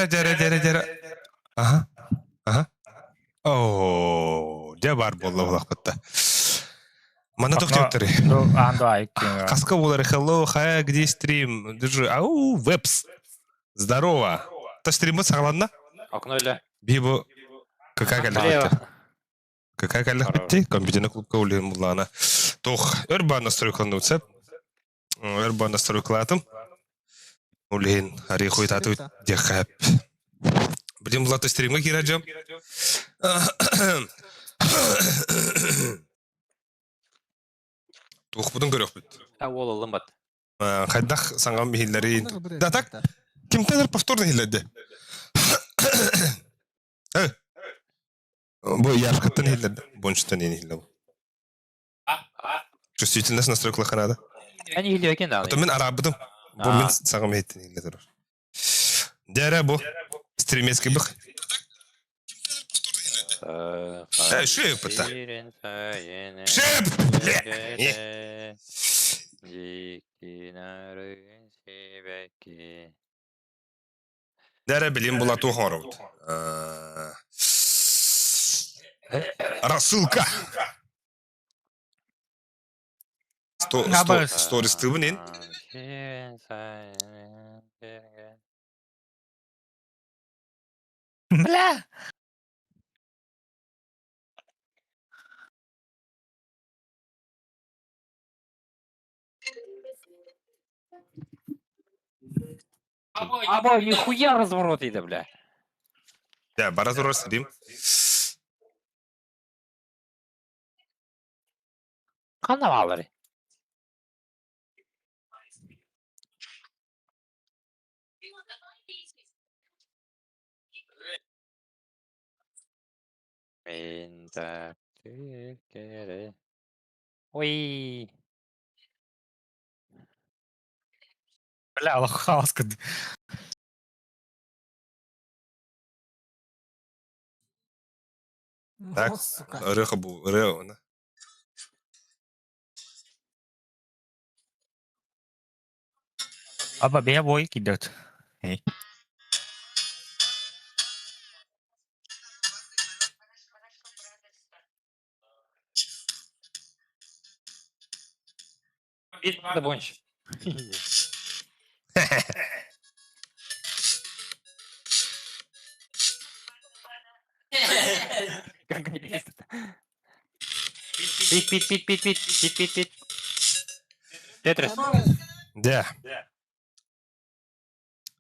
Жара. Ага. О, де бар болла булакпытта. Мана токтоптары. Андо айкин. Каска булар hello, hi, где стрим? Держи. Ау, вебс. Здорово. Та стримы сагланна? Окно или? Бибо какая калахбетти? Какая калахбетти? Компьютерный клубка улин муллана. Тох, өрбан настройкалны уцеп. Өрбан настройкалатым. Улин, арихуй тату дехап. Будем злато стримга кираджам. Тух будун көрөк бит. Ол лымбат. Хайдах саңгам бихиллерин. Да так, кимтелер повторно хиллерде. Бу яркаттан хиллерде. Бончтан ени хиллер. Чувствительность настройкала ханада. Они хилио екен да. Ото мен арабыдым. Бу мен саңгам хеттен хиллер. Дәре бу. Стримески бик. Шеп пыта. Шеп! Дәре билим була тухорот. Рассылка. Сторис тыбынен. Бля. Або, нихуя разворот иди, бля. Да, баразур стрим. Канавалары. Ой. Бля, лохаска. Так, рыхабу, рыхабу. Аба бия бой кидет. Эй. Бит да бонч. Пит. Тетрис. Да.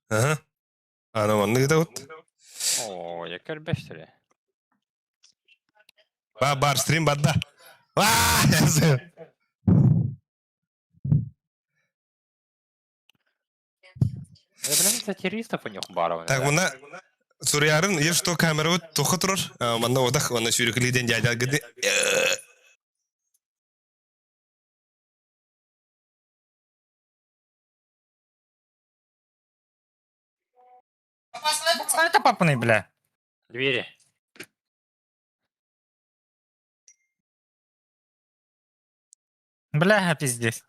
Ага. Ана ванны где вот? О, я кальбештели. Бар стрим бадда. Я прям сатиристов у них баров. Так, мына Сурьярын, еш что камера вот тухы турар. Мана одах, мана сүйрекілейден дядя гыды. Это папаный, бля. Двери. Бля, пиздец.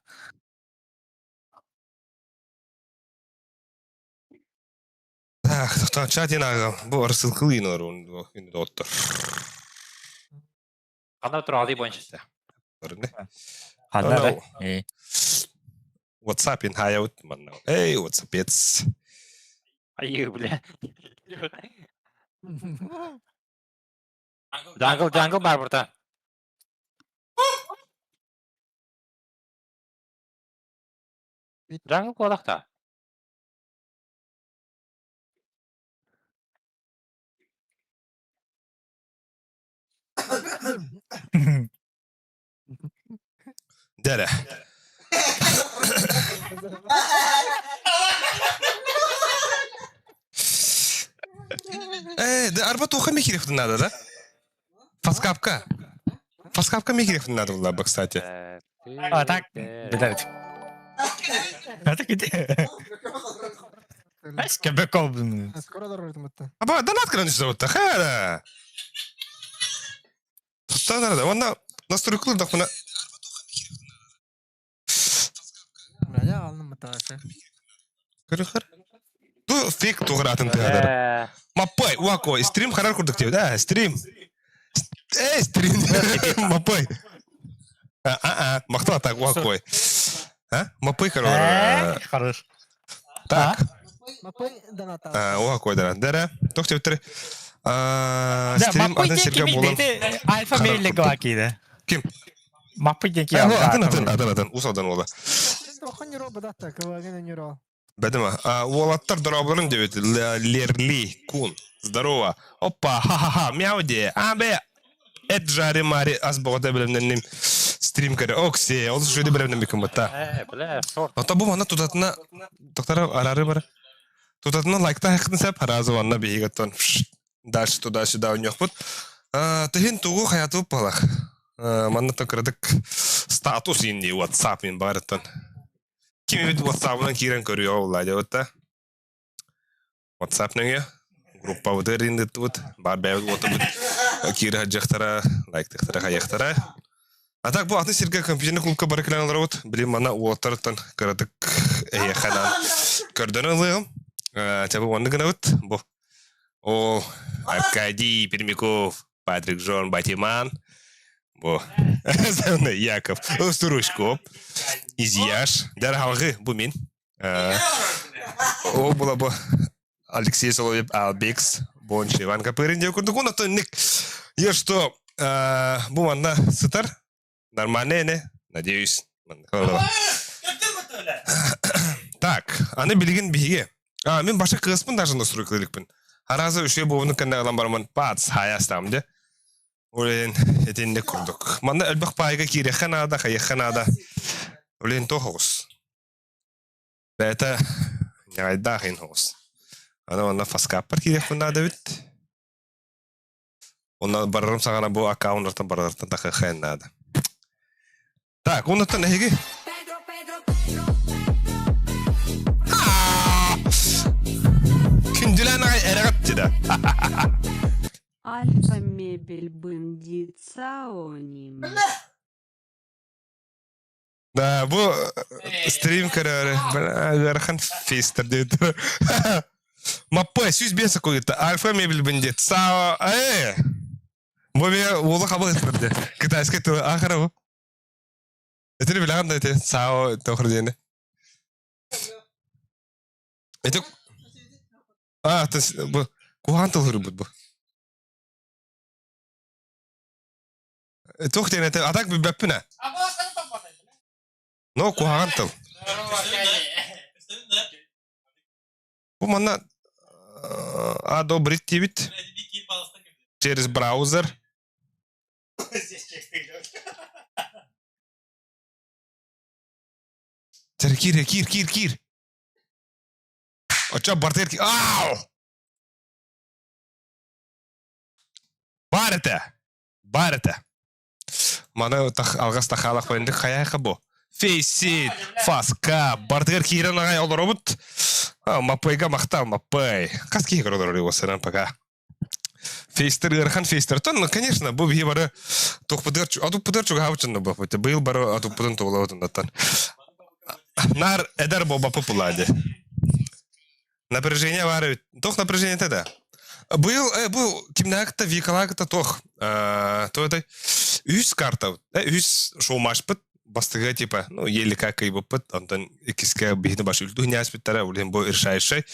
Так, тоқтан чатин аға. Бұл арсылқылын олар оны енді оттыр. Қандай тұр алды бончысы. Көрінді? Ханна, эй. WhatsApp in high out, man. Эй, WhatsApp it's. Ай, бля. Джангл бар burada. Джангл қолақта. Дәрі. Да арба тоха мекерефтен надо, да? Фаскапка. Фаскапка мекерефтен надо была бы, кстати. А так, блядь. Это где? Скебеков, блин. Скоро дорожит это. Аба, да надо что-то, хара. Что надо? Он на настройку да хуна. Бля, алным это вообще. Кырыхыр. Ну, фейк тугратын тыгадыр. Маппай, уако, стрим харар курдук деп, да, стрим. Стрим. Маппай. Мактал так, уакой. Маппай, короче. Хорош. Так. Маппай Донатас. Уакой, да. Дара, тох тептер. Да, Стрим маппай атын де сирге кими болам. дейте альфа мейлі гвакиді. Ким? Маппай де ки Атын, усалдан ола. Тохан юро бадатта, кавагена юро. Бәдіма, уолаттар дұрабыларын деп Лерли, Кун, здорово. Опа, ха-ха-ха, мяуде, бе. Эд жари мари, аз боғата білімденнем стрим кәрі. Оксе, ол жөйді білімден бекім бұтта. Бля, сорт. Ота бұл мана тұтатына, тоқтары арары бары. Тұтатына лайкта хақытын сәп, харазы ванна бейгеттон. Дальше туда-сюда уньоқ бұд. Тыхин туғу қаяты бұп балақ. Манна токырдық статус инди WhatsApp мен барыттан. Kimi bir WhatsApp'dan kiren görüyor olaydı otta. WhatsApp neye? Gruppa uder indi tut. Bar beyaz otta bu kira hacıktara, like tıktara, kayaktara. Atak bu atın sirke kampiyonu kulka barıklanlar ot. Bilim bana water'tan karadık kanan. Gördün alayım. Tabi onu gına ot. Bu. O Arkadiy Пермяков, Патрик Жон Батиман. Бу. Зәуне Яков. Острушко. Изяш. Дәрхалгы бу мин. О була бу. Алексей Соловьев, Албекс, Бончи, Иван Капырин. Я курдук он то ник. Я что, бу манна сытар. Нормально не? Надеюсь. Так, аны билген биге. Мен баша кыспын даже настройкалыкпын. Аразы үше буыны кандагылан барман пац хаястам де. Олен етенде курдук. Манда әлбақ пайга кирехен ада, хайехен ада. Олен то хоғыз. Бәйті няйда хин хоғыз. Ана фаскаппар кирехен ада бит. Онна барарым сағана бұл аккаунттан барардан тақы хайын ада. Так, оннаттан әйге? Күнділән ағай әріғат деді. Альфа мебель бандит Саоним. Да, bu stream kararı. Garhan fester dedi. Mappa süz bir sakıydı. Alfa mebel bandit. Sağ. Bu bir oğlu kabul etmedi. Kıtayska tu ahara bu. Etini bilen de ete. Sağ doğru diyene. Ete. Bu kuhan tolur bu. Toch diyene ete. Atak bir beppine. No, kuhan tol. Bu mana одобрить вид через браузер. Кир. Оча бартер ки. Ау! Барата. Мана так алгас тахалак бендик хаяка бу. Фейсит, фаска, бартер кирен ағай олар обыт. Мапайга мақтау, мапай. Қас кейі көрілер осыран пока. Фейстер ғырхан фейстер. Тон, конечно, бұл бейі бары тұқпыдыр чуға хавчынны бұл. Бұл бары атуппыдын туғыла отындаттан. Нар эдер бұл бапы пулады. Напряжение бары. Тоқ напряжение тәді. Бұл кимнәкті, викалакты тоқ. То это үз карта. Үз шоумаш бұд. Бастыга типа, ну, еле как и бопыт, онтан икиске бихне башы үлту не аспиттара, улен бо иршай-шай.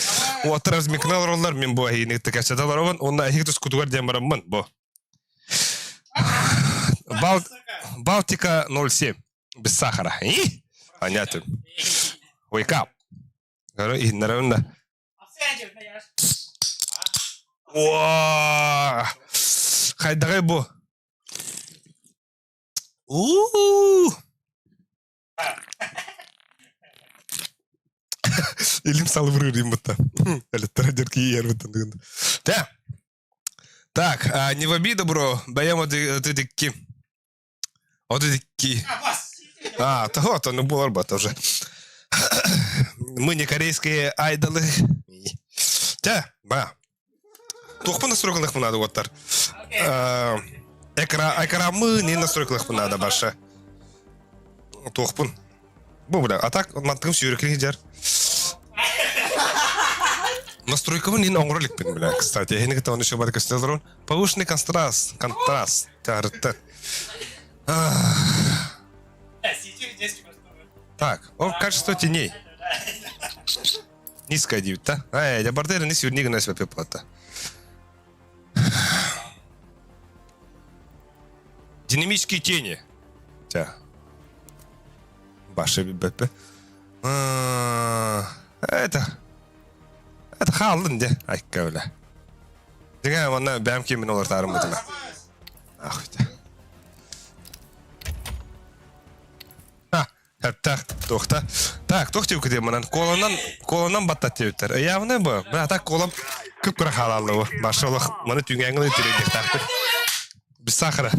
Уатыр размикнал роллар, мен бо ахинек текачаталар ован, онна ахиктус кутугар демарамман, бо. Балтика 07, без сахара. Понятно. Wake up. Говорю, и наравно. Уаа! Хайдагай бо. Илим салып рырым бұтта. Әліттар дерки ер бұттан. Так, не в обиду, бро. Боем одыдыкки. Одыдыкки. То вот, он был арбат уже. Мы не корейские айдолы. Тоқпы настройкалых мұнады оттар. Экрамы не настройкалых мұнады баша. Тоқпын. Бұл бұда. А так, мантығым сүйрекілі жар. Настройка вон ин оңролик бин бля. Кстати, я не он еще бар костелрон. Повышенный контраст. Тарта. Так, качество теней. Низкая дивита. Я бардер не сверни на себя пепата. Динамические тени. Тя. Баши бепе. Это халын де. Айка бля. Дига вона бәм кемен олар тарым бутына. Ах үте. Так, тоқта. Так, тоқта өкіде мұнан. Колынан баттат деуттер. Явны бұ. Бля, так колым күп-күрі халалы бұ. Башылық. Мұны түнгәңілі терейдек тақтық. Біз сақыры.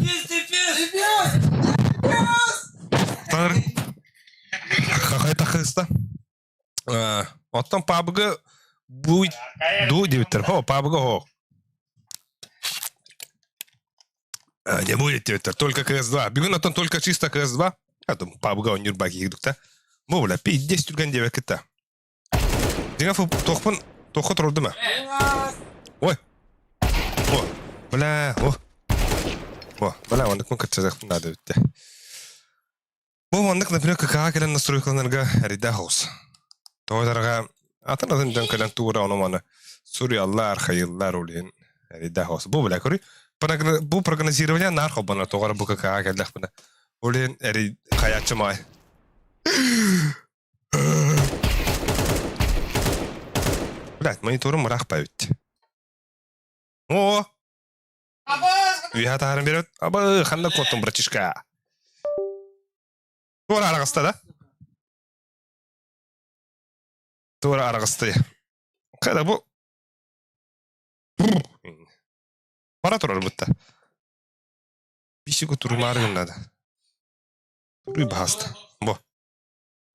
Тағыр. Қақай тақыста. Оттан пабығы бұй ду деуттер. Хо, пабығы хо. Не будет деуттер. Только КС-2. Бігін оттан только чисто КС-2. А там пабга он нюрбаки гидукта. Бобля, 5-10 түрген девек кітті. Деген фу тоқпын, тоқы тұрды ма? Ой. О, бля, о. О, бля, ондық мұн кітчазақпын нады өтті. Бұл ондық, например, какаға келен настройкаланырға әриді хаус. Тоғыдарға атын адын жан кәлен туғыра оны маны Суриялар, хайыллар олейін әриді хаус. Бұл бля, көрі? Бұл прогнозирование нархо бана тоғыра бұл какаға келдіқ бұна. Олен әри қаятшы май. Блядь, мониторым мұрақ бай өтті. О! Үйа тағырын берет. Абы, қанда коттың братишка. Тура арағысты да? Тура арағысты. Қайда бұл? Бара тұрар бұтта. Бишігі тұрым арығын нады. Туры басты. Бо.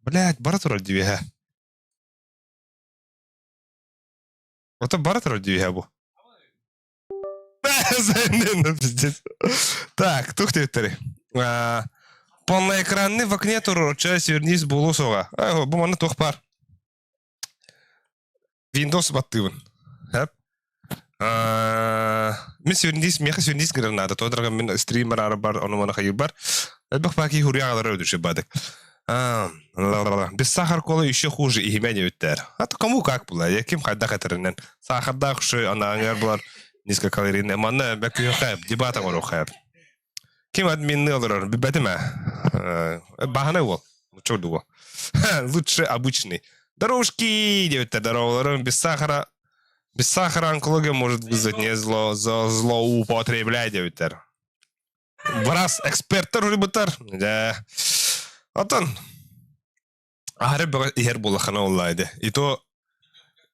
Блядь, бара турар дивиха. Это бара турар дивиха бо. Пиздец. Так, тух ты тери. Полноэкранный в окне туроча свернись булусова. Бо мана тух пар. Windows баттывын. Мен свернись, меха свернись гранада. Тодорга мен стример арабар, оно мана хайыр бар. Әлбәқ бәкі хурияғалары өдірші бадық. Біз сахар колы еще хуже ихимәне өттер. Аты кому как бұла, кем қайда қатырынан. Сахарда құшы, анағыңар бұлар низко калорийный. Манна бәкі өқайып, дебатың ұру қайып. Кем админны олырар, бәді мә? Бағаны ол, чорды ол. Лучше обычный. Дорожки, деветтер, дорогаларын без сахара онкология может вызвать не злоупотреблять, деветтер. Барас эксперттер рыбытар. Да. Атан. Ахары бага ихер булахана оллайды. И то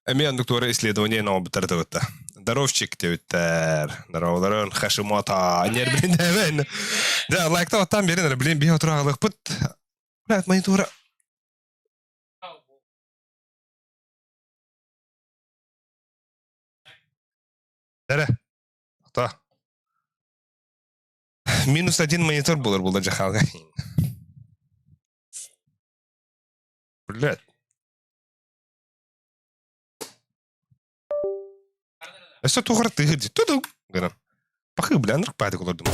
эмен доктора исследование на обытар тавытта. Здоровчик деветтер. Здоровларын хашимата. Нерблин девен. Да, лайкта оттан берен, блин, бия турағылық бұт. Блядь, монитора. Дәрі. Та. -1 монитор булар жахалга. Блядь. Эсэ тугар тыгыды. Туду. Гана. Пахы блянрык пайды кулардым.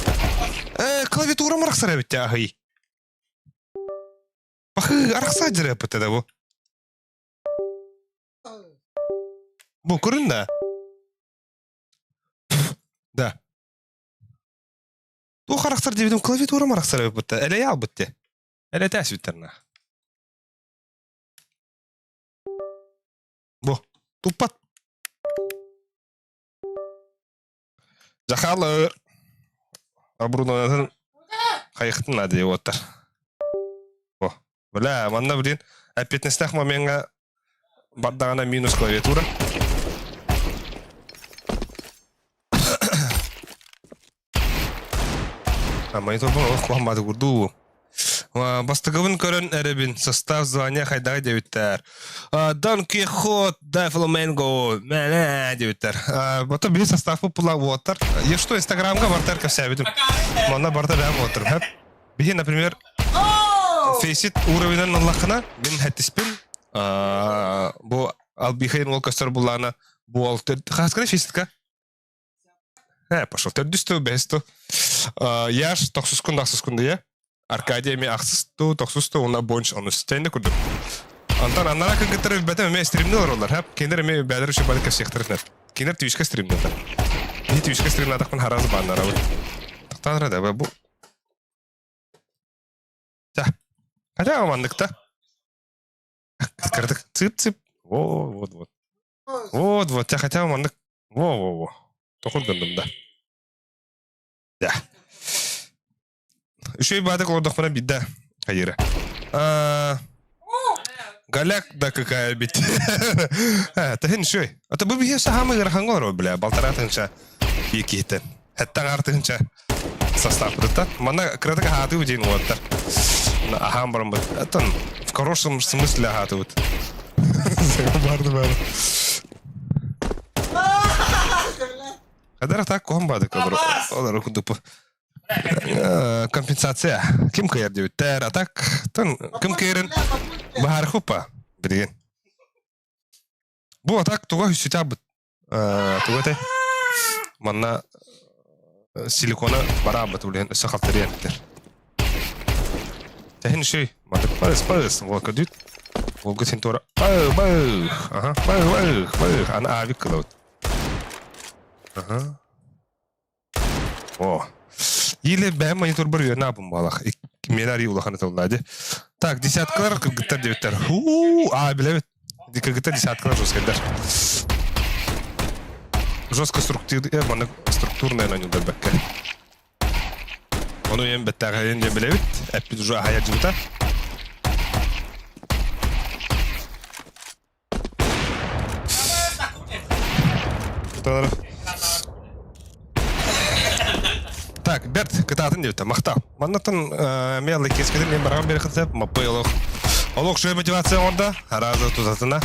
Клавиатура мараксара бит ахый. Пахы аракса жире пытада бу. Бу көрүндө. Да. Ту характер дебидим клавиатура мараксара бит. Эле ял битти. Эле тәс биттерна. Бу. Тупат. Жахалыр. Абрунонатын кайыктын надый оттар. О, бля, манна блин, а 15 моментга бардагана минус клавиатура. А монитор был хламады гурду. Бастыгывын көрін әребін состав звания хайдағы деуіттер. Дон Кихот, да Фламенго, мәне деуіттер. Бота білі состав популар оттар. Е что, инстаграмға бартар көсе бедім. Мана барта бәм оттар. Бихи, например, фейсит уровенен Аллахына, мен хәттіспен, бұл албихайын ол көстер бұллағына Буолтер. Хаскана фистка. Пошел. Тердүстө бесто. Яш 9 секунда я. Аркадия ми аксысту 9 уна бонч онустенде курдук. Антан аннара кыгытыр бетем ме стримнер олар. Хап кендер ме бәдер үчүн бадык сехтернер. Кендер твичка стримнер. Ни твичка стримнер атакпын хараз баннара. Тактанра да бу. Та. Хотя мандыкта. Кырдык цып-цып. Вот. Вот, я хотя мандык. Во. Токурдым да. Да. Үшөй бадык ордокмана бидда. Хайыра. Галяк да какая бит. Тахин шөй. Ата бу бие сахамы гырхангор бля, балтаратынча бикетен. Хатта гартынча составдыта. Мана крадык хаты удин оттар. Ахам барам бит. Атан в хорошем смысле хаты вот. Барды. Кадар так комбады кабыр. Олар кудуп. Компенсация. Ким кайыр дебиттер, а так тон ким кайырын бахар хупа билген. Бу атак туга хүсүтә бит. Туга те. Манна силикона бара бит билген, сакалтырыян дер. Тәһин шей, мандык пас, волкадит. Волгатин тора. Ага, ана авик клаут. Ага. О. Или бәм монитор бір үйеріне абым балақ. Мен арий улаханы таулады. Так, десяткалар кыргыттар дебеттер. Білебет. Кыргыттар десяткалар жескендер. Жестко структурная нанюдар бәкке. Оны ем бәттәғайын дем білебет. Әппет уже ағая жібіта. Тұталары. Так, Берт, кытатын дебіті, мақта. Маннатын мейлі кескеден мен барған бері қытсап, маппай олық. Олық жөй мотивация онда, аразы тұзатына.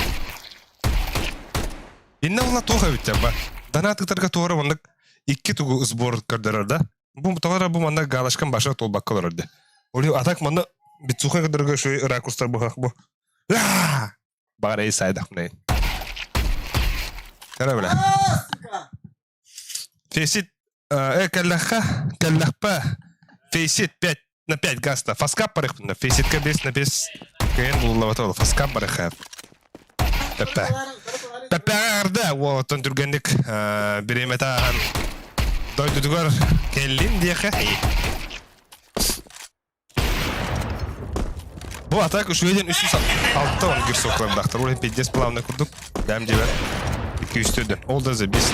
Инна ола тоға өттен ба. Данатықтарға тоғыры ондық 2 туғы сбор көрдерарда. Бұл тоғыра бұл манда галашқан баша толбақ қаларарды. Олы атак манда бітсуқын қыдырға шөй ракурстар бұқақ бұл. Бағар әй сайдақ мұнайын. Кәрі білі. Фесит кәлләқпа фейсит 5 на 5 гаста. Фаскап барық бұнда. Фейситка 5 на 5 кәйін бұлылаваты олы. Фаскап барық әп. Пәппә ағырда. Олатын түргендік біремет ағын дойдудығар кәлін дейіқі. Бұл атак үшуеден 306 оны гүрсі оқыландақтыр. Олен 50 плавына күрдік. Бәм жебер. 200-ден. Ол да зі 5.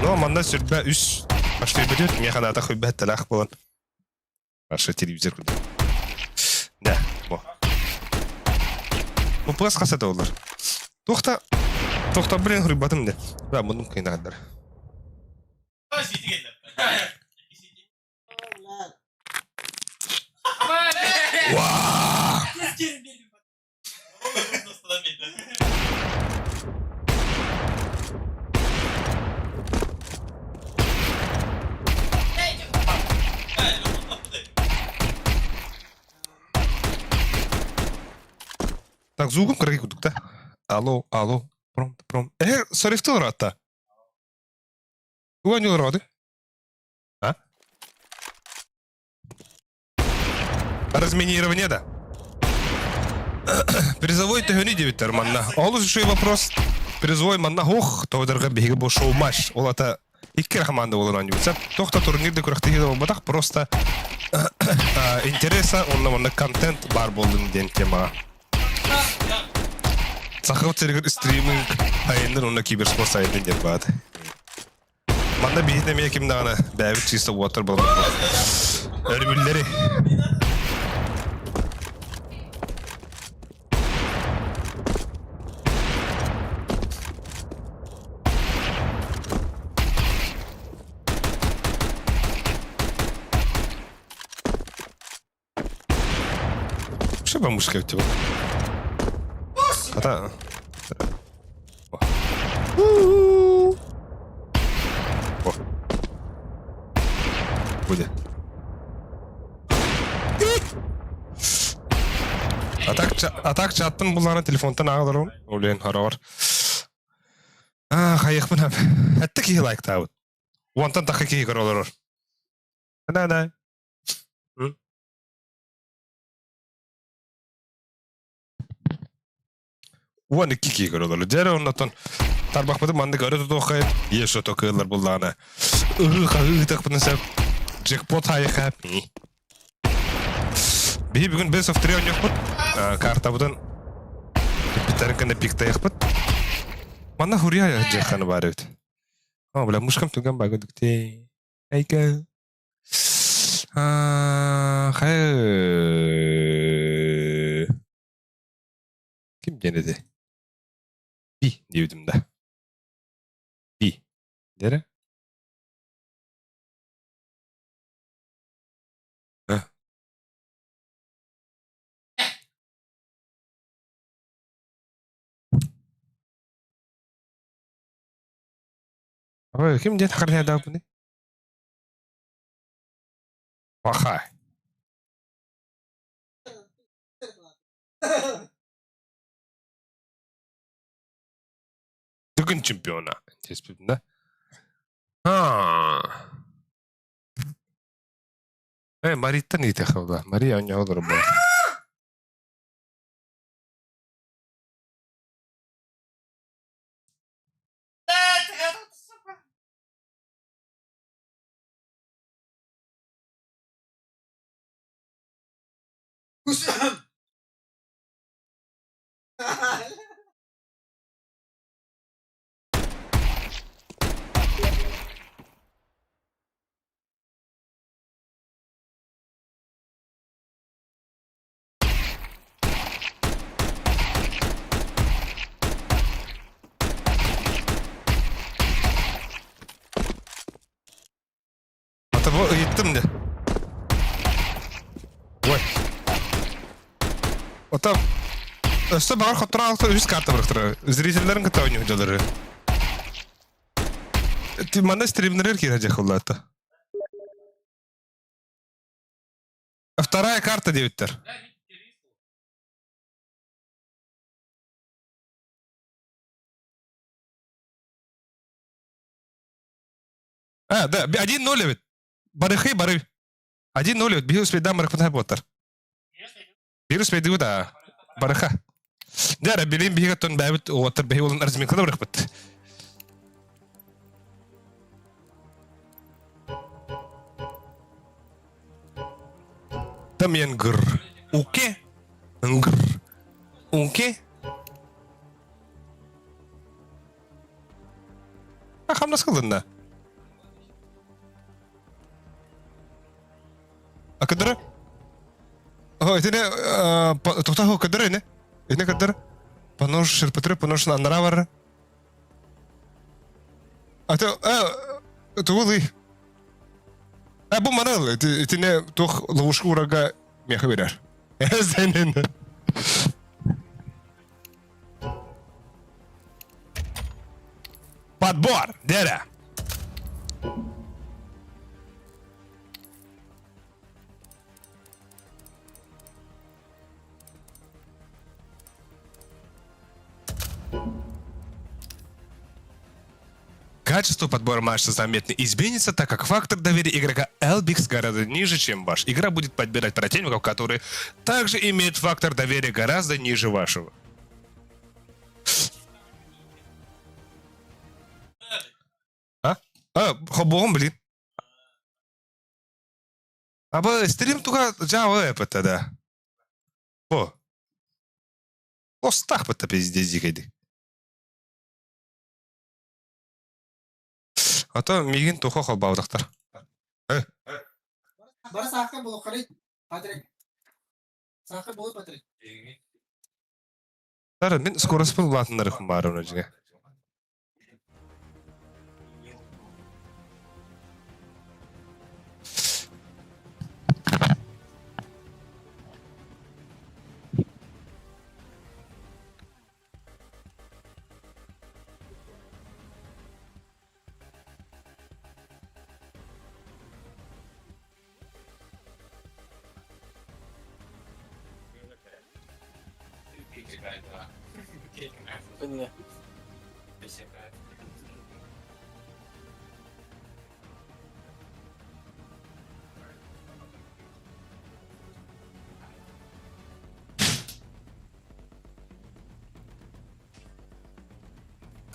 Но манда сүрбә үс баштай бедет, мен ханада хойбә талах болан. Башы телевизор күрді. Да, бо. Бу плас қасады олар. Тоқта, білен хұрыбатым де. Да, мұным қайнағандар. Вау! Так, звуком крайки кудукта. Алло. Пром. Сорифтыл ратта. Куга не рады? А? Разминирование, да? Призовой төгөни дебиттер манна. Олус еще вопрос. Призовой манна хох, тоодырга беги бу шоу матч. Олата икки рахманда болон дебитсеп. Тохта турнирде күрәхтеге болбадак, просто интереса, онна контент бар болдун ден тема. Сахав церегер стриминг айындар онна киберспорт сайын деп бады. Манда бейітне мен кімдағына бәйбіт чиста уатыр болған. Өрбілдері. Что бамушка у тебя? Ата. Буде. Атак чатпын булларны телефонтан агылыр ул. Олен харар. Хайық бұна. Әтті кейі лайк тауыт. Уантан тақы кейі көр олар. Ана. Уан iki кейі көр олар. Жәрі оннатан тарбақ бұды манды көрі тұты оқайын. Еш ото кыйлар бұлдағына. Тақ бұны сәп. Джекпот хайық әп. Бей бүгін Best of 3 ойнақ бұд. Карта бұдан бітәрін кәні пикта еқ бұд. Мана хурия жекханы бар өт. Бля, мушкам түген багы дүкте. Әйкі. Қай... Кім женеді? Би, деудім да. Би. Дері? Кім ден хақырын әді бұны? Вахай. Дүгін чемпиона. Теспепін да? Мариттан ете қылда. Мария өне олар бұл. Ата бұл ұйыттым де. Ой. Ота... Өсті бағар қоттыра алты өз карта бұрықтыра. Зрителерін күтті ойны ұжалары. Манда стримнерер кері жақ олды ата. Вторая карта девіттер. Да, 1-0 ведь. Барыхы, бары. 1-0 ведь. Бихи успей дам барых пытай боттар. Бихи успей дыгу да. Барыха. Дара, билейм бихи гаттон бәбіт оғаттар бихи олын арзымен қыда барых быт. Там ен гыр. Уке? Гыр. Уке? Қам нас қылдың да? Кадра? Это не... Тухтаху кадра, не? Это не кадра? Понож, шерпатры, понож на наравара. Это улы. Бу манал, это не тух ловушку врага меха берер. Подбор, деда. Качество подбора матча заметно изменится, так как фактор доверия игрока LBX гораздо ниже, чем ваш. Игра будет подбирать противников, которые также имеют фактор доверия гораздо ниже вашего. Хоббом, блин. Стрим только Java это, да. Остах это пиздец дикайды. Ата меген тоқа қал баудақтар. Бара сақы болу қарайд, Патрик. Сақы болу, Патрик. Дары, мен скорость бұл латынлары құм бары ұна жіне.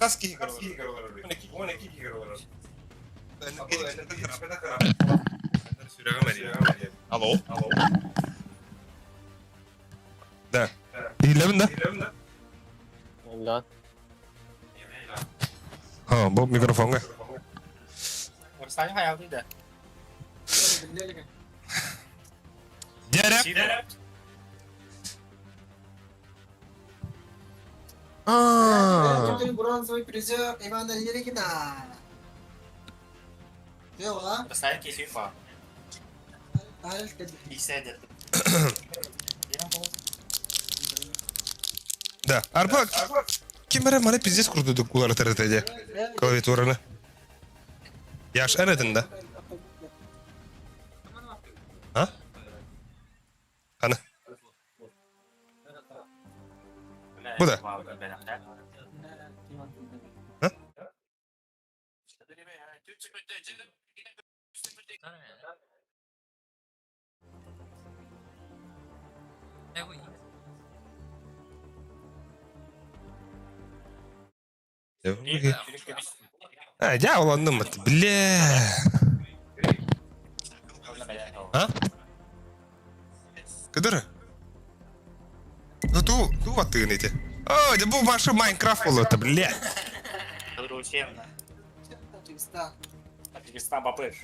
Kas ki Alo. Da. Dinle da. Ondan. Ha, bu mikrofon ga. Saya hayal tidak. Diğer. Jadi bronzovый призер Ивана Ерегина. Дела. Saya kisah Pak. Bisa aja. Да. Арба. Kim bara mana pizdes kurduk ular TRT'de. Klaviaturana. Yaş eredinde. Ha? Ana. Bu da. Ha? Ja, olandım mı? Bile. Ha? Kadar? Tu attığın eti. Oh, de bu başı Minecraft oldu, bile. Таджикистан попыш.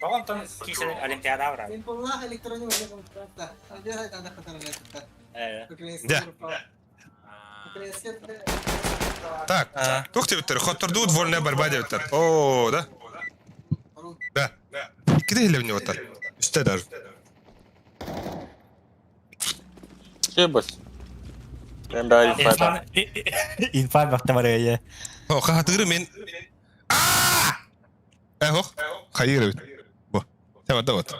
Тolong tuh kisah Olimpiada berapa? Simpullah elektronik olacak kontrakta. Hadi hadi ada kata kata. Да. Так, тохте битер, хотторду вольная борьба битер. О, да? Да. Где или в него так? Что даже? Şey bas. Ben daha iyi fayda. İnfan vakti var ya. О, хатыры мен. Ох, hayır evet. Bu. Tamam, вот.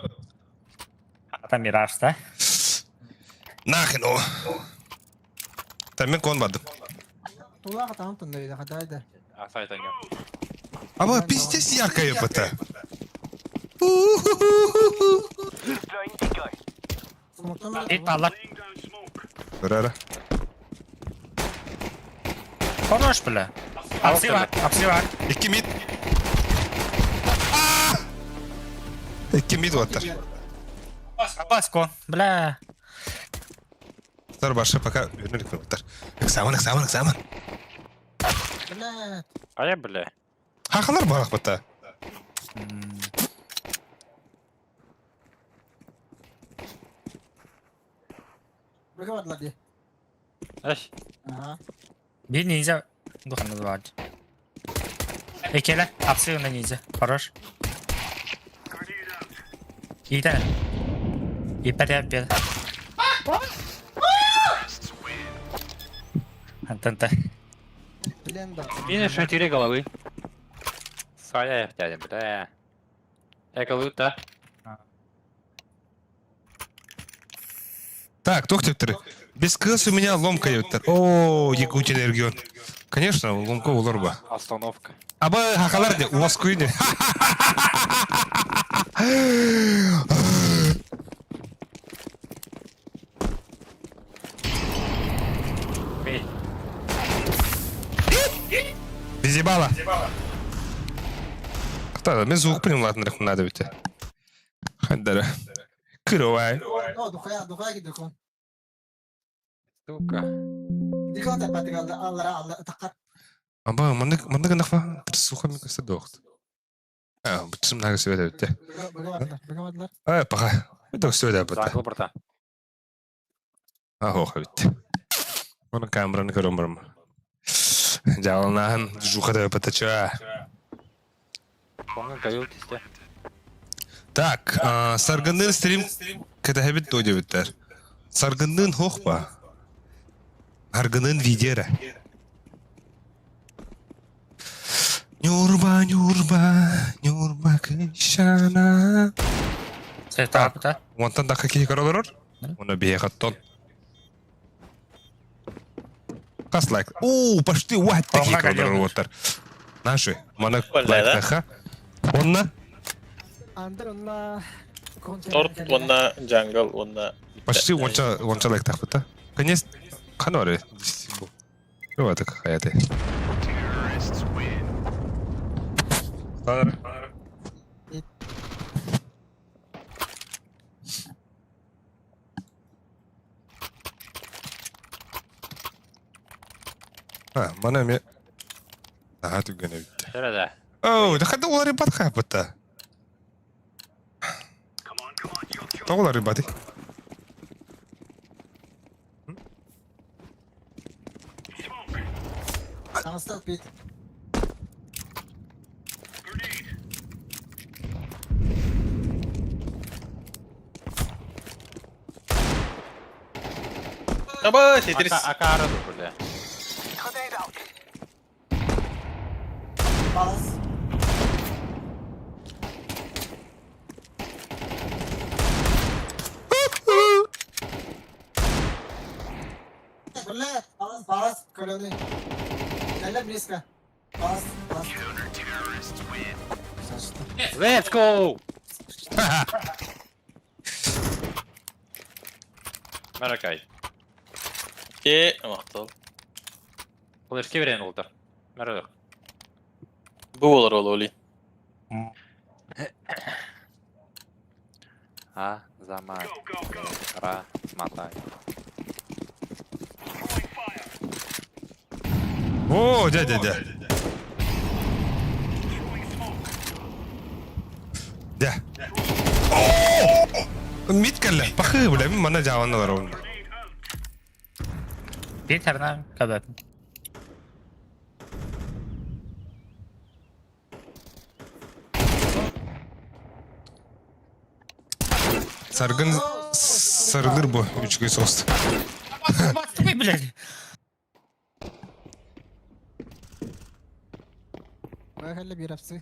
Kata miras da. Нахрен о. Tamam, kon badım. Tulah kata nonton dari kata ada. Асай таңа. Ama пиздец яркая это. İlk Allah. Рара. Konuş bile. Hapsi var. Hapsi var. 2 mid. Ah! 2 mid var. Bas kon. Bile. Sar başı пока yönelik var. Экзамен. Benar. Ая, бля. Хахалар барах бата. Bagaimana dia? Ай. Aha. Bir ninja. Духанız var. Ekele. Hapsi yönde ninja. Хорош. İyi de. İpet yap bir. Антанта. Блин, да. Минус 4 головы. Своя дядя, бля. Эколут-то. Так, тохтептер. Без кыс у меня ломка ебтер. О, Якутия регион. Конечно, ломка уларба. Остановка. Аба хахалар де уаскуйне. Бей. Безебала. Кто? Мен звук принял, ладно, надо ведь. Хандара. Кыровай. Oh, duha gitu kan. Сука. Di kan tempat tinggal Allah takat. Аба, манда гынахва. Присуха мен кыса дохт. Бутсым нага света ведь. Bagaimana? Паха. Это все да бата. Загл, брата. Ох, ведь. Оны камераны көрөмөрм. Жалынан жухада патача. Помню, говил тесте. Так, саргындын стрим ката хабит то дебиттер. Саргындын хохпа. Аргынын видера. Нюрба кышана. Сетап да. Вонтан да какие королор? Оны бие хаттон. Кас лайк. О, почти واحد такие королор вотер. Наши, мана лайк таха. Онна Under onunla Tort, onunla jungle, onunla... почти вонча лайк тахпата. Конец Канаре. Вот так хаяты. Mana me. Түгене битти. Şurada. Оу, да хада олар рибат хапыта. Олар рибаты. Downstairs, Pete. Aba Tetris. Aka aradı bля. Palace. Бля, Palace, колёный. Дали близко. Palace. Let's go! Merakay. Ki maqtal. Flash'ki veren oldu. Merak. Bu olar oli. Ha, zaman. Ra, maтай. О, дядя. Да. Миткалла. Пахы, бля, мана жаванналар онда. Bir tane kadar. Sargın sarılır bu. Üç göz olsun. Bastı mı bile? Поехали, бировцы.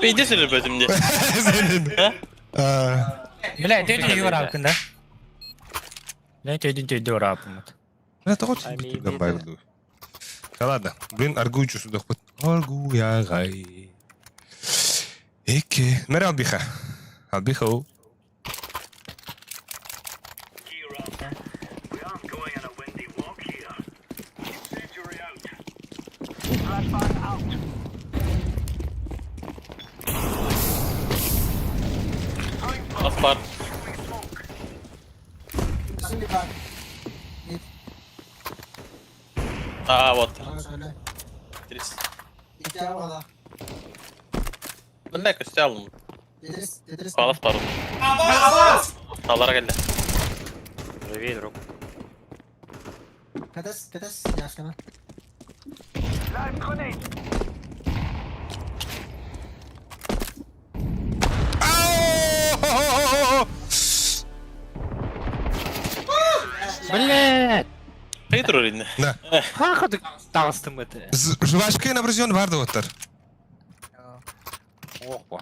Beyde sürübödüm de. Senin. Bile dedi diyor hakkında. Ne dedi diyor hakkında. Это очень битый байду. Да ладно, блин, аргучу сюда хоть. Аргу я гай. Эке. Нара албиха. Албиха у. Aspar. Şimdi bak. Aa вот. Şöyle. Tetris. İki havada. Ben de köşte aldım. Tetris. Palas pardon. Sağlara geldi. Живи, друг. Kates. Yaşkana. Блядь! Hayır rolünde. Да. Как ты толстым это? Жвачка набрызен vardı otar. Опа.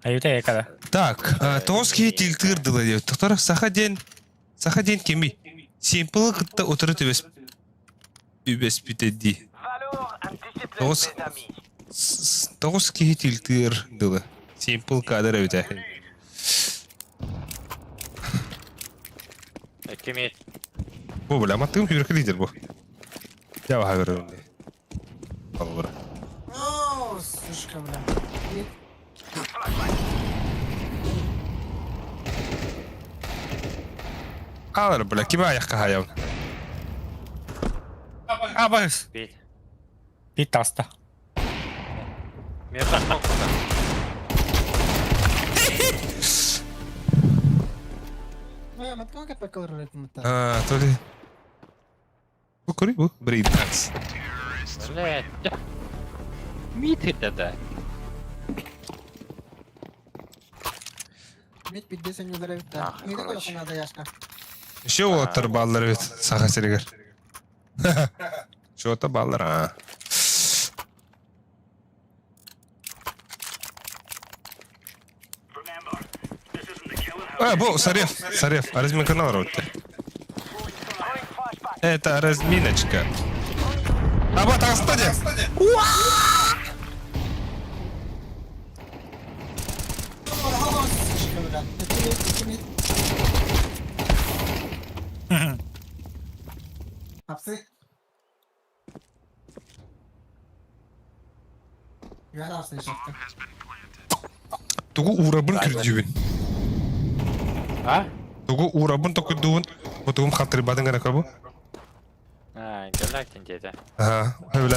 Hayır kadar. Так, тоски тилтырдылы деп. Тоқтар саха ден кеми. Симпл кытта отыры үбес битеди. Тоски тилтырдылы. Симпл кадр өте. Кемет. Bu bile ama tüm hürkü lider bu. Ya haber önde. Olur. Ооо, сушка, бля. Alır bile kime ayakka hayal. Abas. Пить. Bir tasta. Между ног. Ну, как это колор это? То ли... Bu kuri bu. Breakdance. Блядь. Мит это да. Мид биддесен юлдары битті. Ах, Неде короче. колосың ада яшка? Şu otur balları evet. Sağa seriger. Şu otur ballar ha. Bu Saref. Разминка на роте. Это разминочка. А вот, кстати. Апсы. Я раз слышал. Тугу урабын кирдибин. А? Тугу урабын токудуун. Бутугум хатыр бадын гана кабу. А, галактин деді. Ага, öyle.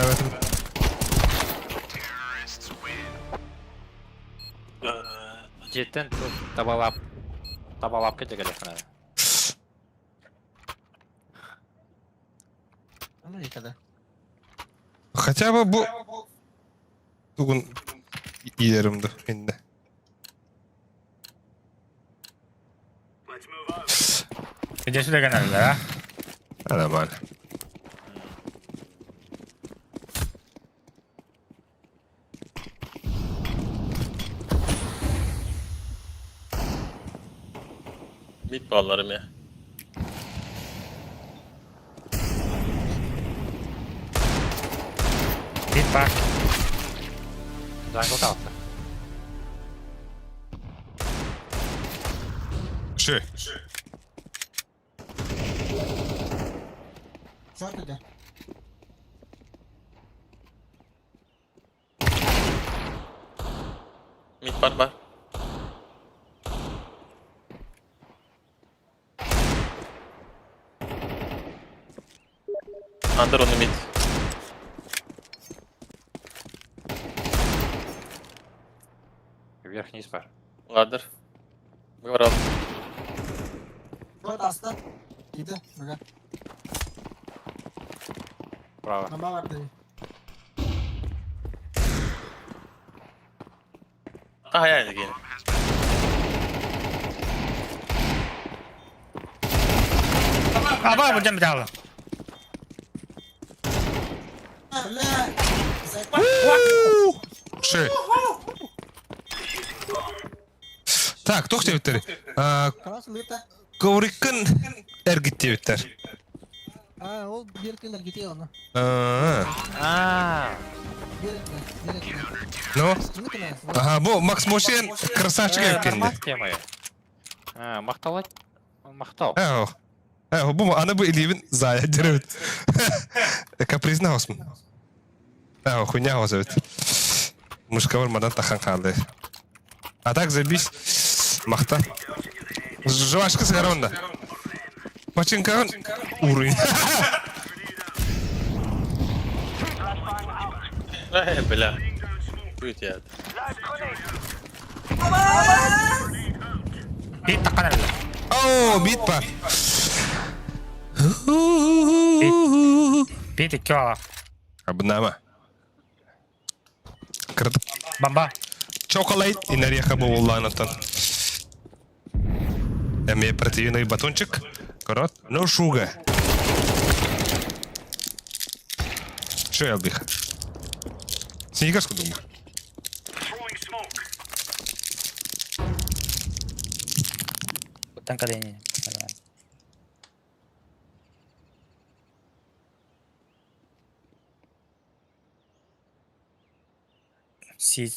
Жеттен тут табалап кете телефоны. Ну и когда. Хотя бы bu bugün yerimdi endi. Иди сюда, канал, да? Нормально. Mid ballarım ya. Бит бар. Жангл қалды. Şey. Что это? Mid var. Under on the mid. Верхний спар. Ladder. Bir var aldım. Что это аста? Иди, бага. Право. Мама варды. Aha yani gene. Аба, будем битал. Бля. Şey. Так, to'xta bitter. Крас лыта. Коврикын эргитте биттер. Ол беркелер кете оны. А, Ну, Кими кена? ага, bu Max Motion красавчик ekkendi. нормас темы. А, мақталать. Мақтал. Bu ana bu elibin zaya direkt. Kaprizna olsun. Хуйня olsun. Мушка varmadan takan kaldı. А так забись. Махта. Жвачка с горонда. Починкан уровень. Bela. Büyüt ya. Бит так канал. О, бит бар. Бит iki ala. Abunama. Kırdık. Бомба. Chocolate и нареха была натан. Мне протеиновый батончик. Корот. No sugar. Что я бих? Сникерску думаю. Там колени.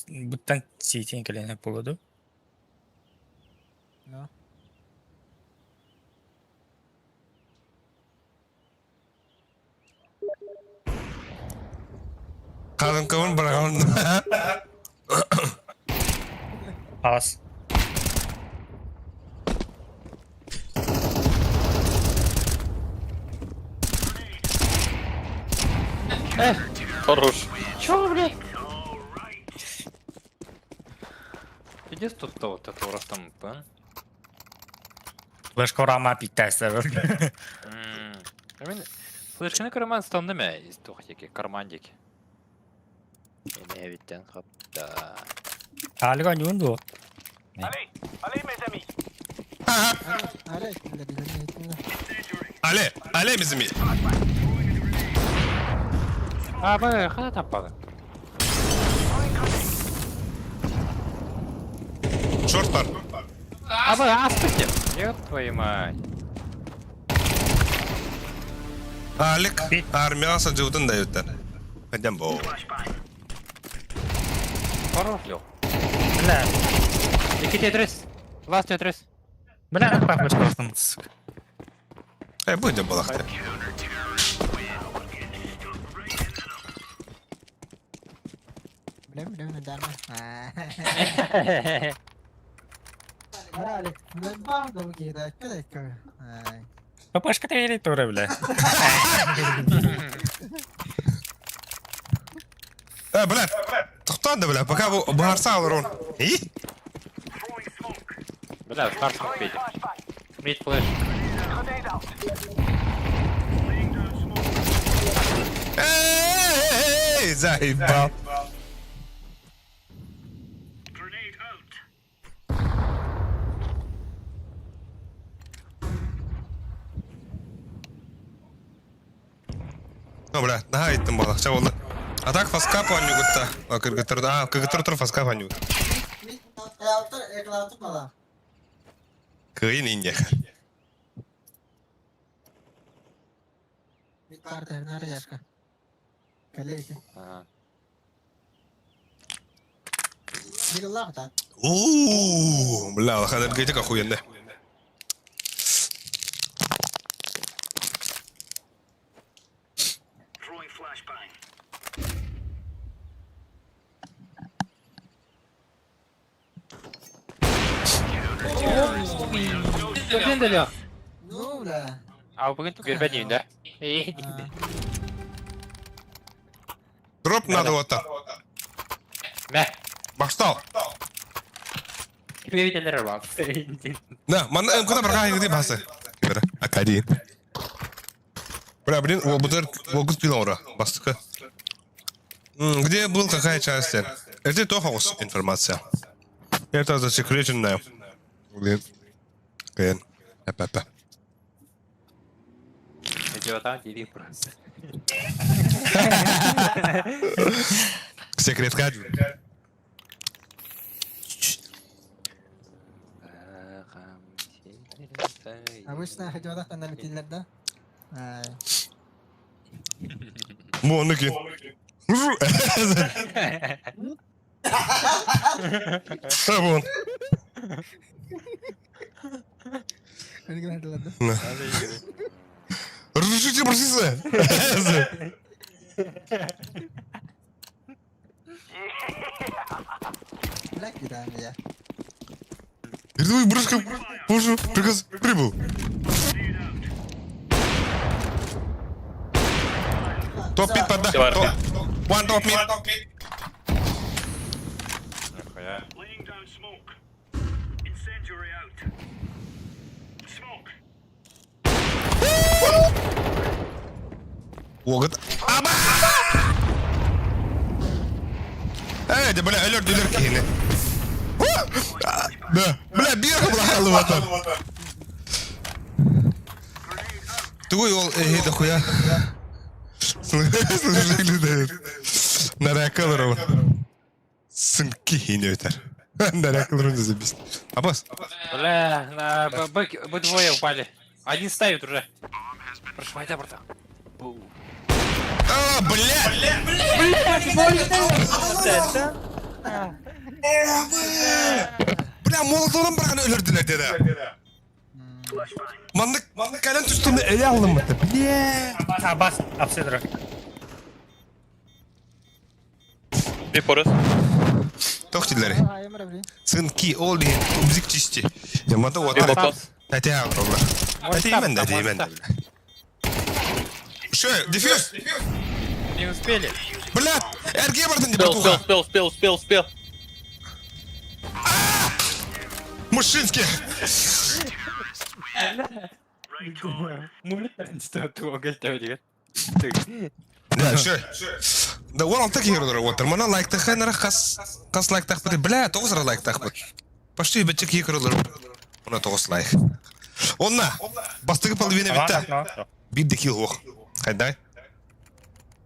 Буттан сетин колени болду. Да. Kalın kavun bırakalım. Палас. Хорош. Чё, блядь? Иди тут вот это ростом, пан. Флешка урама питайся. Флешканы карман станды ма? Истохтики, кармандики. Yine evitten hatta. Алга нюнду. Аре, бля, бля. Ale, ale bizim iyi. А, бля, хана таппады. Short var. А, бля, астыки. Ёб твою мать. Alik, armiyası cıvdın da yutar. Hadi bu. Хорош, Лёх. Бля. Никите трес. Ласт трес. Бля, как флешка ростом. Bu da balak. Bilmem der mi? Herhalde. Ben bağırdım ki dakika. ППшка-то верит тура, бля. Бля, тоқтады, бля, пока барса алыр он. Бля, старт пейте. Мид флеш. Эй, заебал. Ну, бля, да, иттім балақша болды. А так фаскап аню гутта. Кыргытыр фаскап аню. Eklatır mı? Кыйын инде. Bir kartı nerede yaşka? Kaleci. Ага. Bir Allah da. Ууу, бля, хадер гейтик охуенде. Görben de ya. Ne oldu? Abi bugün görben yiyinde. Дроп надо вот так. Meh. Баштал. Kime videoları var? Да, мана куда барга гиди басы. Бера, акади. Бля, блин, о, бутер, логус пилора, бастыка. Где был, какая часть? Это тохос информация. Это засекреченная. Блин. Кен. Эпепе. Идиота, дери просто. Секрет кадру. Обычно хадиодах на метиллerde. Монуки. Вон. Öyle gibi hatırladım. Разрешите проситься. Black bir tane ya. Рядовой брызга. Боже, приказ прибыл. Топ-пит подда. One топ-мид. Нихуя. Огыт. Аба! Да, бля, ölür кейни. Да, бля, бирка блахалы ватан. Туй ол, да хуя. Слушай, дает. Наракалыр ол. Сын кейни өтер. Наракалырын да забис. Абас. Бля, вы двое упали. Один ставит уже. Прошивайте борта. А, бля! Бля, молотодан барған өлірділер деді. Мандық кәлін түстімді әлі алдым бітті. Бля! Бас, апседра. Bir porus. Тоқтилері. Emre bile. Сынки, ол деген мүзік чисти. Ямады Bir ота. bottom. Әте ағырылар. Әте емен де, әте емен де. Шо, дефьюз? Не успели. Бля, әрге бардың деп Spill, атуға. spill. Мужчинский. Да, шо. Да, он алты кейрдер отыр. Мана лайктақ қайнара қас лайктақ біді. Бля, 9 лайктақ біді. Почти бәтчі кейрдер. Ona 9 like. Onna, бастығы половина бітті. Бит де кил оқ. Қайдай?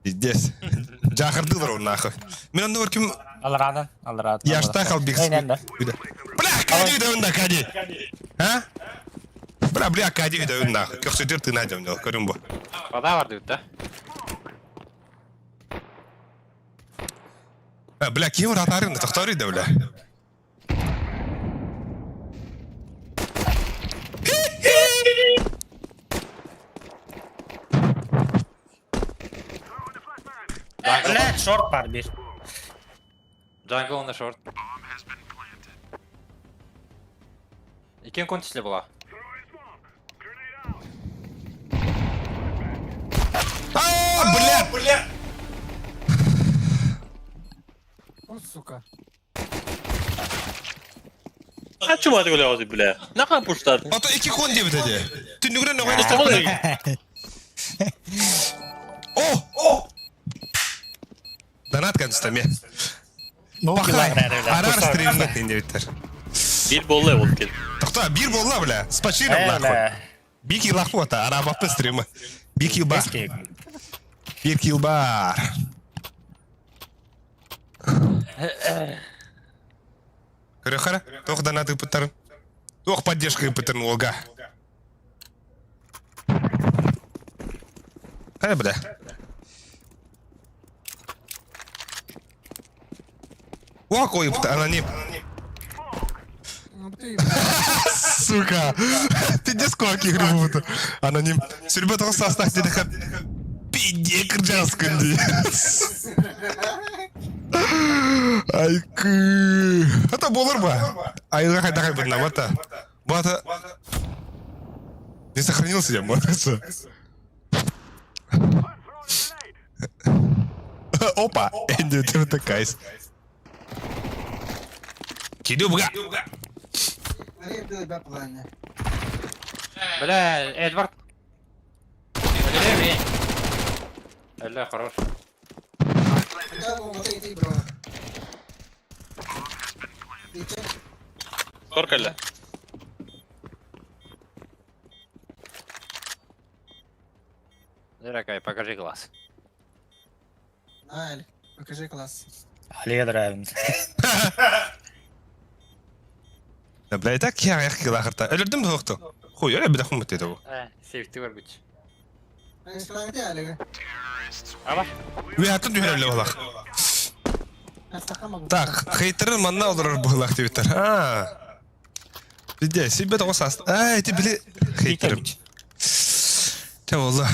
Пиздец. Жақырдылар оны нахуй. Мен онда көркем Алрадан. яшта қал бекс. Бля, кәді үйді önda кәді. Ha? Бля, кәді үйді önda нахуй. Көксөтер тына жам жол, көрін бұл. Вода var diyor da. Бля, кем ратарында тоқтар үйді, бля. Блядь, шорт var bir. Jungle on the short. Икен контисле была. Бля! О, сука. А чому ти гуляв, бля? Нахай пуштати. Ото 2 кон деп деді. Түнігірен оғайны Просто стақпына. О! Донат констаме. Бақай, арар стримді тендебеттер. Bir bolla oldu ki. Тоқта, бір болла, бля. Спасибо, лақой. Bir kill лақу ата, арабапты стримі. Bir kill бар. Bir kill бар. Көрі-қара, тоқ донаты пұттарын. Тоқ поддержка пұттарын олға. Қай, бля. О, қойыпты, аноним. Ну ты, Сука! Ты не сколько игры будут. Аноним. Сюрбет он состав тебе такая... Пиде крджасканди. Айкы. Это болар ба? Айга хайда бір намата. Бата... Не сохранился я, молодца. Опа! Энди, ты такайс. Киду бга! я был бы плане. Бля, Эдвард. Подери. Бля, хорош. Да, вот иди, бро. Сколько ля? Дорогая, покажи глаз. Аль, покажи класс. Ali'ye нравится. Бля, и так я яхки лахарта. Ölürdüm de yoktu. Koy öyle bir de kumut dedi bu. Safety var güç. Я сказал, где Алига? Ama. Ve hatun düğün öyle olak. Я стаха могу. Так, хейтерин манна olurur bu hılak Twitter. Ha. Bir de себе de olsa. Ay, ти били хейтерим. Te valla.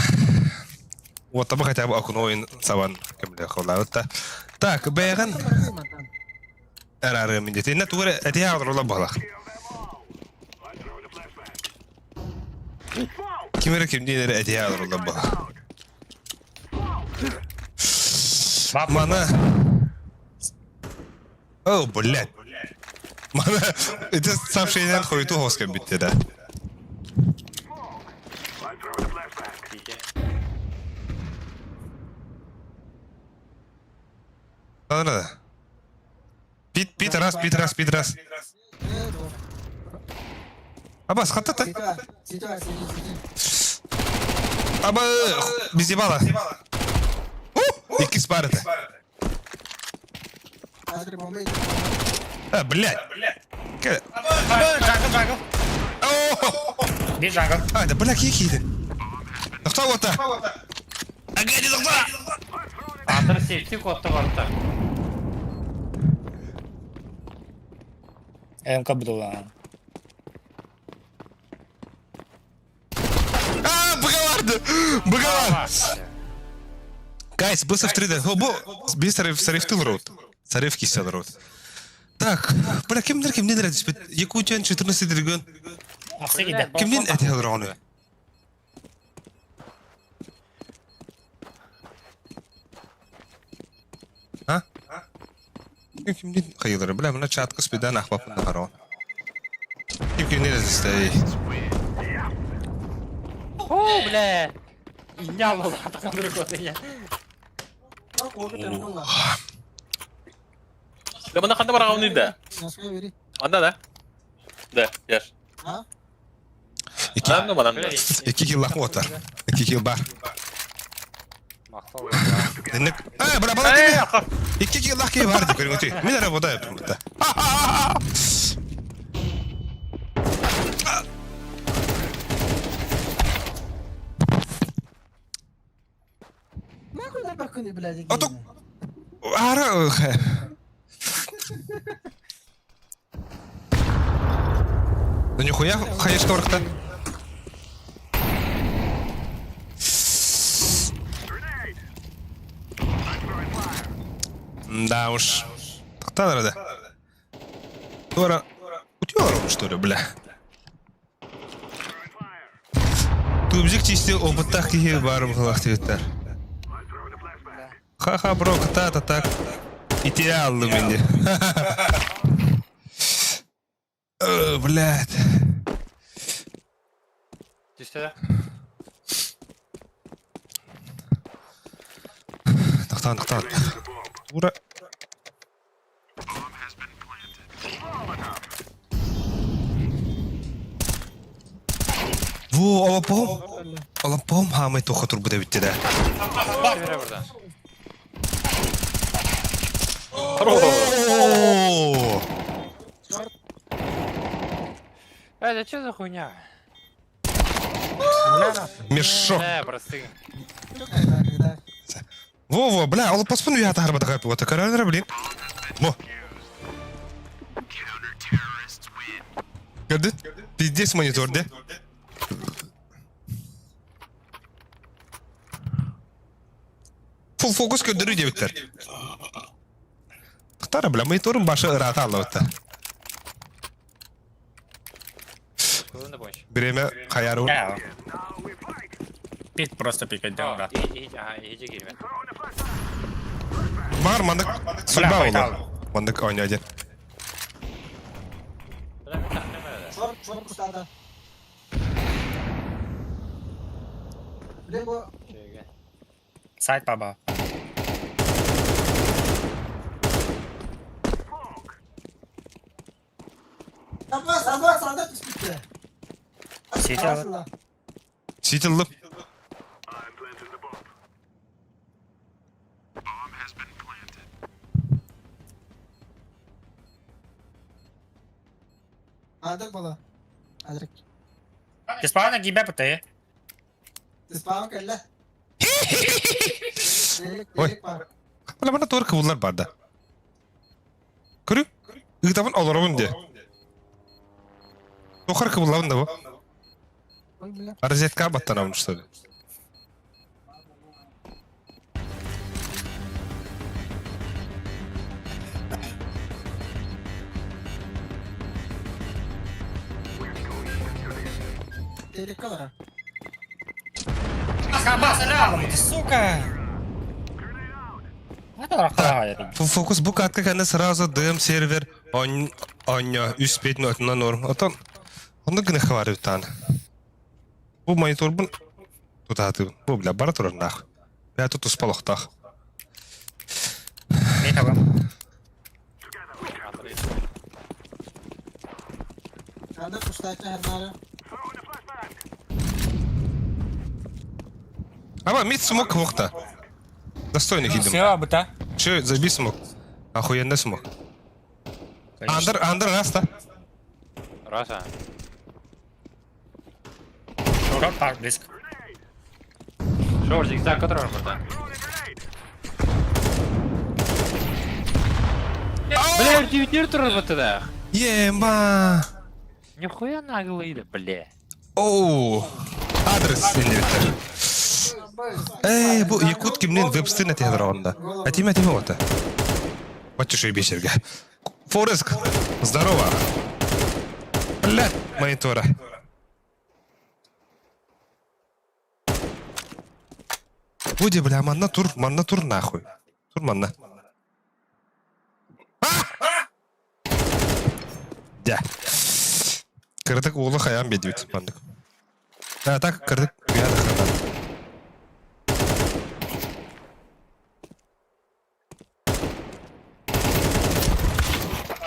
Вот там хотя бы окно oyun savan kemle kolağıtta. Так, бәйгән әрәрі міндеті. Инна туғыры әтеге ağdırıла bağlaq. Kimere kim deyilері әтеге ağdırıla bağlaq. Мана... О, блядь. Мана... Это сообщение хуйту хоскам битті, да. Ладно, да. Пит раз. Абас, хаттата. Сиди. Аба, без ебала. Iki спарыты. Азри бомбей. А, блядь. Джангл. Bir jungle. А, да, блядь, ехиді. Тоқта ота. Агади, тоқта. Андыр safety kodda vardı. МК буду. А, быгаларды. Гайс, быстро в 3D. О, бо, быстро сариф тыл роут. Сариф кисел роут. Так, бля, кемден рәдіс бет? Якутиян 14 дирген. Аксы gider. Кемден әте алырғаны? Ha? Кемден қайылары? Бля, мұна чатқы спидан ақпапында қарауын. Кемден рәдіс дәй. О, бля. Иня лола, атақан другой я. Ya bana kanda barang ini dah. Насколько вери? Anda dah. Dah, yes. А? Anda mana? 2 kill лақы отар. 2 kill бар. Мақтау. Дінік... бля, бала деме! 2 kill лақы бар деп көрің өтей. Мен әрі бода өпім бұтта. Нахуй набахканы, блядь, А то... гейны. Ара... Да нихуя хаешка врахта. Да уж. Тахтан да. Тора. Утёр, что ли, бля. Тубзик чистил опыттах кихи барым хылақтыбыттар. Ха-ха, бро, ката так. Идеалны менде. Блядь. Иди сюда. Тахтан. Ура. Во, алапом хамай тоха турбуда битти да. Çevire buradan. О! Это что за хуйня? Мешок. Простые. Да. Во, бля, алып паспын уята харбада кайпы вот каранра, блин. Во. Gördün? Пиздец мониторде. Full focus gördürü debitler. Ktara bля, мониторun başı ırata allıbıttı. Куда помощь? Bireme kayarı. Я. Пик просто пикать, да, брат. Иди, Гильмен. Var mandık. Sulba paytal. olur. Mandık oynayacak. Short kustada. Lebo. Сайт баба. Sağda püskürtü. Сити. Ситилдip. Adır bala. Adır. Ты спал на гибе путы? Ispağı kelle. Oy. Delik var. Bana bana doğru kıvıllar barda. Körü? Igtavın olarabın diye. Tokar kıvıllavın da bu. Oy bile. Розетка баттан алmış что ли? Delik var. Хаба, салям, ты сука! Это рахая. Фокус bu katkı kanı сразу дым сервер оньо üst beytin ötünden norm. Otan onu gını xabarı bir tane. Bu monitor bun tutatı. Bu bile bara turar naq. Ya tutus paloqtaq. Не хабам. Adır kustayta hernara. Ama mid смог вухта. Достойный хидим. Все, бута. Че, заби смог. Охуенно смог. Андер раста. Раса. Урок парк близко. Шор, зигзаг, который он burada? Бля, дивитер тұрыр бұттыда. Ема. Нихуя наглый, бля. Оу. Адрес индивидер. Эй, bu Якут kimden web sitesine tehdir onda. Атиме вот. Батюши бесерга. Фореск. Здорово. Бля, монитора. Буди, бля, манна тур нахуй. Тур манна. Да. Кырдык улы хаян бедвит, мандык. А так, кырдык ряда хаян.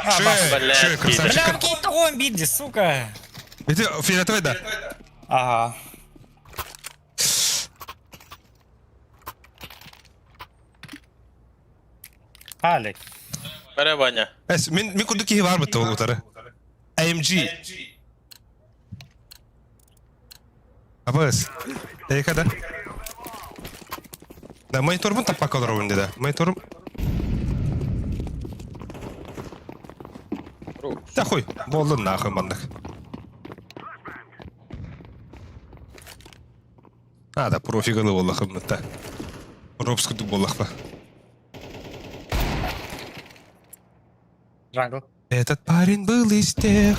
Че, красавчик. Бля, какие-то обиды, сука! Это фиолетовый, да? Ага. Алик. Merhaba anne. Min kurduk iyi var mı tavukları? AMG. Abas. Kadar. Da monitorumun tapak olur oyunda da. Monitorum. Da koy. Bollun nahı mandık. Ha da profigalı bollakım da. Ropskuduk bollak ba. Джангл. Этот парень был из тех.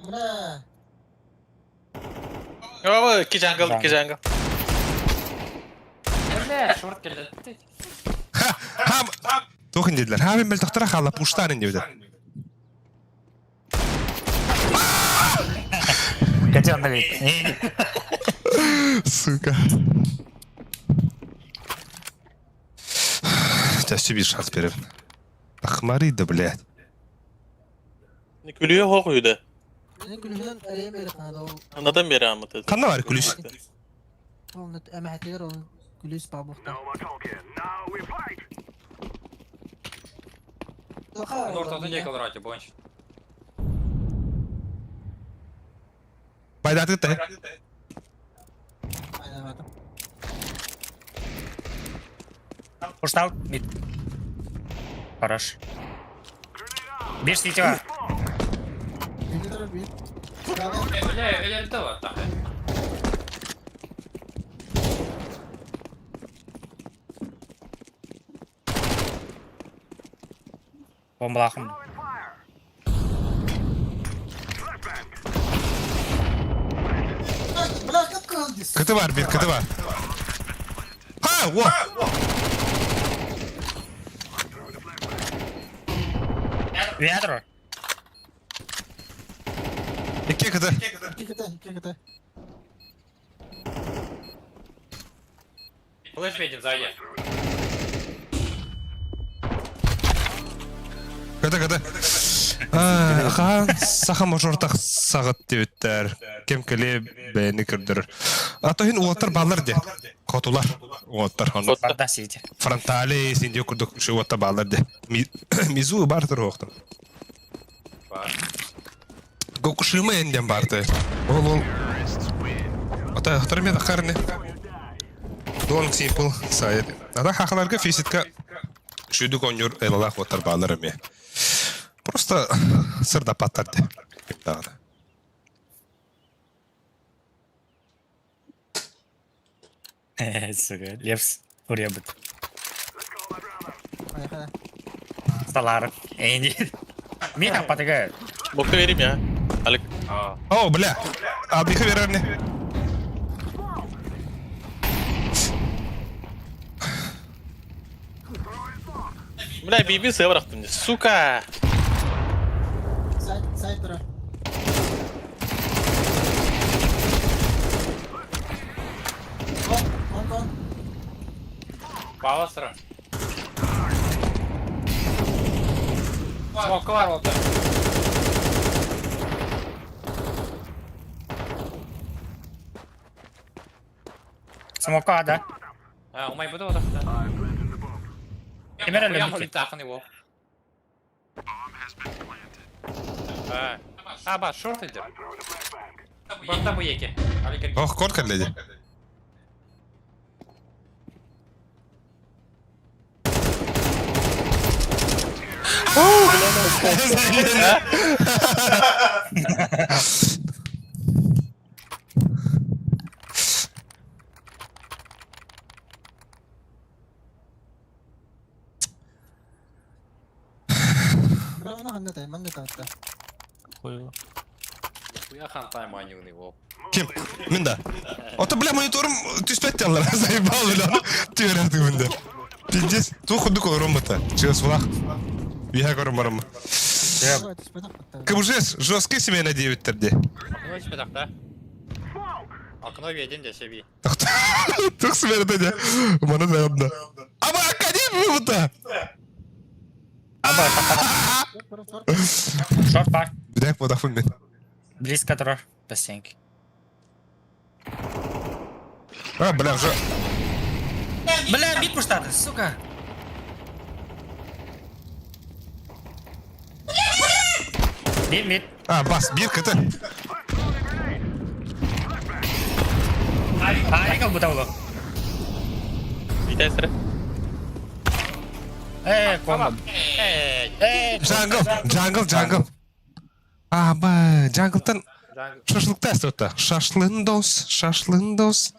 Бля. О, iki jungle, iki jungle. Бля, шорт келді. Ham. Тоқын деділер. Хамин бәл тоқтыра қала пуштарын деді. Котенок ведь. Сука. Сейчас себе шанс берем. Ахмарида, блядь. Ne gülüyor hokuydu. Ne gülünden araya beri kanal o. Anladan beri anlatıyor. Kanna var kulüs. Onun emeğetler onun gülüs babukta. Он ортада не квадрате, бонч. Bayda atı da. Aynen adam. Pushed out. Mid. Хорош. Бежь, Ситева. Bir taraf bir. Бля, ileride var daha. Бомбалахым. Bırakıp kaldı. Kıtı var bir kıtı var. Ha, wo. Ветру. İki kıtı. İki kıta. Флэш видим сзади. Кыты. Хан саха мажортақ сағыт дебіттер. Кем келе бәйіні кірдір. Атойын уаттар балар де. Котулар. Уаттар. Вода Сити. Фронтали сенде күрдік şu уатта балар де. Мизу бартыр оқтым. Гокушима енден барды. Ол. Ата ақтар мен ақарыны. Дон симпл сайет. Ада хақыларға физитка шүйдік онюр элалақ уаттар балар ме. Просто сырда паттарды. Дағыда. Сука, Лепс. Buraya bıt. Ayakada. Stalar. Eğindi. Mid apatı. Boku vereyim ya. Alik. О, бля. Абиха верарне. Bля, BB sığ bıraktım ya. Suka. Side taraf. Kon. Баластера. Смока var orada. Смока, да? У моей буду вот так. Камера Я любит. могу тахан его. Баш, шорт идет. Борта bu yeki. Ali gel. Ох, кот кәлледе. Bravo na hanne man da tatta. Я хантай манил его. Kim? Minda. Ota bля мониторым түспәт яллар. Заебал бля. Түйер артық минда. Пиздец. Ту худы колором-то. Чего свах? Я кором-баром. КБЖС жесткий семейный 9-терде. Окно тебе так, да? Окно видим, где себе. Тух семейный де. Мана да одна. Ама академия вот-то. Шорт бар. Бля, подафун мен. Близко тұрар. Бастеньки. А, бля, уже. Бля, бит пуштады, сука. Мид. А, бас, бир кыты. Айкал бұта ұлы. Bir tane sıra. Комбо. Джангл. Аба, джанглтан шашлыкта істі Шашлындос.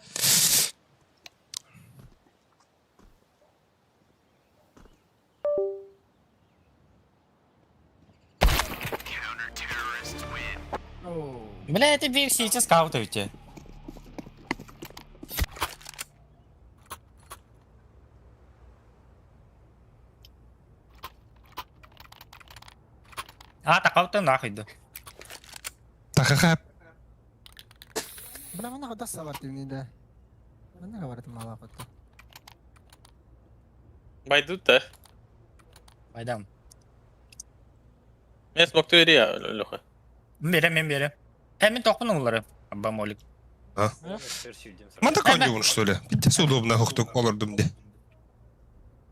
Бля, это бей все эти скаутуете. А, так ауту нахуй да. Тахахап. Бля, mana kadar sabar timinde. Mana kabar itu malah apa tuh? Байдут да. Пайдам. Мен смог твери я, Леха. Мен берем. Мен тоқпын олары. Бамолик. Манда конди он что ли? Биддесі удобно хуктук олардым де.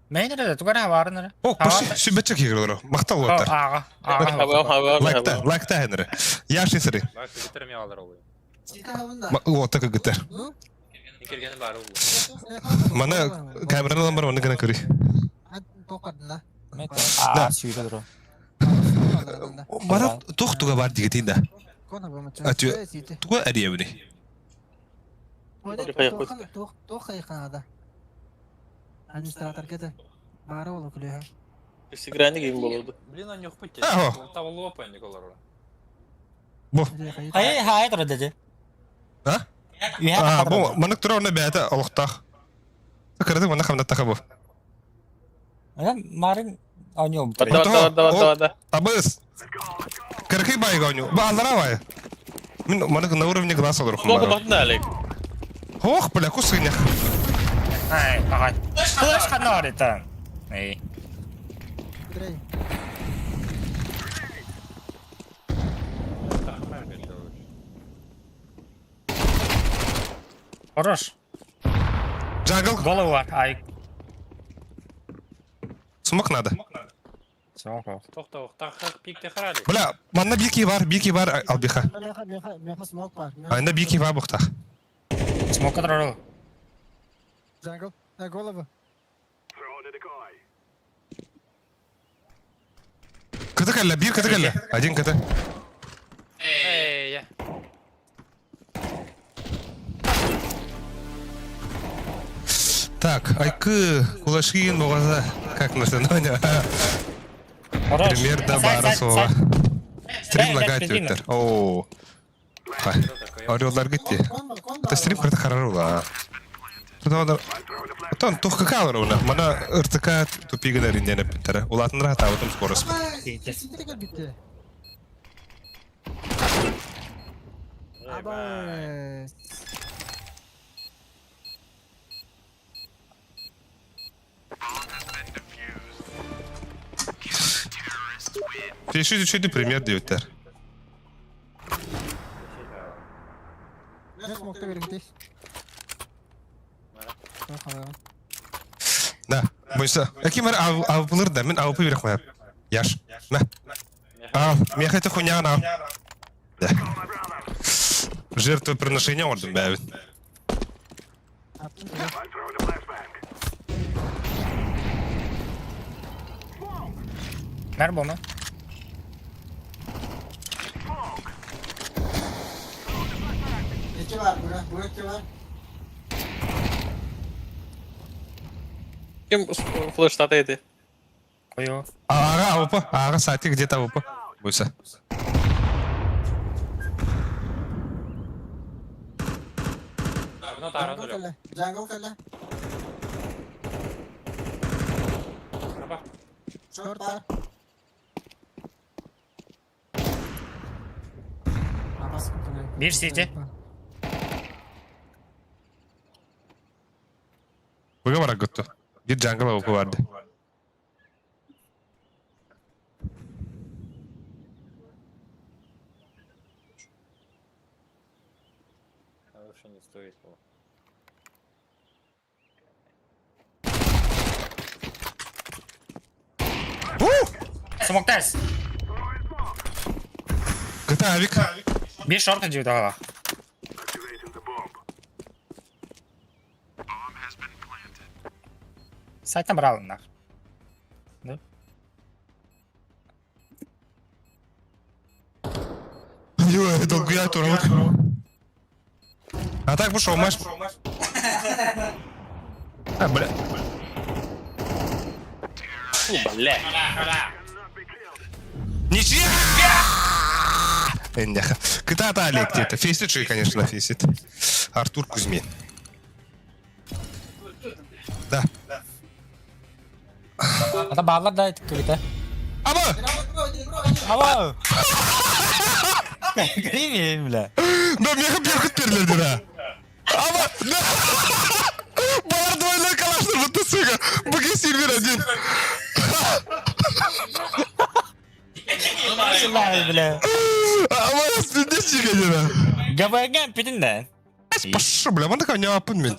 Мен де тугар хаварынары. О, почти сүбетче кегелер. Мактал болоттар. Хава. Лайкта хенери. Яши сыры. Бак битерме алар ул. Cita bunda. Ота кегетер. Киргени бар ул. Мана камерадан бар оны гана көрү. Tokadına. Сүйді дұру. Мана тохтуга бар дигетин да. Kona bu maçı. Atıyor. Cita. Туга ариябни. Tok kayıkada. Администратор кете. Бара болу күлөһө. Сыграни гейм болду. Блин, они хпыте. Ага. Табы лопайник олар. Бу. Хай тұры деді. А? Бу, мана тура оны бәті алықтақ. Кырды мана хамда тақа бу. Марын ойнау бұтыр. Да. Абыс. Кыркы байга ойну. Ба алара бай. Мен мана на уровне глаз алыр Смогу хумара. бахна Олег. Ох, бля, кусыня. Ай, ағай. Флеш қана бар еді. Ей. Дрей. Хорош. Джангл. Голову бар. Ай. Смок надо. Соқ. Тоқта, тақ пикте харали. Бля, мана бики бар албиха. Меха смок бар. Айна бики бар бұқтақ. Смока тұрару. Jungle. На голову. Кыты кәлі, бір кыты кәлі. Один кыты. Эй, я. Так, айкы, кулашкин боғаза. Как настаноня? Хорош. Примерно барасова. Стрим лагает өттер. Ооо. Орелдар кетті. Это стрим кырты қарарула. Тон, тухка калыр уна. Мана ыртыка тупигілер инденіп біттері. Улатындыра табытым скорост. Cita gel bitti. Abes. Шүйді пример деуттер. Ne smokta verin gideyiz. Да, бойса. Әкі мәрі авыпылыр да, мен авыпы берек маяп. Яш. Мә. Ал, мен қайты хуйняған ал. Да. Жертвоприношение ордым бәбін. Attım kule. Мэр бомы. İki var bura. Bu iki var. Кем флеш татайды? Қою. Аға авыпы, аға сати где-то авыпы. Бойса. Ну, таран Jungle өлі. kale. Jungle kale. Short var. Ama sıkıntı yok. Bir CT. Бұға барақ күтті. Bir jungle авыпы барды. Лучше не стоит было. Смок тәс. Күті авик. Bir шорт жеуді аға. Сайттан бір алыңдар. Ой, долгуя туралык. А так пошел матч. А, бля. Бля. Ничья! Эндяха. Кыта-то Олег где-то. Фейсит же, конечно, фейсит. Артур Кузьмин. Да. Ата баллар да кыта. Аба! Ава. Гривен, бля. Да, меха бьёхат перлердер, а. Аба! Да! Балар двойной калашный, вот ты, сука. Буги Сильвер один. Слай, бля. Аба, я спидничи, конечно. Габаган пидинда. Пашу, бля, мандык ау не апын мен.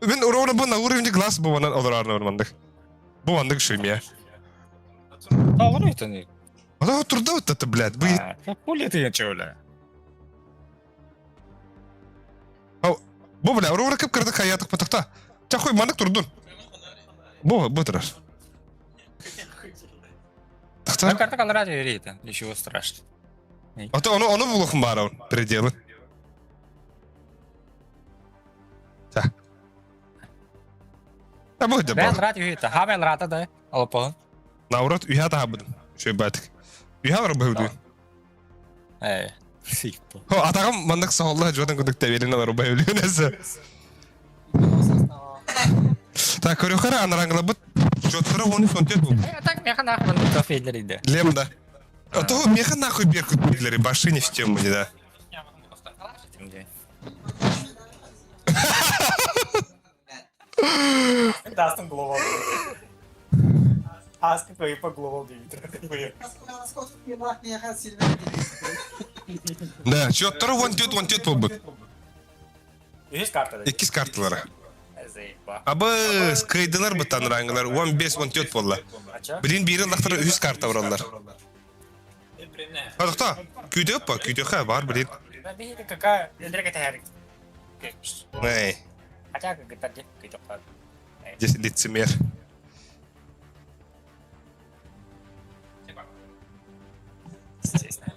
Мен уровна бұл на уровне глаз бұл ванан оларарны ормандык. Бұл вандык шүйме. Тағын өйтін. Ада тұрда вот это, блядь. Как пули ты ячу, бля. Бұл, бля, уровна кіп кірді хаятық патақта. Чахой мандык тұрдun. Бұл тұрар. Ну, Тақта. карта колорадо верит, ничего страшного. Ата onu bulukun bari on. Пределы. Так. А бұл де Бен бар. рад верит, хавел рата да. Алпон. Наурат үйә да бұдым. Шөй бәтік. Үйә бар бұйды. Сикпо. Атағым мандық сағалла жодан күдік тәбелін алар бұйды. Нәсі. Так, көріқара анараңғыла бұд. Жоттыра оны сонтет бұл. Так, меха нахуй на кафедлер иде. Лемда. А то меха нахуй беркут биглери. Баши не в тему, не да. Дастан глобал. Аска кой по глобал дивитр. Да, жоттыра онтет бұл бұд. Есть карта да? Екіз картылары. Заеба. Абы, скайдылар бұд таныраңғылар. 15-14 болла. Ача? Білін бері лақтыры 100 карта ұралар. Адықта, күйде өп ба? Күйде қа бар білін. Видите, какая энергия тягарик. Эй, Хотя как это где-то как. здесь лицемер. Естественно.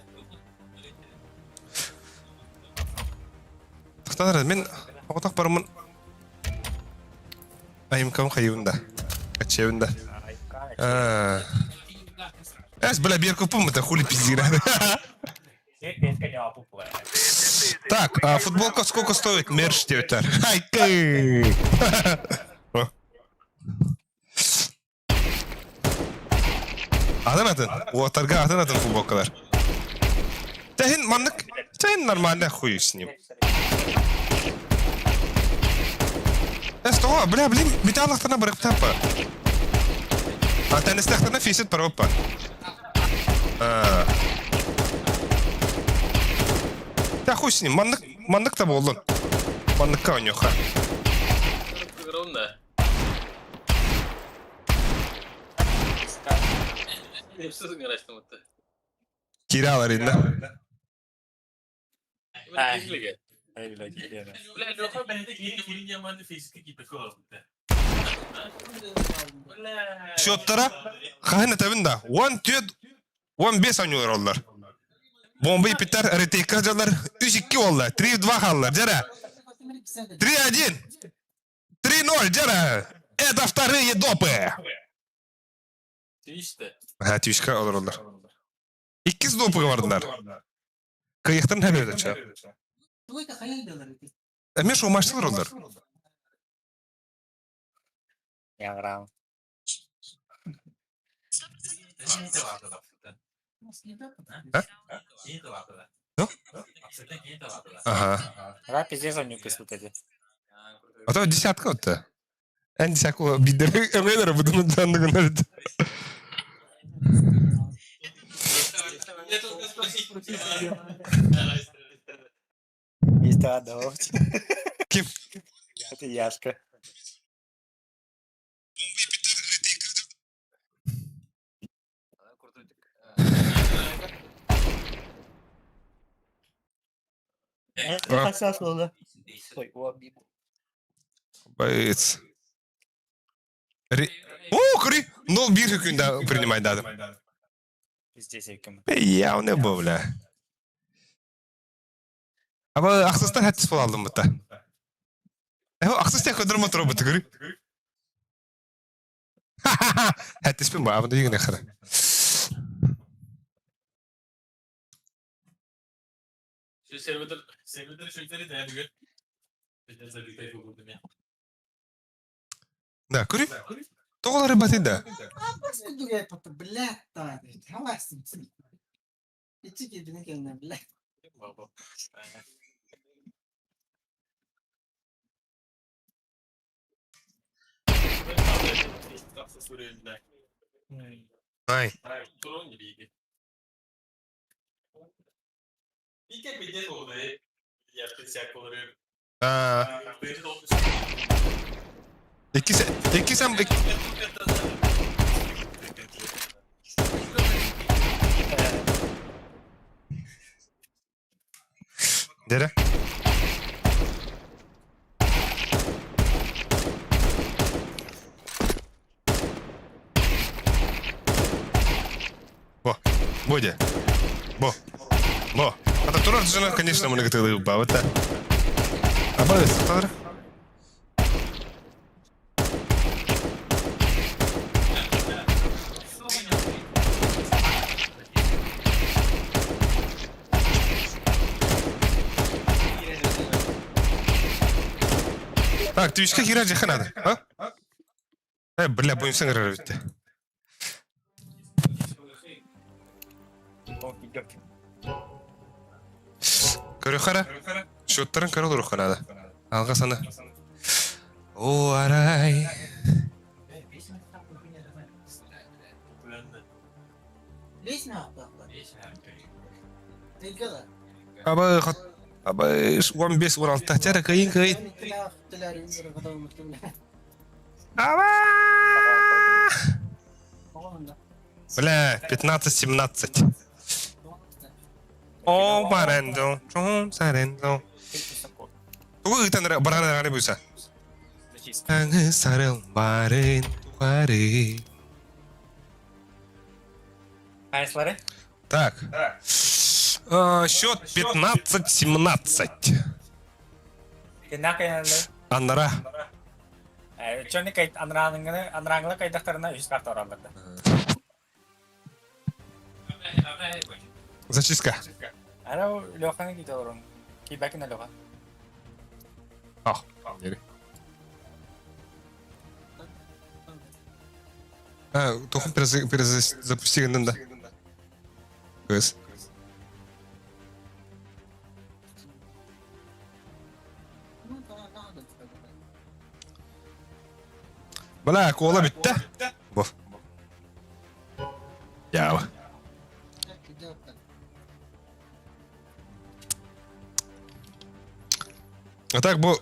Тақтанар, мен оғытақ барымын. Айымкам қайуында. Качевында. Әс біля бер көпім мұта хули пиздирады. Так, а футболка сколько стоит? Мерч девятар. Ай-кай! Adın adın. O atarga adın adın футболкалар. Тәхин мандык. Тәхин нормально хуй с ним. Эстого, бля, блин, биталахтана барып тапа. А тәнестәхтана фисит паропа. Та хуй с ним, мандык та болдун. Мандыкка ойнёха. Киралар инде. Şottara kahine tabında 15 oynuyor onlar. Bombayı biter, retake alırlar. 3-2 oldular. 3-2 kaldılar. Jara. 3-1. 3-0. Jara. Это вторые допы. Ha, Twitch'ka olur onlar. İkiz dopu vardılar. Kıyıktan haber edeceğim. Emin şu maçtalar onlar. Яғрам. Ага. Да, пиздец, он не кислый эти. А то десятка вот-то. En dесятку бидеры эменера будут данные говорить. Есть одно. Kim? Это Яшка. Боец. О, кури! 0-1 hükümde принимай дады. Здесь яким. Я не был, бля. Аба ақсыстан хәттіс бол алдым бұта. Ақсыстан көдірім отыру бұты көрі. Хәттіс пен ба, абында егін әқірі. Да, кури. Тоголары батыда. Бас кудугай пата, блядь, та. Хавастым. İçi kedine kendine bile. Ай. İki sen Dere. Бодя. Бо. А то турар жена, конечно, мы готовы бавать. А бавить, Тодор? Так, твичка хера джеха надо, а? Бля, будем сыграть ведь. Көрөхара. Шоттарын көрөл руханада. Алга сана. О, арай. Лезь на аппарат. Ты гала. Абай хат. Абай 15-16 тахтара кайын. Ава! Бля, 15-17. О, барендо, чон сарендо. Тугу гитанра барана гане буйса. Аңы сарыл барын тугары. Айслары? Так. Счет 15-17. Кенакайналы. Аннара. Чони кайт анраңлы кайдактарына 100 карта оралдырды. Зачистка. Ана Лёханы ките орун. Кибакина Лёха. Ах, бери. Тохум перезапусти ганданда. Кыз. Бала, кола битті. Боф. Ява. А так, бо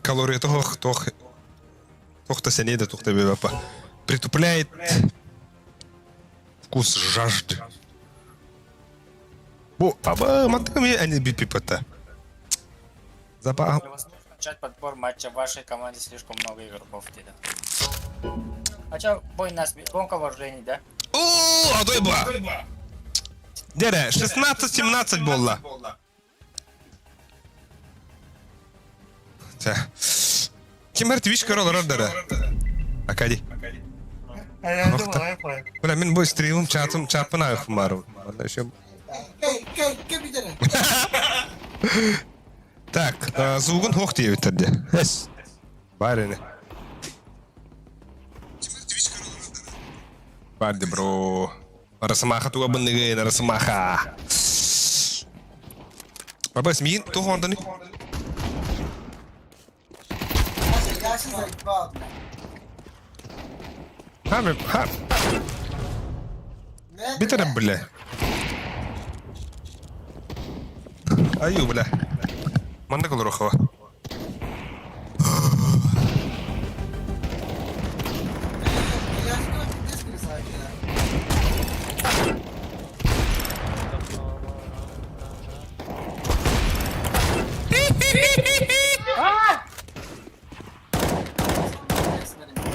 калории тох-то сенейда, тох-то бебапа. Притупляет вкус жажды. Бо, аба, матами они бипипата. Запах. Начать подбор матча в вашей команде слишком много игроков деда. А чё, бой нас, гонка вооружений, да? О, адой ба. Дере, 16-17 болла. Кимер твич короллар дере. Акади. Бля, мен бой стримим чатпын айық марым. Кай bir tane. Так, звугун хоқ дие битерде. Бар эне. Барди, бро. Расамаха туга бындыгы, расамаха. Бабас, миин тух онданы. Yaşın zayıf bağlı. Ha. Битере, бля. Аю, бля. Манда колорохова.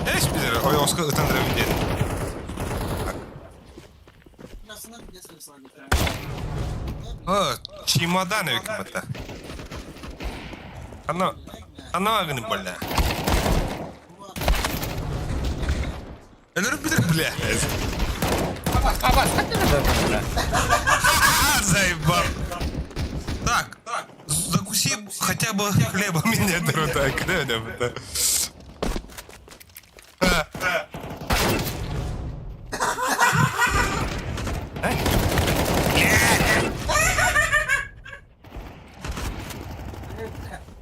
Эш бизер, оёска ытандырып деді. Чемодан өкімата. Ана агыны, бля. Элеріп бідір, бля. Абас, как ты называешь? Заебал. Так, закуси хотя бы хлебом меня, так, да.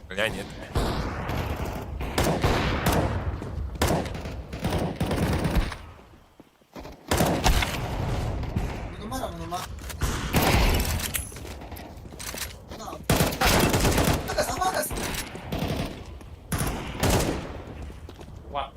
Бля, нет. Numara. Magas. One.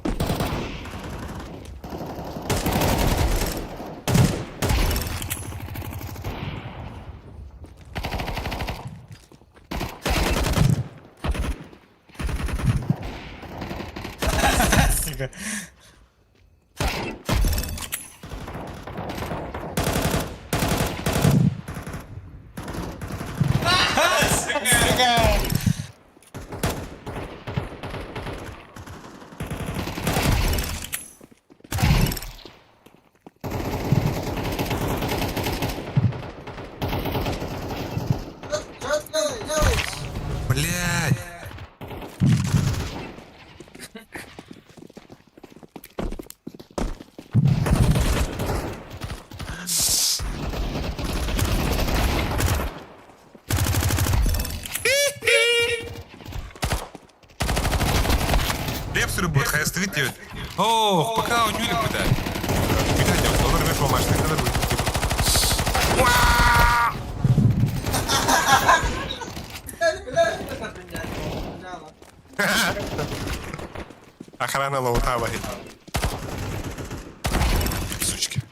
Блядь. Лепс рыбут, хай стоит девять. О, пока он Юлик куда? Видать, я вот время помашь, так надо будет. Охрана лаута вахит. Сучки.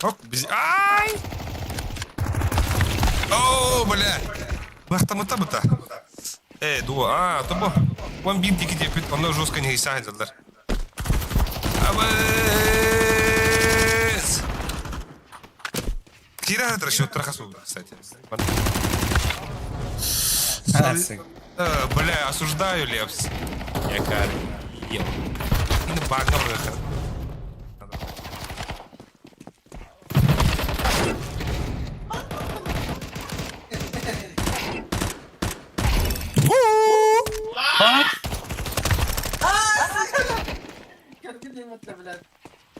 Оп, без... Ай! О, бля! Бахта-мута-бута. Дуа, тобо. Вон бинтики тебе, оно жестко не исягнет. Абэс! Кира это расчет трахасу, кстати. Бля, осуждаю, Лепс. Я карю. Ел. И на багнор это.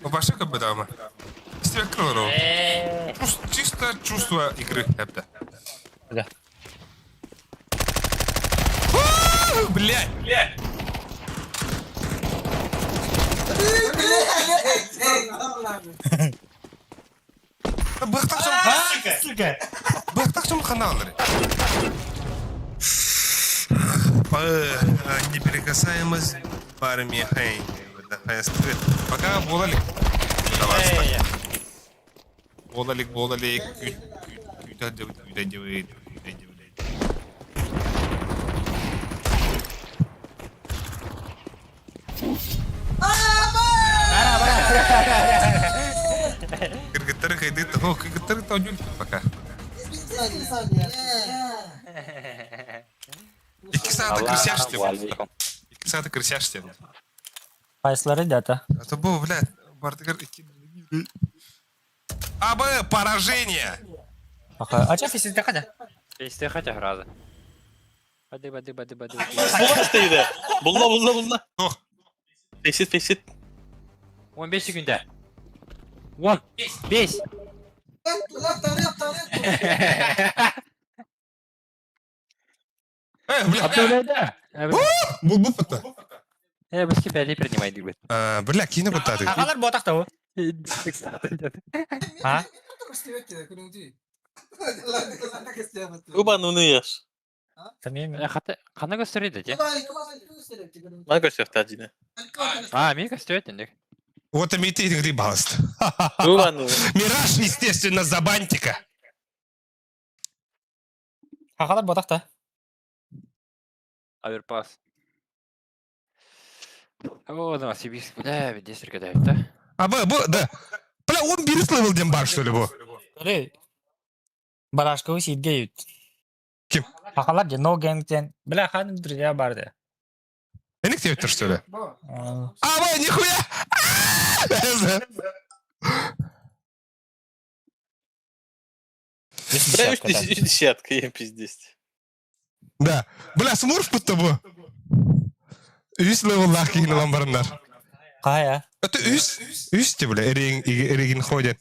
Побаши как бы дама. С тебя крыло. Чисто чувство игры. Это. Да. Блядь! Бахтак сам каналлары. Неприкасаемость армии Хейн. Пока болалик. Болалик. Кыргыттары кайды того, кыргыттары таудюль пока. 2 saat'ta крысяшься. 2 saat'ta крысяшься. Пайслары дата. А то был, блядь, Бартыгар... АБ, поражение! А чё фисит какая? Песте хотя града. Бады. Bulla isteydi. Bulla. О, Fesit. 15 секунда. Вон, бейсь. бля, Обновляй. бул фото. Без тебя не принимай дыбы. Бля, кино бутаты. Какалар ботак та А? Uban onu yaş. Тамем. Қана көстереді, те? Bana göster yine. Мен көстереді. Вот и метеет грибалст. Uban onu. Мираж, естественно, за бантика. Какалар ботак та. Аверпас. О, Новосибирск, бля, ведь здесь рекодает, да? Да. Бля, он переслывал дембар, что ли, бо? Барашка сидгеют. Ким? Какалар же но гэнтен. Бля, хан друзья барды. Эник тебе что ли? Нихуя! Прям десятка, я пиздец. Да. Бля, смурф под тобой. Üst level'lar keyin lambarlar. Kaya. Öte üst de bile erigin koydan.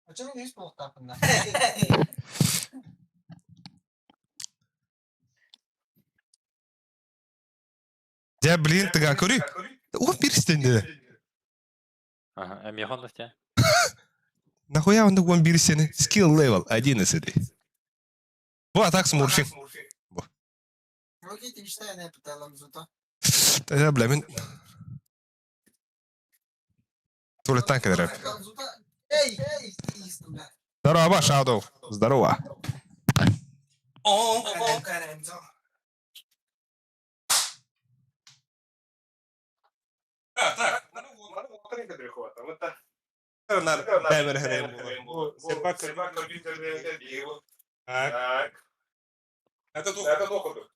Açalım hiç bok tapında. Ja, блин, тага көрі. О, бірістен деді. Ага, Михон тебя. Нахуя он он бірістені? Skill level 11. Bu atak smurfing. Окей, ты мечтай, не пыталам зута. Та бля, мен... Туалеттан кедерем. Зута. Эй, истин, бля. Здорово, Shadow. Здорово. Так, это только.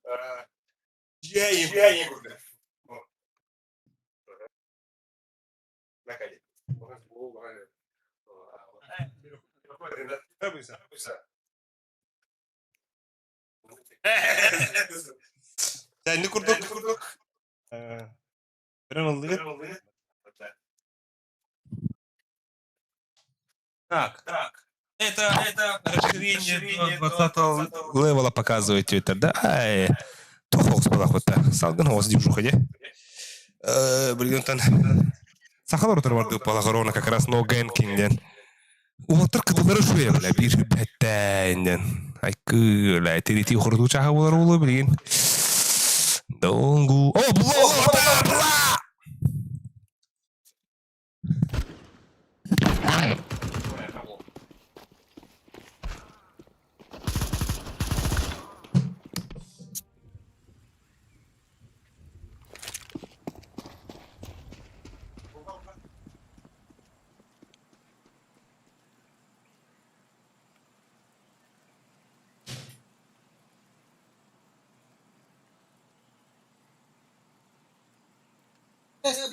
Я им. Наконец. Sen ne kurduk? Перемолли. Так. Это расширение 20-го левела показывает Twitter, да? Ай, то холс была хоть салган холс дивжуха, де? Бригантан. Сахалар тұрварды палагарона как раз no ganking-ден. Уотыр кытылары шуя, бля, бир бәттәйнден. Ай, күлі, терити құрду чаға болар олы, білген. Донгу. О, бла!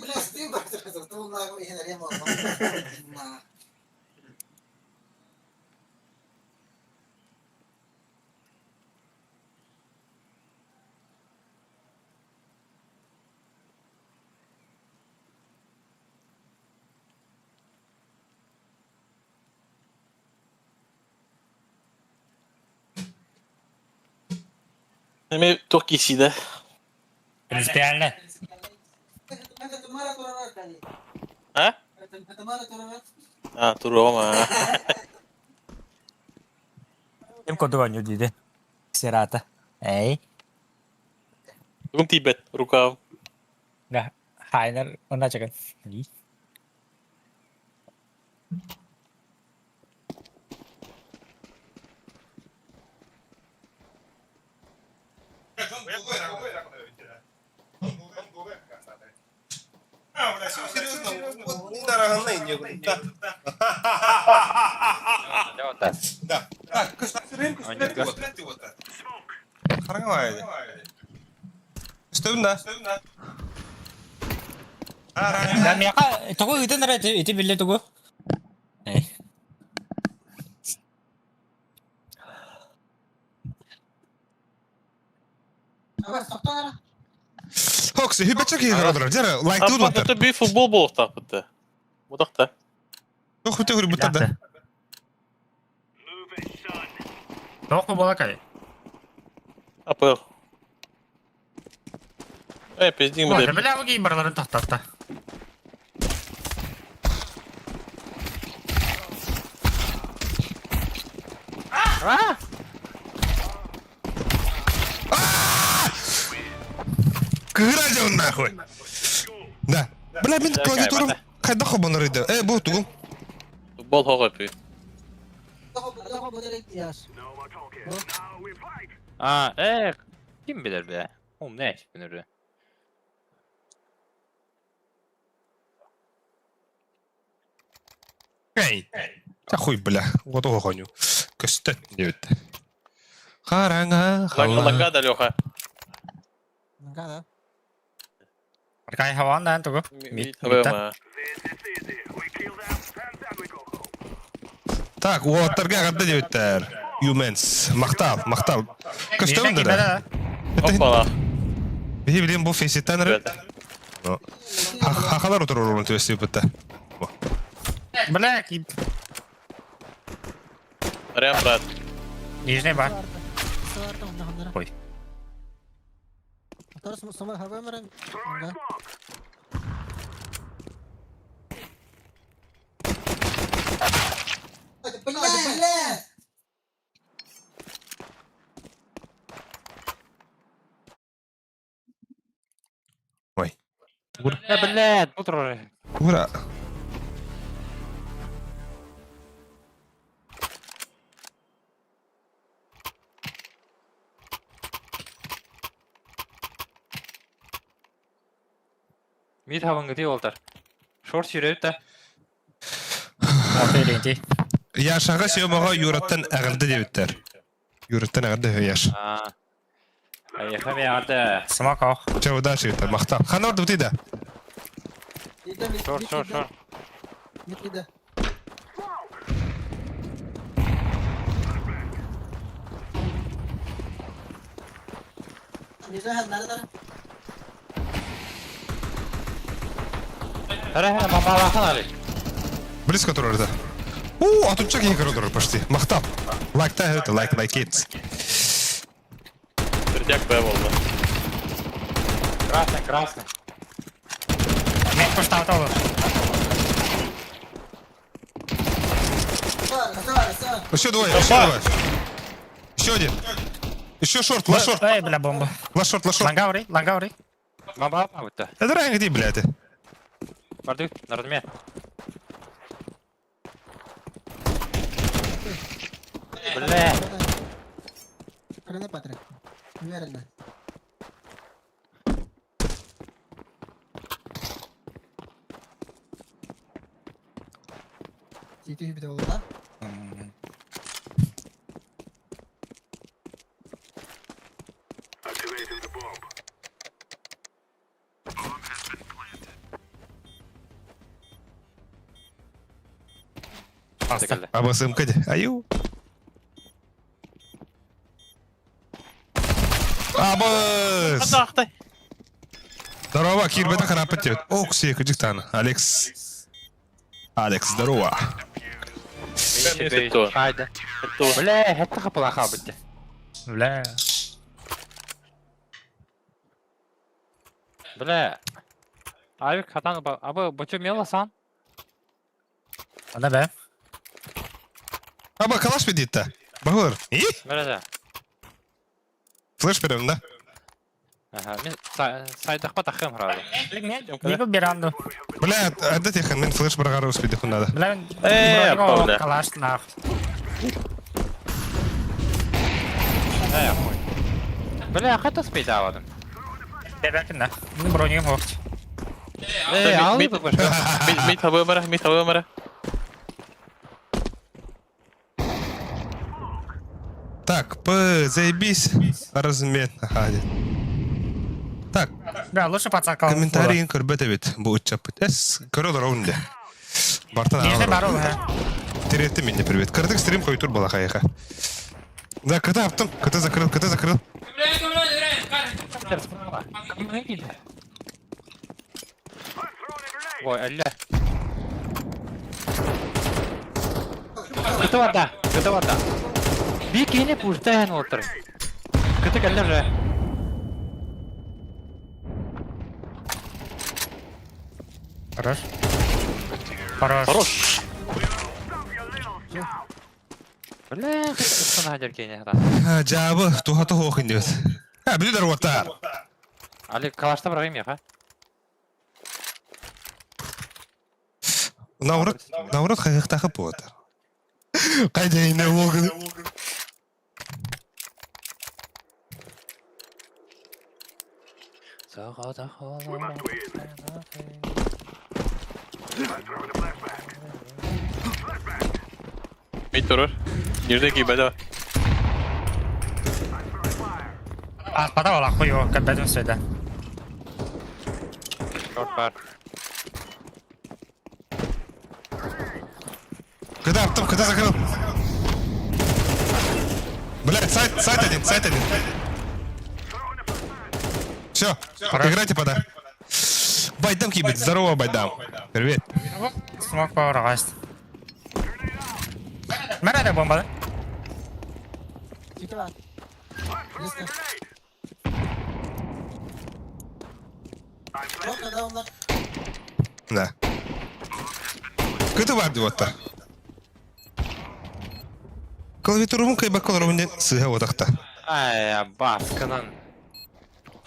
Бля, стим, ты нахуй не ремонт. Mais Turquie ici, да? Принципиально. Это Мара Турарат, Али. А? Это Мара Турарат. А, Турома. Em có đồ nhiều gì đây? Serata. Ấy. Cũng Tibet, рукав. Nè, hai nó ra cho cái. Ý. Да. Так, Харангавай. Что да? Nah, mereka tunggu itu nara itu beli tunggu. Абар, тоқтаңдар. Хокси, hypätsä kiinni, Jere, like А тут пак вот. это би футбол бол тапты. Мудакта. Ну, хоть говорю, будто да. Току балакай. Апел. Пиздим, Ой, бля. бля, геймерларын тақтатты. Кыра он нахуй. Да. Бля, мен клавиатурам қайда қобаныр еді? Бұл тұғым. Футбол хоғапи. Daha böyle ihtiyaç. Kim bilir be? Oğlum ne iş bilir be? Эй. Та хуй, бля. Вот его гоню. Көсті. Девет. Қараңа, қала. Лагада, Леха. Enggak ada. Кай хаван да тугу. Мид. Так, уоттарга агарды дебиттер. Humans. Мактал. Көстөм Бирден да. кимеде? Оппала. Би билем бу фейситтен рет. Хахалар отурur onu төстүп битте. Бля, кип. Рям, брат. Нижний бар. Ой. Торс сама хавамерен. Да. Блядь! Ой. Блядь, тут уже. Ура. Мид хаванга тий болтар. Шорт сүйрәп та. Мотелинти. Яшага сөймөгө юраттан агарды дебиттер. Юраттан агарды яш. Ай, хаме арда. Смок ох. Чавда шыйта мактал. Хана орду тиде. Шорт. Мид иде. Низа хаднарда. Ара, бабахан али. Близко турарда. А тут чак коридор почти. Мактал. Лайкта это, like it. Третьяк Б волна. Красный. Мид пуштал того. Еще двое. Еще один. Еще шорт, лаш шорт. Эй, бля, бомба. Лаш шорт. Лангаури. Баба апа. Это ранг где, блядь? Бардык, нардыме. Бля. Карена Патрик. Уверенно. Сити бит oldu da. Астык. Абасым каде. Аю. Абас! Здорово, Кирбета храпать тебе. О, ксия, кадиктана. Алекс, здорово. Кто? Хайда. Бля, это плохо быть. Бля. Бля. Авик хатан абы бочо меласан. Ада бе. Аба, калаш бедит-то. Багыр. И? Бля. Флэш берем, да? Ага, мен сайдах патахым храды. Нику биранду. Бля, отдать их, мен флэш баргары успеди надо. Бля, бля. калаш нах. Бля, хата спейда авадым. Дебекин да. Бронюм хохт. Алды бы башка. Мид хавамера. Так, заебись. Размен. Ходит. Так, Да, лучше пацака. комментарий көрбете бит. Бу учапыт. Көрөл раунде. Бартан Нижний алар. бару, Теретти меня привет. Кырдык стрим койтур бала хаяха. Да, кота аптым. Кота закрыл. Ой, алля. Кыты варда. Bir kene puşta hen otur. Kıtı gelir re. Хорош. Бля, кыты ıskına hacer kene hada. Жабы, тухаты хохын дебет. Білдер оттар. Али калашта бұрағым я, ха? Наурат қайықтақы поғатар. Қайда ене олғыны. Сағада қалар. Мид турur. Ниждeki B'de. Pada ola koyu, kadın söyle. Short var. Кыта аптым, кыта закрыл. сайт один. Все, играйте пода. Байдам кибет, здорово, Байдам. Привет. Смог поворачивать. Мере бомба, да? Тільки ла. Близько. Ладно, да, ладно. Да. Көтü vardı otta. Klaviaturumun kaybakalarımın sığa odakta. Ай, баскынан.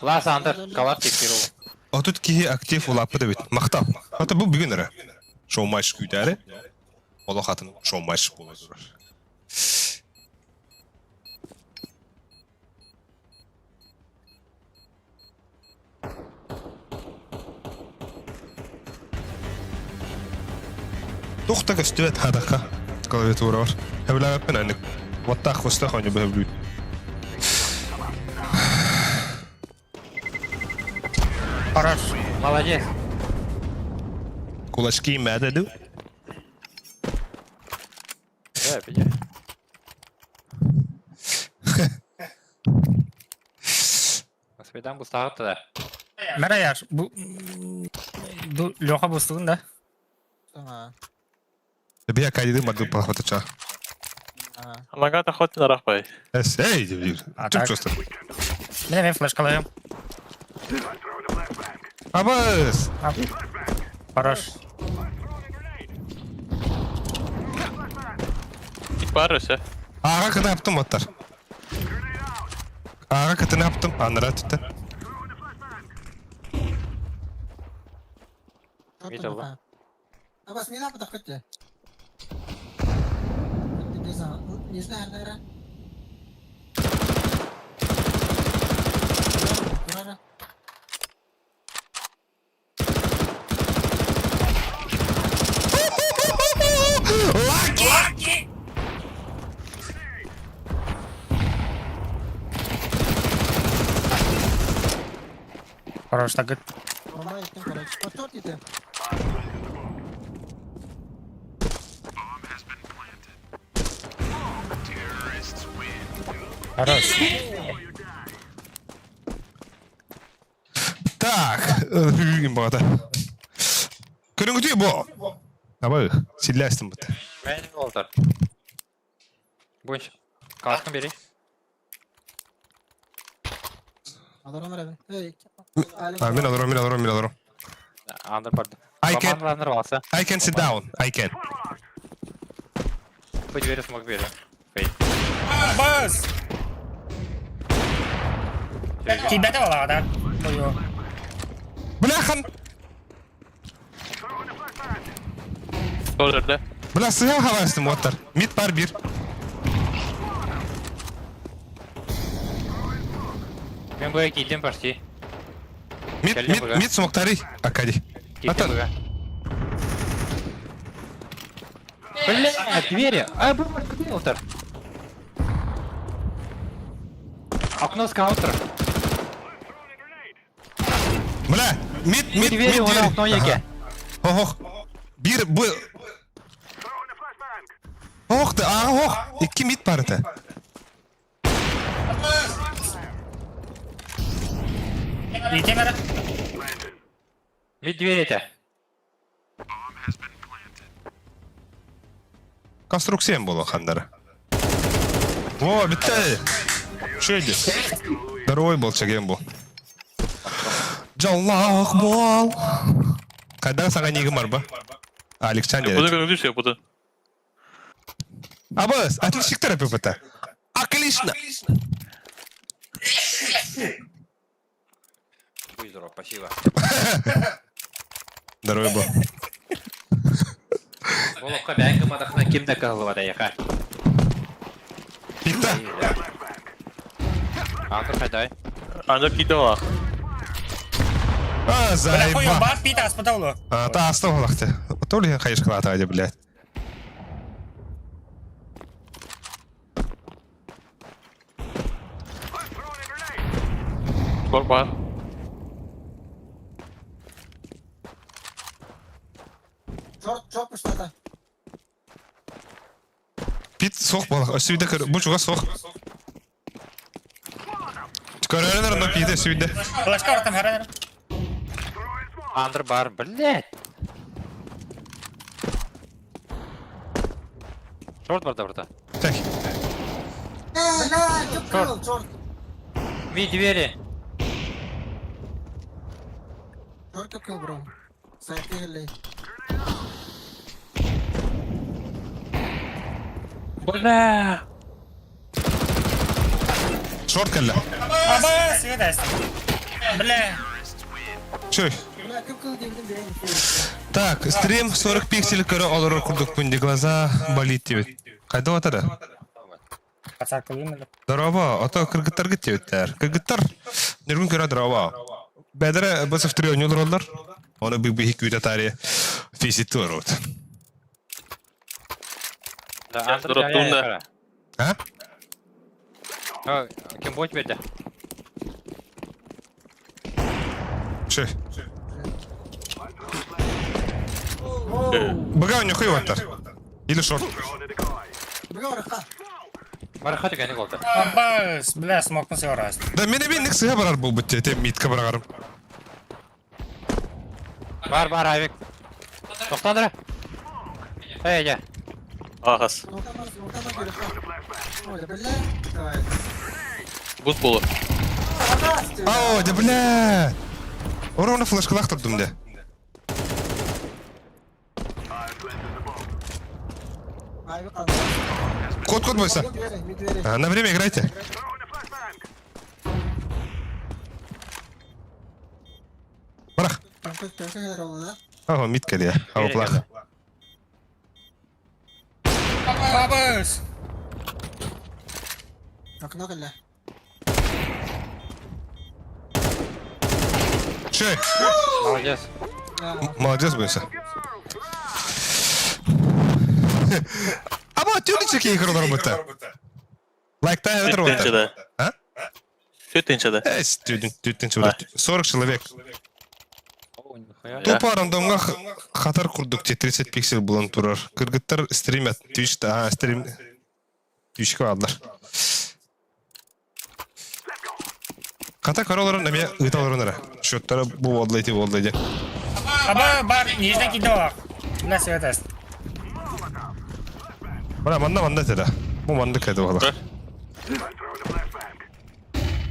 Лас андыр, калап текеру. O tut ki aktif olapı da bit. Maktab. Hatta bu bugün ara. Show maç güderi. Ola hatın show maç buladılar. Toxta göstüvet hadaka. Klaviatura var. Hevla ben anlık. Vattaq xosta xanı behevlü. Хорош. Молодец. Кулачки мәдәду. Да, пидя. Господам бустағыпты да. Мере яш. Bu Леха бустығын да. Tamam. Bir kaydı madı pahvataça. Ага. Лагата хоть на рахпай. Ey diyor. А Çok так. çosta. Ben флешкалаем. Abaz. Хорош. Git bağırıyorsa. Ağa kadar yaptım atlar. Ağa kadar yaptım. Anlara tuttu. Видел, да? Абас, не надо хоть. Не знаю, не знаю, наверное. Ура. Хорош, так. Нормально, короче. Потом ты. Хорош. Так. Hügün bağda. Körün gütüyor bu. Abi sillasın bu. Мен олдар. Бойынша. Каскын бери. Alırım abi. Hey. Ben alırım. Андыр барды. I can- Командаландыр алса. I can sit down. I can. По двери смог бери. Фейт. Bas. Тебе de ola da. Koyu. Bırakın. Sol önde. Bırak sığa havasın otlar. Mid var bir. Мен боя кидим почти. Mid smokları. Akadi. Кидим Atan. боя. Бля, двери. А, где олдар? Окно с каунтера. Bırak. Mid Двери, он окно яке. Oh. Bir bu. Oh da oh. İki mid var da. Иди, Мере. Мид двери это. Konstruksiyon bolu xanları. O bitti. Şöyle. Здоровый был çeken bu. Жаллах бол. Қайдағы саған негім бар ба? Александр. Буду как düşüyor буду. Абыз, отличник терапевта. Отлично. Будь здоров, спасибо. Здоровый был. Болохқа бәңгі мадақына кемді қағылы бада яқа. Pikta. Андыр қайдай. Ancak gitti o. А, Бля, koyu заеба. bas bir tas pataulu. А, та асты олақты. То ли қайыш қылаты айды, блядь. Skor bağır. Çok pışladı. Pit soq бол. Өсібді кір. Бұл жуға соқ. Көрәләр на пиде сүйде. Флешка ұрттым, харайыр. Андр бар, блядь. Шорт бар да burada. Так. Бля, чё крыл, чёрт. Ми двери. Чёрт кыл, бро. Сайтке келей. Бля. Шорт келле. Аба, светас. Бля. Чөй. Бля, кыл дегенде берейин. Так, стрим 40 пиксель көрө алыры курдук пунди глаза болит тибет. Кайда отады? Пацак кылымылы. Здорово, ото кыргыттар гиттебиттер. Кыргыттар нервин көрө здорово. Бедре бысыф трёню олар. Оны бig хикүтэ тари физитор вот. Да, Андр Дұрыттың да. А? Кем бот берді? Чөй. Бага он нюхай ваттар. Или шорт. Бля, ораха. Марахат екен не қолды. Аба, бля, смокны северас. Да мене бен никсыга барар бул бутте, тем митка барарым. Бар, Авик. Тоқтандыры. Әйе. Ағас. Ой, бля. Давай. Бұз болу. Ау, да бля. Орауна флешка лақтырдым да. Ай, қалды. Код бойса. Медвери. На время играйте. Барах. Панкой келер олы, да? Ага, митка дия. Ау, плах. Абас. Окно келе. Чөй. Молодец. Молодец бойса. Ама тюрничек ей кырылар бутта. Лайкта эдер Төтінші бутта. да. А? Төтінші да. Эс, тютінші бутта. 40 человек. О, нихуя. Тупо рандомга хатар курдук 30 пиксель булан турар. Кыргыттар стримят. Twitch'та, стрим... Twitch'ка алдар. Ката кароларын неме ыталарынара. Шоттары бу болдайды. Аба, бар, нежден киді оғақ. Бля, светас. Бара, манда теда. Бу манда кайда бағалар.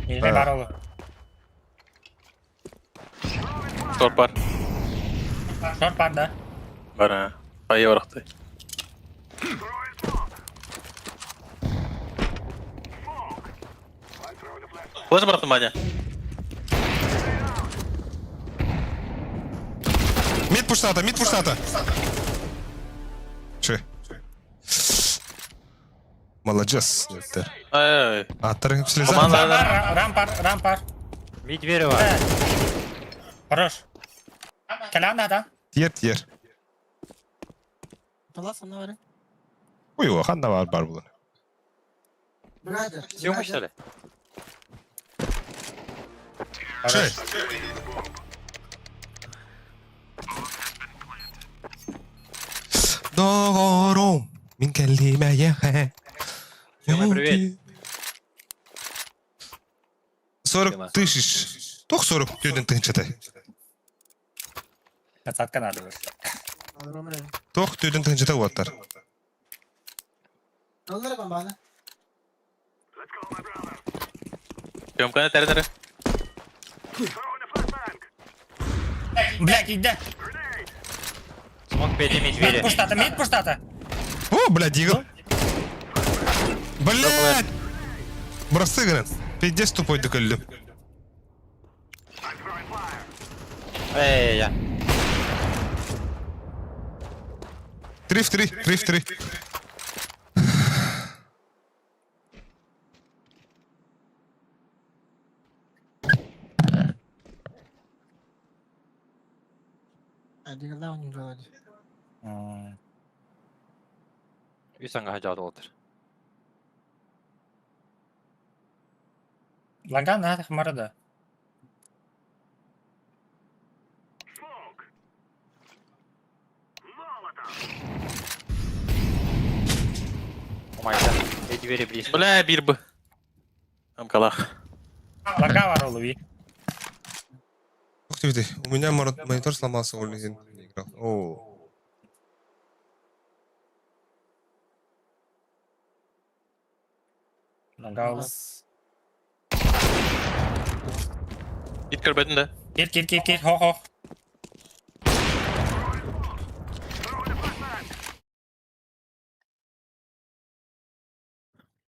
Нежден бар олы. Шорт бар. Шорт бар да. Бар, айы барақты. Флеш барақты маня. Мид пуштата. Че? Молодец. Ай, Аттарын слеза. Команда- Рампар. Ми двери бар. Хорош. Кәләм да. Тер. Палас, ана бар. Ой, ханда бар булан. Брадер. Съемка, что ли? Че? Догором. Мин кәлимәйе. Сема, привет. 40 тысяч. Тох 40 тюден тынчатай. Кацатка надо. Ромре. Тох тюден тынчатай уаттар. Олар бамбана. Съемканы тәрі. Бля, киді. Смог перейти ми двери. Мид пуштата. О, блядь, дигл. Блядь! Бросыгран. Пиздец тупой доколю. Әйе. 3 в 3. Один да, он вроде. Үй саңға жауды отыр. Ланган надо хмарада. Омайда. Ми двери близко. Бля, бір бі. Там қалақ. Лага var Олови. Ух ты, у меня монитор сломался, Ольгин не играл. О. Лага Оло. Git kör bedin de. Gir. Ho.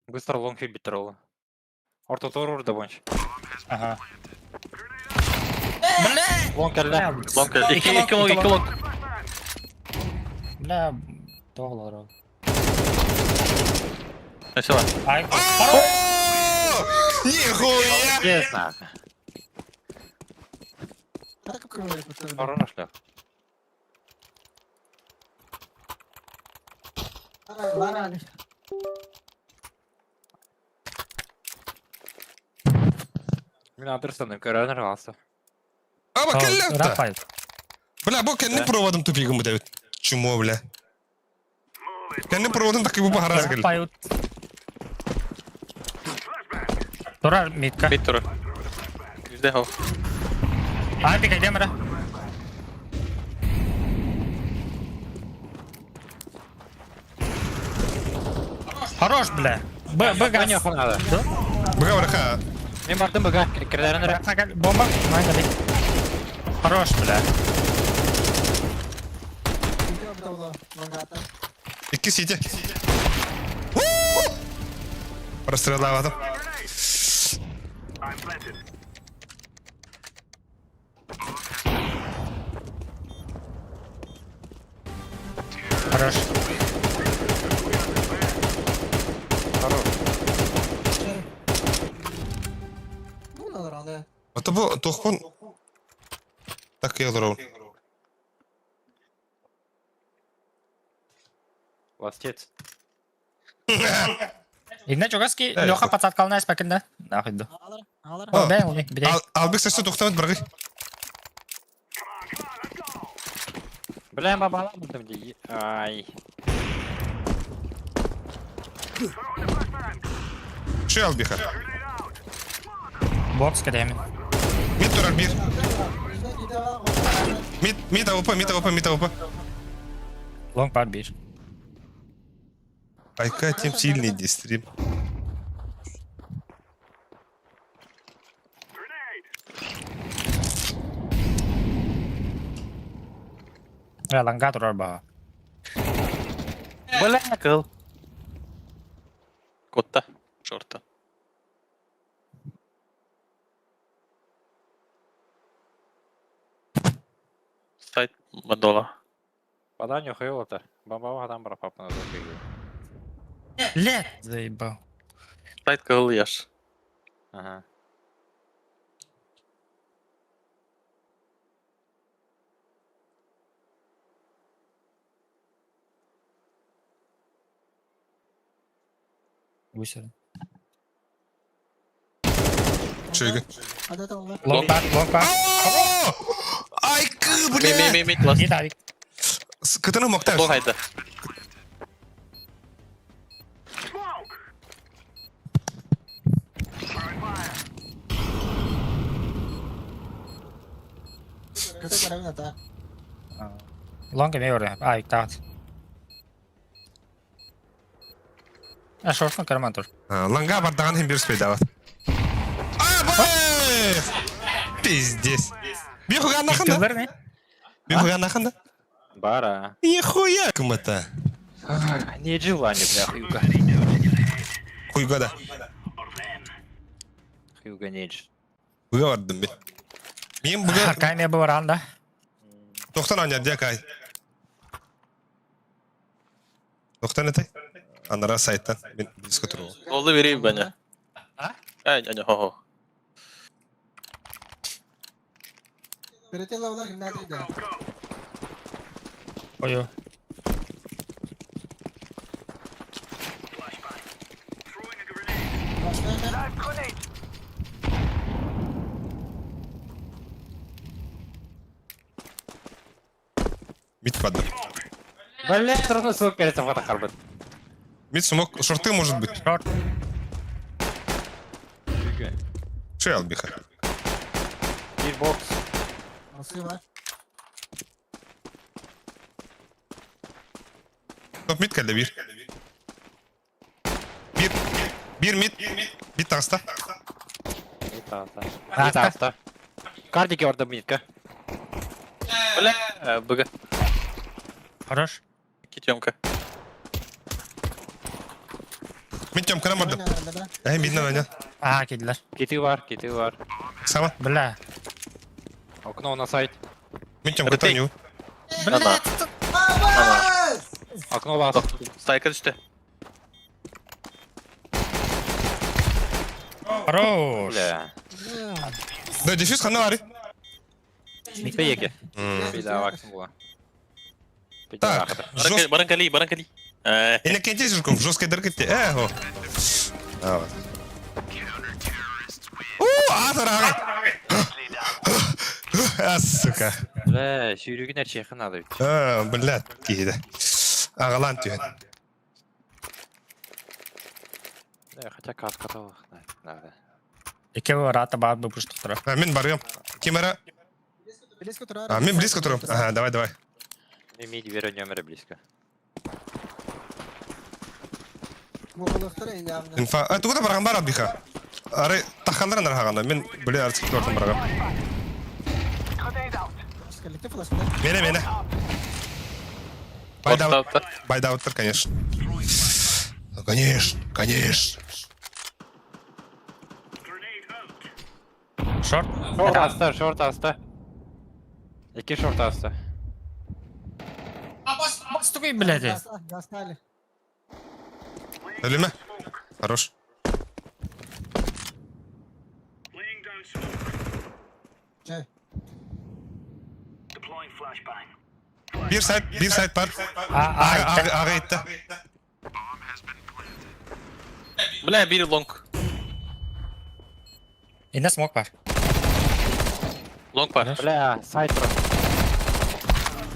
Быстро лонг бит ролл. Орто торур да бонч. Aha. Лонг келді. Long gel. İki long. Бля, тоғылар ол. Neyse var. Ай, Нихуя! Честно. Так крови потім. Хорош шлях. Барани. Мен Андерсонның көрәнер қалсы. Ама келләфта! Рафайл. Бля, бо кенне проводом тупигом дәвит. Чумо, бля. Кенне проводом такой bu harası geldi. Рафайл. Тұрар, митка. Mid turu. Yüzde ho. Ай, пикай, демара. Хорош, бля. Б Бага газ. надо. Бага браха. Мен бардым бага. Кірдерінер. Рафаэль, бомба. Майнали. Хорош, бля. Gidiyor bir de ola. Mangata. İki site. Прострелав adam. Хорош. Bu ne lan abi? Ата bu tohkon. Так я дорог. Ластец. Игнат Чугаски, Леха подсадкал на спекинда. Нахуй ду. Alır. Ha. Ben onu bir de. Албек сәсе тоқтамады бірге. Бля, бабаламадым де. Ай. Şey Албеха. Бокс кедемин. Mid durar bir. Bizde gidiyor. Mid AWP. Лонг пар bir. Айка тем сильный дистрим. Ya langga turar bah. Бля, кыл. Kotta. Short'ta. Side Madola. Вода нюхает-то. Бомба там про папа надо бегать. Лет заебал. Side kıl yaş. Ага. Высер. Şöyle. Hadi hadi ola. Лонг пар. Айка, бля. Mid last. Git abi. Kıtını moktar. Long haydi. Kötü görevin hata. Лонг не оря. Ай, так. А шорт карман тур. Ланга бардаған hem bir спейді ават. Пиздец. Bir хуя нахында. Киллер не? Bir хуя нахында. Бара. Нихуя кым-то. Нет желания, бля, Хьюга. Хуйга да. Хьюга нет. Хуйга вардым ben. Мен бүгін Кайме был ранда. 90 oynar diye kay. 90 etay. Anlara sayttan ben disko turu. Oldu vereyim bana. Ha? Yani ho. Birite lavlar kimden değil. Ой. Мид падал. Бля, трудно свой перед фотохарбет. Мид смог, шорты может быть. Шорт. Şey al Biha. Bir box. Nasıl var? Top mid geldi bir. Bir mid. Bir tasta. Bir tahta. Bir tahta. Картики orada мидка. Бля, БГ. Хорош. Китемка. Mid jam kana vurdum. Nerede be? Midden oyna. Aha kediler. Kiti var. Sama. Бля. Окно на сайт. Mid jam kata new. Ana. Окно вас. Стайка düştü. Хорош. Бля. Da defuse kana var. Mid екі. Bir daha vaktim bu. Bir Так, daha vaktim. жёст... Баранкали. И на кенте жирков, жесткой дыркете. Го. Давай. Атырагы. Сука. Бля, сүйрегін әрчейхін ады. Блядь, кейді. Ағалан түйен. Бля, хотя каската ол. Надо. Екеуі рата бар бұл пұштықтыра. Мен барыyorum. Кемера. Близко тұрар. Мен близко тұрым. Ага, давай. Мид верю нөмірі близко. Мұғылықтыр енді авны. Инфа. Туғыда барған бар абдиха. Ары таққандырын архағанда. Мен біле артық көрдім барған. Скелетті флешпен. Мене. Байдауттар, конечно. Конечно. Шорт. Шорт асты. Екі шорт асты. Бас түгей, блядь. Гастали. Ölüme. Хорош. Şey. Bir side var. Ağa gitti. Bля, biri long. Yine smoke var. Long var. Бля, сайт просто.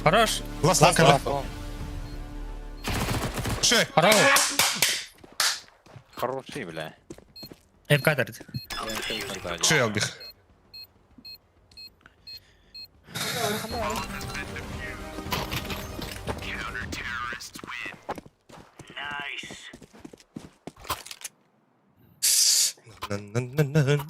Хорош. Last lan kalın. Şey. Хорош. Хороший, бля. Hep kadar. Şey al bir. Nan.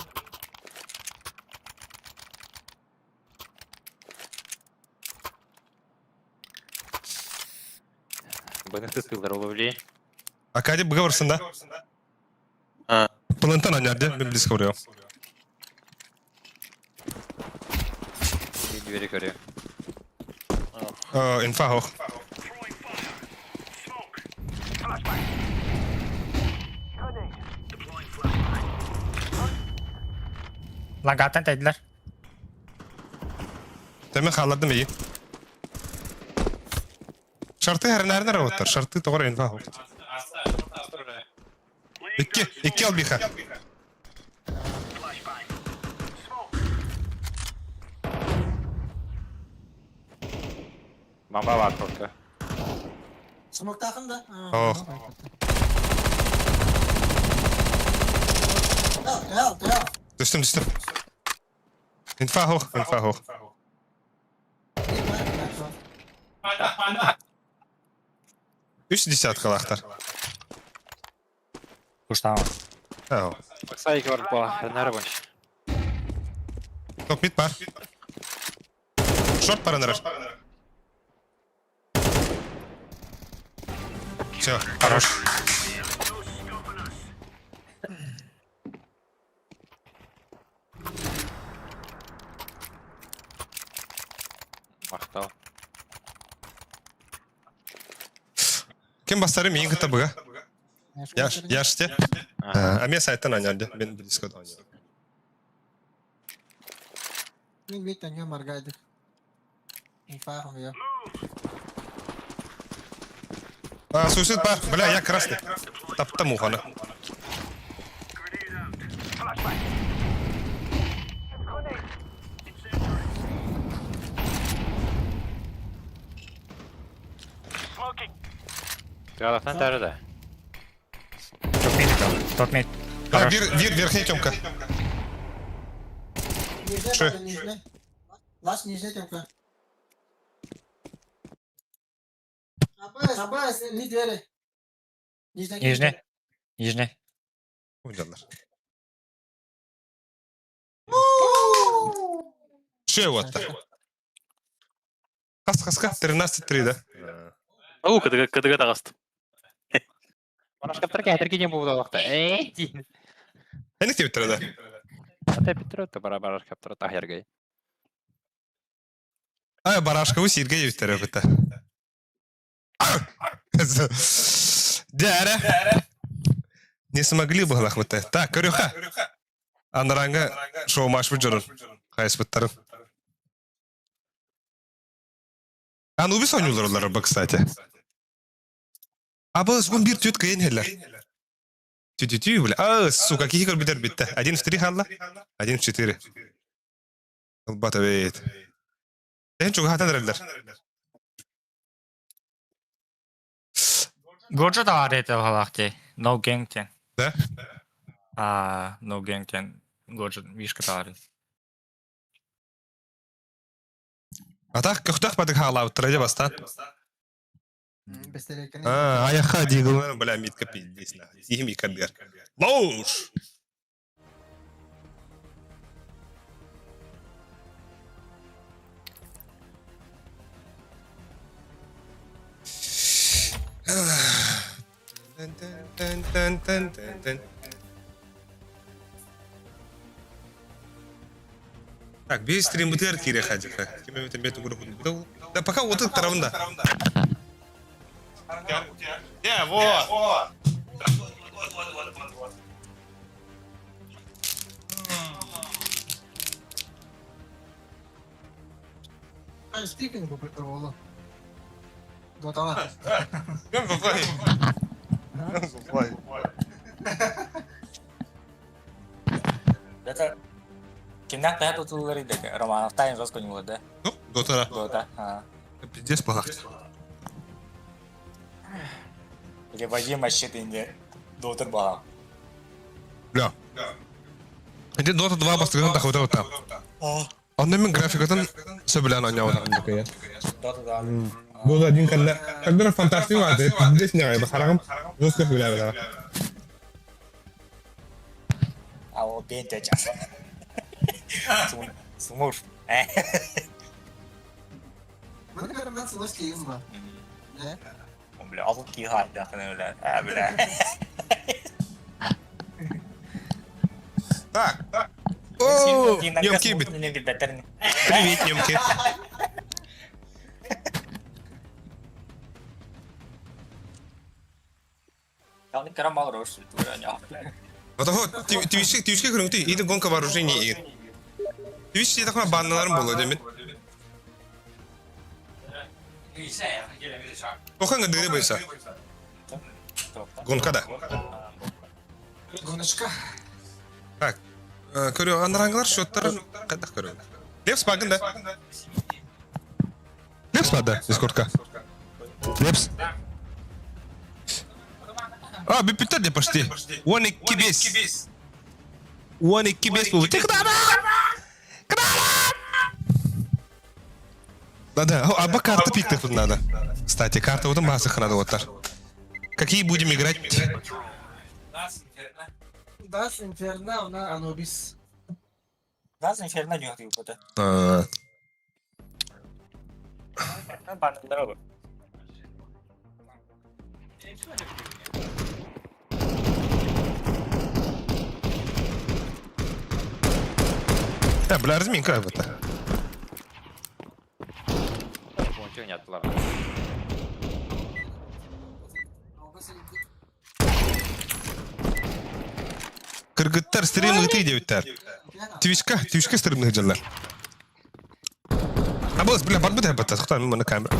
Beni sıkıldır olabilir. Akadi bıga vursun da. Ha. Plantan oynardı. Ben blizk vuruyorum. Bir veri görüyor. Infa hoch. Lan gaten tediler. Demek halladım iyi. Şartı her nerede ravutlar? Şartı doğru infa hoch. İki al biha. Mamba var korku. Smoke takın da. Oh. Help. Düştüm. Infa hoch. Üç dişat kalaktar. Kuştan var. Ha. Сайк var bu. Nerede boş? Top mid var. Short para neler? Все, хорош. Мақтау. Kim bastarı mıyım kıta bıga? Yaştı. Amya sayıttan oynardı. Ben Blizzco'da oynuyorum. Min bitten ya margaydı. İnfahım ya. Суицид бар. Бля, я красный. Таптым уханы. Yaratan nerede? Top mid kaldı. Top mid. Верхний темка. Нижняя, Что? папа, нижняя. Лаш, нижняя темка. Аббас, не двери. Нижняя. Нижняя. Нижняя. Oynadılar. Şey vatta. Kas 13-3 да. Ау, кыдыга тагастым. Барашкаптар кәтер кенен булды вакытта. Дейін. Әне теп тұрады. Ата Петро барашкаптар тахерге. Ай, барашка у сирге ебістері бұта. Дәрі. Не смогли бы лахмыты. Так, көрюха. Анараңа шоу маш бұ жүрін. Қайыс бұттарын. Анубис ойнулар олар ба, кстати. Аба, сгон бир түйет кайын хеллер. Тю-тю-тю, бля. Сука, кихи көр бітер бітті. 1-3 халла? 1-4. Бата бейт. Тән чуға хатан рәлдер. Горча да арете халахте. No gangten. Да? No gangten. Горча вишка да арете. Атақ көқтақ бадық хала ұттыраja бастан. Бестерекene. Аяққа дейгілер, бля, митка пиздесін. Сихим икардер. Лоуш! Так, бей стрим бутер кире хаджиха. Кеме бетен бету группу. Да пока вот этот таравында. Вот. Ай, стикинг бы прикололо. Дотала. Это... Кинак тая тут говорит, Романов тайн жестко не да? Ну, дотара. Да. Пиздец пахать. Или Вадима щитинде дотер бала. Бля. Енді Dota 2 бастығынан тақыда өттім. Онымен графикатын сөбілен ойнаудан декая. Дота Dota 1 когда фантастик vardı. Здесь не гайба қарағым. Жестко сөйләбі. А вот бенте час. Сумуш. Bunu görmem sıvış keyim var. Ne? Бля, алып ки хайда бля. Бля. Так. О, немки бит. Не бит бетерни. Привет, немки. Я не карамал рош, тураня. Отого твичке көріңті, еді гонка вооружение егін. Твичте тақына банналарым болу демет. Оқанға дыры байса. Гонкада. Гоночка. Так, көрі анараңғылар шоттарын қайдақ көрі. Лепс багын да. Лепс бады, дискордқа. Лепс. Биппеттер де почти. 12 бес. 12 бес бұл. Ты куда? Да. Аба карта пиктых тут надо. Кстати, карта вот масса надо вот так. Какие будем играть? Das Inferno на Anubis. Das Inferno не хотел пота. Бан дорога. Бля, разминка вот так. Ничего не отплыл. Кыргыттар стрим ыты деуттар. Твичка стримных жаллар. Абыз, бля, бар бұдай баттас, құтар мен мұны камера.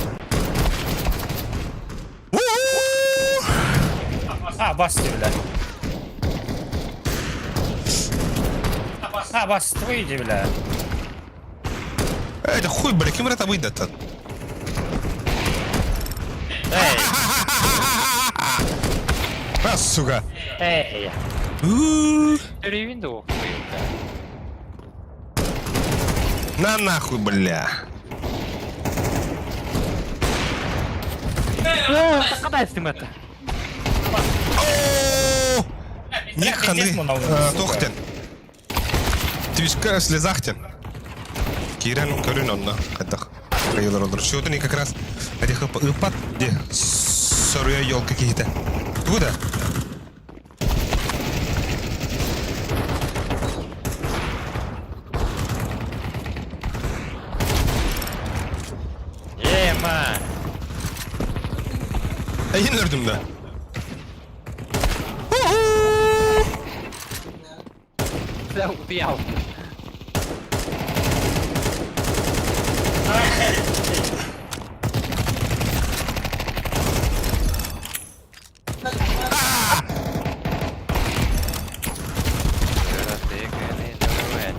Басти, бля. Бас, выйди, бля. Это хуй, бля, кем это выйдет-то? Эй, Сука. Эй. Перевинду. На нахуй, бля. Кадай это. Не ханы. Тохтен. Твичка слезахтен. Кирен көрін онна. Қайдақ. Қайылар олар. Шотыны как раз. Әде хыпа ыпат. Де. Сорыя елка кейті. Туда. Ема. Әйін өрдім да. Все, убиял.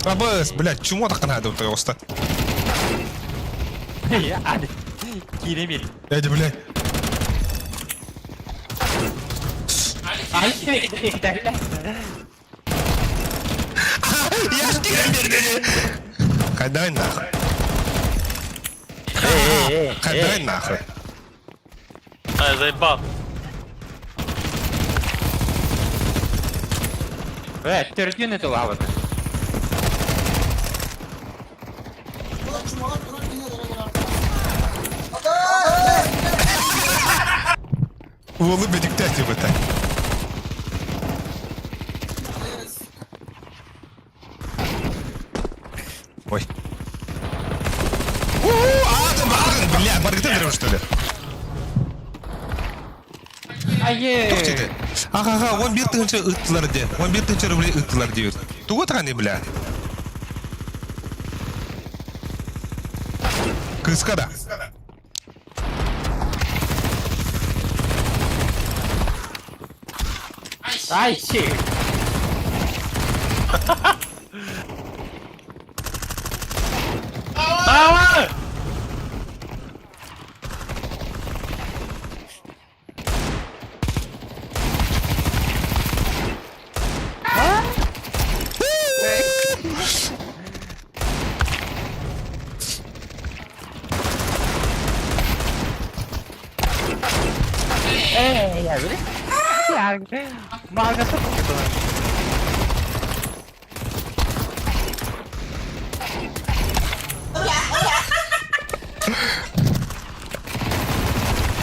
Абыс, блядь, чему так надо вот просто? Я Киремир. Эди, блядь. Ай, Я ж Киремир. Кайдай нахуй. Кайдай нахуй. А, заебал. Тертин это лава. Волы бедиктати в это. Ой. Бля, баргетендером что ли? Ае. Ага, он бир тынча ыттыларды. Он бир тынча рублей ыттылар дейбит. Тугу таганы, бля. Кыска да. Ай, щи. Мага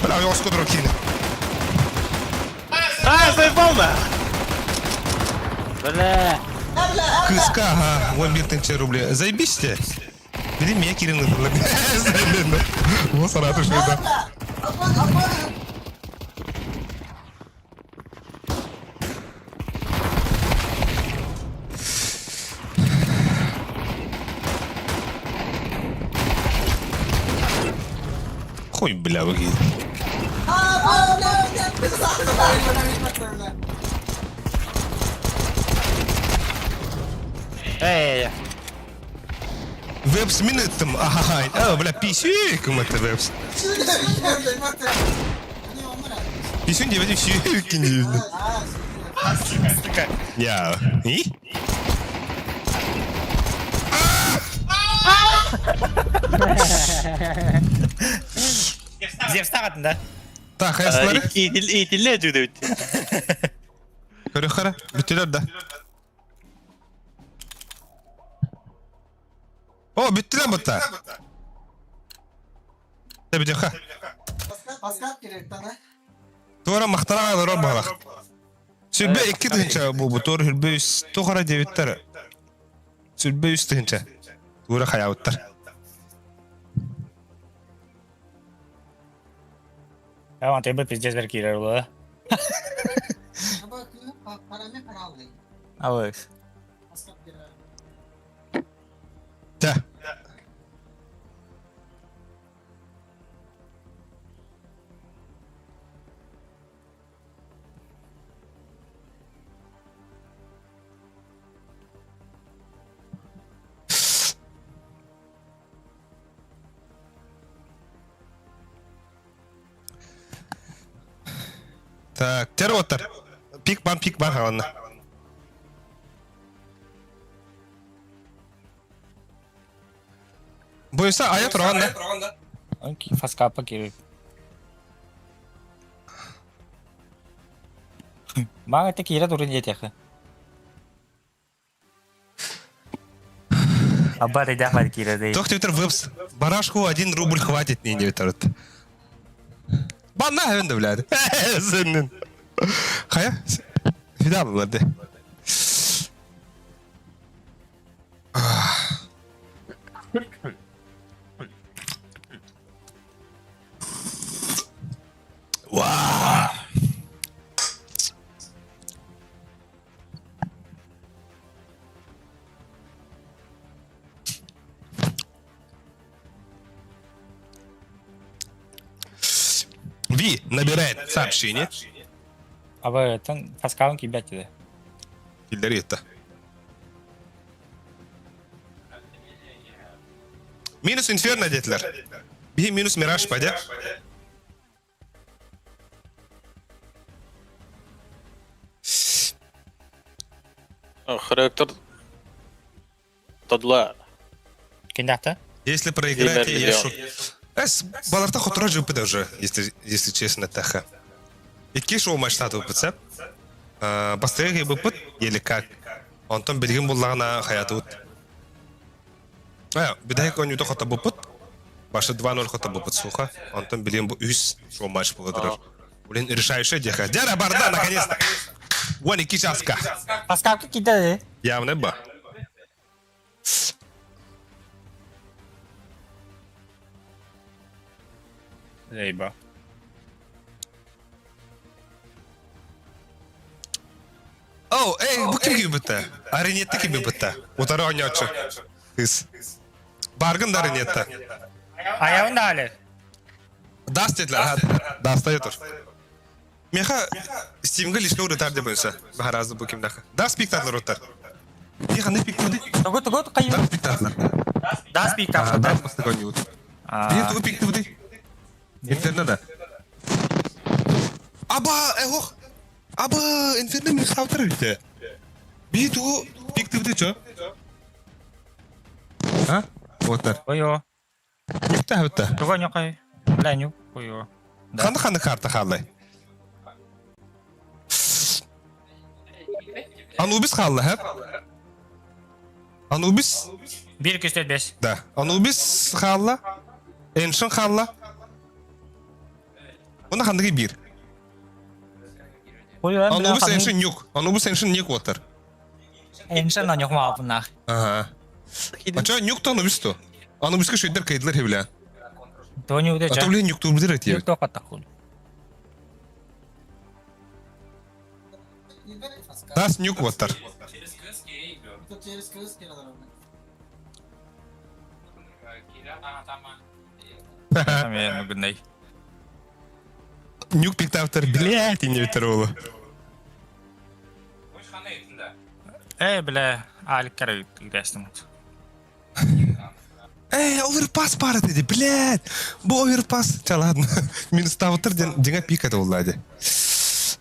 Бля, я скоро кину. А, заебал, да? Бля. Кыска, ага, он бир тынча рублей. Заебись ты. Бери меня, Кирилл, заебенно. Вот сарату что это. Хуй, бля, выглядит. Эй. Вебс минуттым, ага, бля, писюкім это вебс. Писюн девять писюкім деймін. Я, и? Зев сағатын да? Так, аясылары? Итиле жүді өтті. Көрі қара, бүттелер да. О, бүттелер бұтта. Тебеден ха. Паскат керек тана. Туара мақтана айлар бағалақ. Сүрбе 2 тығынша бұл тұр, хүрбе үс, тоғара деветтер. Сүрбе 3 тығынша. Туара қаяуыттар. Я вам тебе пиздец веркирер было. Параме параллы. Алекс. Паскат керек. Да. Так, тервоттар. Пик бан қаланна. Буйса ая турган да. Окей, фаскапа кири. Мага те кира турин жетяхы. Абба да хват кира дей. Тох Твиттер выпс. Барашку 1 рубль хватит не Твиттер. Банна хәвенде блядь. Сеннен. Хая? Фидал булды. Вау. Ви набирает сообщение. Аба это фаскапа кибят де. Килдеретта. Минус инферно детлер. Би минус мираж падя. Характер Тодла. Киндата? Если проиграете, Дилер я миллион. шут. Баларта хоть же выпада уже, если честно, таха. И киш о матч тату выпадса. Постоянно выпад, или как. Он там бельгин буллагана хаятут. Бидай коню то хата выпад. Баша 2-0 хата выпад суха. Он там бельгин үс шоу матч благодарю. Блин, решающая деха. Дяра барда, наконец-то. Вон и кишаска. Фаскапа кида де. Явно ба. Лейба. Оу, эй, bu kim gibi bitti? Areniyette gibi bitti. Utarı oynayacak. Kız. Bargın da areniyette. Ayağın da hali. Das dediler ha. Das da yotur. Meha Steam'ga lişka uğratar diye böylese. Baharazı bu kimde? Das piktatlar otar. Meha ne piktadı? Тугу кайы. Das piktatlar. Да спик там. Das bastık oynuyor. Bir tuğu piktadı. İnternet da. Aba, oh. Aba, internet mi savtar işte? Bir tuğu piktadı ço. Ha? Otar. Койо. Никто это. Туга нёкай. Ланю. Койо. Ханды карта халлай. Anubis халлы, ha? Anubis? 1-2-4-5. Да. Anubis халла. Ancient халла. Ona handagi bir. Койо. Anubis Ancient Nuke. Anubis Ancient Nuke отыр. Эншен на нёкма апына. Ага. Ача Nuke то Anubis то. Anubis'ка шөйдер кайдылар хевле. Тони уде А то жа. блин Nuke турбидер эти. Юк тока такул. Das Nuke отыр. Тут через крыс кидал. Там я нугнай. Nuke пиктавтер, блядь, и не ветеролу. Бля, алькары грязнут. Оверпас пара dedi, блядь. Bu оверпас. Çal ладно. Minus тавтыр деңе пикады оллады.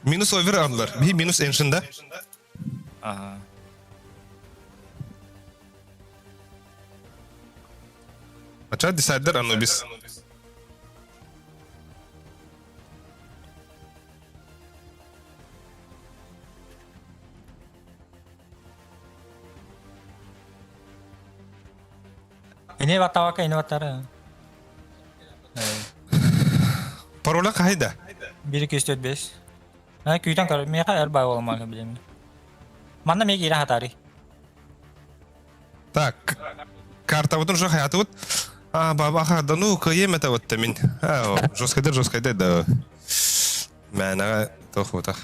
Minus over aldılar. Bir minus Ancient'da. Ага. Ача decider Anubis. Ini ватавака, ini ватара. Parola kayda. 1-2-4-5. Ha, kuydan kar. Meka erba olmalı bilemiyorum. Manda meki ira hatari. Так. Карта вот уже хаят вот. Баба да ну каем это вот тамин. Жесткайдер да. Мәна тохота.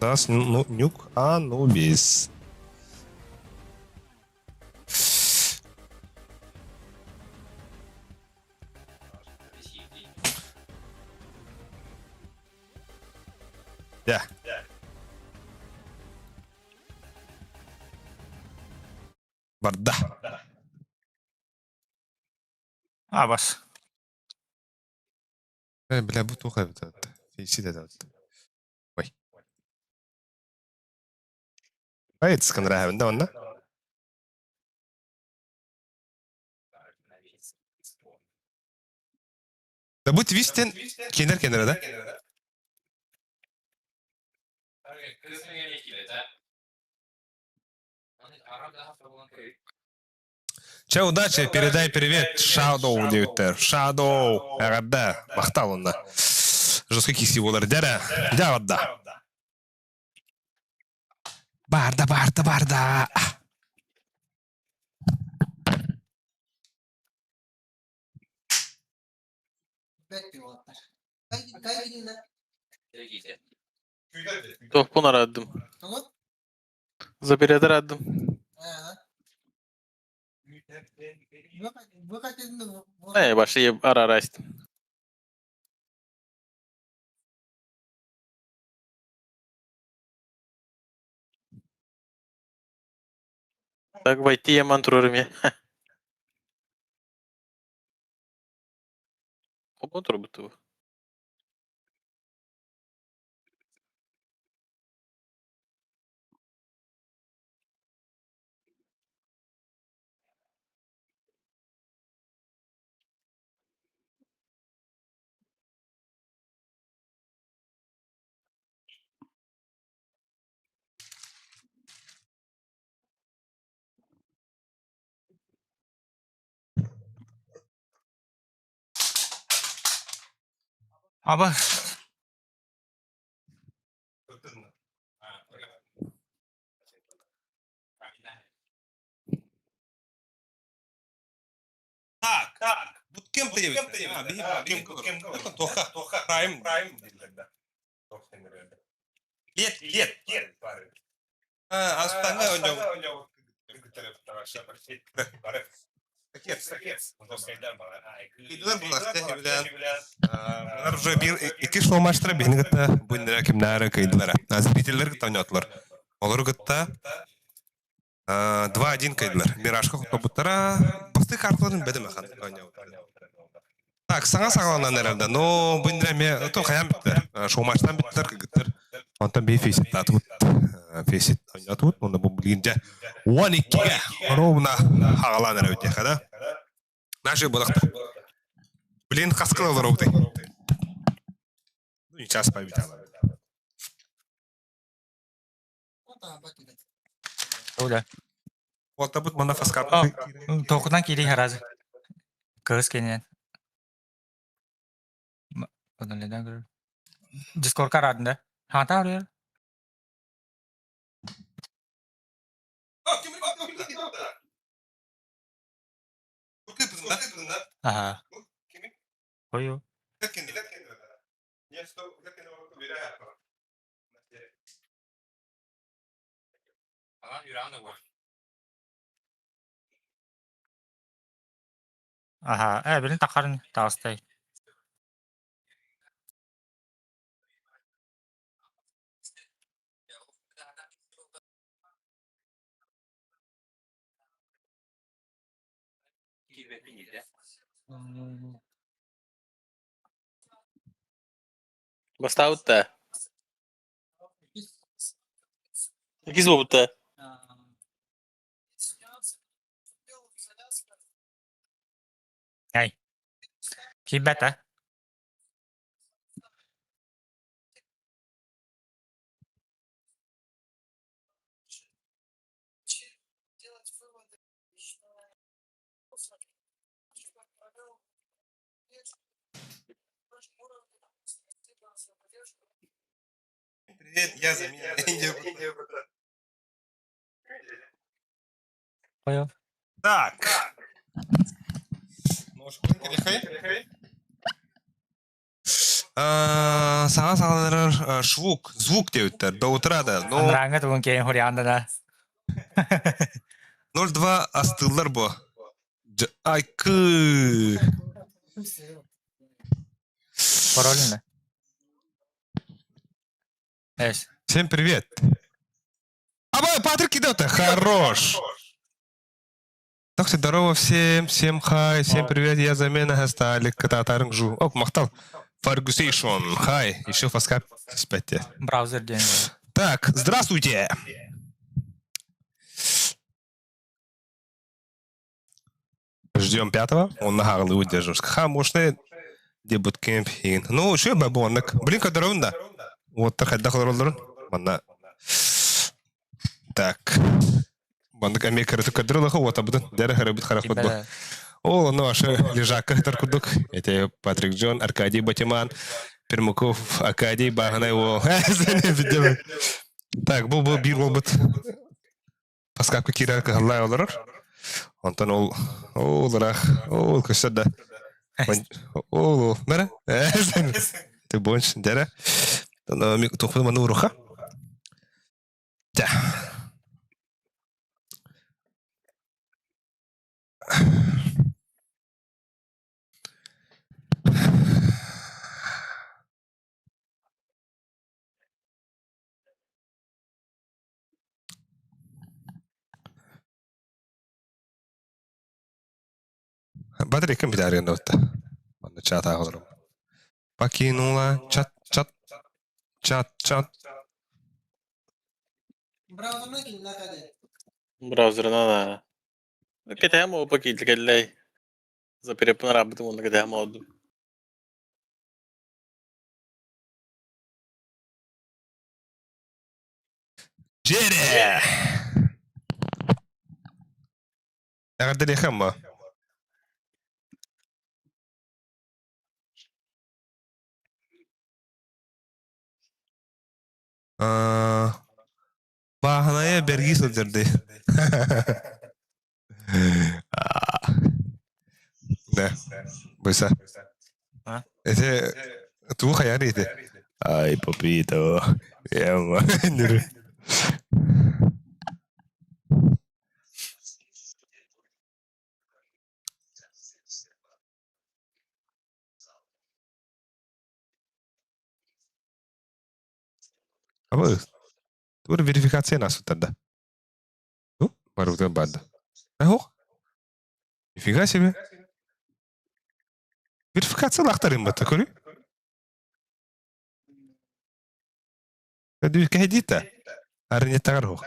Das Nuke Anubis. Ja. Barda. Бас. Бля, bu тухай вот. Фейси да. Ой. Hayır, sıkın rahminde onunla. Da bu twist'in kenar da. Че, удачи, передай привет Shadow деуттер. Shadow. Ағадда, мақтал онда. Жорстко киси болар. Дәрі, дәвадда. Барда. Bekliyorlar. Kaygıyla. Тохпун арадым. Tamam. Забередер адым. Bu kaçırdın. Башы еп арастым. Так войти яман турарым я. Оба тур буту. Aba. Так. Буткем ты Буткем. Тоха. Прайм. Лет. Остальное у него. Bunlar уже bir iki şol maçtara beni gıtta bunlara kimlere kaydılar. Zrителер gıtta oynadılar. Олар gıtta 2-1 kaydılar. Мирашка топтара басты карталарын бедем ахан oynadı. Так, саңа сағаланан herhalde. Но bunlara me то каян биттер. Шол maçtan биттер кыгыттыр. Ondan bir фейсит татып. Фейсит oynadı. Onda bu bilgince 12'ge ровно хағаланар өте хада. Наши болақта. Блин, қасқылалар өте. Ну, час победил. Udah. Вот табут мана фаскап. Tokudan kiri haraz. Kız kenyan. Udah lihat kan. Discord karan dah. Hang tahu dia. Aha. Oh yo. Aha. Benim takarın tavstay. Бастаут та. Иkiz бабута. Hey. Kibet ha. Привет, я замена. Oh yo. Так. Можешь перехай. Саңа сағалары звук деуттер. До утра да. Но Андраңа тугун кейін хурианда да. 0-2 астылар bu. Айкы. Паролин да. Эс. Всем привет. Патрик идет, хорош. Так, здорово всем хай, всем привет, я замена Хасталик, Кататаринг Жу. Оп, махтал. Фаргусейшон, хай, еще фаскап спете. Браузер день. Так, здравствуйте. Ждем 5-го. Он на Харлы удерживается. Хамошный дебют кемп. Ну, что бы был? Блин, когда ровно. Вот так отдохнул роллер. Манна. Так. Бандык Америка кадрылыхы вот абды. Дәрі харабит харахбат бұл. Ол, ну, ашы лежакка таркудук. Это Патрик Джон, Аркадий Батиман, Пермаков, Акадий, Баганай, ол. Так, бұл бир болбыт. Паскапка кирар кахалай олар. Онтан ол көсөдді. Ол, нара? Ты бонч, дәрі. Тоқпыды маны ұруға. Да. Батарея компьютера нота. Мана чат агылырым. Покинула чат. Браузерна килла каде. Браузерна да. Кетем о пакет келлей. За перепон работу он кетем оду. Джерри! Я гадали хамма. Бағанaya берги сөздерді. Да, бұйса. Это туы қаяр еді. Ай, папито. Яма. Нұры. Абы, тур верификация нас тогда. Ну, пару да банда. Ого. Нифига себе. Верификация лахтарим бата, коли? Каду кахдита. Арне тарох.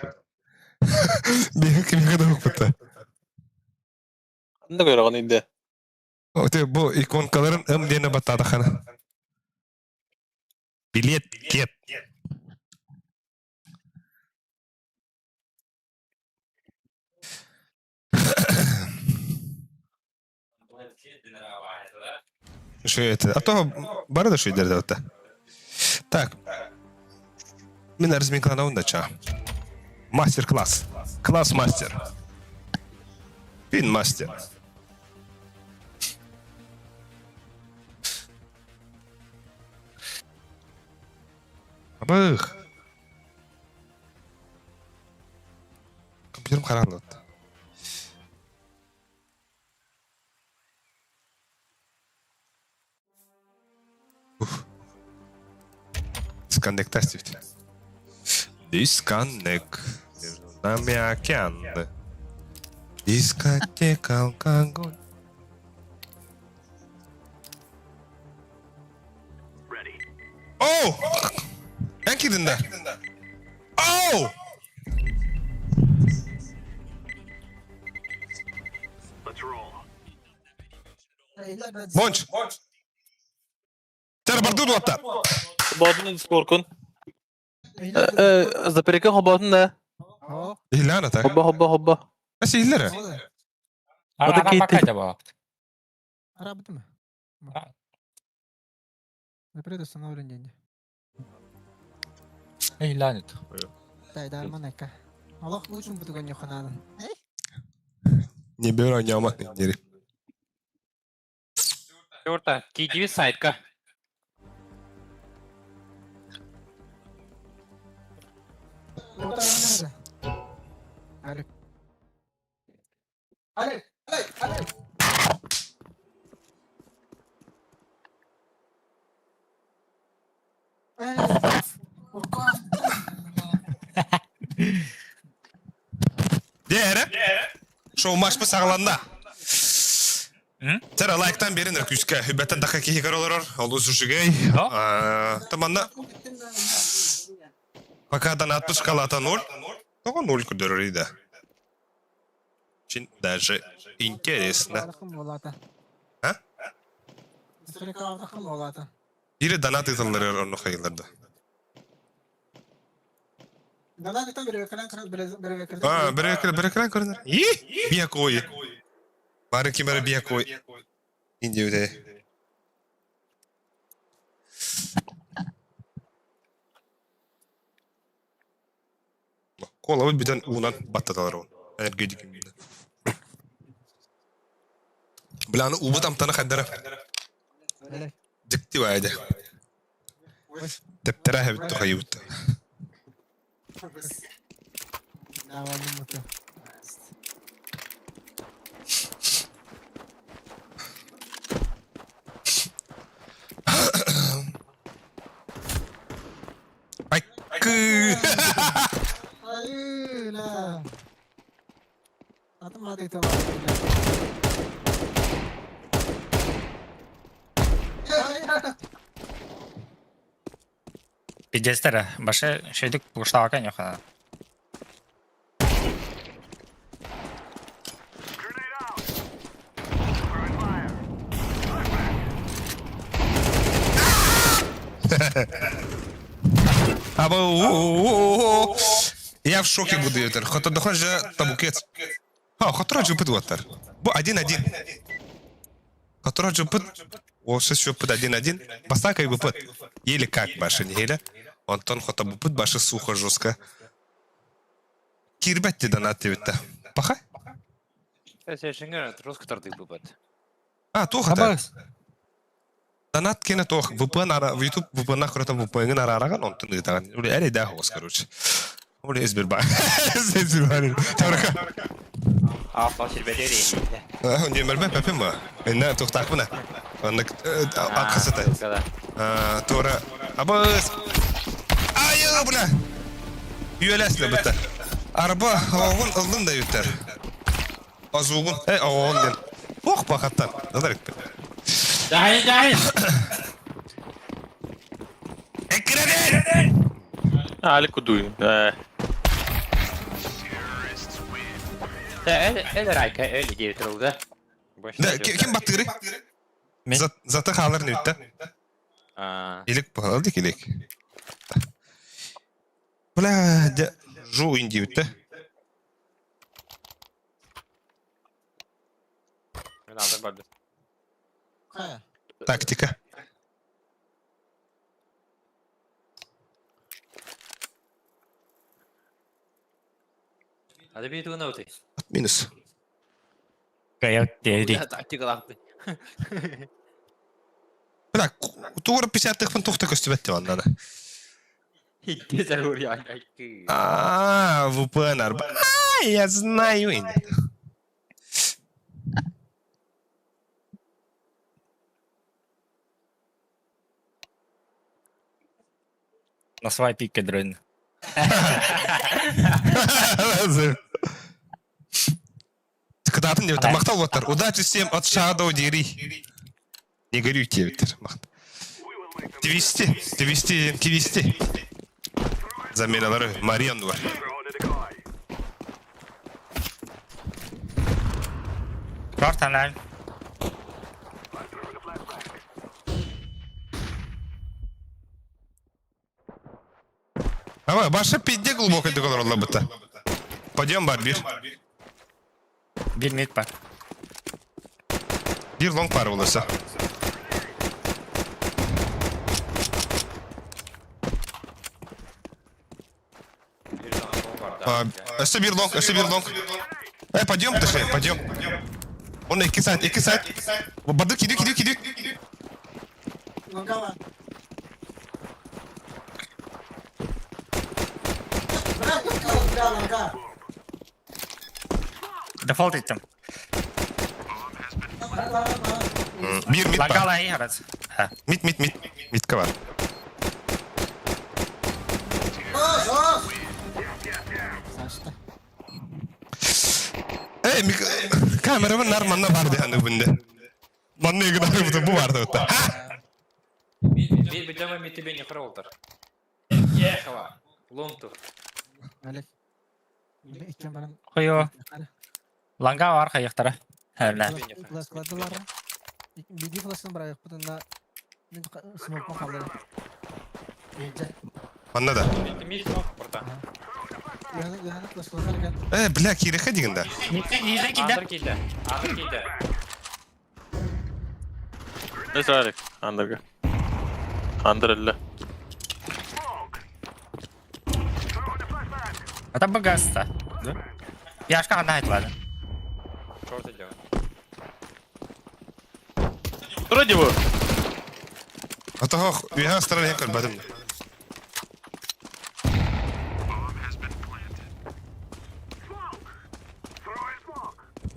Бега кемга да бата. Анда көрөгөн иде. О, те бу иконкаларын дені батады хана. Билет кет. Что это? А то борода что идет это. Так. Меня разминка на удача. Мастер-класс. Класс-мастер. Пин-мастер. Абых. Компьютером харан вот. Дисконнектация. Дисконнект. Между нами океан. Дискотека, алкоголь. Оу! Как идында? Оу! Бонч! Тер бардуд ватта. Хоботун дискоркун. За перекен хоботун да. О, İhlana tak. Hobba. Nasıl ihlere? Ada кетти. работа ма? Напред установление. Эй, ланет. Да, манека. Аллах лучше буду гонять ханада. Не беру няма. Дери. Орта, кейдеви сайтка. Алек. Dere. Şo maç mı sağlanda? Tera like'tan berinir küske. Hübbetten dakika hikar olur. Olu suşugay. Tamanna. Пока донат по шкалата 0. Того 0 кудерори да. Очень даже интересно. Kım olata. Ha? Sürekli kavga kım olata. Biri donat etilir onu hayırlarda. Neden kita biri vekalan biri vekalan. Aa, bir ekran görünür. İyi. Bir koy. Bari kimere bir koy. İnce öde. Kola birden unan battatalar onu. Energetik gibi. Bilanı ubu tam tanı kaddara. Öyle. Ciddi vayda. Teptere hebittu hayıbıttı. Davanın mutlu. Ay kı. Hayır la. Atım hadi itu. Пиздец-то, башы şeydik boşlakan yok ha. Або. Я в шоке буду это. Хотя дохоже табукет. Хотя же подвотер. Бу 1-1. Хотя же под. О, сейчас под 1-1. Басака и выпад. Еле как баши не еле. Антон хотя бы под баши сухо жестко. Кирбетти донат вита. Паха? Sen şimdi Rus tartık bu bat. То хата. Донат кене тох VPN ара в YouTube VPN нахрата VPN арараган онтун дитаган. Уле эле да хос короче. Уле эзбер ба. Эзбер ба. Таврака. Hafta şirbeti değil. Ne merme pepem mi? Ne tuhtak mı ne? Anlık akasıta. Tora. Aba. Ayo bula. Yüelesle bitti. Araba oğun aldım da yutar. Azuğun. Oğun den. Oh bakattan. Nazar ekpe. Cahil. Ekredin! Ali kuduyu. Öyle Rayka öyle diye bitirildi. Kim battırı? Zaten halar ne bitti? İlik pahalı dik ilik. Bula Жу indi bitti. Ben aldım bardı. Kaya. Taktika. Hadi bir tuğuna ötey. Minus. Kayak dedi. Taktik alaktı. Bırak, tuğra pisattık fın tuhta köstübetti vanları. Güzel vuruyor. Вы панар. Я знаю. На свай пик дрын. Когда ты не махтал ватар, удачи всем от Shadow Diri. Не горюйте, Виктор. Твисти. Заменалары Мариан var. Var taner. Ama başka pidde глубоко договор лабыта. Пойдем барбир. Bir mid var. Bir long par olursa. Öste bir long. Пойдем, Таше, пойдем. Он iki saat. Badık gidiyor. Longa var. Bırak longa. Default ettim. Bir mid Lagala var. iyi harat. Ha. Mid var. Saçta. Kameramın narmanına vardı yani bunda. Bana ne kadar bu vardı hatta. Bir bilmem mi тебе не хролтер. Ехала. Лунту. Öyle. Bir içeceğim benim. Koyo. Ланга бар қайықтары. Әрнә. Флэшладылар. Биди флэшын бирайык бутунда. Мен смокпон калдым. Анна да. Мид смог порта. Яны флэшладылар экен. Бля, киреха дегенде. Андер килді. Ne söyleyek? Andırga. Andırılla. Это богатство. Яшка қандай айтылады? Шорт идет. Вроде бы. Атаға үйән астыран ең көрбәдім.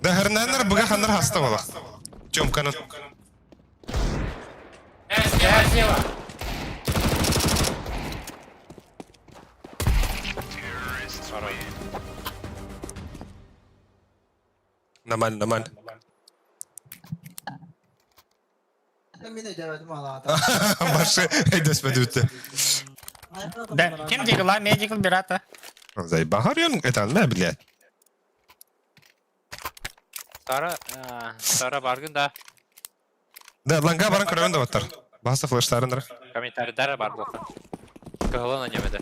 Да хәрнәнер бұға ханнар хаста бола. Чомканын. Слева. Нормально. Мен де жабадым алат. Башы әйдөспәді өтті. Да, кем дегіла, мен дегіл бірата. Зай бағар ен әтәлмә, білет. Сара баргын да. Да, ланға баран көрәуін да баттар. Басы флештарындар. Комментарийдары бар болсын. Кығылын өнемеді.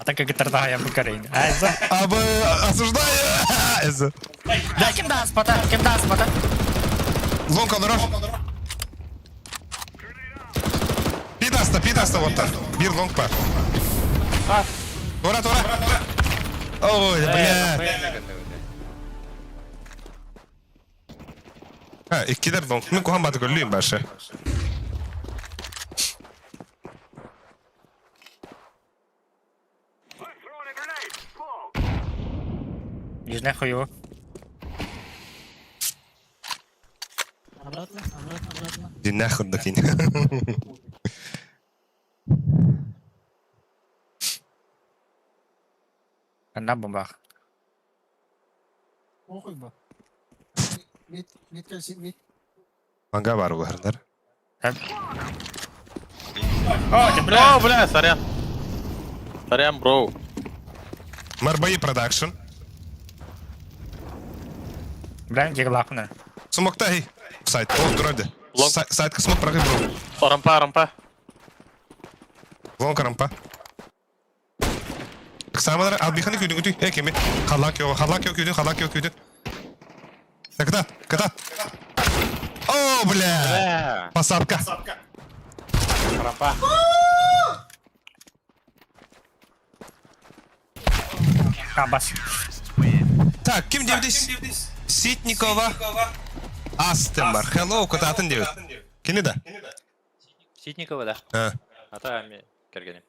Ата көгіттірді аян бұқарайын. Әзі. Абы, осуждаю! Әзі. Да, кем да аспата? Лонг алырар. Питаста баттар. Bir лонг бар. Тора. Ой, блядь. İkkiler long. Мен кухамады көрлейін башы. Южная хую. Обратно. Ди нахуй докинь. Канда бомбах. Охуй бу. Мид келси, мид. Ланға бар бұларындар. О, ты, бля. О, бля, сорян. Сорян, бро. Марбаи продакшн. Бля, дегіл ақыныр. Смокта хей. Сайт. Лонг тұрады. Лонг. Сайтқа смок прағай, бро. Рампа. Лонг рампа. Самадар албиханы күйдің. Кеме. Халак йо күйдің. Ката. О, бля. Посадка. Рампа. Кабас. Так, кім девдес? Ситникова. Астем бар. Hello, кататын девд. Кені да? Ситникова да. А. Ата мен кергенем.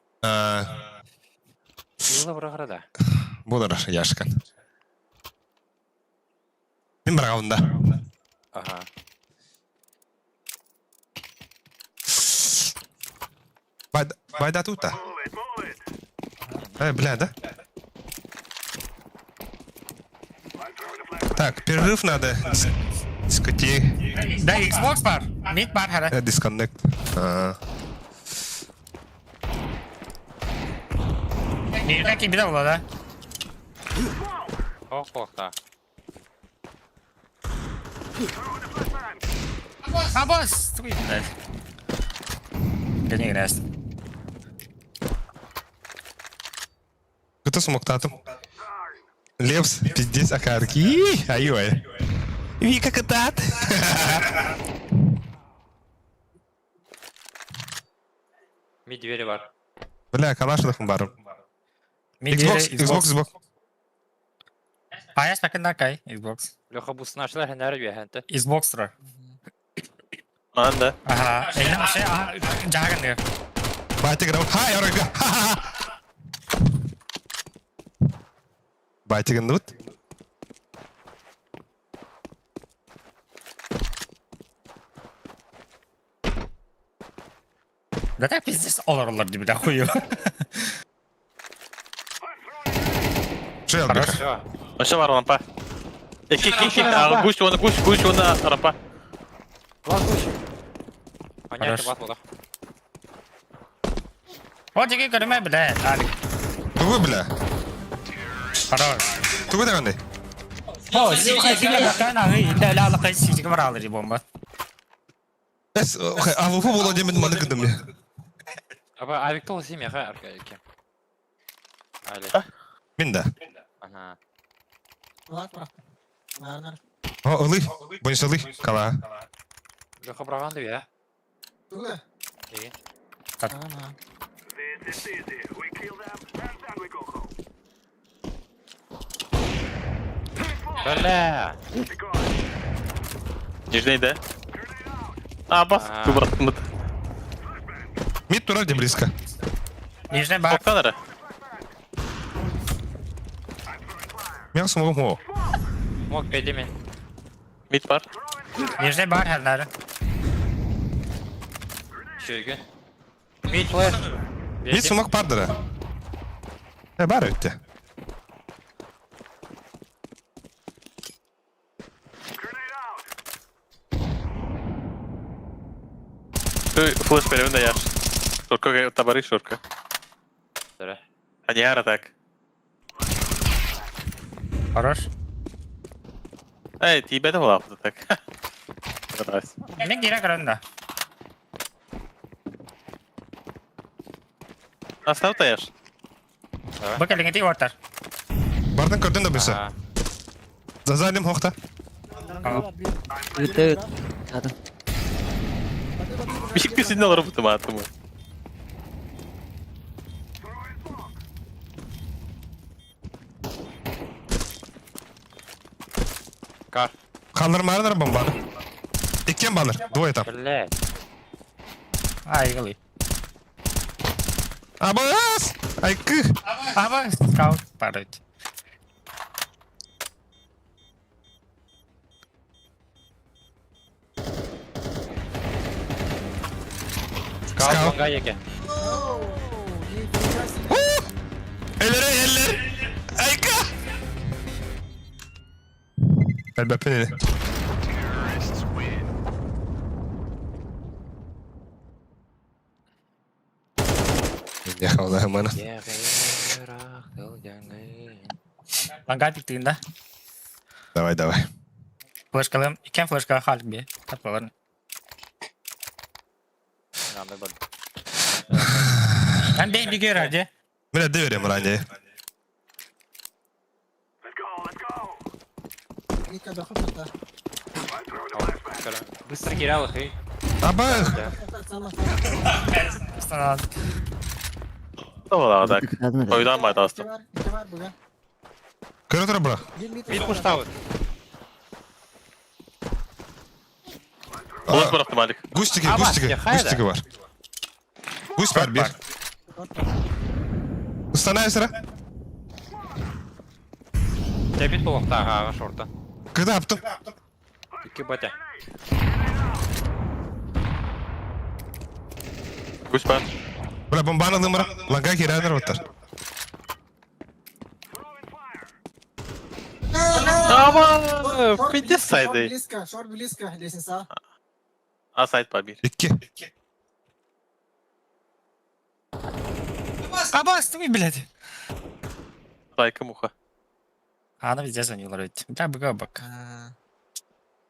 Жылы бұрағырада. Болар яшкан. Мен бірағауында. Ага. Байда тута. Бля, да? Так, перерыв надо. Дискотек. Да, Xbox бар. Мид бар хара. Дисконнект. Нерден кебеде болады, да? Оқ-оқта. Абас! Гене грәс. Кто смоктатым? Левс, пиздец, акарки. Ай-ой. Вика катат. Мид двери бар. Бля, калашдахым барым. Xbox. Аяс пәкінді кай, Xbox. Леха бұсын ашылар хәнәрі бе хәнті. Xbox тұрар. Anda. Аха, әйнім şey, жағын дегір. Байтик раунд. Хай, орайга. Байтик ындыбыт. Да так пиздец олар деп да хую. Şey aldık. Все. Aşağı var rampa. Kick. Гусь оны рампа. Понятно, бас болды. О, деге көріме біле, Алик. Тугу, бля. Хорош. Тугу да қандай? О, сига бакан ага инде эле алакай сига бар алыр бомба. Эс, авуфу боло демен маны кыдым я. Аба авиктол семья ха аркайки. Али. Мен да. Ага. Ладно, быrak. Нар. О, ылый, бойынша ылый, кала. Леха браганды я. Түгілі. Окей. Ана. Бля. Нижний, да? А, бас, А. ты брат, мыт. Мид турар де близко. Нижний бар. Окtan ara. Мен смогу о. Мог пелемен. Mid var. Нижний бар хәлләре. Шөйгөн. Мид флеш. Мид смог пардыра. Бар өтті. Ты флеш перевен яш. Шорка табары шорка. Дөрә. А не ара так. Хорош. Эй, тебе это была так. Раз. Мен кирәк рында. Остав яш. Бу келеңе ти вартар. Бардын көрдün да білсе. Ага. Зазалим хоқта. Bir kız ne olur bu tomatımı. Кар. Қалдырмарынар бомбаны. Ikкен балыр, двое там. Бля. Айгылый. Абас! Айкы! Аба скаут парыт. Кал Скал. бага еке. Eller, eller! Ayka! Elbette neydi? Ya Allah mana? Ланга тиктигинде. Давай, давай. Флешкалым, икен флешка халк бе. Тапалар. Нандай бад. Мен бен бигер аде. Мен de vereyim Rani'ye. Лика бахып жатты. Быстро кирал их и. Aba! Станат. Ne olur tak. Koydan mı atastım? İki var bugün. Kırı tura bura. Мид пуштаут. Flash bıraktım Alik. Gustiki, Aba, gustiki. ya, hayır. Gustiki var. Gust var bir. Ustanay sıra. Тебя бит был ага, шорта. Kırdı yaptım. Iki батя. Kuş ben. Bura bombanın numara. Lanka kiranlar otar. Aman. Bitti saydı. Шор близко, лестница. A side var bir. İki. Аба, стой, блядь. Saykı muha. Аны везде звонил ройт. Да, быга бак.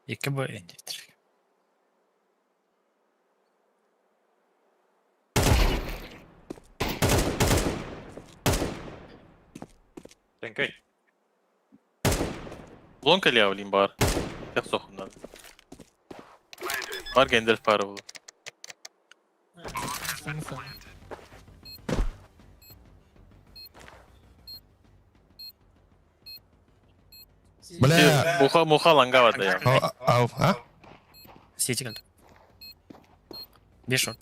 Екі бо эндитер. Тенкей. Lonka liya olayım bari. Tek sokundan. Var gendir para bulu. Bля. Muha langa vardı ya. Au, ha? Сети как. Без шорт.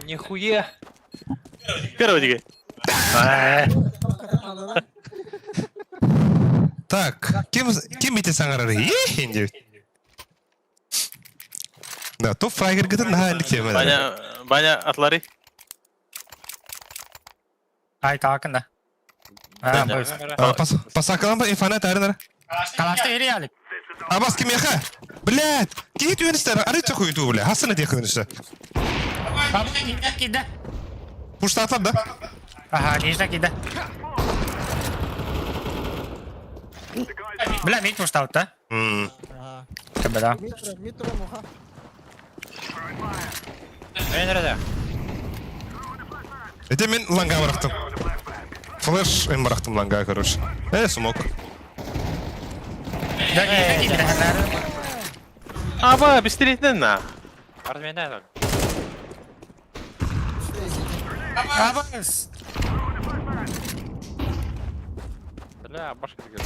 Нихуя. Короче. Так, kim ite sangar arayı? Hindi. Da, top fragger gidin ha indi kemedi. Banya atları. Ай, какында? А, бой. Pasakalan ba infana tarınara. Калашты ери алып. Абас kim yaka? Блядь, git yönüster. Arı çok uyudu bile. Hasını yakın işte. Бабы не киде. Пушта атлады. Ага, киді. Бля, мид пуштаут, да? Ага. Кабада. Мид тұра мұха. Мен нереде? Это мен ланга барақтым. Флэш мен барақтым ланга, короче. Смок. Да, киді. Аба, бістеретінен на. Ард менде только. Абас! Бля, башка тігер.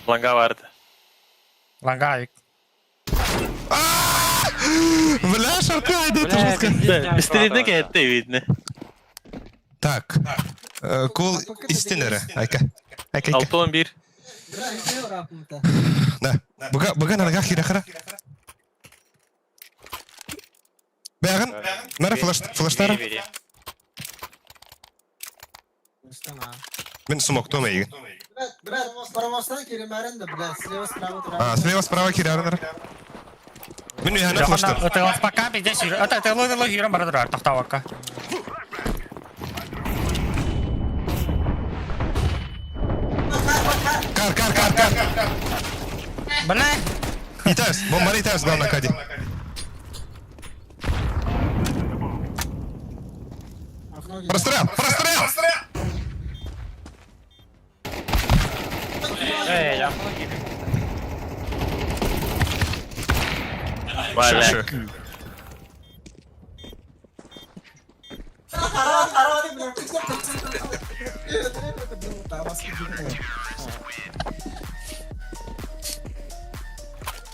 Ланга vardı. Лангавик. Бля, шаркайды, это Бля, жестко. пиздец. Бістеретіне кетті видно. Так. Кул истинері. Айка. 6-11. Бля, не орапымта. Да. Бұға нарға хира қара. Бәғін. Нара флаштары. Бери. Устана. Мен смоктом ейген. Брат, парамастан керемәрін да, бля, слева справа тұра. Слева справа хирарынар. Мен үйәні флаштар. Это он пока пиздец. Это лой хиром бара тұрар, тақтауаққа. Кар. Бля. Итәс. Бомбары итәс главна кади. Прострел. Эй, я Vale. Шо.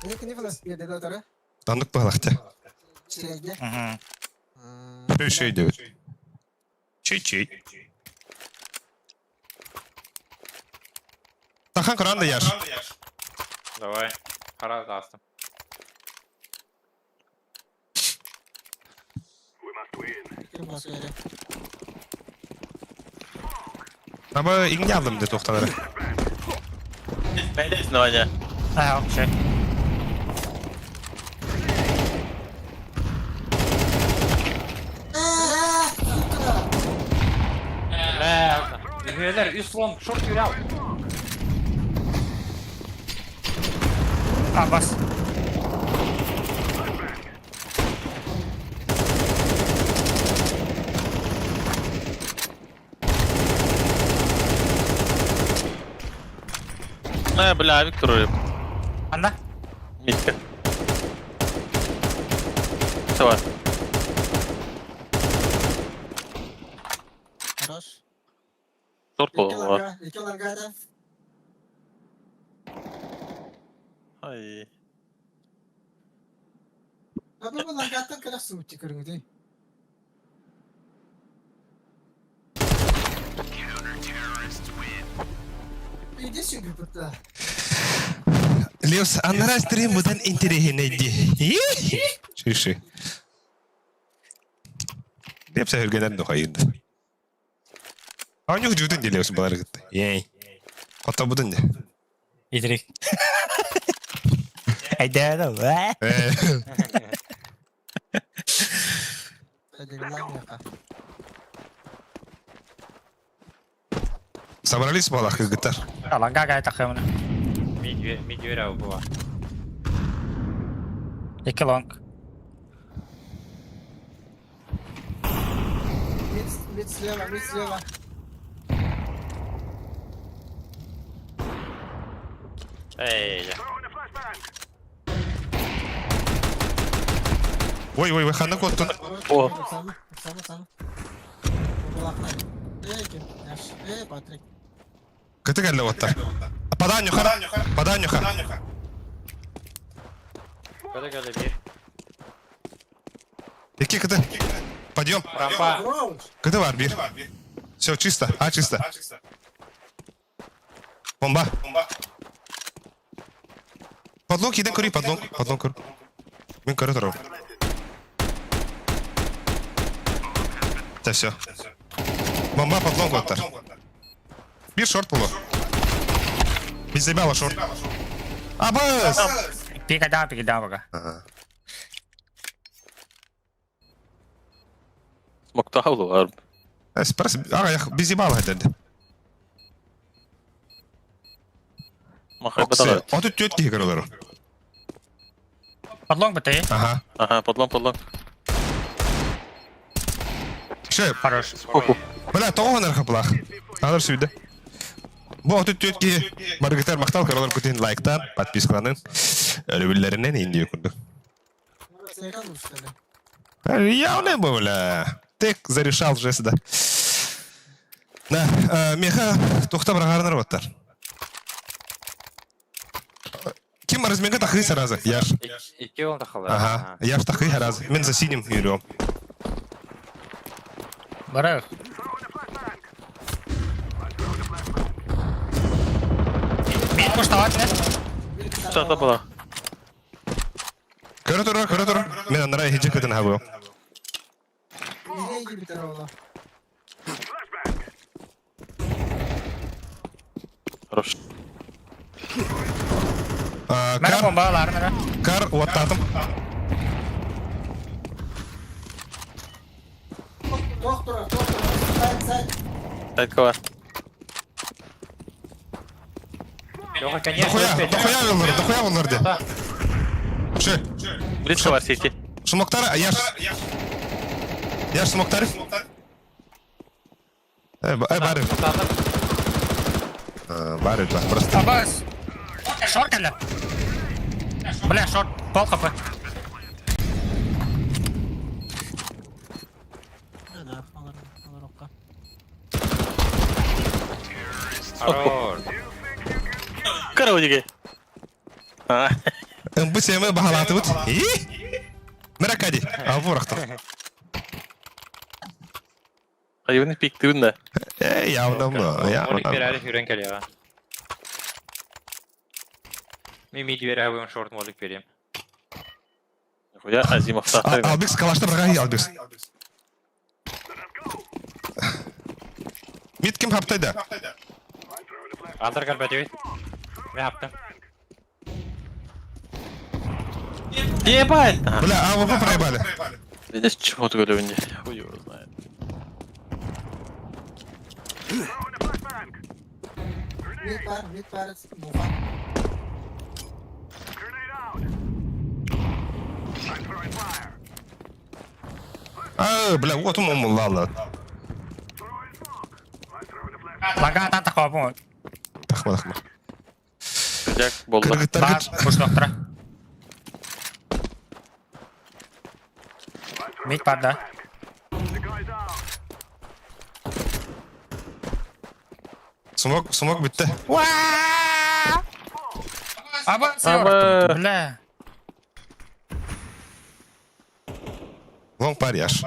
Ini kini flash ya deda tara. Тандық бағлақты. Çilekde. Шөй деп. Чей. Тахан Құранда яш. Давай. Қара астым. Kim flash yeri. Ama иң алдым де тоқтанары. Neredesin Vanya? А, окей. Бля, Гюйлер, Ислом, шорт юрял. Аббас. Бля, Виктор. Анда? Митка. Все var. Хорош. Short İki ball var. langa, iki langada. Ay. Abi bu langadan kadar su çıkarın değil. İyice çünkü burada. Леос, аннара стрим бұдан интерехенеди. Шиши. Деп сәйіргенерін оқайынды. Ауынық жүдін де Леос балар күтті. Ей. Қота бұдын де. Идрик. Айда, ва. Hadi langa. Собрались балақ күгіттар. Ланга гай тақымына. Мид юрял buvo. Iki long. Mid слева. Эй, Ой, қаны қоттын. О. Sana. Kulaklar. Kim? Patrick. Күті кәлі оттар. Падан юқа. Куда гали bir? Екі күті. Подъем. Рампа. Күті бар бір. Все, чисто. Чисто. Бомба. Подлог, еден көрей, подлог көр. Мен көрі тұрау. Да, все. Бомба, подлог оттар. Bir шорт болу. Biz забяла шорт. Абыз! Пикада пока. Smokta halu var. Espresso. Bizi bağlı hadi. Makay batalım. Otu tüyet ki kırılır. Подлонг БТ. Aha. Aha podlong. Şey. Хорош. Бля, тоғын арқапылақ. Алыр сүйді. Бұл оты түйет ки баргытар мақтал кырылыр күтін лайктан, подпискаланын. Өлібілерінен енді өкінді. Сейхан мı işte? Явно бы, бля. Тек зарешал же сюда. Да, меха тоқта бірағарынар оттар. Ким размега тақы сразу? Яш. İki yolda kalır. Ага, яш тақы сразу. Мен за синим юрем. Барах. Мид пуштавать, не? Çata bala. Көрі тұр. Мен анара хиджи кетін хабы. Nereye gibi biter oğlum? Хорош. Мера бомбалар, мера. Кар уаттатым. Doktor. Sen. Тайка var. Yok, конечно. Дохуя олар де. Ше. Близко var CT. Смоктары, яш смоктары. Бары. Бары, да, просто. Абас. Шорт келді. Бля, шорт. Пол хп. Да, alır okka. Хорош. Kara ucige. Ha. Bu seme bahalatı bud. Merak hadi. Avu bıraktım. Hayvanın piktiğinde. Yavrum bu. Olik bir herif yüren geliyor. Mid ver abi short molik vereyim. Hoca Azim Afsat'ta. Albix kalaşta bırakayım Albix. Mid kim haptaydı? Aldır galiba diyor. Ne yaptın? Ебать! Бля, AWP проебали. Здесь чего-то говорю, хуй его знает. Mid var. Mufan. Бля, вот он муллала. Лага атан тақуа Тахма. Sıcak bolda. Kırgıtlar Бар, gıt. пуштоқтыра. Мид бар да. Smoke bitti. Абас, Абы. бля. Long par yaş.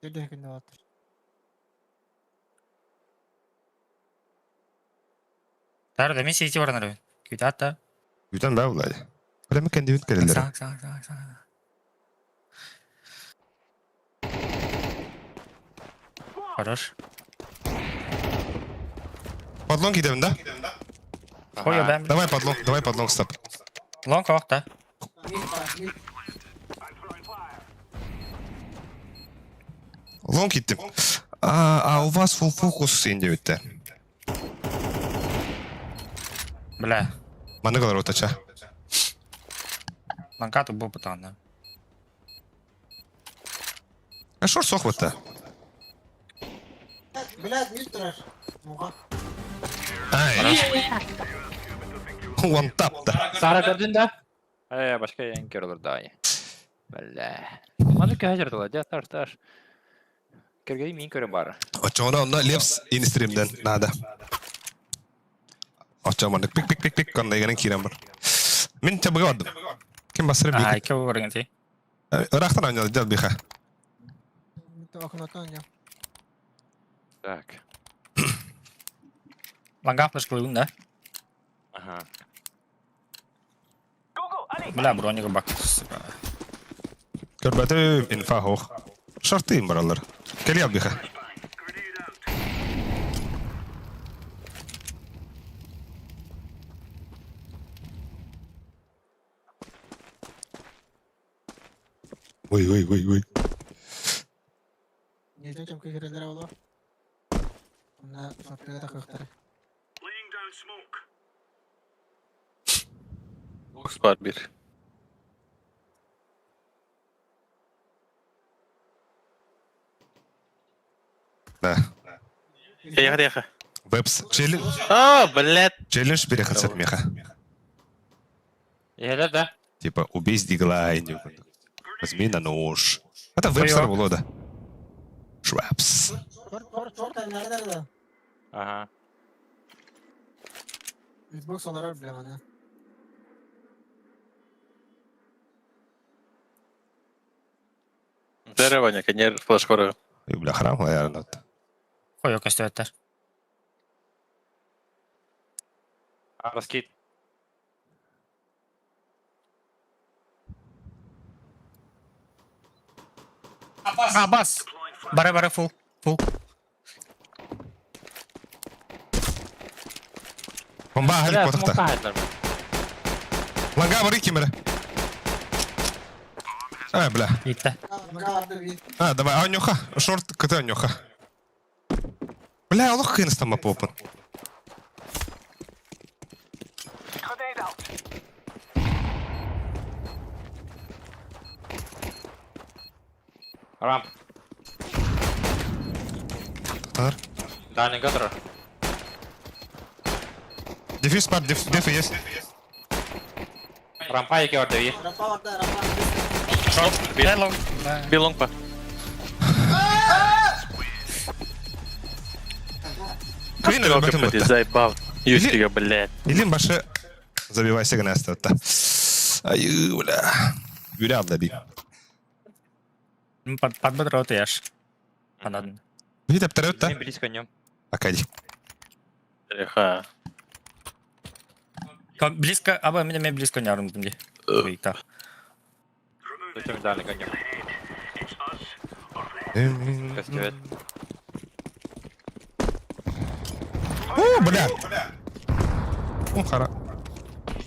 Geliyor günde vardır. Тар да мен сети баранар. Күйтат да. Yüden ben ulaydı. Bля, mi kendi yüt gelirler. Саң. Хорош. Подлонг gidelim da. Хойо бәм. Давай подлонг стоп. Лонг ақ та. Mid. Long gittim. У вас full focus indi bitti. Бля. Bana kadar otaça. Ланкату бұл бұтан да. Short sok bitti. Блядь, mid durar. Mufan. One tap da. Sara gördün de. Başka yanker olur daha iyi. Böyle. Malı ki hacer dolayı. Tar. Kergeyi min köre var. Açağına onda lips in stream'den. Nada. Açağına pik. Kan da kiram var. Min çabuk vardım. Kim basırım Ай, bir? кеу көрген ти. Irak'tan oynadı. Gel bir ha. Bitti akınatan ya. Так. Ланга флеш қылуын да. Ага. Бля, брониға бак. Körbeti infa hoch. Şartıyım buralar. Gel yap bir ha. Ой. Нежден чем кегерелер болу. Мына шортыга да кыктыр. Бокс бар bir. Да. Яха. Вебс. Челлендж. Блядь. Челлендж переход меха. Егелер да. Типа, убей Диглайн. Возьми на нож. Это вебстер было, да. Швапс. Шорт nerede? Ага. Xbox olarak bile bana. Дерево, конер, флеш коры. И, бля, храм, наверное. Қой көстөттер. Раскид. Бас. Бары фул. Бомба, Бля, Гарри Поттер. смока хайдлер. Ланга, бары кимера. Бля. Итті. Vardı bir. Давай, Анюха. Шорт, КТ Анюха. Бля, лох кинс там попан. Рамп. Тар. Дальний гатер. Дефис пар, дефи есть. Рампа які орда ві. Rapa vardı, rapa vardı. Bir long pa. Квин или бэтем Ти вот. заебав. Юстига, блядь. Или баше забивай сигнест вот. Аю, бля. Юря, бля, биг. Подбедро отыяш. Анадын. Видите, второй, да? Він близько ньому. Акади. Яха. Близко, або мен близко не арым дымде. Уйта. Өтем дальний конем. Костюет. О, бля. Хара.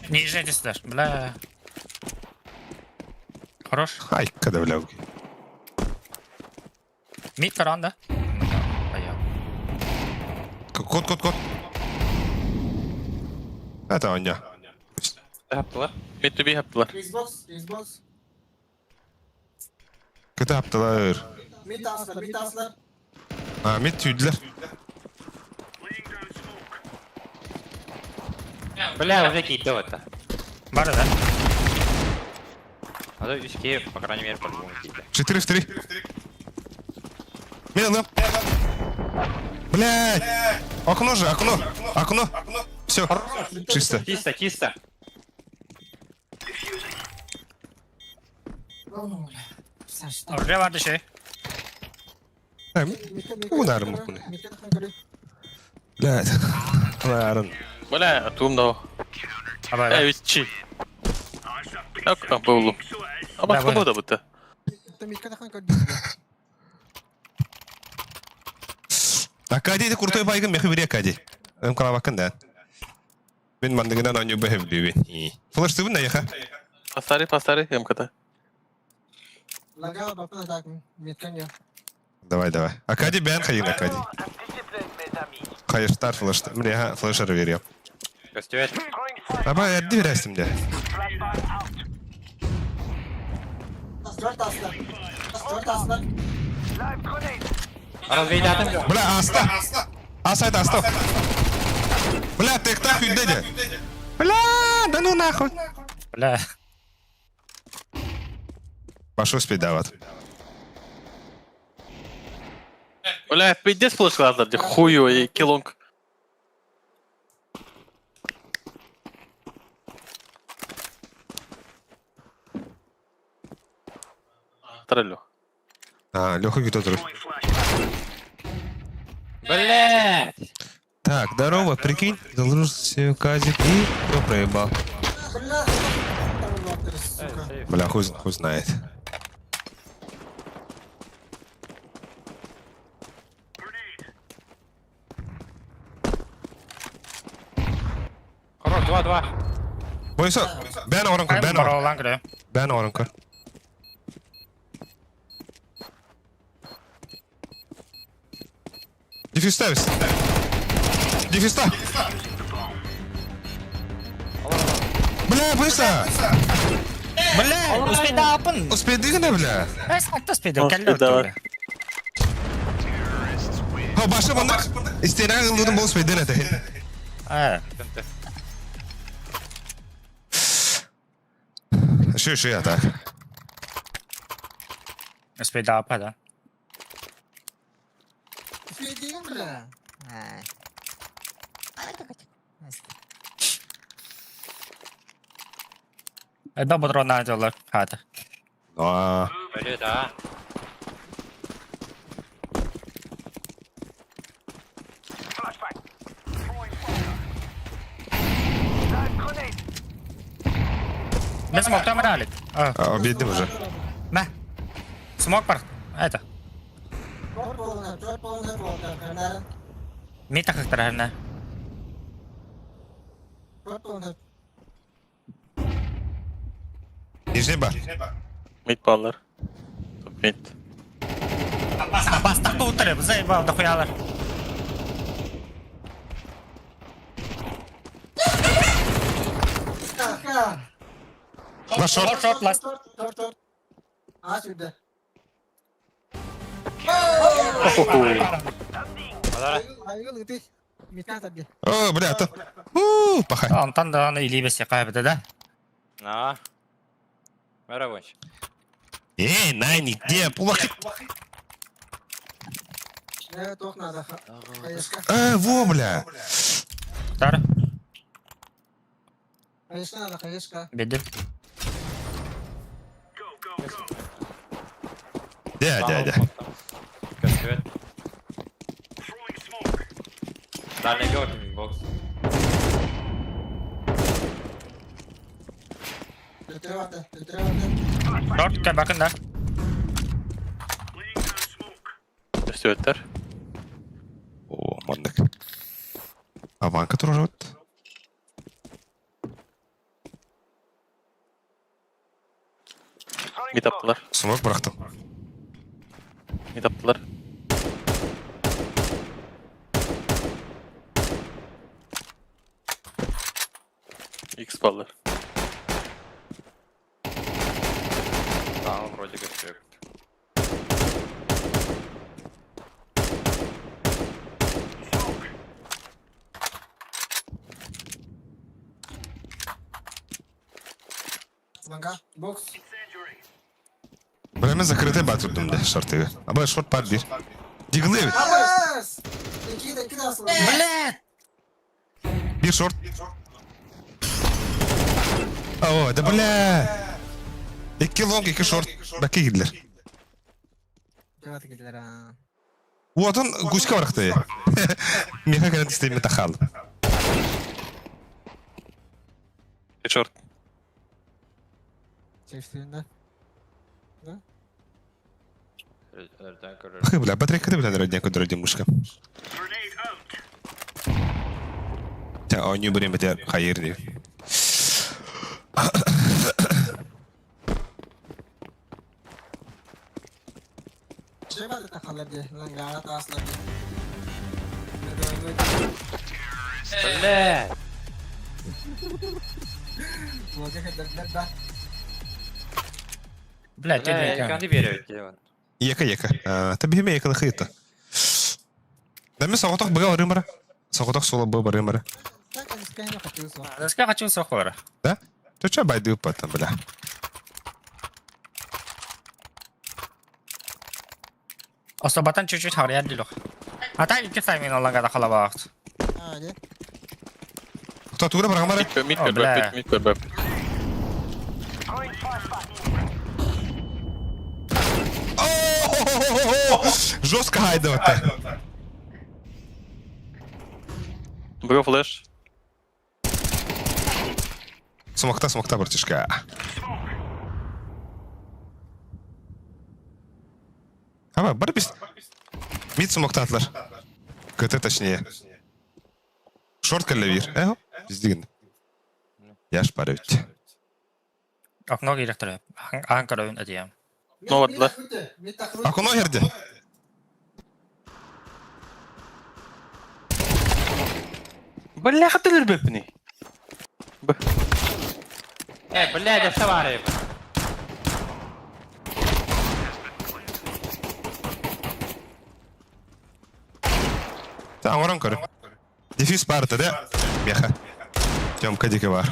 Не езжайте сюда, бля. Хорош. Ай, когда бля. Мид каран, да? Поел. Кот. Это Аня. Happılar. Mid to be yaptılar. Xbox. Kötü yaptılar. Mid aslar. Ahmet tüydüler. Бля, уже какие-то это. Бары, да? А то виски, по крайней мере, по-любому какие-то. 4 в 3. Медленно. Блядь. Окно же, окно. Все, чисто. Чисто. Oraya vardı şey. Ударом мукуны. Блядь. Ларен. Бля, тумно. Aba da. Evet, çi. Yok, buldum. Ama Ben kapı da bitti. Акади де крутой байгын мехи бери Акади. Кала бакын да. Мен мандыгынан аню бэхэв дүйбе. Флэш тыбын да яха. Пастари, МКТ. Laga bapak nak mitkan ya. Давай. Акади бән хайын Акади. Хайыштар флэшты. Мне флэшер верем. Костюет. Аба ярды верәстім де. Dört aslar. Развейді атым жоқ. Бля, аста. Асайда аста. Бля, текта хүдде де. Бля, да ну нахуй. Бля. Пошел спеть дават. Бля, пиздец флешладар, де хую и килонг. Треллю. Леха где-то друг. Блядь! Так, здорово, прикинь, загрузился казик и кто проебал. Бля, хуй знает. Хорош, 2-2. Бойса, бән орын көр, Бар olan kırıyor. бән орын көр. Дефюста бис. Дефюста. Бля, быстро. Бля, успей да апын. Успей дигне, бля. Sakta uspeydi. Al, Kelle bir daha var. öldü. Ha başa bandık. İstenen ılgıdın bol uspey dene de. Ha. Şu ya tak. Uspey da apa da. Söylediğin bile. Ha. Da bu drone alıyorlar. Hadi. Aa. Öyle daha. Ne smoke mı dalik? Объедем уже. Ne? Smoke var. Это. Çok boluna, çok boluna boluna. Kanarın. Mi takık tarafına. Çok boluna. Нижний бар. Mid ballar. Top mid. Bastak da utarım. Zaybal da koyarlar. Kaka. Var short. Short last. Short. Aç bir de. Aygıl gidi. Mitkan tabi. О, бля, там. Пахай. Ondan da onu iliği besi kaybede de. На. Маравонч. Эй, Найни, где? Плохо. Ne tok nada. Ayışka. Во, бля. Dar. Ayışka nada. Ayışka. Bedim. Дядя. Каскет. Дальний геотинг бокс. Götürüyordu. Short gel bakın da. Üstü öter. О, мандык. А Ванка тоже вот. Mid attılar. Смог бырақтым. Mid attılar. X ballar. Там вроде как все. Vanga. Box. Бля, мен закрытый бат tuttum de şortı. Ama şort бар bir. Дигли evet. Abbas. İki de asıl. Блядь! Bir şort. О, да бля. İki long, iki short. Бәке gidiler. Cevap gidiler ha. Уотон гуська бырақтı. Меха кәнет істейме тахал. Bir short. Çeşitliğinde. Эрден көрөр. Хы, бля, батарейка да, бля, родня, куда родим мушка. Та, ойну берем бітер хайыр дейм. Cevap da takallar diye. Lan gana taslar diye. Блядь! Vanga kadar da. Блядь, Бля, я dedim канды берет деван. Ека. Таби хеме еканы хыйты. Да мен соғытақ бұға барым бара. Соғытақ сола бұға барым бара. Sen kendisine katıyorsun. ya. Ska хочу сохора. Да? То ча байды ұппаттан, бля. Особatan чуть-чуть харьяр дилок. А так iki saymin olanga da kala bakt. Hadi. Кто тура барам бара? Mid Oh, kör bля. böp. Mid kör böp. Жестко хайда вот так. Бро флеш. Смокта, братишка. Ama bari biz... Mid смокта atlar. КТ точнее. Шорт калевир. Эго, пиздигин. Яш бары бит. Окно гиректör. Ankara ön edeyim. Ne vardılar? Акуно херде. Бля, хатылır бепни. Блядь, я все варю. Sen oran karı. Diffuse parta da. Meha. Тёмка дики var.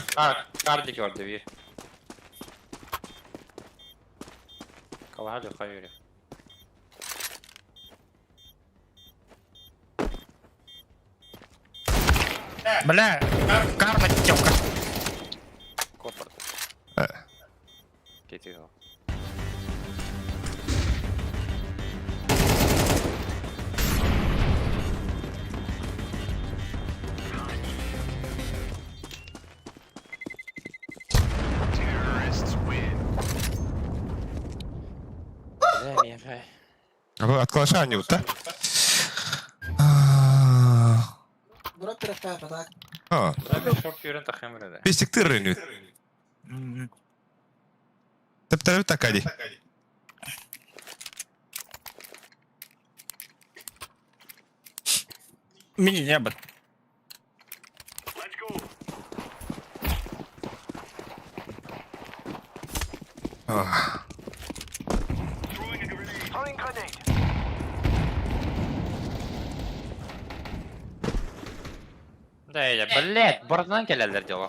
Кардик gördü bir. Kavali hayır. Бля, карма тёмка. Kopar. He. Getiriyor. Abi atkalaşan yok da. Bırak bir dakika kadar. Ha. Çok yürün takım burada. Pisliktir renü. Tep bir takadi. Mini не бот. Ah. Değil, блядь, buradan gelirler diyor.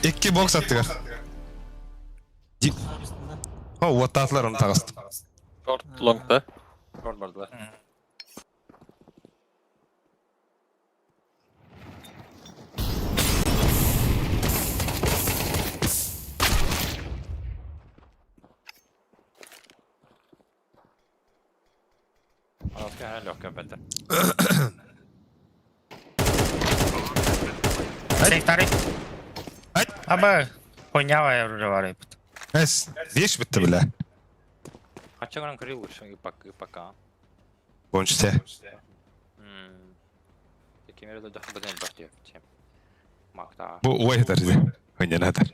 İki box attılar. Ha, what attılar onu takastı. Short long'da. Orada. Ska jag locka bättre. Sektarı. Ay. Abi, понявая уже варит. Es. Beş bitti bile. Kaç gånger kırıyor şu ipaka. Bonçte. Det kan ju då på den bort ju. Makta. Bu o yeter size. Önce ne yeter?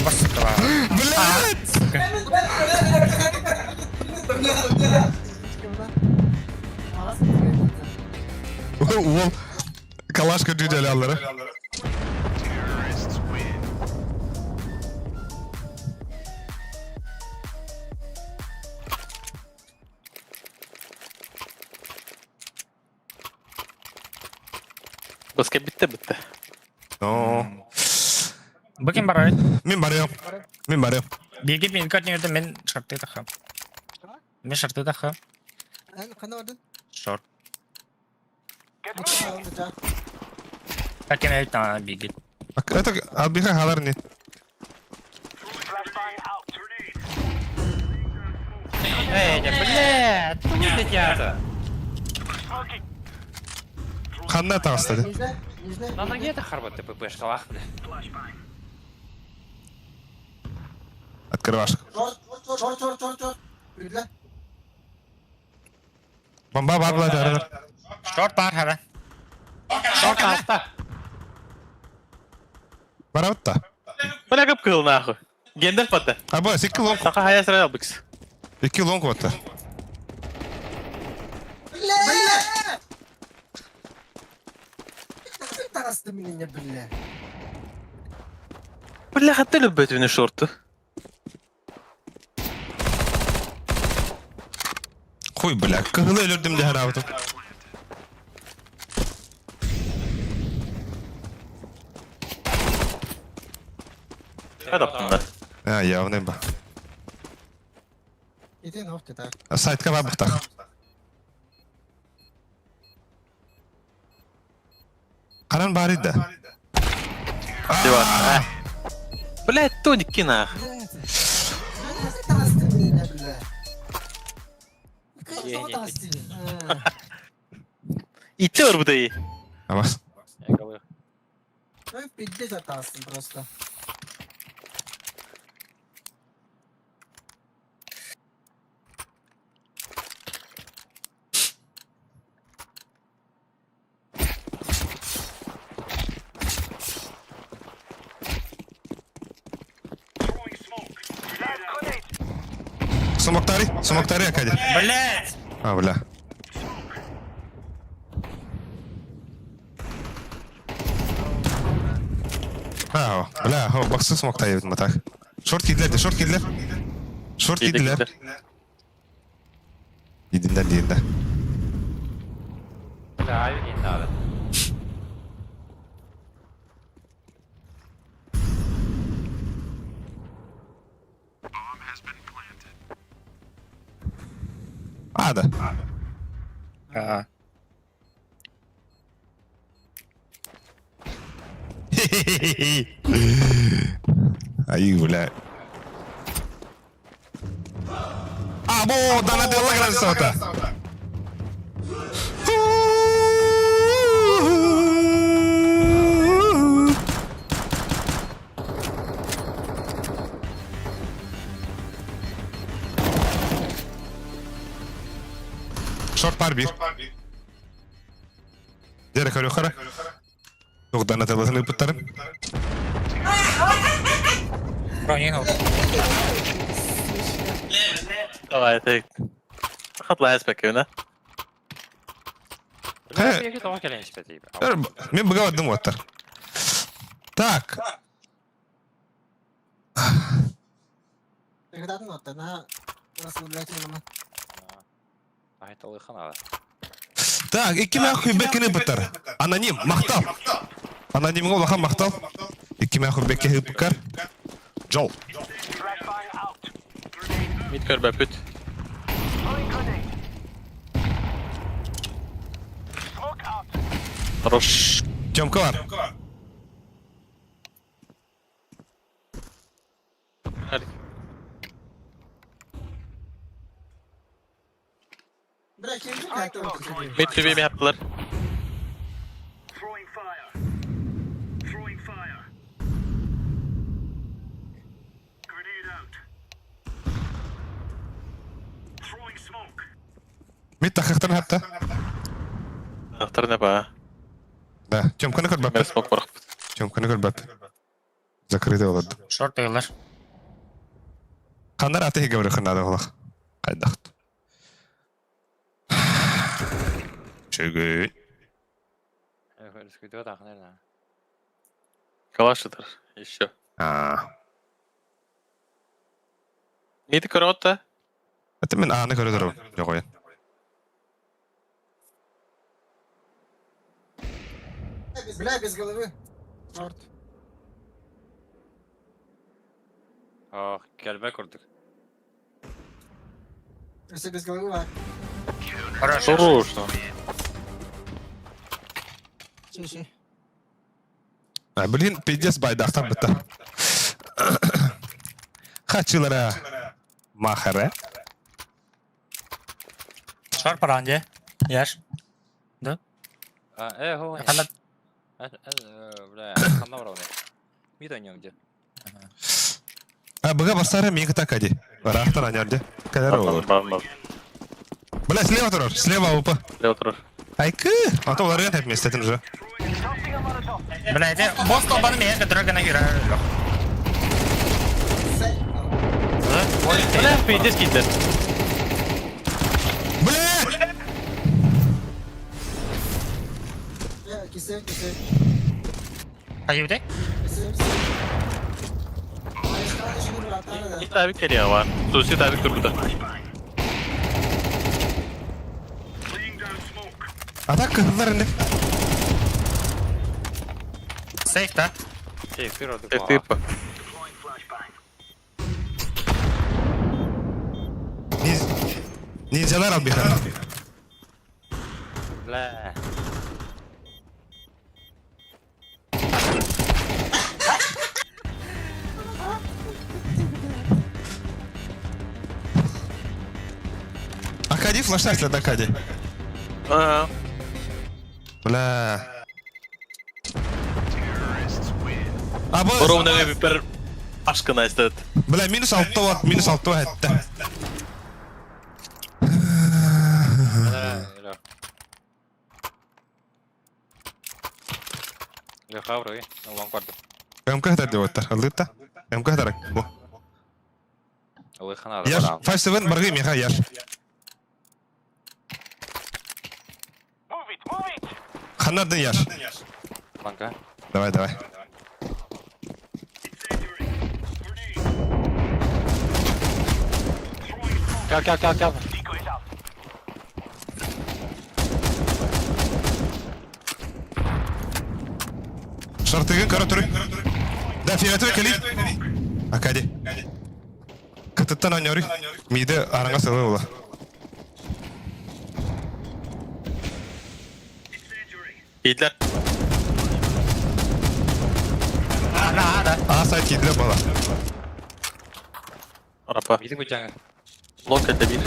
Баскова. Uol. Kalaşka cüceli alları. Basket bitti. No. Bu kim barayı? Min barıyorum. Min barıyorum. Bilgi bin kat nerede men şartı takım. Men şartı takım. Kanı vardın. Short. Almayacağım. Kaç ne tane bilgi. Bak, это отбегай halar ne? Эй, блядь, тут летят. Kanına takastı dedi. Yüzde. Yüzde. Надо где-то харбат ты ППшка лах. Открываш. Çor. Yüzde. Bomba var burada arada. Short var hemen. Short altta. Var avutta. Bana kapı kıl nahı. Gendel patı. Abi 2 long. Saka hayal sıraya aldık. 2 long var. Tarastı minine bille. Bля, хатылır bepni short'u. Huy bile. Kıhılı ölürdüm diye herhalde. Hadi yaptın. Ha ya ne bu? Yedi nokta da. Saytka var bıhtak. Karan bari de. Divar. Bля, тоник кинах. Tarastı minine bille. Tarastı. İtti var bu da iyi. Ama Yakalıyor. Ben bildi zaten aslında просто. Смоктари, Акади. Блять! А, бля. Бля, баксы смоктари бит матах. Шорт кидлер. Шорт кидлер. Идинде. Bля, не надо. Ада. Ага. Ай, бля. Дана делла красота. Short par bir. Derek öyle yukarı. Yok dana telasını yapıtlarım. Давай, ты. Хатлай спекуна. Bля, я где-то около не спят, ебать. Мен бұға вадым оттар. Так. Передатын отта, на расслаблятельно. Айталы ханада. Так, iki мәху бекені бұттар. Аноним, мақтал. Анонимға олақан мақтал. Iki мәху бекені бұқар. Жол. Mid kör böpüt. Хорош. Тёмка var. Hadi. Bırak kendini kalktı ortası. Mid to B mi yaptılar? Мид тақықтан хатта. Ахтар ne ba? Да, Тёмканы көр Ben бәпі. smoke bırak. Тёмканы көр бәпі. Закрыты олады. Шорт ыйлар. Қандар аты хеге бірі қынады олақ. Қайдақты. Чөгін. Скидывай так, наверное. Калашытыр. Еще. Mid kör otta. Әті мен аны көрі тұру. Жоқ ойын. Бля, без головы. Шорт. Ох, келбе курдук. Если без головы, var. Хорошо. Хорош. Şey. Білген пиздец байдақтан бітті. Хачылара. Махара. Шорт паранде. Яш. Хо. Ханад. Бля, ханна врал. Мид ойнуyorum где. Бұға бастары менгі так әде. Барақтан анярде. Кәдер olur. Бам. Бля, слева тұрар. Слева опа. Лево тұрар. Айкы. Ата олар ен хәп местетін уже. Блять, босс толбаны мен көтөргөн агыра. Bırak peydes gittiler. Бля! Ya kesin. Hayır de. Bir tabi geliyor var. Susi tabi dur burada. Атак кызлар инде. Сейф да. Эй, вперед. Типа. Ниндзялар албихан. Бля. Акади флаштар след Акади. Ага. Бля. Ровно bir aşkına istedim. Бля, минус 6 var. Минус 6 var hatta. Леха вроде, на лонг квартал. МК хатар деп отыр. Алдыта. МК хатар бу. Лыхана да Яш, барам. 5-7 баргы меха яш. Ханнардын яш. Банка. Давай, давай. Кап. Шартыгын кара туры. Да, фиолетовый кали. Акади. Кытыттан анёры. Миде араңа сылы ола. Yiğitler. А, сайт кидле бала. Arapa. Биди бутяңа. Local'de bir.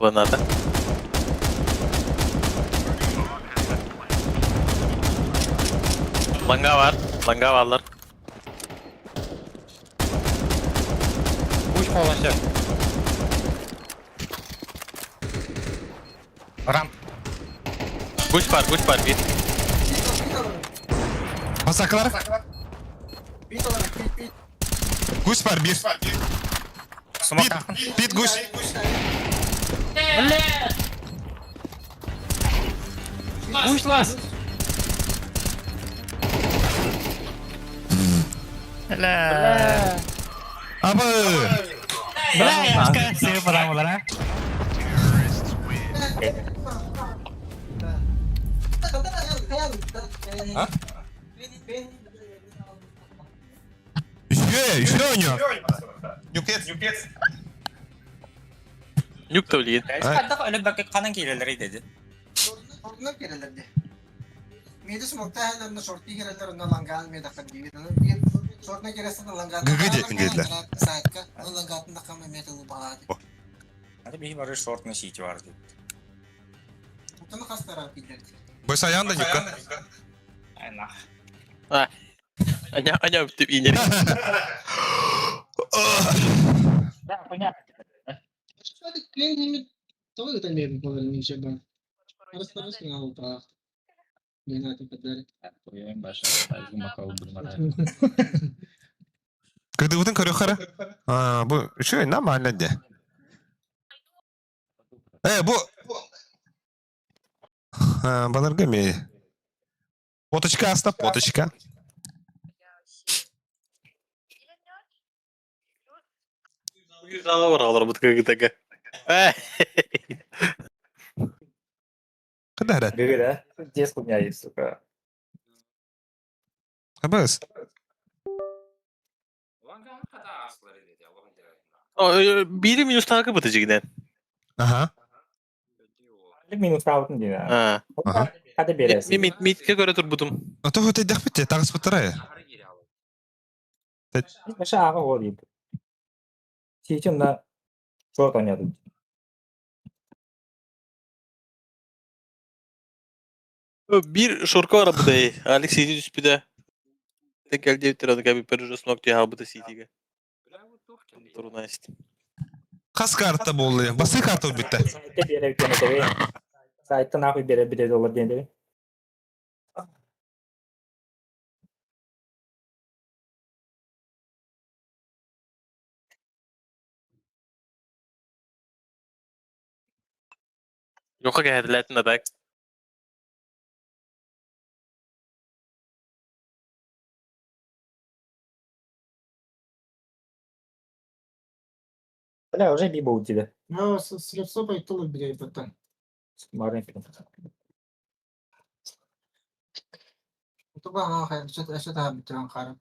Bu nerede? Langa var. Langa varlar. Буш полностью. Рамп. Guş var bir. Pasaklar. Пит olarak pit. Гусь бар bir. Смок. Пит гусь. Буш лас. Абы. Save barang barang. Ha? Üstüne oynuyor. Nüklet. Nük de öyle. Kadda öyle bak kanan kileleri dedi. Sorunlar kerelerdi. Mide smokta helalinde shorty kereler onda langal mide kaddi. Bir shortna keresi de langal. Gıgı diye dediler. Saytka. O langatında kama metalı bağladı. Hadi bir barış short ne şiiti vardı. Bunu kastara pillerdi. Boy ayağın da nükle. Aynen. Anya bitip iğneli. Ya punya. Hadi kıyım tahu itu nih kalau Indonesia bang. Terus nggak lupa. Dia nanti pedari. Yang başa tarzı makal durmana. Когда вот он корёхара. А, bu şu ne mahallede? Bu. Ha, balarga mi? Potочка asta, potочка. Yüzüne var alır bu tıkı. Когда рад? Gede dah. Dia punya suka. Abas. Biri minus takip atıcı giden. Aha. Minus tahun dia. Ha. Aha. Ada beres. Mitke göre turbutum. А то вот и дахпите, так спотарая. Başa ağa oluyor. Сейчас на что oynadı. Bir şorka var bu dayı. Alex CD düz bir de. Tek geldi evtir adı gibi perujos nokta ha bu da CD'ge. Turuna istim. Kas kartta bollu. Bası kartta ol bitti. Sayıda bir yere yönetiyor. Sayıda ne yapıyor bir de olur diye. Yok geldi Latin atak. Bля, уже биба у тебя. Ya sırf payıtlı bir şey zaten. Kemarin. Itu bang kayak sudah habis terang karang.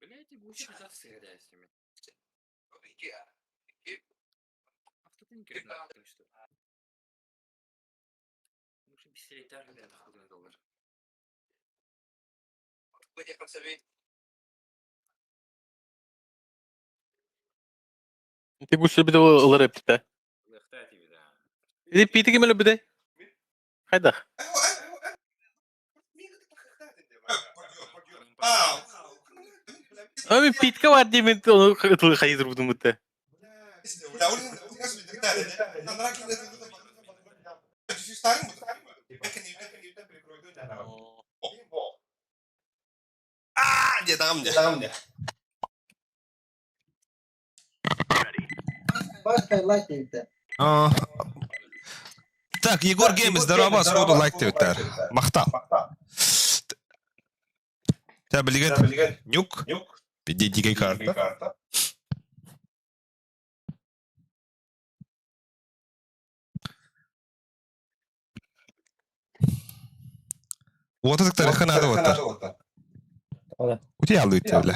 Блять, гуси засыграли с ними. Автотенкер надо, что ли? Лучше бесилить даже для $100. Bir bu bir de alır hep de. Лехтать Piti kim öyle bir de? Hayda. Abi pitka var diye ben onu hayır buldum muhte. Не дам мне. Başka like değil. Так, Егор Геймс, здорово, сходу лайк өттер. Мақтал. Та білген нюк. Биде дигей карта. Отызық тарихын ады оттар. Өте алды өтті білі.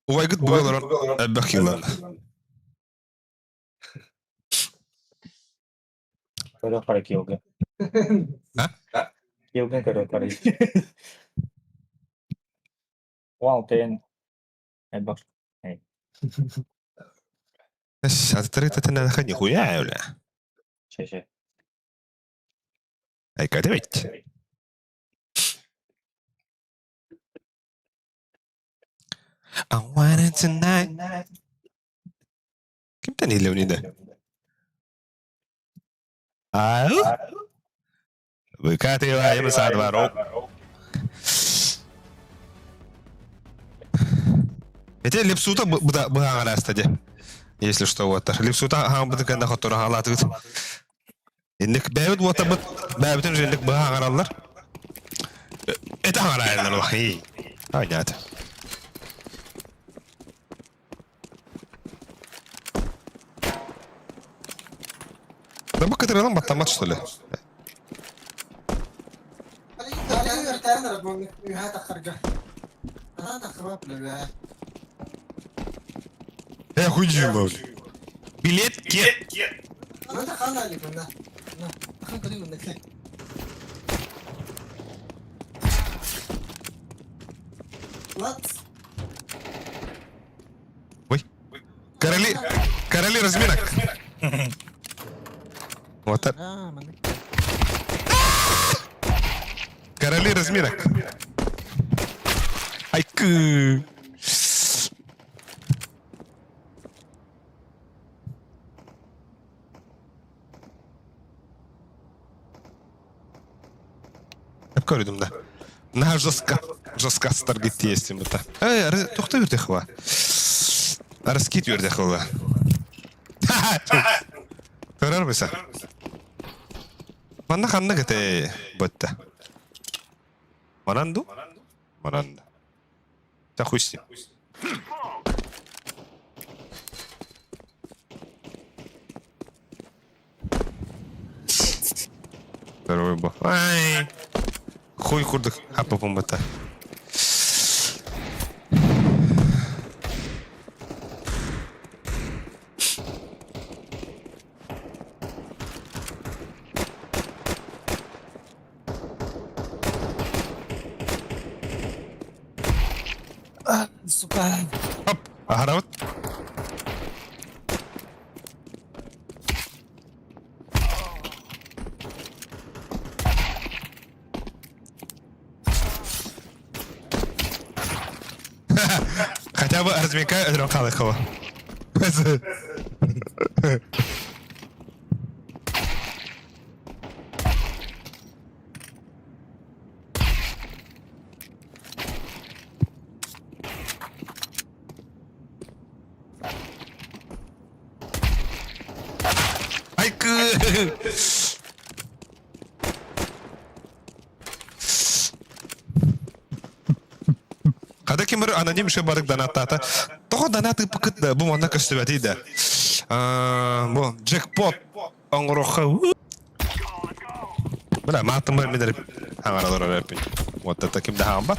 Увайгыт бұғыларын әббәк елларына. Körü para kilge. Ha? Kilge körü para. Wow, ten. Bak. Әш, аты тәтін әдіға не құя әулі. Şey. Әйка демейт. I want it tonight. Kimden iyi Leonide? Ау? Выкатывай, я со двором. Это липсута была на стаде. Если что, вот. Липсута, будет когда хотора халатывает. Инник бэвит вот абыт, бэвитин же инник была гараллар. Это гарайнар лохи. Понятно. Да мы который нам батамат что ли? Хуйджи, маули. Билет кет. Ой. Короли разминок. Вот так. Короли разминок. Айкы. Hep gördüm de. Ne жестко старгет тестим это. Тохта yürüdük va. Araskit yürüdük va. Törer misin? Bana kanna gete botta. Manandu? Mananda. Ta хуйси. Второй бо. Ай. Хуй курдык. Хапа помбата. Сука. Хоп. Агарават. Хотя бы размекаю от Рокалыхова. Айкы! Когда кемер аноним ще барык донаттата. Того донаты пакет бу мана көстөбәти да. Бу джекпот оңроха. Бля, матым медер аңарадыр рэпин. Вот это ким да хамба.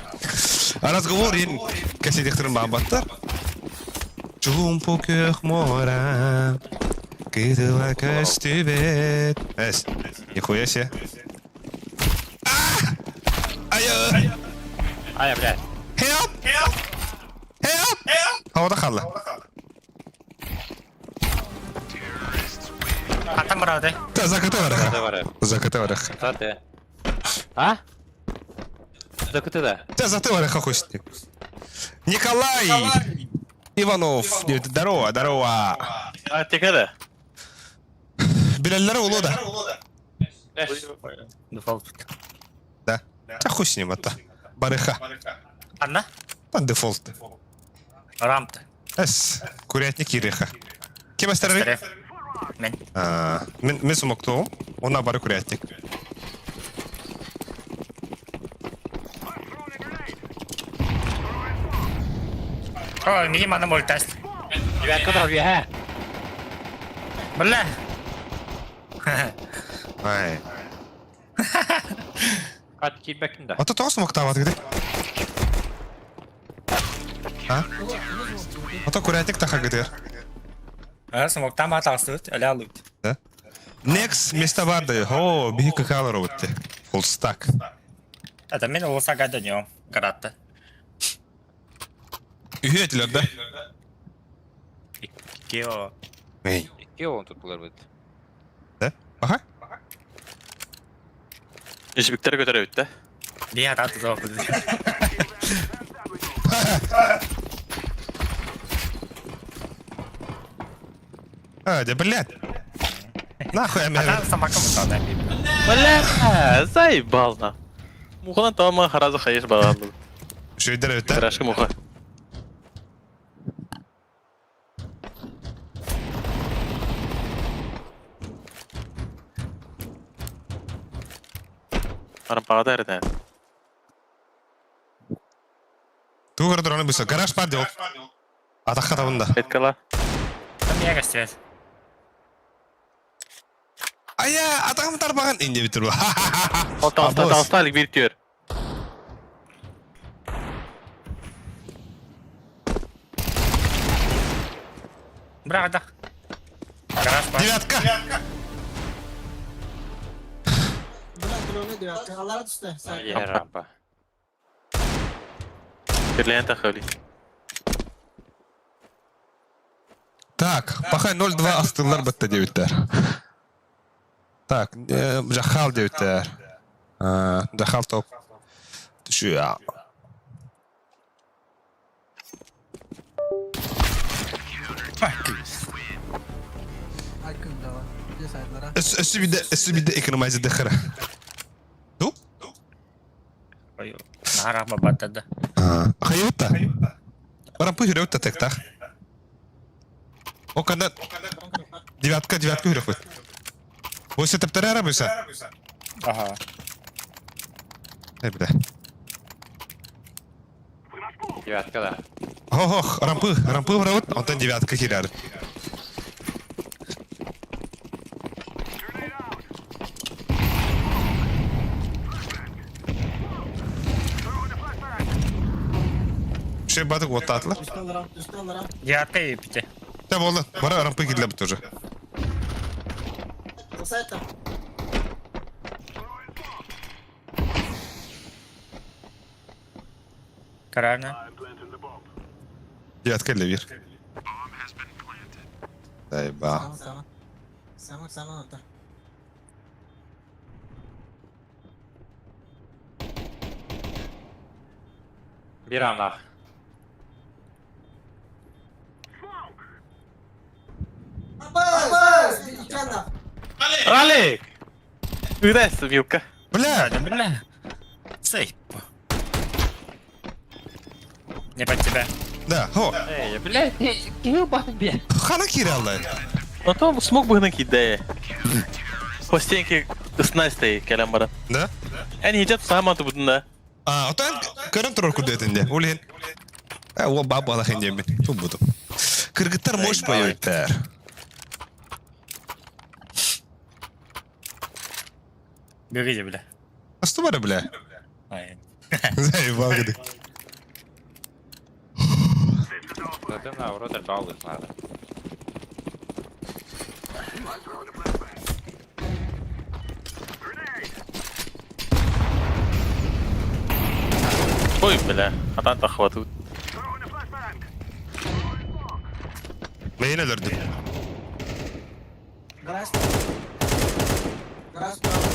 Разговор ин кесидехтерин бамбаттар. Чулум покех мора. Кидыла көстөбет. Эс, нихуя себе. Ай! Ай, блядь. Help! Help! Help! Help! Havada kaldı. Атам Закатым брады. Да, закаты var. Закаты var. Закаты var. Закаты. А? Закаты да. Да, закаты var хохости. Николай Иванов. Здорово, здорово. А, tekada. Bilalleri ulu da. Дефолт. Да. Да хуй с ним это. Барыха. Анна? Там дефолт. Рамты. Эс. Курятник Ириха. Кем остарали? Мен. Мен сумоктуğum. Ona bari курятник. Ой, мини мана мультаст. Девятка дров я. Бля. Ay. Kaç kilbekinde. Ata toğ sumokta var gidi. Ha? Ata курятник таха gidiyor. Смоктан баталсыз, әлі алуд. Да? Next место vardı. Ho, bir kakalar oldu. Full stack. Это мен Осака дөньем, каратты. Ühü ettiler de. Кео. Ey. İki on tutulur bu. De? Aha. İşbikleri götürüyor de. Бия татты зоқуд. Hadi блядь. Нахуй я А меня... там самаком ұстады. Бля, заебал. Мухана тама хараза хаеш бағалды. Şu idare öte. Крашка муха. Арампағада әрден. Туғыр дұраны бұйса. Гараж бар де ол. Атаққа табында. Эткала. Там я гостевет. Ая, атағым тарбаған. Инде бітіру. Алсталик bir diyor. Бірақ да. Гараж бар. Девятка. Buna drone diyor. Allah'a düştü. Sen Yer rampa. Birleyen takılı. Так, пока 0-2 astılar bitti devletler. Tak, Cahal devletler. Cahal top. Düşüyor ya. Aykın da var. Bir de saydılara. Üstü bir de ekonomize dehre. Tu? Ой, нарама батады. Hayıvıtta. Bana bu hürevutta tek tak. O kadar девятка hürev. Bu setupları aramıyorsa. Ага. Ne bile. Девятка да. Oh, rampı vıravut. Ondan девятка girer. Şey batık otta atlar. Düştü onlara. Девятка и пяти. Tamam oldu. Bana rampı gidiyor bu тоже. Sayta. Карарна. Девятка или вир. Дай ба. Sama orta. Bir anda. Bas! İki anda. Alik! Üres, Milka. Бля, Да, бля. Сейп. Не под тебя. да, ho. Ey, блядь, ебаный бе. Хана kiraldı. No to smok bıhının ki de. Hostenki ısnaystay kelam bara. Da? Yani hicap sahamantı budun da. Aa, otan karın turur kudetinde. Ulihin. O baba Allah hencemin. Tu budu. Kırgıtlar moş bayıtlar. Бегите, бля. Astı var bile. Ай. Заебал гады. Zaten на вроде баллы надо. Koy bile. Atan takvatı. Neyin ölürdün? Garaj. Garaj bravo.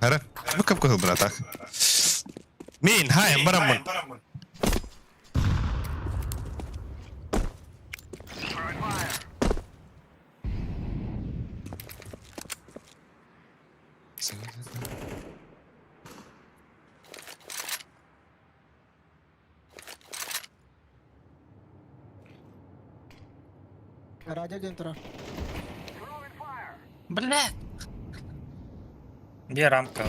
Hara. Bakın kıl buna tak. Min, hayır, baramın. Garajda dentro. Блядь! Где рамка?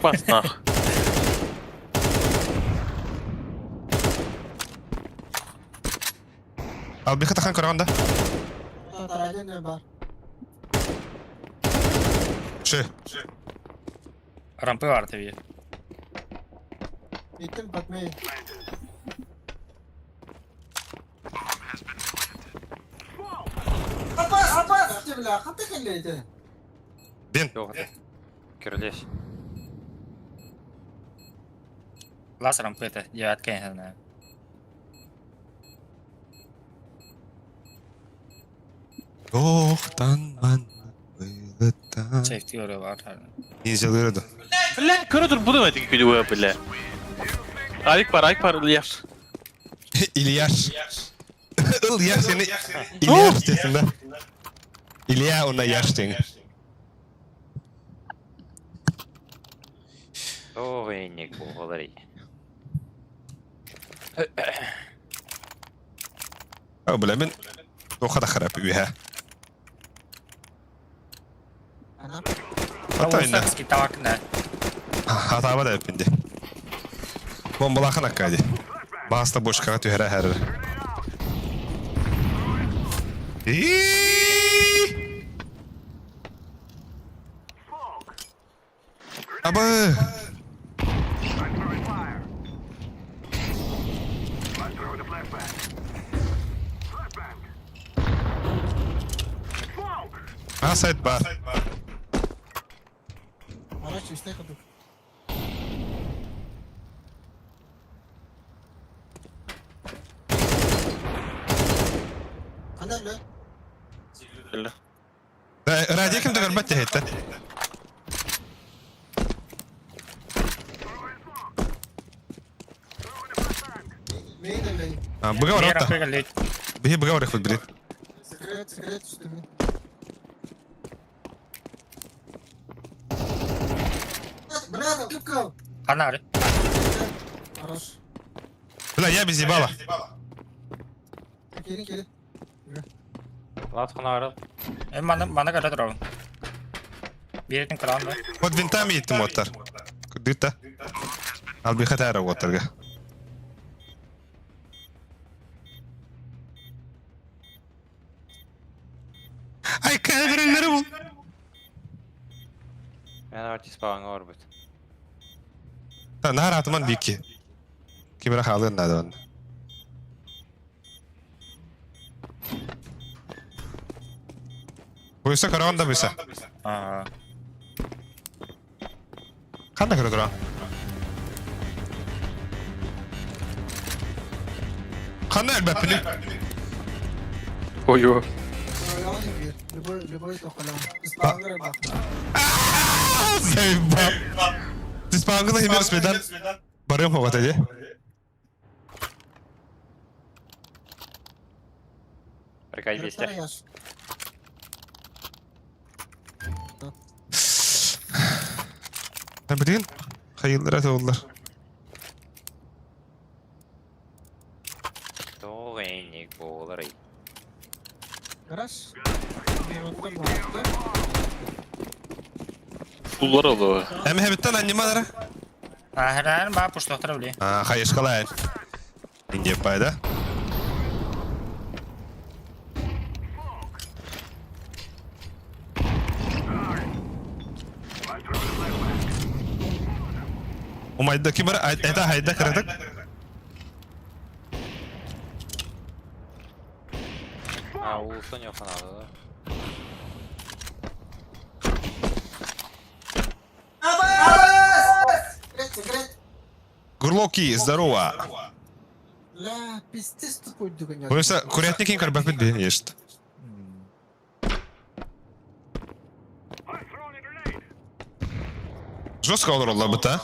Bas nах. Al bir katakan koran da. Garajda ne var? Şey. Рампы var tabii. Gittim bakmayın. Apa? Cebla, kata kelleydi. Bin. Yok hadi. Кирлеш. Лаз рампы это, девятка, я не знаю. Doğuktan bayılıktan. Safety oraya var. İnceliyordum. Lan körüdür bu demedik ki bu bile. Alik var İlyas. İlyas. İlyas yani İlyas desin ben. İlyas ona yaş deyin. Doğaynik boğaları. Ama bilemin. O kadar harap üye. Anam. Hatta inne. Усакский табак, да. Hataba da yapındı. Bombalakın hakkıydı. Bağızda boş kağa tühere her. Aba. Ha side bar. Araç üstte kaldık. Anam lan. Öyle. Radyo kim de galiba tehette. Main de main. Ha buga var Где orta. рампы галит? Bir buga var yakıt biri. Секрет üstüme. Bravo, kıpkıl. Фонарь. Araç. Ulan ya bizi bala. Gelin. Лаз ханарыл. Mana kadar duralım. Biretin kıran da. Od vinta mi gittim otlar. Dütta. Al bir hatara otlarga. Ay kadrinleri bu. Ben artık spawn'a orbit. Ta nahar atman biki. Kimera halın nada on. Buysa karavan da buysa. Aa. Kanda kara duran. Kanda elbette. Oyo. Yalan yapıyor. Любой tokalan. İspanyollara bak. Sevba. Dispangıda himer speden. Barım hava tadi. Arkayı Yarıklara geçti. yaş. Ne bileyim? Hayırlara doğdular. Doğaynik boğaları. Garaj. Bir nokta baktı. Pullar oldu. Hem hebitten animalara. Her bana puştoktara bile. Ha, hayır kalayın. İnce payda. Umayda kimara ayda hayda karadık. Ha Uğuz'un yok kanalı. Abas! Смоки, здорово. Ла, пиздец тут пойду гонять. Oysa kuriyatni keyin kirib bakbit be, eshit. Жестко olur oldu bu ta.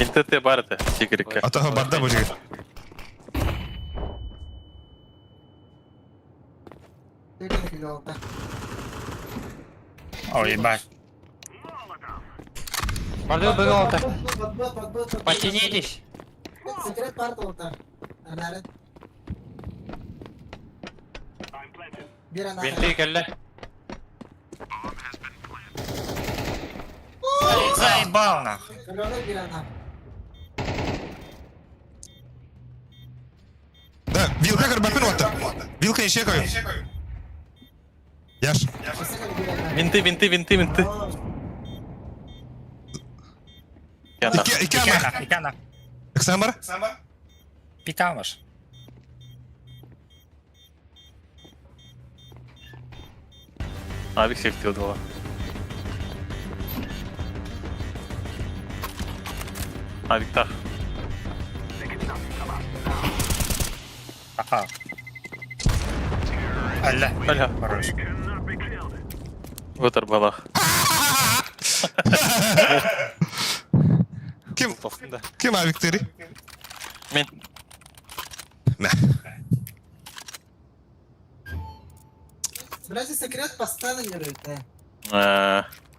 Интете барате, секретка. Ataha badda bu jigit. Tekrar kilo altta. Ой, ебать. Пардон, был алта. Подбот. Потянитесь. Секрет парт алtta. Anaret. Bir ana. Винты, келле. Заебал нахуй. Kalorlar bir ana. Da, vilka kirib bakbit otta. Vilka işe koyun. Yaş. Kesinlikle bir ana. Винты. Oo, Yana. İki ama. İki ana. Sen var? Bir tane var. Abi safety oldu o. Abi tak. Aha. Allah. Hala. Хорош. Otur balak. Kim? Tofunda. Kim abi Victory? Men. Ne? Biraz sekret pastanın yürüyüşte.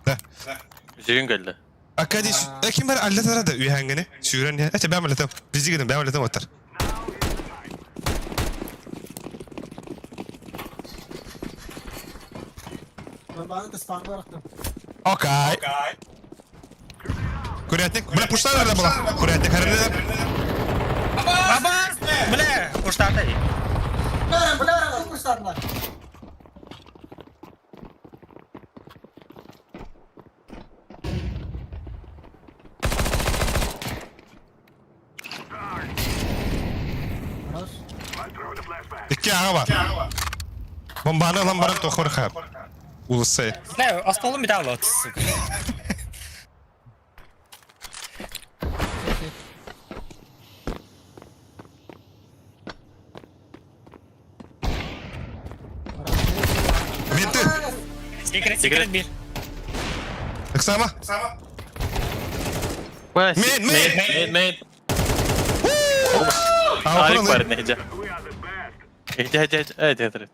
Ne? Jürün geldi. Akadis. Kim var? Allah tara da üyengeni. Süren ya. Aç ben malatam. Bizi gidin ben malatam otur. Ben bana da spawn bıraktım. Okay. Kuriyatnik. Bula puşlar nerede bula? Kuriyatnik harada. Baba! Бля, устартай. Bunlar kuşlarlar. Хорош. İki ağa var. Bombanı alan bana tohur khab. Ulысы. Знаю, осталось металл вот, сука. Vinti. Секрет bir. Iksama. Main. Arif var ne hece. Hece. Evet.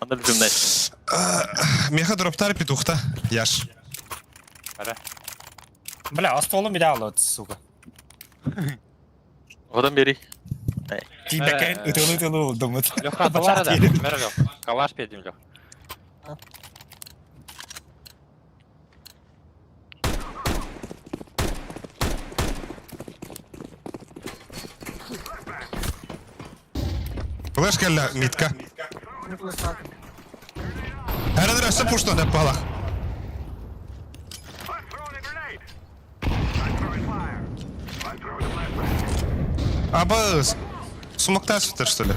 Anda bir cümle. Meha droptar pituxta. Yaş. Бля, осталось металл вот, сука. Odan beri. Тимбекен ütülü думает. Лёха, товара да? Мэр Лёх. Калаш педим, Лёх. Flash geldi mitka. Her adı rasta puştu ne pala. Abaz. Sumoktan sıktır что ли?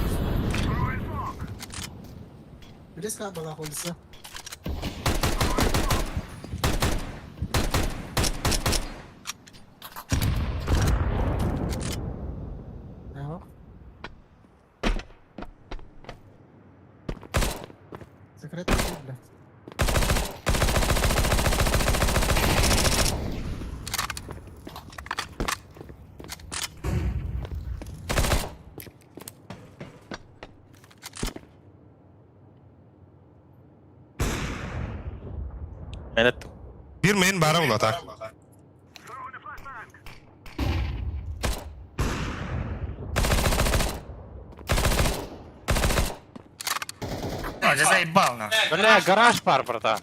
Близко была ходится. Секрет, блядь. Evet. Bir main bara ulata. Ну, ты заебал, нахуй. Бля, гараж пар, братан.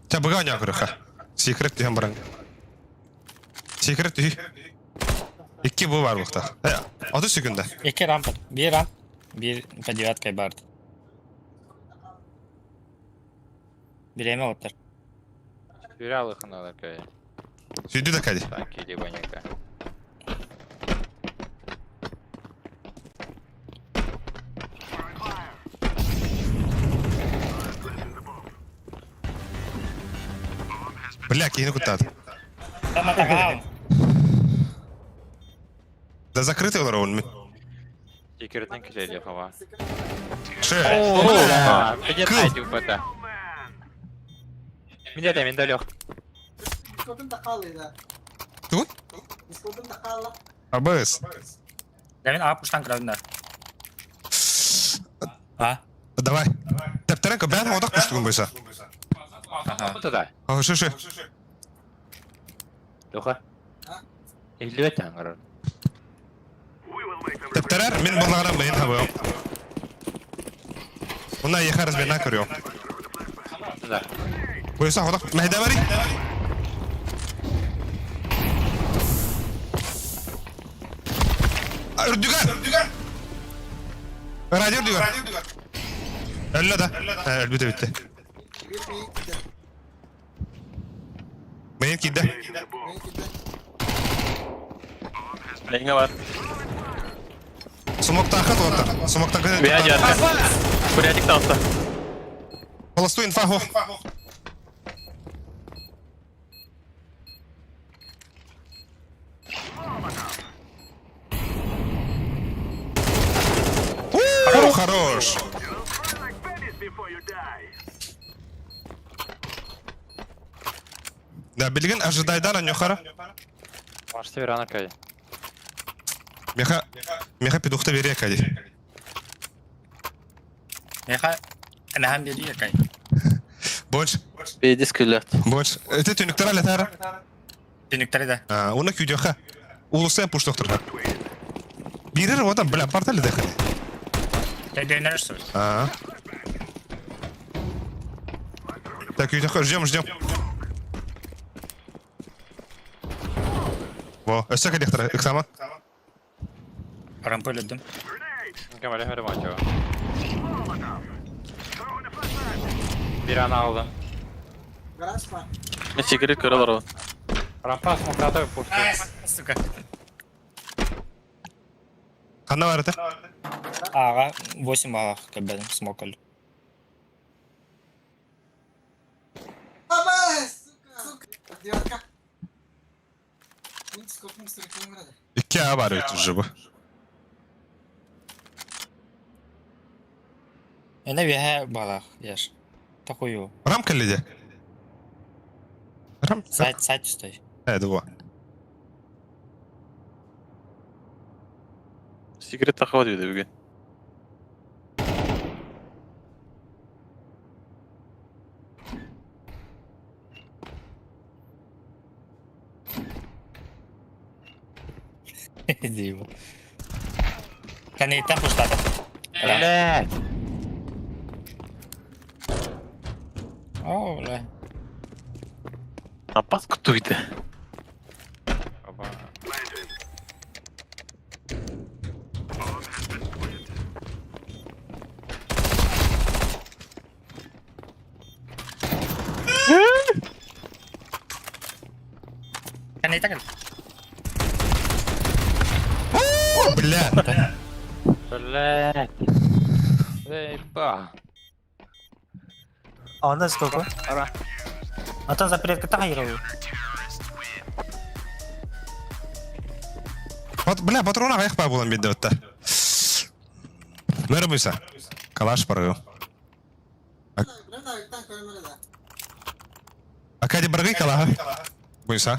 Çabuk oyna kırıka. Secret diyen barang. Secret diye. İki bu var bukta. 30 sekunda. İki rampa. Bir ramp. Bir по девяткой бард. Время отыр. Сюрял их надо, кай. Süydü de kadi. Sanki Дигоника. Бля, кейни кутат. Там атакал. Да закрытый он раунд. Секретный келеді хава. Ше. Где найдем это? Мен де лех. Скопын тақалыйда. Тут? Скопын тақалы. Абыс. Мен ап уштан кіраудында. Давай. Тәптәрән бәрін одақ күштігін бойса. Туда. Ше. Леха. Или это аңғырар. Тәптәрәр, мен бұлағарам бәйін хабы. Бұна ехарыз бәйін көріу. Туда. Бойса одақ. Мәйді бари? Үрдігар! Радио үрдігар. Әлі да. Әлбіті бітті. Мәйін кейді. Ленга var. Сумокта ақыт отыр. Сумокта Bir hadi arka. Kuryadik de altta. Полосту инфаху. Хорош. Да, билген ожидайдан анюхара. Можете верана кай. Меха педухта бере кади. Меха, әмәһәм бері екай. Больше. Bir küllert. Больше. Это тюниктара летара. Түніктері де. Уна кюдёха. Улусы пуш доктор. Бирер одан бля портали дехали. Тәйдейнер үсір. Так, кюдёха, ждем. Во, өсөк электро, иксама. Рампы өлідім. Кемелі хөрі мачо. Bir an aldım. Гараж бар. Ne çekirik kırılır o. Рампа смоктатып пушты. Сука. Қанда бар это? Аға, 8 бағақ кәбәдім, смокал. Абас! Сука! Девятка. Мен скопын стрикін көреді. 2A бар өтіп жібі. Әне веһә бағақ, еш. Такую. Рам кәледе? Рам? Сайт үстай. Әді во. Secret takıva diyordu bugün. Диво. Кәне итен пуштады. Блядь! О, бля. Напад kutuydu. Оба. Кәне итен. Бля. Блядь! Заеба! А он сколько? Ара. А то запрет катагировал. Бля, патрона аяқ па болам бедді өтті. Мөрі бұйса. Калаш барығы. Бірін айықтан көрмелі де. Акади барғы калаға. Бұйса.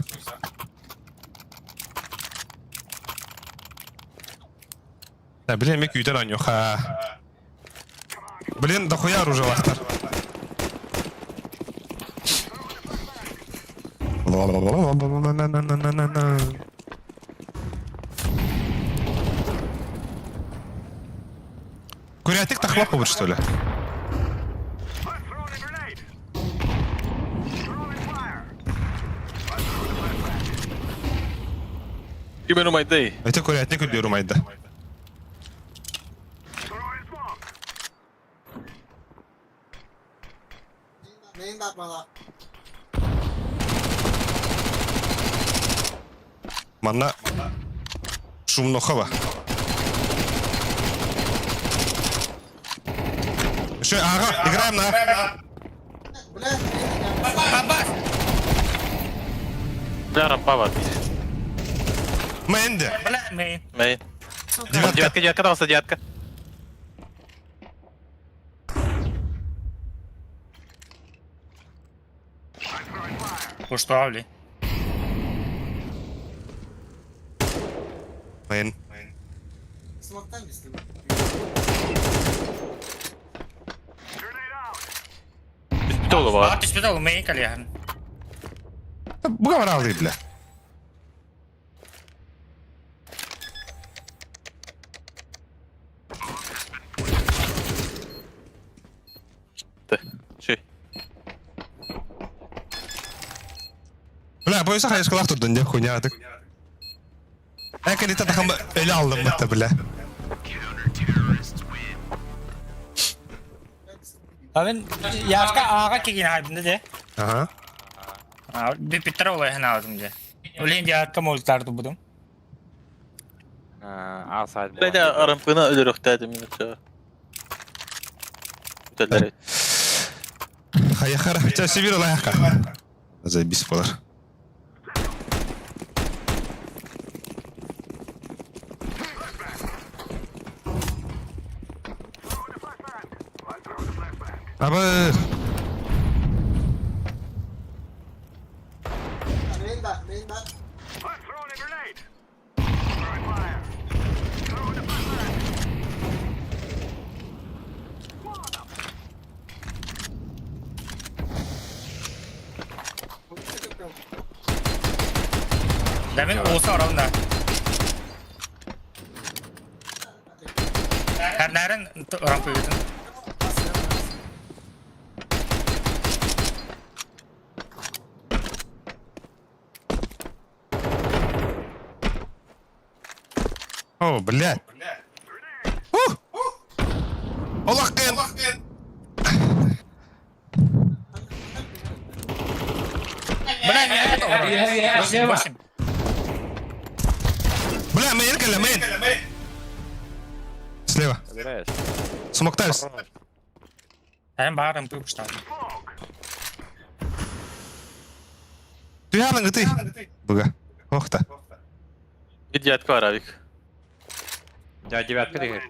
Блин, мен күйден анюха. Блин, дохуя оружалақтар. Курятик тахлап будет, что ли? Kimin umaydı? Это курятник үлдеру майда. Neyin bakmalı? Манна шумнохова. Что, ага, играем на. Блядь, Бля, рампа var. Мэнди. Бля, мейн. Main. Девятка. Девятка давался, девятка. Пуштовли. Мэн. смоктан мисти. Üstü var. Бат испитал мейн калихан. Буга варалды, бля. Şey. Бля, бойса хайс кылак турдун деп хуйня атык. Экен итта тахам ölü aldım mı bля. Ben yaşka ağa kegin halinde de. Aha. Bir pitter olay lazım diye. Öyle yaşka moltardı budum. A side. Böyle arampına ölürük dedim minutça. Güzeller. Хая хара, ча сибир лаяка. Заебись поlar. Abi. Main back, main back. Demin olsa aramda. Herlerin rampa yedin. О, блядь. Allah kın. Bırak ya. Başım. Бля, мейн каля, мейн. Слева. Собираешь? Смоктайс. Hem bağır rampa yapıştı. Ты явно ты. Буга. Ох та. Bir девятка var abi. Ya девятка değil.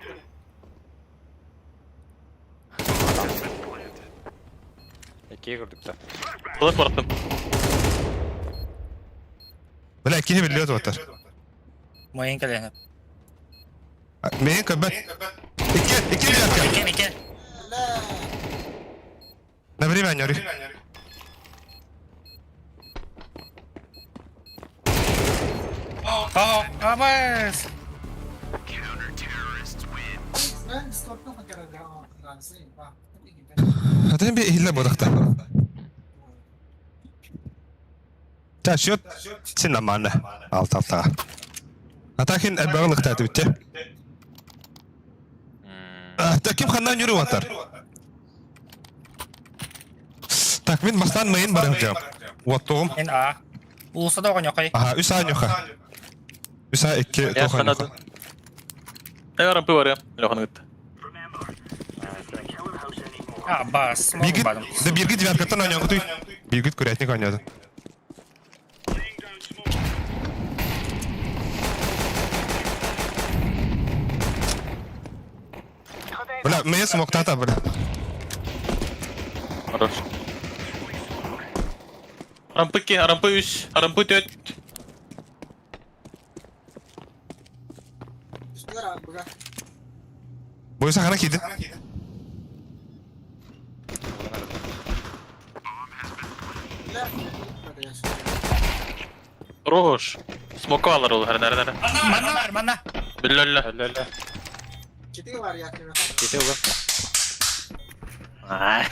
İkiye kırdık da. Kılık bıraktım. Бля, кини билет вот так. Mayın kalene. Мейн кабе. İki девятка. İken iken. На время Анёри. Abas. Ben Discord'dan hakikaten anlarsın. Bak. Hadi bir hile bodakta. Ta şut. Sinna manne. Alt alta. Atakin elbağılık tahtı bitti. Ta kim xandan yürü vatar. Tak min mastan main barangcam. Wattoğum. En A. Olsa da okan yokay. Aha, üsa yoka. Üsa iki Ya tokan kanadı. yoka. Ne rampı var ya? Lokanı gitti. Abbas. Бигит, да биргит девяткаттан ойнаңғы туй. Биргит курятник ойнады. Бля, мен смоктата, бля. Хорош. Rampı 2, rampı 3, rampı 4. Üstüne abi bırak. Бойса хана киді. Hadi yaşa. Roş. Smoke alır olur her nerede. Mana var mana. Billahi. Öyle. Çeti var ya. Gitti oğlum. Ay.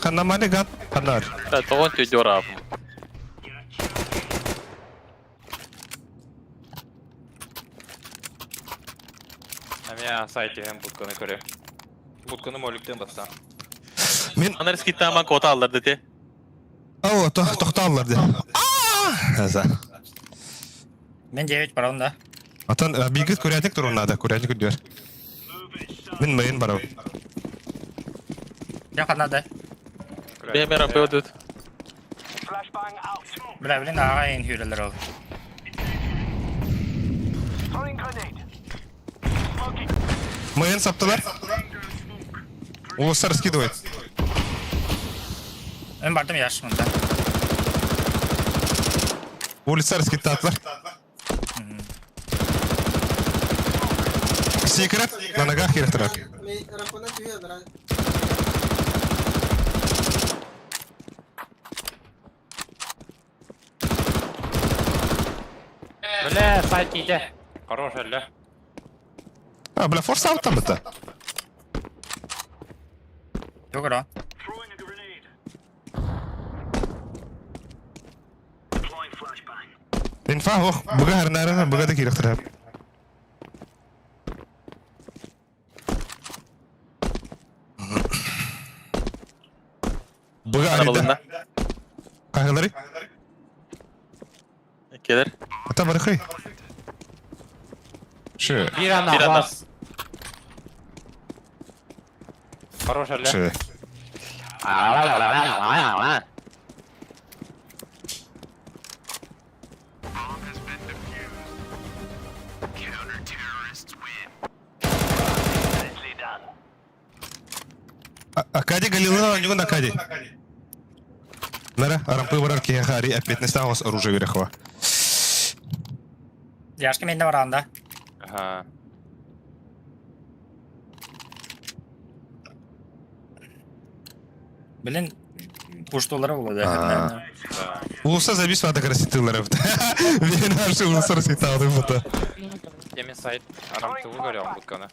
Хана мане гад, ханар. Ben toğun tüydü abi. Hem ya site hem butkonu körü. Butkonu molükten bassa. Мен Anar skitta ama kota alır dedi. Ау, тоқталар де. Аза. Мен 9 барам да. Atan бигит көрәтек турунада, көрәтек күдер. Мен мейн барау. Я канада. Benim rampa ödüt. Бля, блин, ағайын хүйрелер ол. Мейн саптылар. Улустар скидывает. Мен бардым яш мында. Улицар скидтатлар. Секрет на ногах хирахтарак. May rampunan tuyo, nara. Бля, сайт тиде. Хорош әлі. Бля, форс ауттан бітті. Yok ora. Инфа, ох, бұға әрінәрі, бұға да хирахтарак. Бұға Arabalığında. әріді. Қағылары? Gelir. Ата барықай. Шы, Bir anda Bir anda. bas. Хорош әлі. шы. Акади Галилова, не на Акади. Нара, арампы барар кияхари, опять осталось оружие верхова. Яшки менде бар анда. Ага. Блин, пуштолары болады. Улуса забис вада краситылар. Мен аршы улуса раситалды фото. Yemin сайт. Арам тылы көрем бұтканы.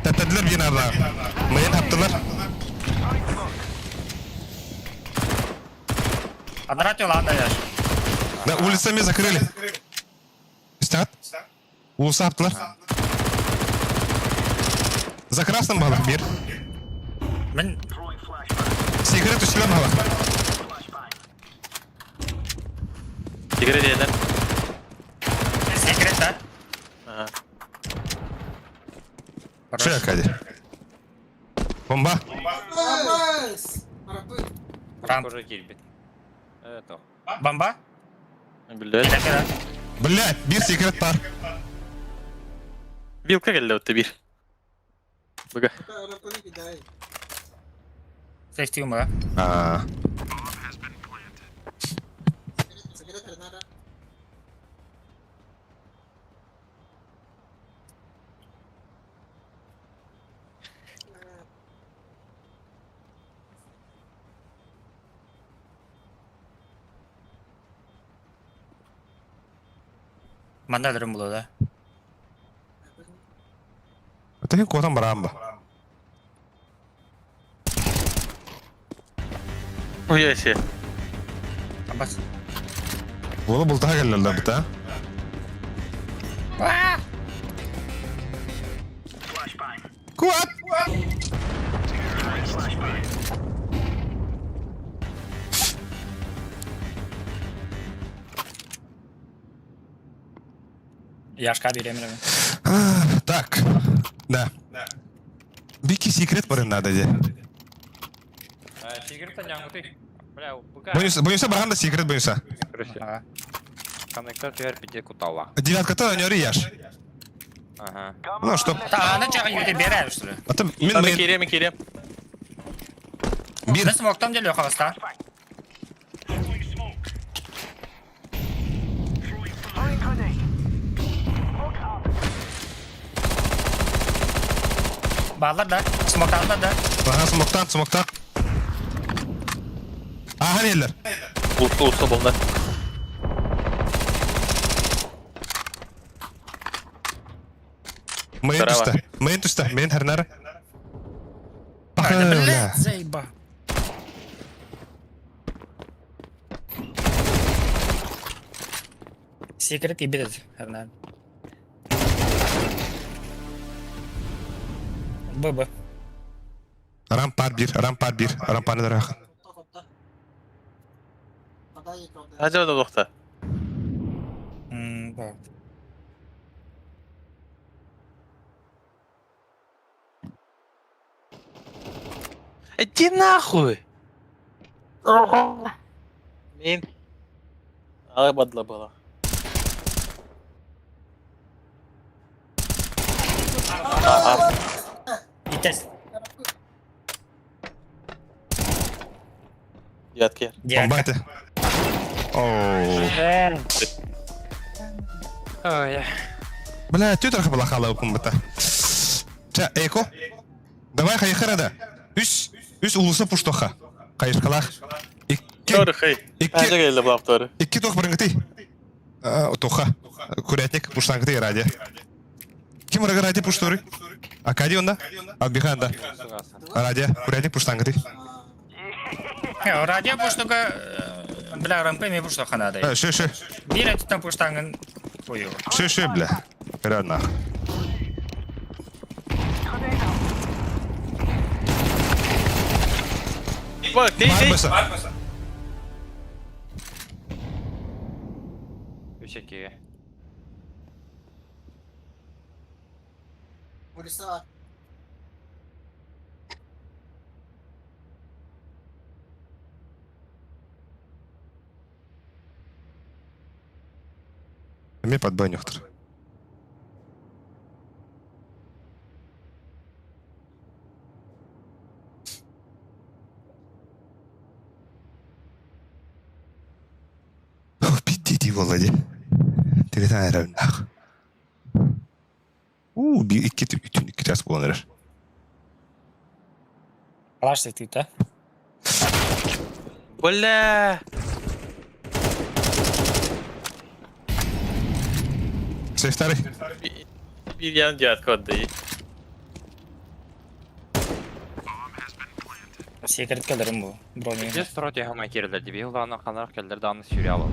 Тәттәділер бен арда. Мейн хаптылар. Адырат йол анда яш. На улицами закрыли. Стат. Улуса хаптылар. За красным балах бир. Мен Секрет үстілер балах. Sigara diyenler. секрет да. Aha. Шы, Акади. Бомба. Amas! Arampı. Рамп. Уже келбет. Это. Бомба? Bildi. Келеке да. Блядь, бир секрет бар. Vilka geldi ötte bir. Bıga. Arampı ne giday? Safety umra. Secret nara. Манда дөрüm болады. Тәкен котан барамба. Uy yaşa. Абас. Ола бұлтаға келділер бұта. Куат! Яшка беремін. Так, да. Бики секрет барын надо де. Сигареттен жаңғыты. Бля, бұқа. Бойынса барғанда секрет бойынса. Ага. Коннектор түйер біде құтауа. Девятката өнері яш. Ага. Ну, что? Та, ана жағы үйде берер үстірі. Ата, Tamam мен kireyim kireyim. бир. Мен смоктам делю қағыста. Bağlar da, smoktanlar da. Ага, смоктан. Ага, нелер. Usta bolda. Мейн Здорово. түсті. Мейн әрнары. Блядь, заеба. Секрет ебедет, Эрнан. ББ. Rampar 1, rampar 1, rampanı da rakın. Topta. Kaday yıkıldı. Hadi da dokta. Bak. Иди нахуй! Мин. Ала бадла была. Vites. Yatki. Bomba eti. Oo. Ой. Бля, тетра была халау кумбата. Ча, эко. Давай хайхара да. Üs ulusa puştoxa. Qayışqalaq. Чоры хей. Hadi geldi bu hafta. İki tox biringti. Toxa. Kuretnik puştangti radia. Kim raga radia puştori? Akadi onda? Abihanda. Radia, kuretnik puştangti. Радио пуштуга бля рампе ми пушто ханада. Şu. Бира тутан пуштанган кою. Şu bля. Рядна. Bak değil. Üçeki. Polisi var. Мне под банюхтер. Bitti Volodi. Telefon arayın. Bir iki ras kullanır. Алаш ты, да? Бля. Сефтары. Bir yan yatki odda. Секрет калырым бу. Брони. Где строить хамай кирилер диби. Улана канар келдер даны сүйре алып.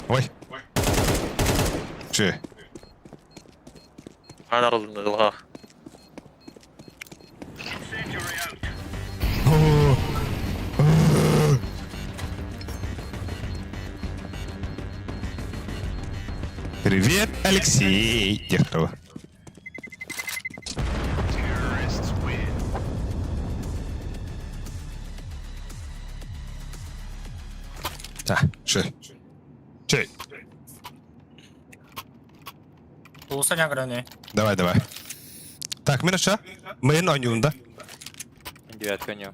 Ой. Че? Anar oldu da. Привет, Алексей Дехрова. Че? Улуса не грани. Давай. Так, Мираша, Мэйн oynuyorunda. Девят коню.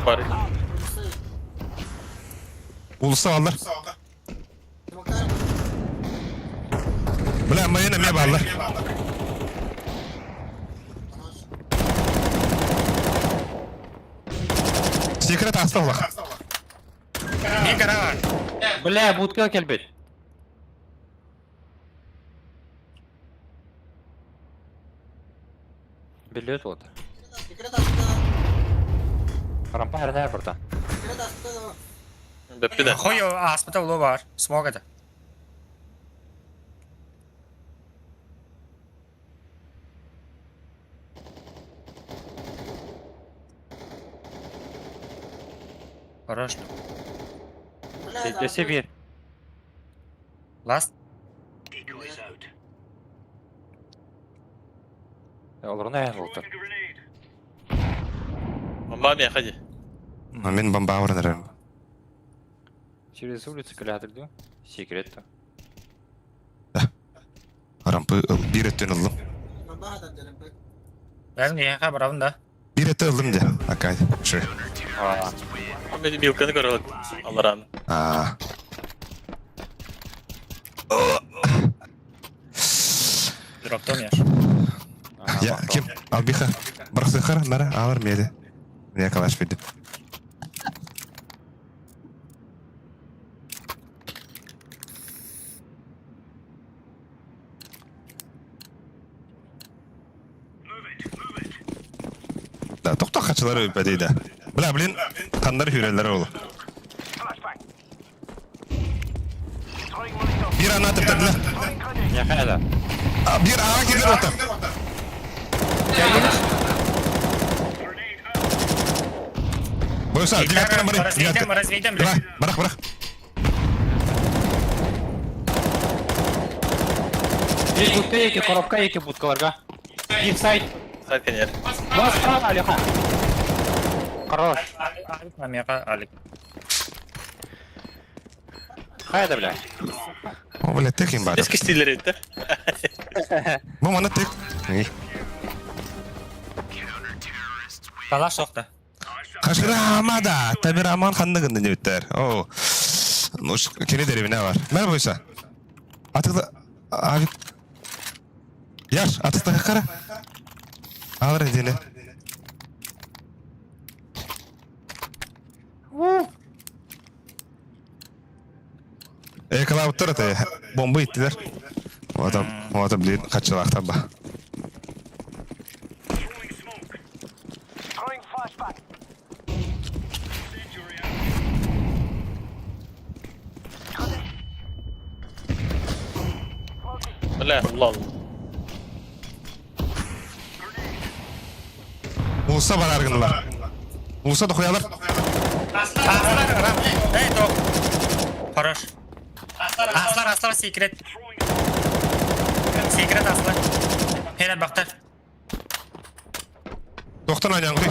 Bari. Ulusa alır. Smoke'lar. Bля, Мэйn emye bağlar. Секрет оставлах. Не гара. Бля, будка келбет. Билет вот. Dikkat et. Рампа herden burada. Dikkat et. Beppi de. Хойо аспыта улу бар. Смог это. Хорош. Beklese bir. Last. Olur ne oldu? Mami hadi. Мен бомба орнарым. Через улицу калядырды. Секрет. Rampı bir etten aldım. Baba adam derim. Ben niye haber alın da? Bir ette aldım de. Akay. Şu. Ага. Ben Milkan'ı görüyorum. Allah rahmet. А. Дроптом я. Я ким? Албиха. Брахтыхар, мара, алар меди. Мне калаш биди. Да, токта хачылар өйпәдейді. Бля, блин, қандар хүрелері олы. Bir ana tırtırdılar. Не хәлі. Bir ağa girdi orta. Boysa, dilatlarım bari. Разведем, Bırak. Здесь будка еки, коробка еки будкаларга. Бит сайт. Sarkan yer. Бас права, Алихан. Хорош. Алик на мега, Алик. Хайда, бля. O böyle tekin bari. Eski stilleri etti. Bu bana tek. İyi. Калаш сокта. Kaşırama da. Tabi Rahman kandı gındı biter. Oo. Nuş kini derevine var. Mer boysa. Atıkla. Abi. Yar atıkla kakara. Alır edini. Kala uttara te. Bomba ittiler. O adam bilin kaçılaktan bak. Allah Allah. Ulus'a var argınlar. Ulus'a da koyalım. Эй, топ. Хорош. Аслар, секрет. Секрет аслар. Хелет бактар. Doktan ayağın koy.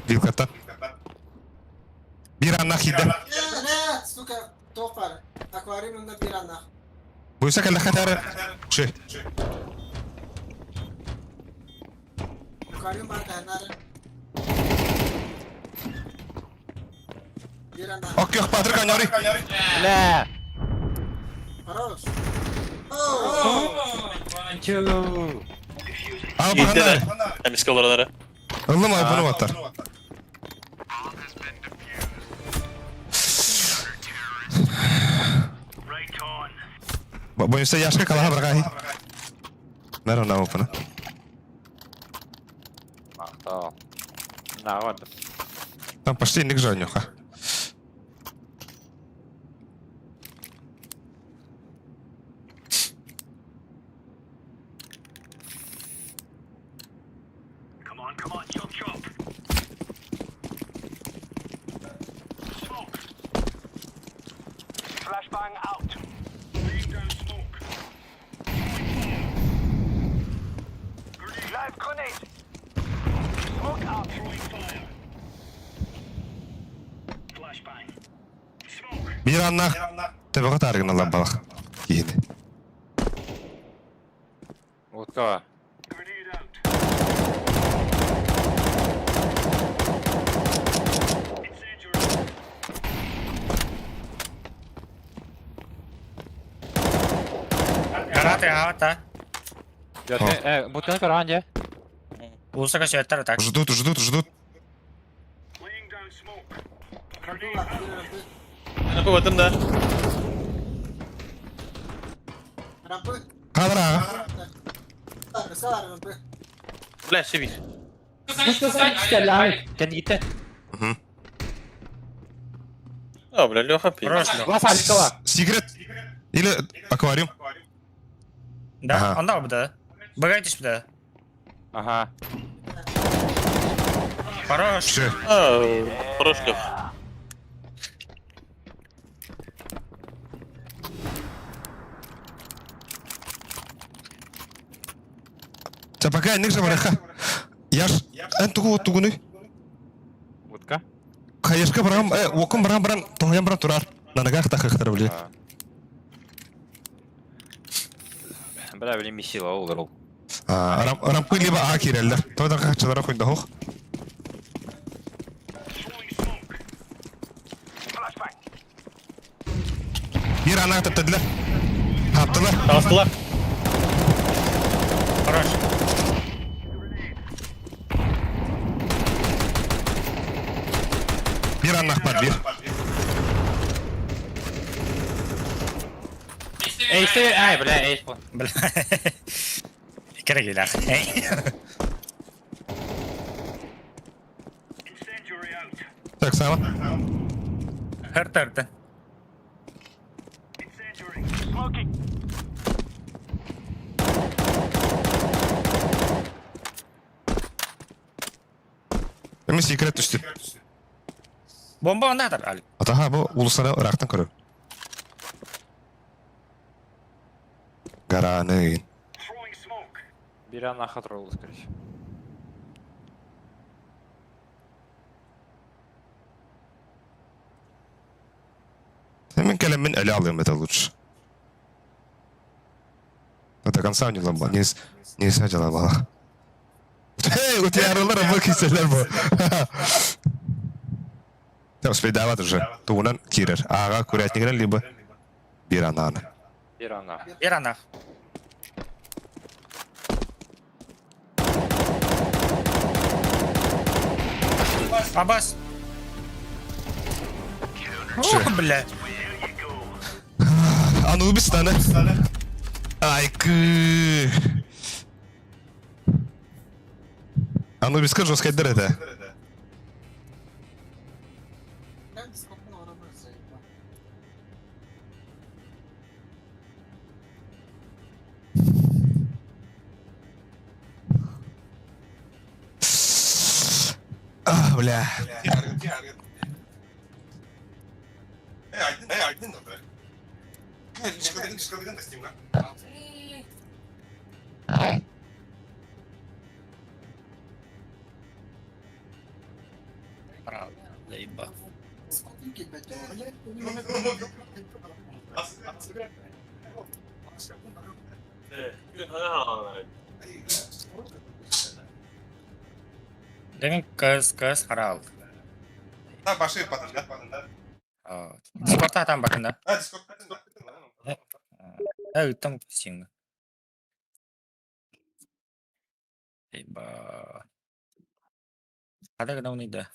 Vilkattan. Bir annak yedi. Ne, suka, top var. Akvaryumunda bir ana. Buysa kalla katarı. Şey. Akvaryum var kaynarı. Bir ana. Ok yok Patrik anyori. Бля. Хорош. Al Gitti de. bakanlar. Hem iski olarak. Illım abi bunu atar. Buysa yaşka kalaha bırakayım. Mer ona opana. Tamam. Ne vardı? Там почти ник жанюха. Bir annak. Tabii targın Allah balık. Yedi. Будка var. Гараты, авата. Будканы көрған же. Улсака сүйеттер так. Ждут. Ben okumadım da. Rampı. Kaldır ağa. Sağ rampı. Ulan sevir. Kendi gitti. Dobra, Леха пи. Хорош, Лёх. Бас Алика var. Секрет. Или аквариум. Да, Ага. он да, да. Богатишь, да. Aha. Хорош. Все. Хорош Леха. Çapaka nik jabaraka. Yaş. En tuğunu. Будка? Kayışka baram. Okum baram. Tohyan baram turar. Nanagak takıktır bile. Бля, блин, месила olur ol. Rampı liba ağa kireller. Toydan kaççılara koyunda hoq. Bir ana attılar. Attılar. Tastılar. Хорош. Bir ana var bir. Эйсте, ай, бля, эйс. Бля. Керегилер. Так само. Hörtörtü. Hemen secret düştü. Bomba ondadır Ali. Ataha bu ulusal Irak'tan körü. Garanın. Biri ana hatır oldu, скорее всего. Hemen kelimin ele alıyorum metal uç. До конца не ломба, не садила бала. Эй, у тебя роллера выкиселер bu. Там успеть давать уже. Тугунан кирер. Ага, курятник либо биранан. Bir ana. Bir ana. Abbas. Oh, bля. Anubis'tan. Ay kı. Anubis'ka жесткая дырета. Ben Discord'dan uğramayız. Ah, бля. Заеба. Discord'dan gitmedi. Demin kız haral. Ha başı patında. Discord'ta atan bakın da. Ha Discord. Evet, tam şimdi. Eyvah. Ada kadang ini dah.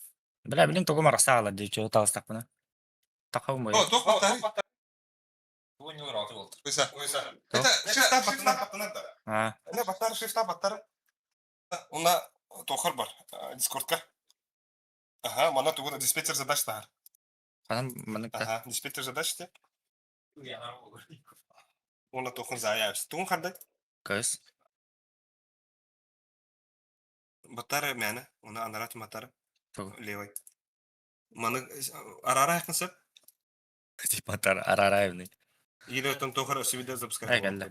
Bela bilang toko marasa lah dia coba tahu stak mana. Tak tahu mau. О, тох батарея. Tuh ni orang tu. Куйса. Это шифта батария. Ah, Не батария, шифта батария. Уна тохар бар. Дискордка. Ага, мана тугун диспетчер задач тахар. kan mana kita. Ага, диспетчер задач те. Уна тохун заявс. Тугун хандай? Kız. Батария мяна. Уна анарат матар. Tuh. Левой. Мана арара якынсып. Типа арара ini. Или там тохар себе запускать. Ай, галла.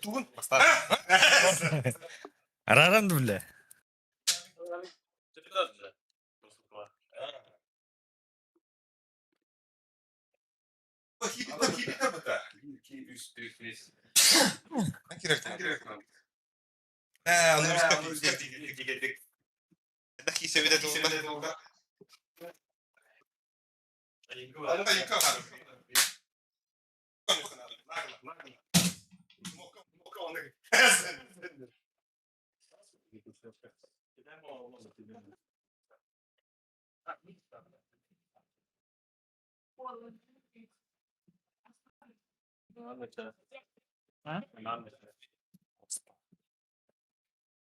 Тугун. Поставь. Araran tu bela.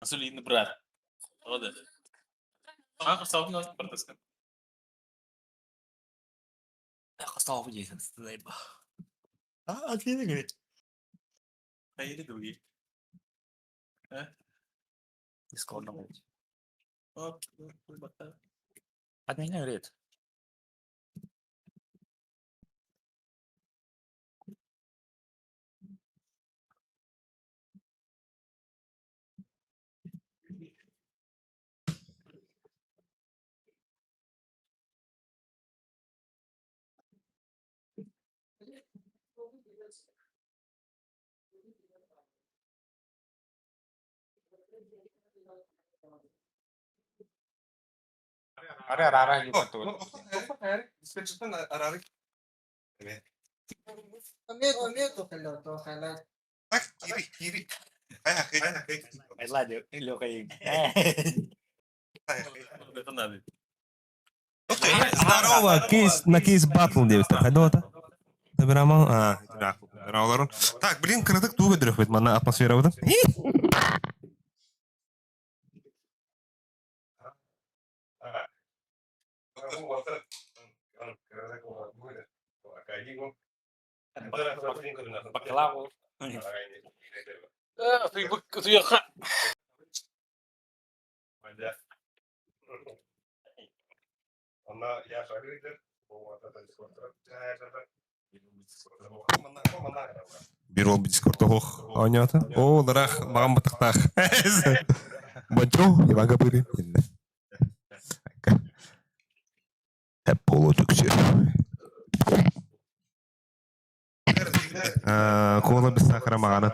Gasolina, brad. Toda. Ah, só que nós importa. Aku tahu je Zaeba. Ah, ini gini. Aí ele doía. Discord dong. Ó, vou botar. Ada ini red. Ada arah gitu tuh. Dispetcher'dan ararık. Evet. Medo kalau to highlight. Так, кири. Ай. Ладно, Лёха. Здорово, на кейс батл девятер. Хайдота. Табирамал. Рауларун. Так, блин, кырдык туга дөрөп мана атмосфера буда. Бакалавр. Туяха. Бир ол дискордто хох ойнята. О, дарах багам батактах. Бачо, Иван Гапыри. Hep polo tüksü. Kola bir sakra mağana.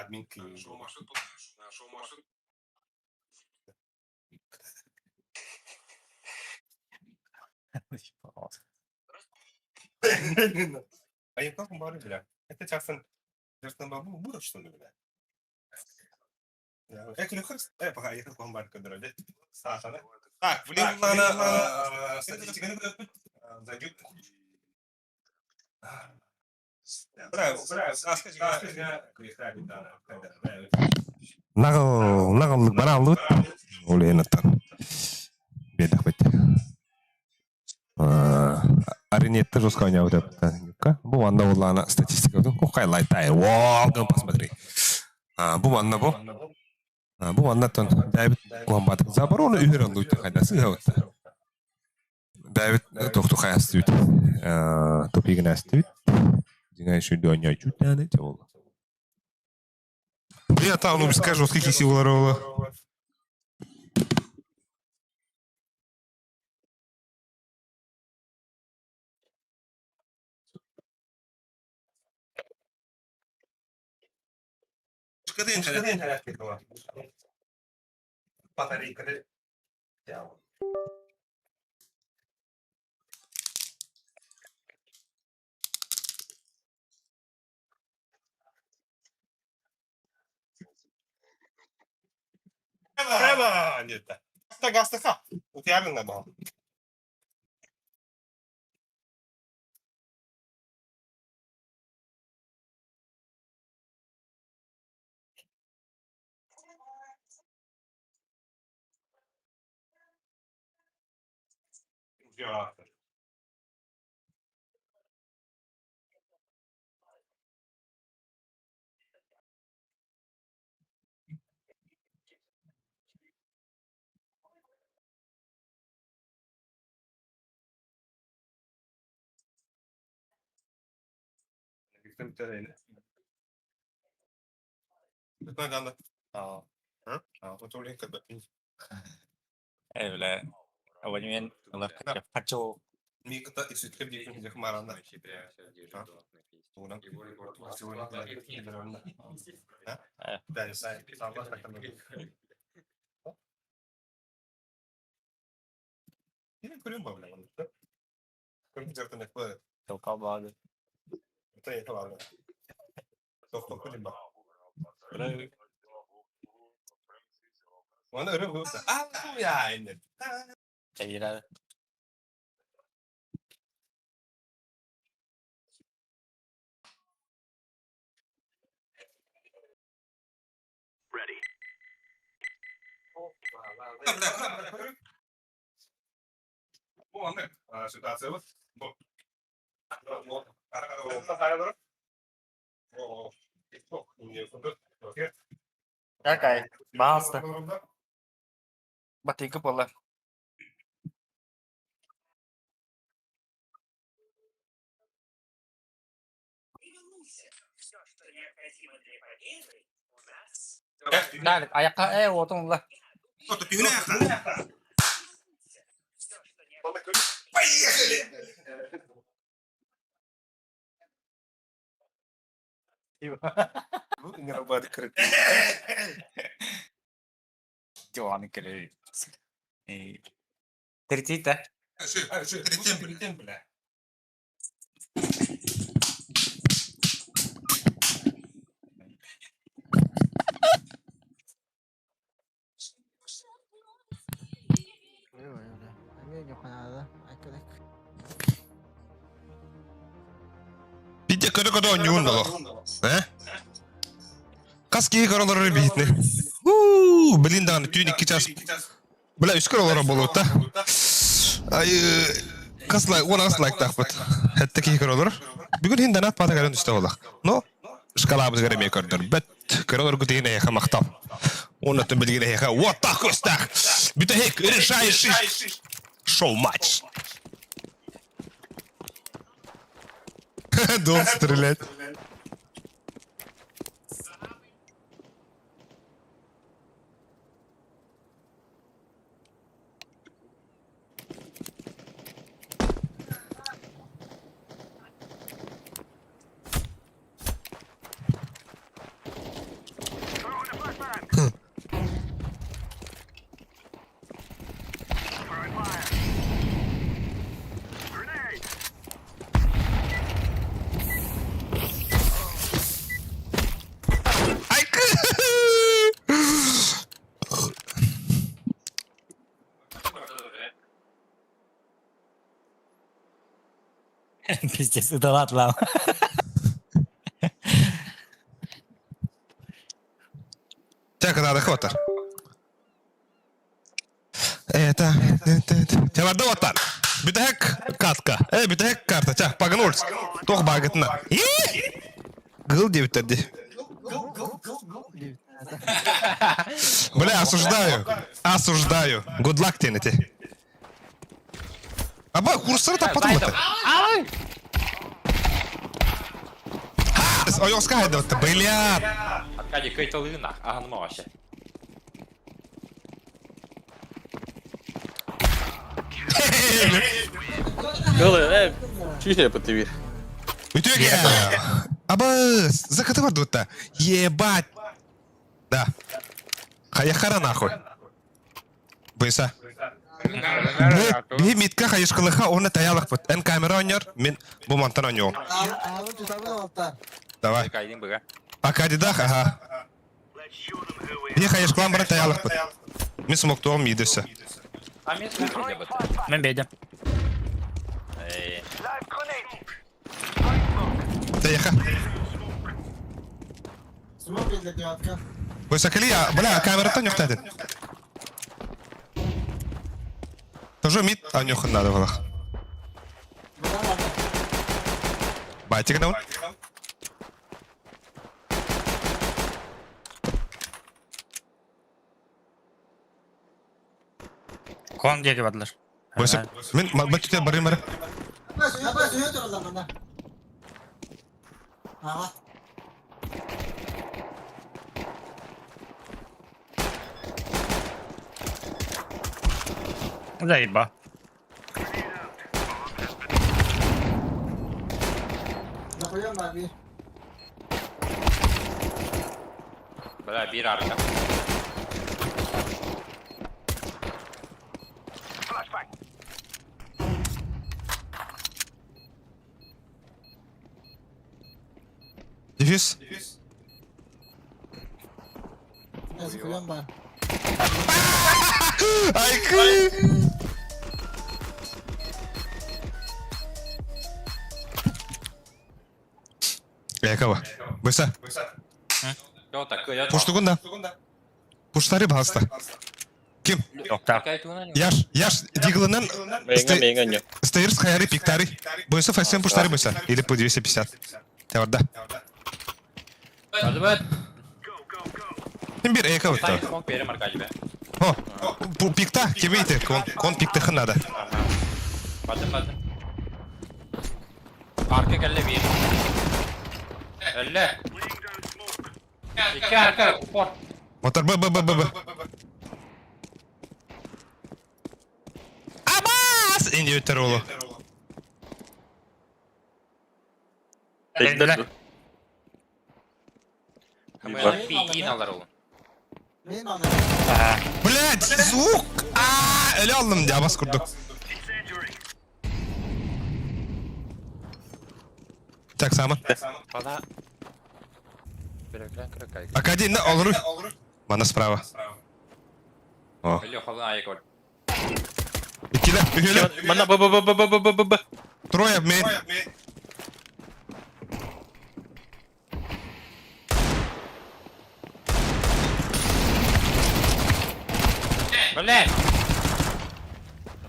Admin clean. А я как говорю, бля? Это часто бабу буду что ли, бля? Я говорю, хорошо. Пока я как вам барка дороде. Саша, да? Так, блин, она статистика зайдет. Нагыл бара алды. Ол энаттан. Бедах бет. Аринетті жосқа ойнау деп. Бұл анда олана статистика өтін. Хайлайтай. Вау, гым посмотри. Бұл анда бұл. Бұл анда тон. Дәйбіт Гуамбатық забар оны үйір алды өтті қайдасы ғаватта. Дәйбіт тоқты қаясты өтті. Топигін әсті өтті. Динga еще дёня чуть надо тёло. Я там ну скажу, сколько сил ларола. Шкаден характер. Батарейка. Треба! Нет. Гаста. У тебя на был. Бля. Абонемент. Хочу. Микта и сетка диких захмарана. Толкал багы. Чайра. Ситуация вот. Какая? Баста. Батыка пола. Dale, ayakta otun la. Joan kere. Tercita. Öyle. Emin yok kanada. Arkadaş. Bir de kara kara oynuyorsun da he? Kaski karaları bitne. Bilindan tüyün 2 ças. Bula üskür olara boluta. Ay kasla ona like takpat. Hatta ki karalar. Bugün hindan at pata garan üstte olak. No? Şkalabız gara mekardır. Bet karalar gutine ya maktab. Onu tüm bilgine ya what the kostak. Büte hek решаешь show match. Дом стрелять. Ay Пиздец, это ладно. Так, надо хватать. Это... Тебя довота. Битек катка. Битек карта. Чак, погнулся. Тох багатна. Гыл девятый. Бля, осуждаю. Осуждаю. Good luck, Теннити. Аба, курсор потом это. Ой, он скажет, бля. Аркадий, кайталына, ағаныма вообще. Кылы, чуть по ТВ. В итоге... Аба, закаты бар дута. Ебать. Да. Хаяхара нахуй. Бойса. Bir mitka hayışkılığa onu tayalık bud. En kamera oynuyor, min bu mantan oynuyor. Ağabey tutabı da altta. Давай. Аркадийдің бүгі. Акадидах, ага. Bir hayışkılan bana tayalık bud. Min smoktu oğlum yedisi. А мен смотрите об этом. Мен бейдем. Таяха. Smoke edildi diyatka. Бойса калия, бля, камера-то нюхтадин. Тоже мид, а нюхан надо было. Батик даун. Кон деге бадылар. Бойса, мен батюте барим бары. Yapar suyu dur o zaman da. Aha. Заеба. Yapıyorum abi. Бля, bir arka. Дефис. Neyse koyuyorum bari. Ay kı. Yakava. Бойса. Yo takı ya. Пуштугунда. Пуштары баста. Kim? Yokta. Кайтуна не. Яш диглынан Мейнга не. Стейрс хайры пиктары. Бойса фасен пуштары бойса. Или по 250. Теварда. Hadi ben. Bir eka Sen öttü. smoke verim Arkadий be. О, bu pikta kebeydi. Kon pikta hınada. Hadi. Arka kelle bir. Elle. İki arka. Kupor. Motor B. Abas! İndi öter oğlu. Tekler. Ama bir alır oğlum. Benim anam. Блядь, звук! Öyle aldım diye bas kurduk. Так само. Bana... Bırakılan kırık kayık. Акадий, на, olur. Bana справа. О. Ölüyor falan ayak var. İkiler, üçler. Bana baba. Трое, main. Блядь!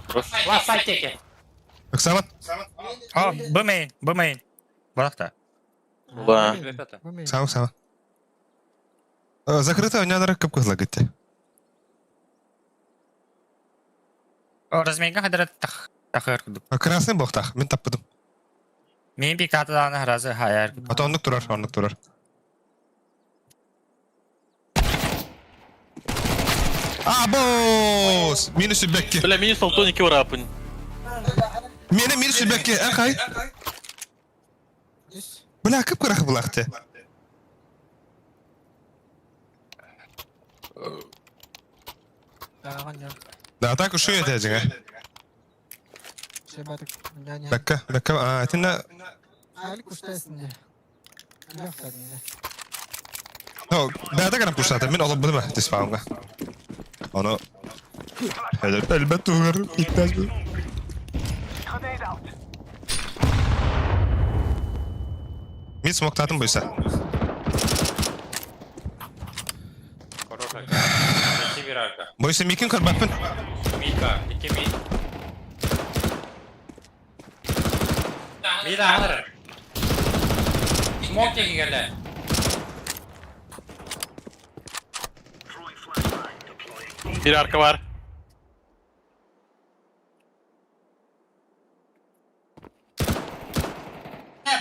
Просто. Last side teki. Так само. О, Б-мейн. Балакта. Ulan. Röpete. Bu main. Само. Закрыто, у меня көп кызла кетти. О, размейга хадара тахыр кудук. Красный боқтақ, мен таппыдым. Мен бик татыданы разы хаяр. Ата онлық тұрар. Босс! Минус үбәкке. Бля, мини солтоники var apın. Мені минус үбәкке, қай? Yes. Бля, көп қырақы бұлақты. Dağın ya. Да, так уж это же. Şey batık. Yani. Бәкке, тина... Ali kuştaysın diye. Yok dedim ya. Бәді қарам пұшаты, мен олып бұды ма, диспауынға. Оны... Әлбәт ұғыр, иттәз бұл. Мен смоктатым бұйса. Хорошая. İki bir arka. Бұйса мекін көрбәппін. Mid var. İki mid. Mid alır. Smoke teki geldi. Bir arka var.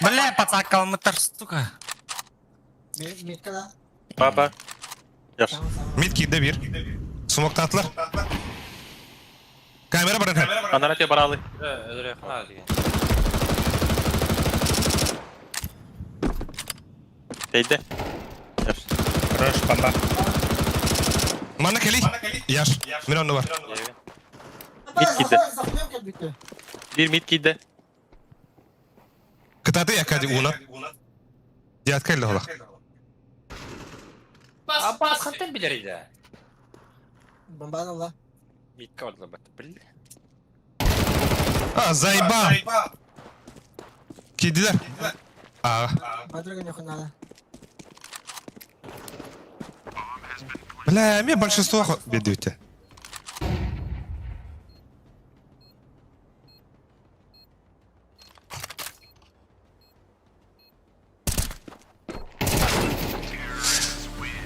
Бля, пацакал мытар, сука. Mitka da. Baba. Yar. Mid kidde bir. Smoktatlar. Kamera bırakın. Ananatya baralı. Öyle yakın hadi. Teyde. Yar. Хорош, бомба. Mana keli. Yar. Min onu var. Mid kidde. Saklıyorum ki bitti. Bir mid kidde. Kıtatı yakadi una. Diyat kelli ola. Abbas hatta bilirdi. Bombadan Allah. Mid kaldı bak. Bil. Zayba. Kediler. Подруга не надо. Бля, мне большинство бедуете.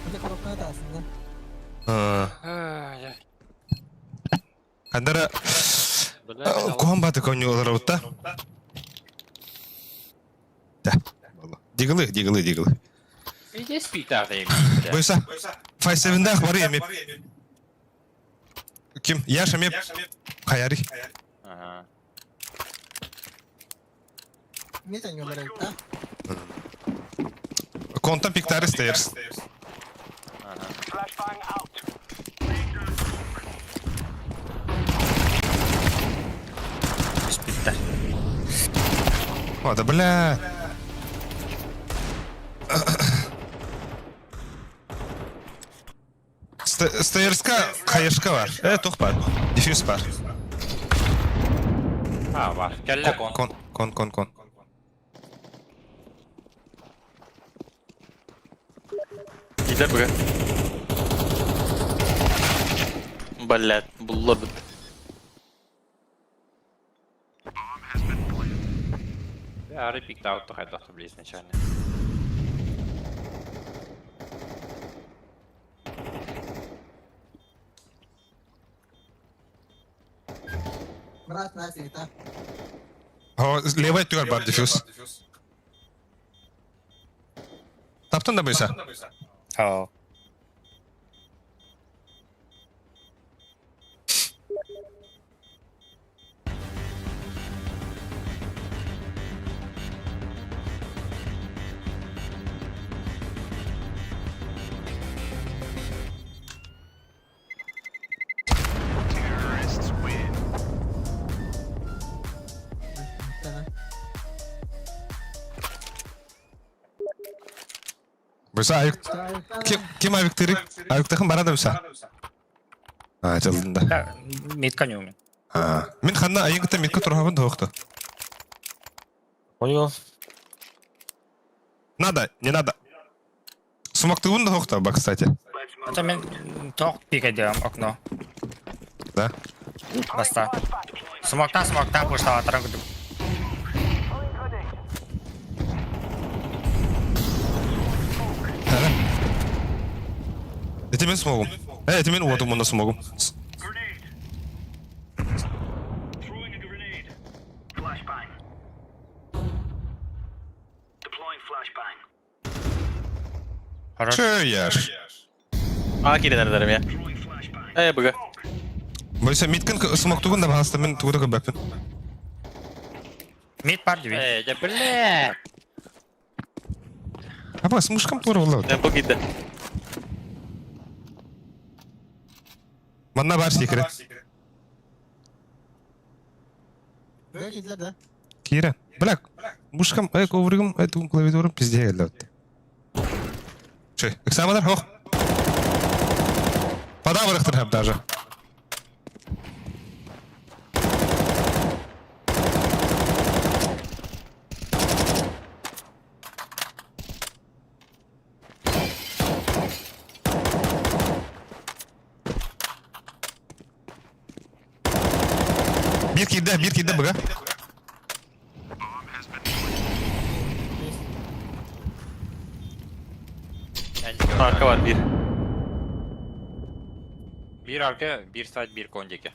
Bir de korkmaya da aslında. Кандара комбаты коню олараута. Да. Дигылы. İyice speed artık. Бойса. 5-7'de var ya map. Kim? Yaşa map. Hayari. Aha. Ne tanıyorlar evde? Konta piktarı stairs. Спиттар. O da bля. Stairska hayırska var. Toq var. Diffuse var. Ha var. Kelle kon. Kon. Kidde bugün. Блядь, bulladı. Я репикт аут то хотел чтобы изначально. Брат, нафиг, да? Levay tügar var diffuse. Taptın da Бойса. О. Бөйсі айық... Кем айықтыры? Айықтықын барады бөйсі? Жылдында. Да, метка не умею. Мен қанна айыңғыта метка тұрғабын доқты. Понял. Надо, не надо. Сумақты ұн доқты, ба, кстати. Это мен тоқ пикать делаем окно. Да? Баста. Смоктан пуштал атырын. Это мен смогу. Это мен уату мұнда смогу. Хорошо. Че яш? Келен әрдерім, я. Бұға. Бөйсі меткін смоктуғын да бағасты мен туғыда көбәкпін. Мид бар диби. Да блядь! Аба, смушкам туғыр олау. Бұл кетті. Манна бар секірі. Böyle gittiler de. Кира. Бляк. Мушкам, ковригам, клавиатурам пизде geldi. Че, эксамадар, хох. Пода вырықтыр хәп даже. Bir kide bıga. Arka var bir. Bir arka, bir side, bir konceki.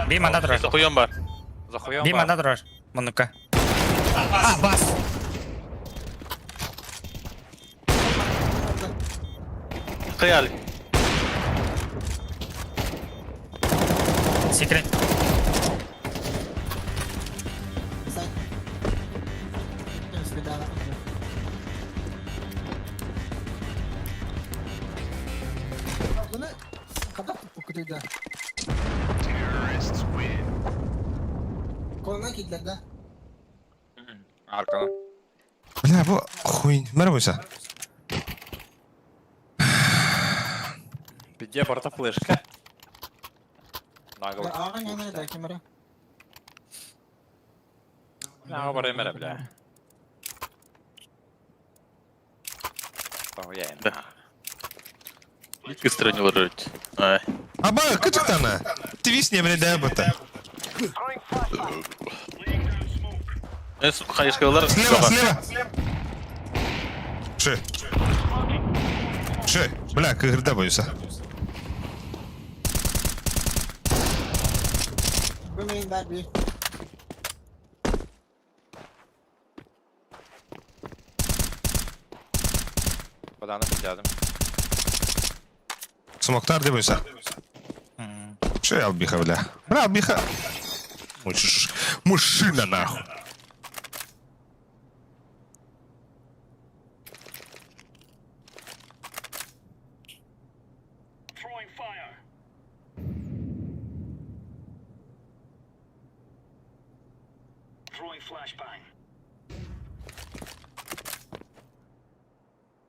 Bir manda durur. Koyuyorum var. Zahuyon Bir var. manda durur. Bununka. Bas. Kıyal. Secret. Sen. Neyse bir daha. Bunu kadar okuduydu. Koluna kilitler de. Arkadan. Bля, bu хуйня. Merhaba Musa. Где порта флешка? Нагл. Ağın yanına da kamera. Нагл бар емере, бля. Заhuяйын. Да. İlk ıstıranıyorlar öyle. Ay. Aba, küçük tane. Twist ne bile de bata. En son kayışkalar. Слева. Че? Бля, кырда боюса. Bu main ver bir. Поданы рядом. Смоктар де боюса. Че я албиха, бля? Бля, албиха. Мужчина, нахуй.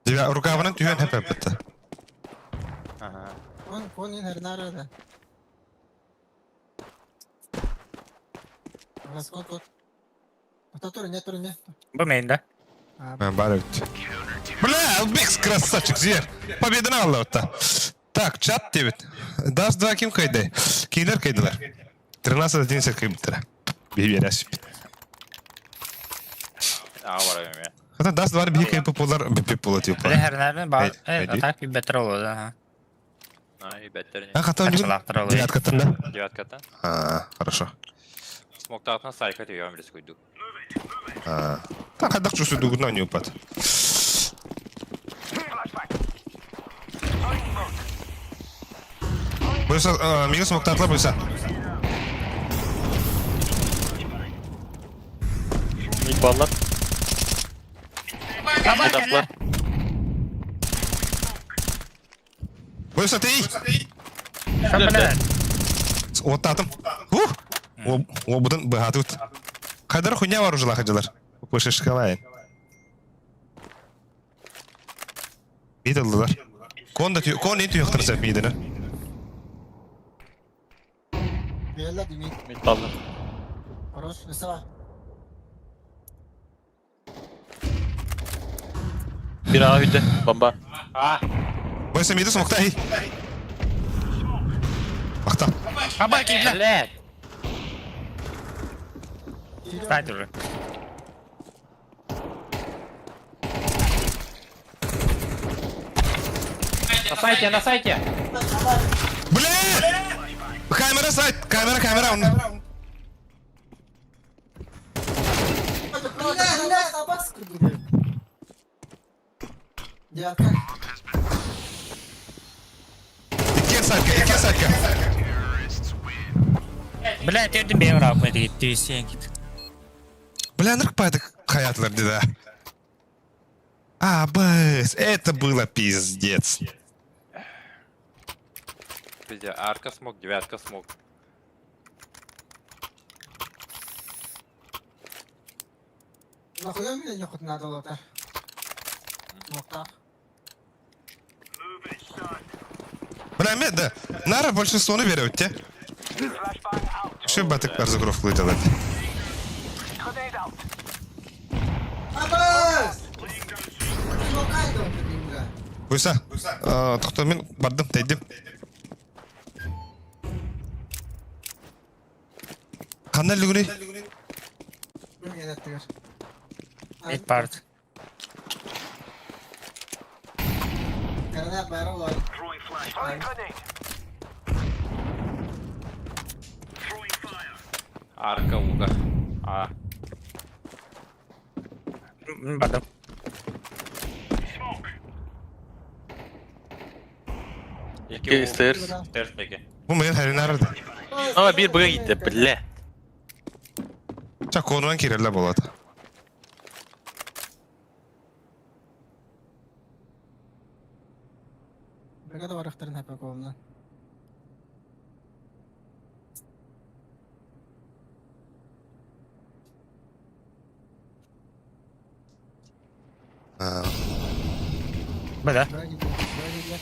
Diga, rukavının tüyün hep bitti. Onun her nerede? Nasıl kod? Турне. Bu main'de. Ben bari bitti. Бля, Албекс красавчик, зер. Победаны алды вот-то. Так, чат дебит. Даст 2 ким кайды. Кейлер кайдылар. 13-11 кайбыттыра. Бейберясып. Нагл бар еме. Hatta Dust var bir kayıp polar bir polar tipi. Bir her nereden var. Haydi. Evet, atak bir better olur ha. Ай, беттер. Ha hatta önce Kaçılaktır olur. девятка katında. Девятката. Ha, хорошо. Смокта атна сайка түйем рискойду. Ha. Так, хадак чувствую дугу, но не упад. Buysa mega smokta atla buysa. Mid ballar. Mid atlar. Buysa tey. Güzel. Otta atım. O budan bahatı ut. Kadar хуйня var ужала hacılar. Пышы шкалайын. Mid aldılar. Kon ne tüyüktür sen midine? Bella di mid. Mid ballar. Хорош, Esra. Bir A hüdde. Bomba. Buysa midi smokta hey. Bakta. Хаба кидле. Блядь. Сайт уже. На сайте! Блядь! Камера сайт! Камера он. Diğer kan. İki saytka. Блядь, это бевра, это ты сенькит. Бля, ныркпайды хаятылар деда. Бэс, это было пиздец. Пиздец, арка смог, девятка смог. Нахуя меня не хоть надо лотар? Смокта. Бля, мен да. Нара большинствоны берет те. Şu batıklar zagroflu ediyorlar. Abbas! Smokaydı o dediğimde. Buysa, toxta men bardım, teydim. Qanday luguni? Bunu yönettiler. Mid part. Karena baru var. Арка уга. Бадам. İki stairs. Stairs peki. Bu men her narada. Ama bir bug'a gitti. Bile. Çak konudan kirella болады. Бригада барахтарын хапа колунан. Бада. Бра gidiyor.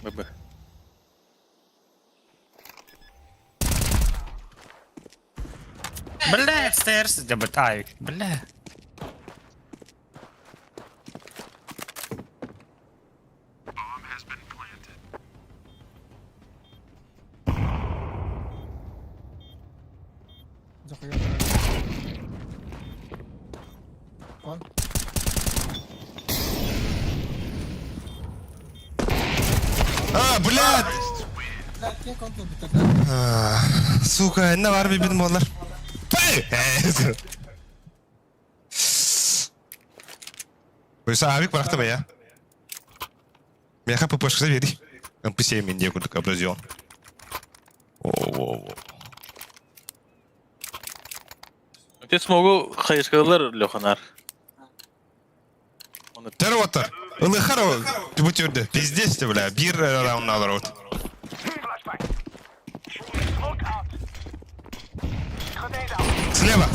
Baba. Бля, стейрс, да бытай. Бля. Захуя. Кон. Блядь! Lan kim kontrol bitirdi? Сука, ne var benim onlar? Buysa abik bıraktı be ya. Меха ППшкасы бери. МП7 менде күрдік абразион. Öte smogu kayışkalar Лёханар. Тәрі отыр. Ылыхар бүтерді. Пиздец те, бля. Bir раунд алыр от. Слева.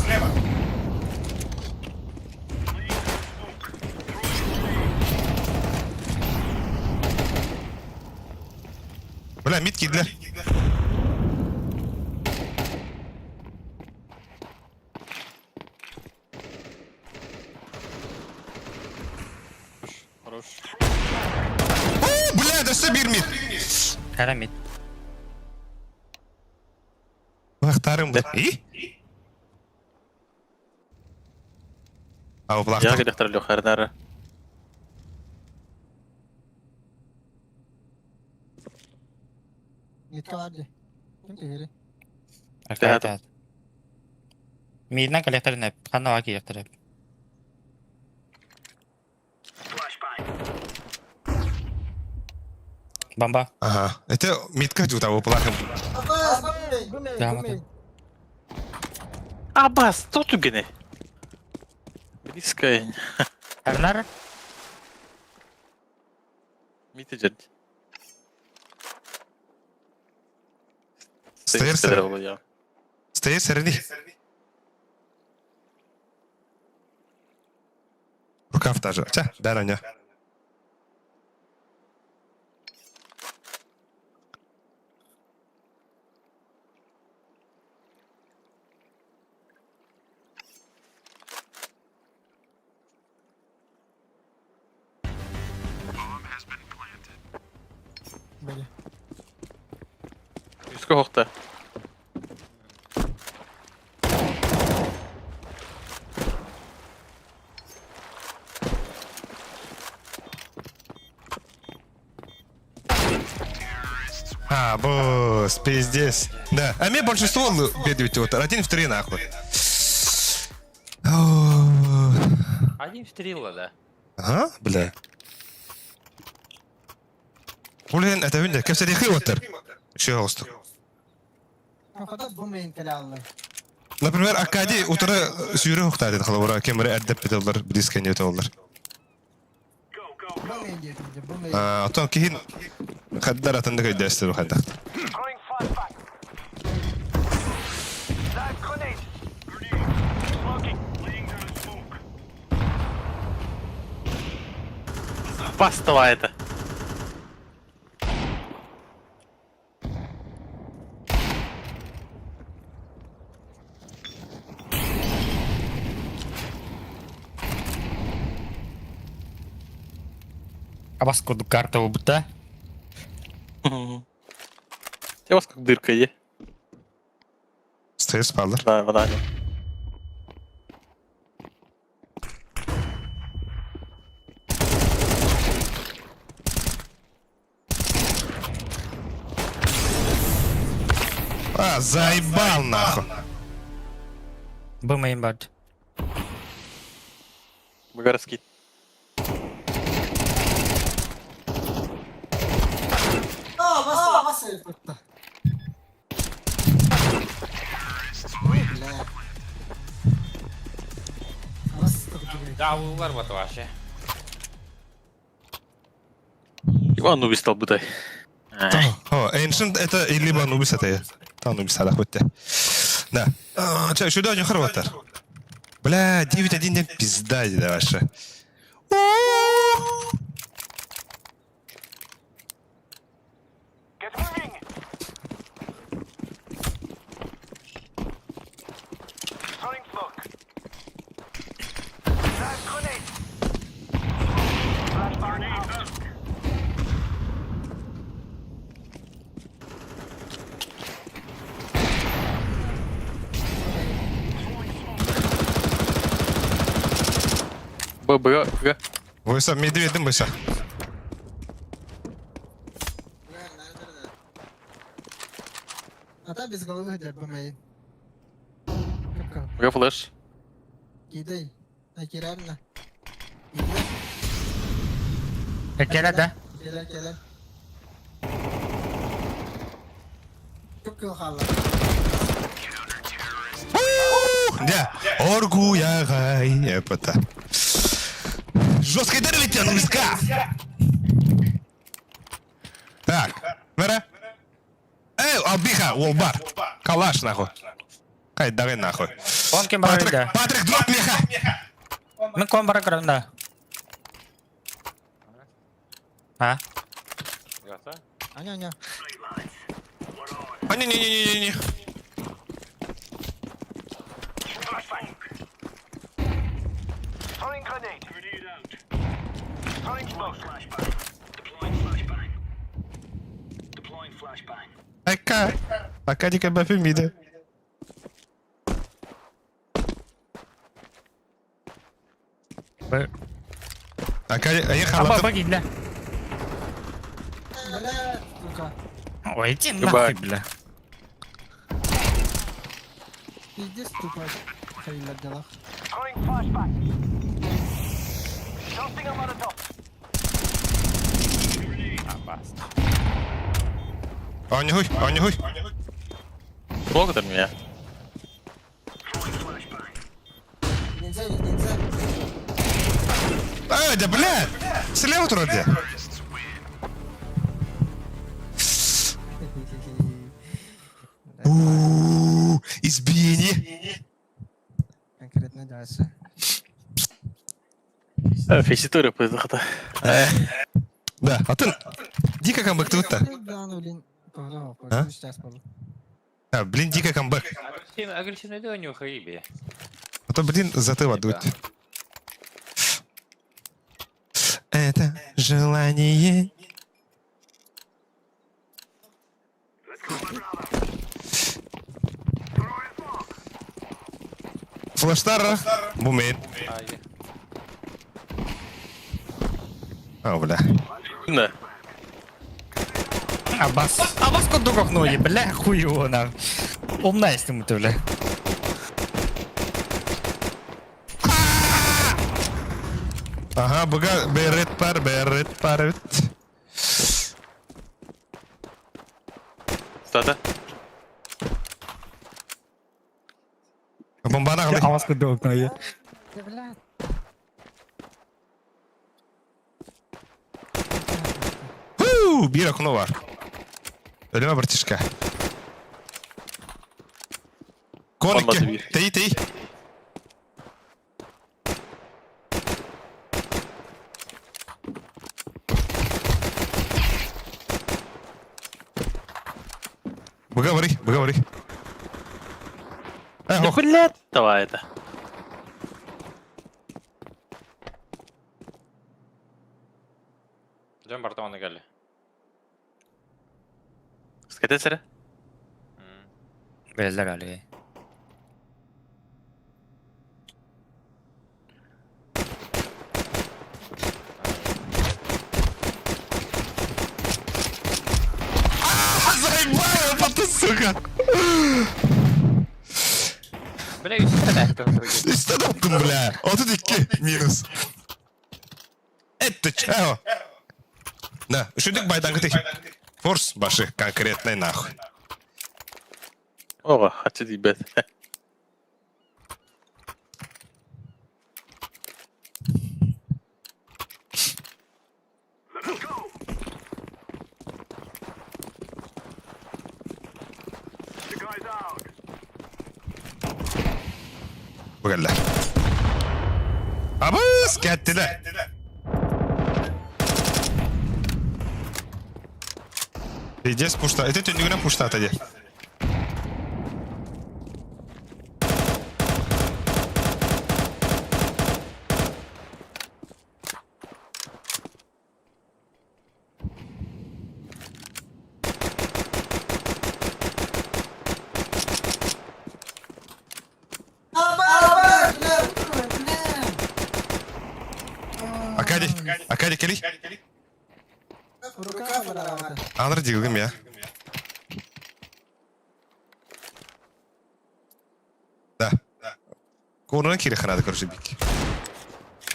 Бля, мид кидлер. Хорош. Бля, дашта bir mid. Кара мид. Бақтарым бұл. Ау, Я бұлақтар. гидахтар Лёханар. Нитка vardı. Kim tehiri? Мидна коллектор нэп. Хана ваки яктар. Бомба. Ага. Это митка жута о плахым. Abbas, Gumay, Devam gumay. Abbas, tuttu gene. Близкая. Эрнар. Мите жерди. Стейр сэр. Я. Стейр сэрни. Рукав даже. Ча, да, Раня. Бэйэ. Юска хохта. А, босс, пиздец. Да. А мне большинство бедует вот. Один в 3 нахуй. О, Один стрелла, да. Ага, бля. Блин, это видно, как среди хиотер. Еще галстук. Fakat gumay kailangan. Например, Акади утро сүйрі ұқтады қалауыра, кемірі әрдеп бетелдер, близкені өтелдер. Gumay diyeyim. Gumay. Атон кейін қаддар атынды көйдәстір ұқадақ. Пастова это. Абас коду карта убыта. У вас как дырка, е? Стейр спалдыр. Да, вода нет. А, заебал нахуй. Бумейн бад. Городский. Bas. Davullar batı başı. Иван Нубис стал бытай. О, Ancient это и либо Анубис это я. Там Анубис алах хоть. Да. Чай, сюда не хорватар. Бля, 9-1 не пизда, да ваша. Б. Бойса, медведем бойса. Ata biz galı hıdır gumay. Б флеш. Giday. Akiran na. Экеля да. Gelen. Çok kal. Да. Оргу я гай. Эпота. Жесткий дар ведь Анубиска. Так. Вера. Эй, Албиха, Уолбар. Калаш нахуй. Кай, давай нахуй. Он кем барда. Патрик, дроп меха. Мен ком бара кранда. А? Yoksa? Anya. А, не-не-не-не-не. Ака. Ака дика бафи мида. Ака, я Аба халатым. баги бля. Bala. Tuka. Ой, иди Goodbye. нахуй, бля. Pidis tuka. Kailan dala. Ha bastı. Анюхуй. Smok atarım ya. Ninja. Да, блядь! Слева вроде. Избиение. Конкретно дальше. Фейситор yapıyor zaten. Да, а ты... Дико камбэк тут-то. Да, ну, блин. А? Сейчас, пожалуйста. Блин, дико камбэк. Агрессивный да нюхай, бе. А то, блин, затыла дует. Это желание... Флэштара. Бумейн. Бля. Ne? Абас кодуков ноги, бля, хуй его на. Умна есть ему ты, бля. Ага, бага, берет пар. Stata. Бомбана қалай? Абас кодуков ноги. Bir okunu var. Ölüme bırtışka. Olmadı Konik. bir. Tey. Говори. Да, блядь. Давай это. Жөн бартаманы geldi. Скатать сара? Belirler Ali. Заебала, ты, сука! Бля, üstüne de attım. Üstte attım bля. 32 minus. Это чего? Да, шутик байдан ты. Форс баши конкретный нахуй. Oha, hadi dibet. Bu geldi. Abız kettiler. Здесь пушта. Это тюнюгна пушта тоді. Акади кели. Рука подавала. Аныр дигилгим я. Да. Конуна кире ханады, короче, бик.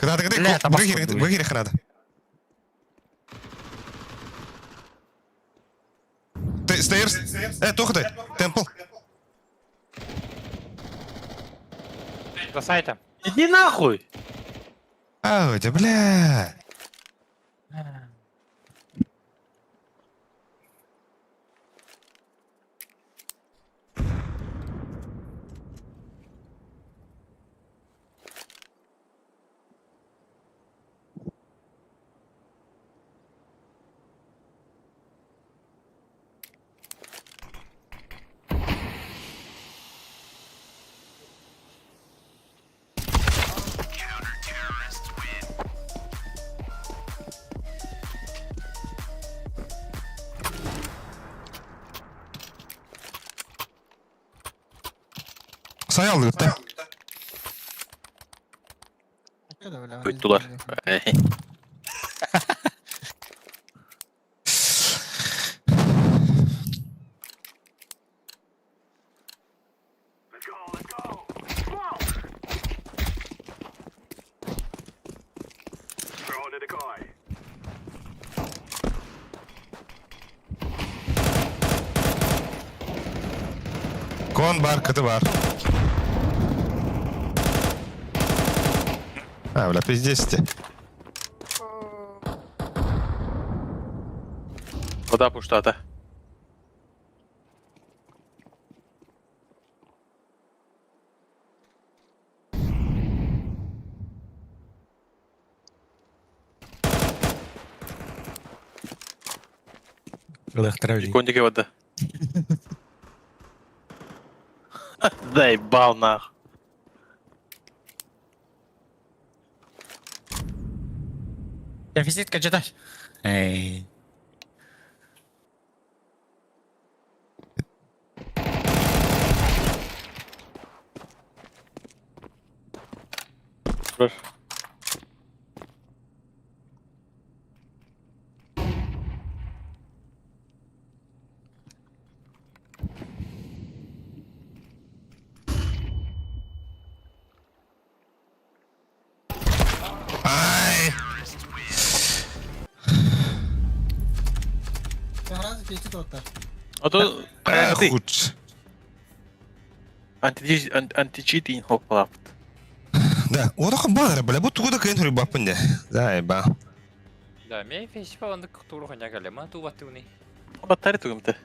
Когда вы кире ханады. Стейрс. Тухты. Темпл. За сайтом. Иди нахуй! Ау, да бля. Say aldık da. Koydular. Kon var, katı var. Ha, ulan pizdesti. Вода пуштата. Кондике вода. Заебал нах. Дефицит качатай. Эй. Dur. Ay. Şahraz geçit otar. А то ты Хуч. анти-читинг хоппалапт. Да, o da kan bile bu tuğda kayın hırı bakın de. Zay ba. Да, ми фестивал на культуру ханягале, ма ту ватуни. Батаре тугамте.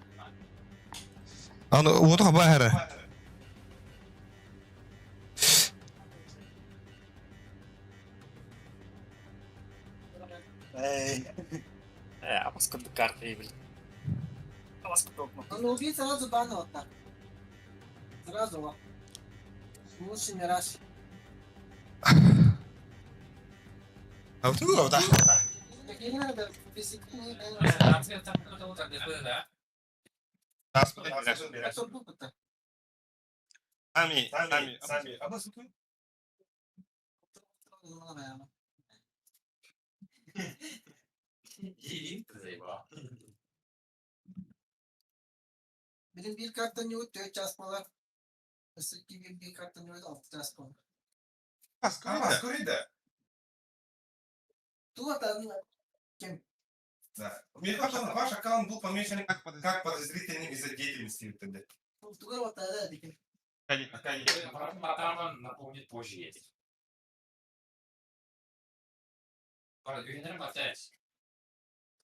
Аны o da bahara. Паскуд карта и блин. Паскуд. Ну, убить сразу бану вот так. Сразу вот. Лучше не раз. Ha bu tuğda da. Такие надо физикальные. Кто буква-то? Sami. Ama sütun. Benim bir kartta ne oldu? 4 çalışmalar. Eski bir kartta ne oldu? 6 çalışmalar. Askeri de. Тут кем? Да. Ваш аккаунт был помечен как подозрительный из-за деятельности ТД. Тут вот тогда диким. Матаман напомнит позже есть. Ürünlerim ateş.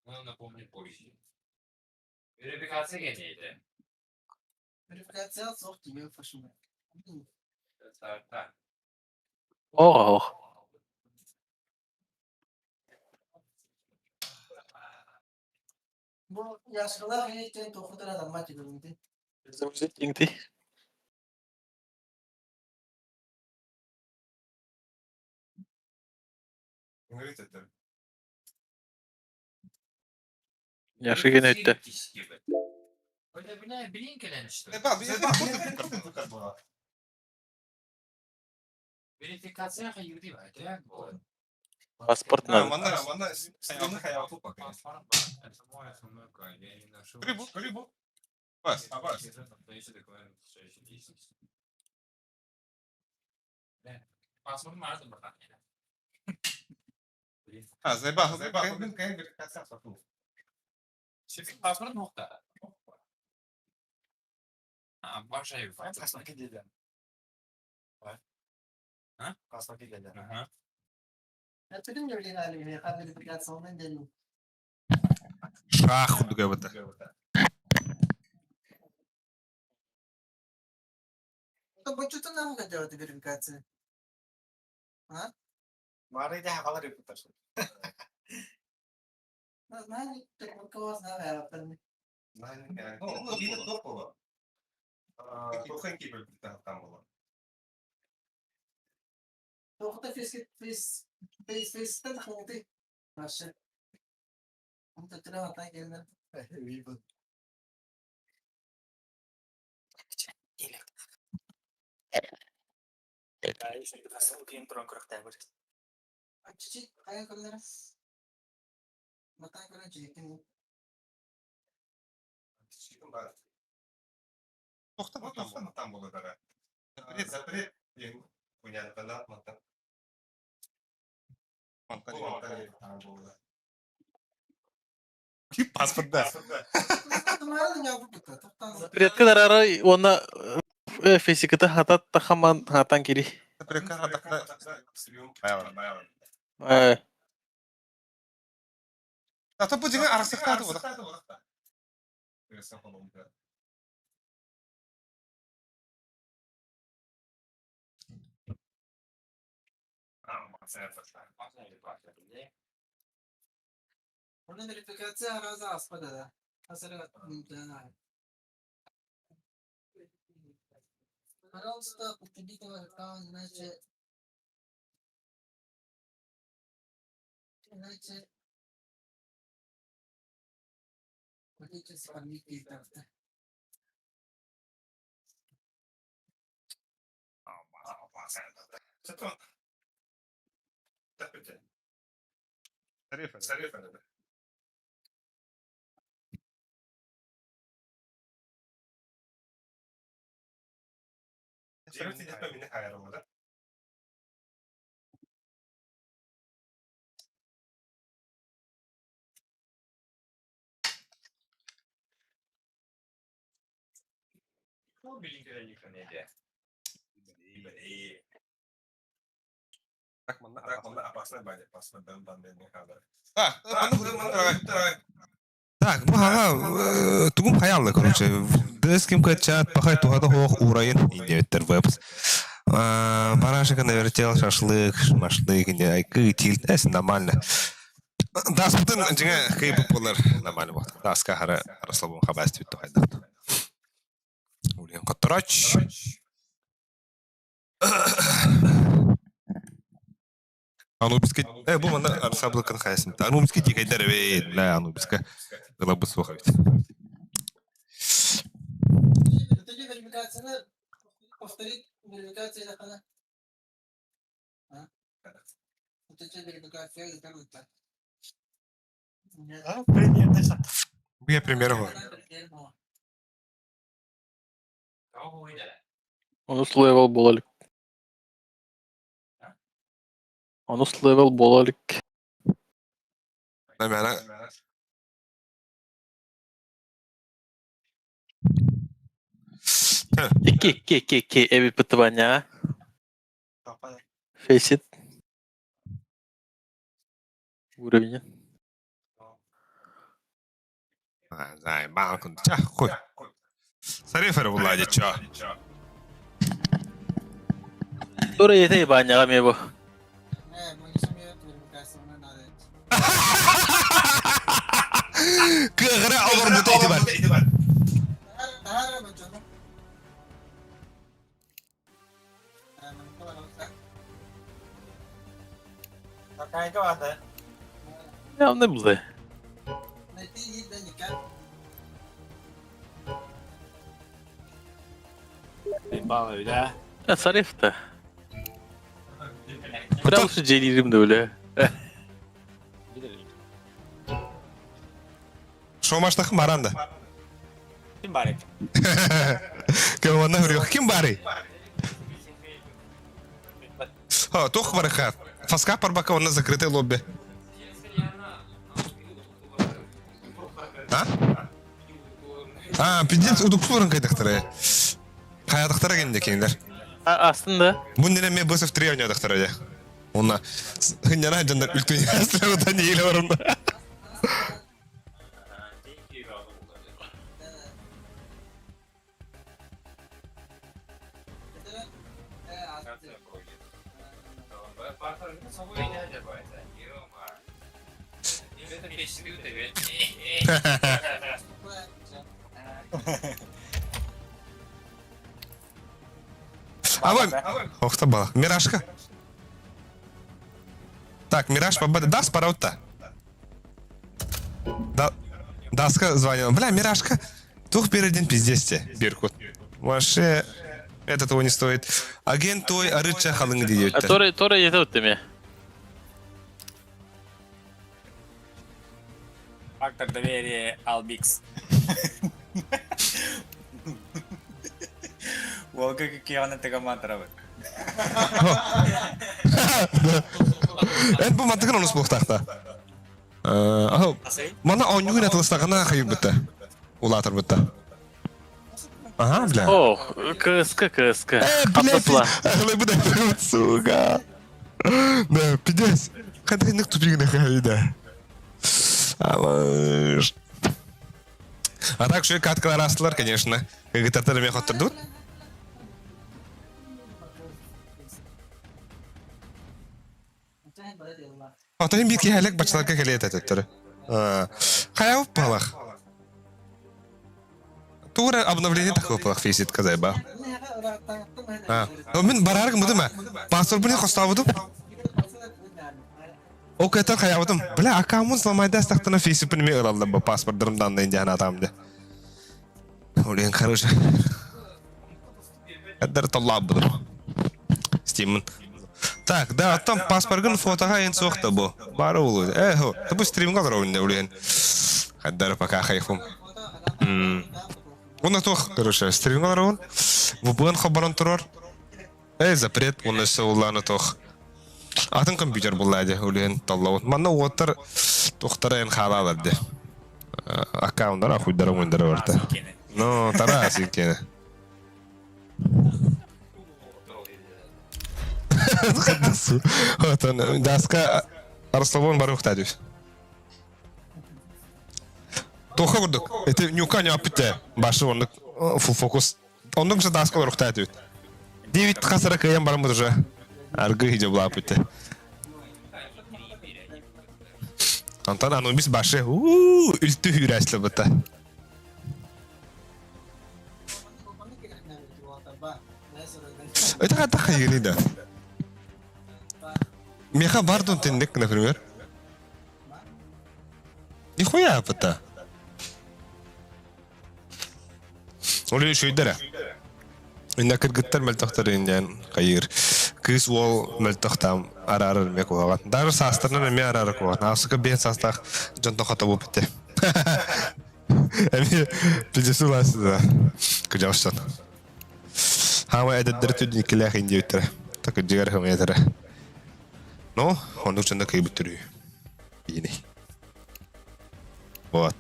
Onu напомнит позже. Верификация нейdi. Верификация софт тебе фашима. Так. Ох. Bu yaşlılar hiç tohudur adam maçı göründü. Тинг-ты. Говорит это. Яшы гene etdi. Öyle bilin gelen işte. Была. Верификация hayırdı var. Değil mi? Паспорт Да, надо. она стояла hayatı bakıyor. Грибу. Бас. Паспорт vardı burada. Ha, zaybah. Kayan verifikasyon satılır. Şefin pasport nokta. Ha, başa ev. Pasport gidelim. Ha? Pasport gidelim. Aha. Hatırlıyorum ya öyle hali. Kabul verifikasyondan dedim. Шах ГВТ. То что ты нам делать верификацию? А? Мары да хавалар репутация. Знаешь, ты кого знаю, я Ну, видно топово. Тухенький там было. Тоқта фейстен ханты. Маша. Он то трябва так гелна. Вибо. Да, если ты посыл клин пронкрах табыр. А чуть-чуть, ая колерас. Матан колер чекин. Тухта там было, да. Запрет. Понятно, там. Паспорт, да. Тумара не могу быть. Запрет карары ona физиката хатат тахаман хатан кири. Прикар хадакта. Баявар. Ата бу деген арсыктады бу. Onun verifikatsiya arazı aspada da. Hasara mümkün. Пожалуйста, подтвердите ваш аккаунт, иначе будете спамить и так-то. Sarif. Так, манда опасная баня, опасная баня. Так, bu hala tugum hayallı короче. Biz kim kaçat bakay tuhada hoq urayın indevitler webs. Барашка навертел шашлык, машлык, не айкы, тил, это нормально. Да, спутан, джига, кей популар, нормально вот. Да, скахара, расслабон хабаст вид тухай дат. Улин котрач. Анубиска, бу мана арсаблыкын хайсын. Анубиска дикайдар вейд, да, Анубиска. Глобус слухавит. Тоді верифікація, повторіть верифікацію на канал. Тоді верифікація і там так. Я примерно. Онус левел болалык. Онус левел болалык. Намяна. İki evi pıtıbanya. Face it. Уровень. Знай, банкун. Ча, хуй. Сарифер влади, ча. Sonra yeteği banyağa mı bu? Bu isim yok verifikasyonuna nalet. Kıgıra olur bu itibar. Daha mı canım? Какая гвада? Ya ne bu da? Найти вид да никак. Ya sarif de. Biraz şu celirim de öyle. Шомаштах маранда. Kim bari? Кем вона говорил, кем бари? Тох варахат. Фаска парбака, вона закрытое лобби. Пиздец, удуксурын кайдактары. Каядактары кенде кейіндер. Aslında. Bu nene me bösef 3 oynadıktır ya. Ona hınyana canlar ülküne asla utan değil orunda. Ama Охта бала. Мирашка. Так, Мираж победа. Да, спараут-то. Да. Даска звонила. Бля, Мирашка. Тух передин пиздесте. Биркут. Вообще, это того не стоит. Агент той арыча халыңы дейді өтті. Tora yete öttü mi? Фактор доверия Албикс. Волга какие он это командировал. En bu mantıklı onu spoktaqta. Mana oyunu oynatılыстағына қайып бітті. Улатыр бітті. Ага, бля. О, КСК. Атасла. Ахлай буда, сука. Да, пидес. Хантай нык тупигіне қағида. Алаш. А так что каткалар астылар, конечно. Гитартар мен хоттырдут. Атайын бит кехелек бачаларга келет әтеттір. Қаяу палах. Тура обновление такого палах фейсит казай ба. Мен барарга мыды ма? Паспорт бұны қостауыдым. О кетер қаяудым. Бля, аккаунт сломайды астақтына фейсит бұны мен ұралды ба паспорттарымдан да индиян атамды. Олен қарыжы. Әддері толлап бұдым. Стимін. Так, да, там паспортын фотоға ең соқты бұ. Бары ұлы. Хо, бұл стримға дұрауында олен. Әддері пока қайфым. Оны тоқ, короче, стримға дұрауын. Бұбығын қобаран тұрар. Запрет, оны сөуланы тоқ. Атын компьютер бұлайды, олен толлауын. Манна отыр тоқтары ең қалаларды. Аккаунттар ахуйдары ойындары барды. Ну, тара сикені. Қаддасу. Даска Арславон бары ұқтадыз. Тоқа көрдік. Это нюка не апытты. Башы ондық фул фокус. Ондық же даска бары ұқтадыз. 9 қасыра кайын барым бұды же. Арғы хиджа бұла апытты. Антан ану біз башы. Үлті хүйір әсілі бұтта. Это как-то хайгали, да. Меха бардун тендек, например. Нихуя опыта. Оле еще и дара. Инда кыргыттар мөлтөктөр инден кайыр. Кыз ол мөлтөктам арарыр мек оған. Даже састырнан эме арарыр оған. Асыка бен састак жонтон хата болуп битти. Эми билжесу ласы да. Кыжабыштан. Хама эдеттер түдін келях инде өттірі. Так жигар хам етірі. Но, ондық жонда кай бүттірі. Бейіне. Вот.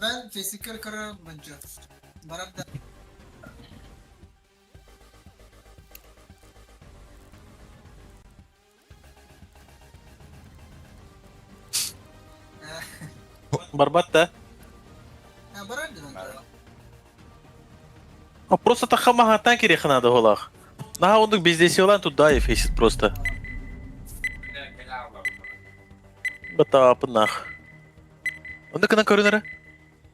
Ben fiziksel karar bence. Barab da. Барбат да. Barab da. Просто тахама хатан керек надо голах. На ондық бездесе olan туда фейсит просто. Батапы нах. Ондық кына көрінері?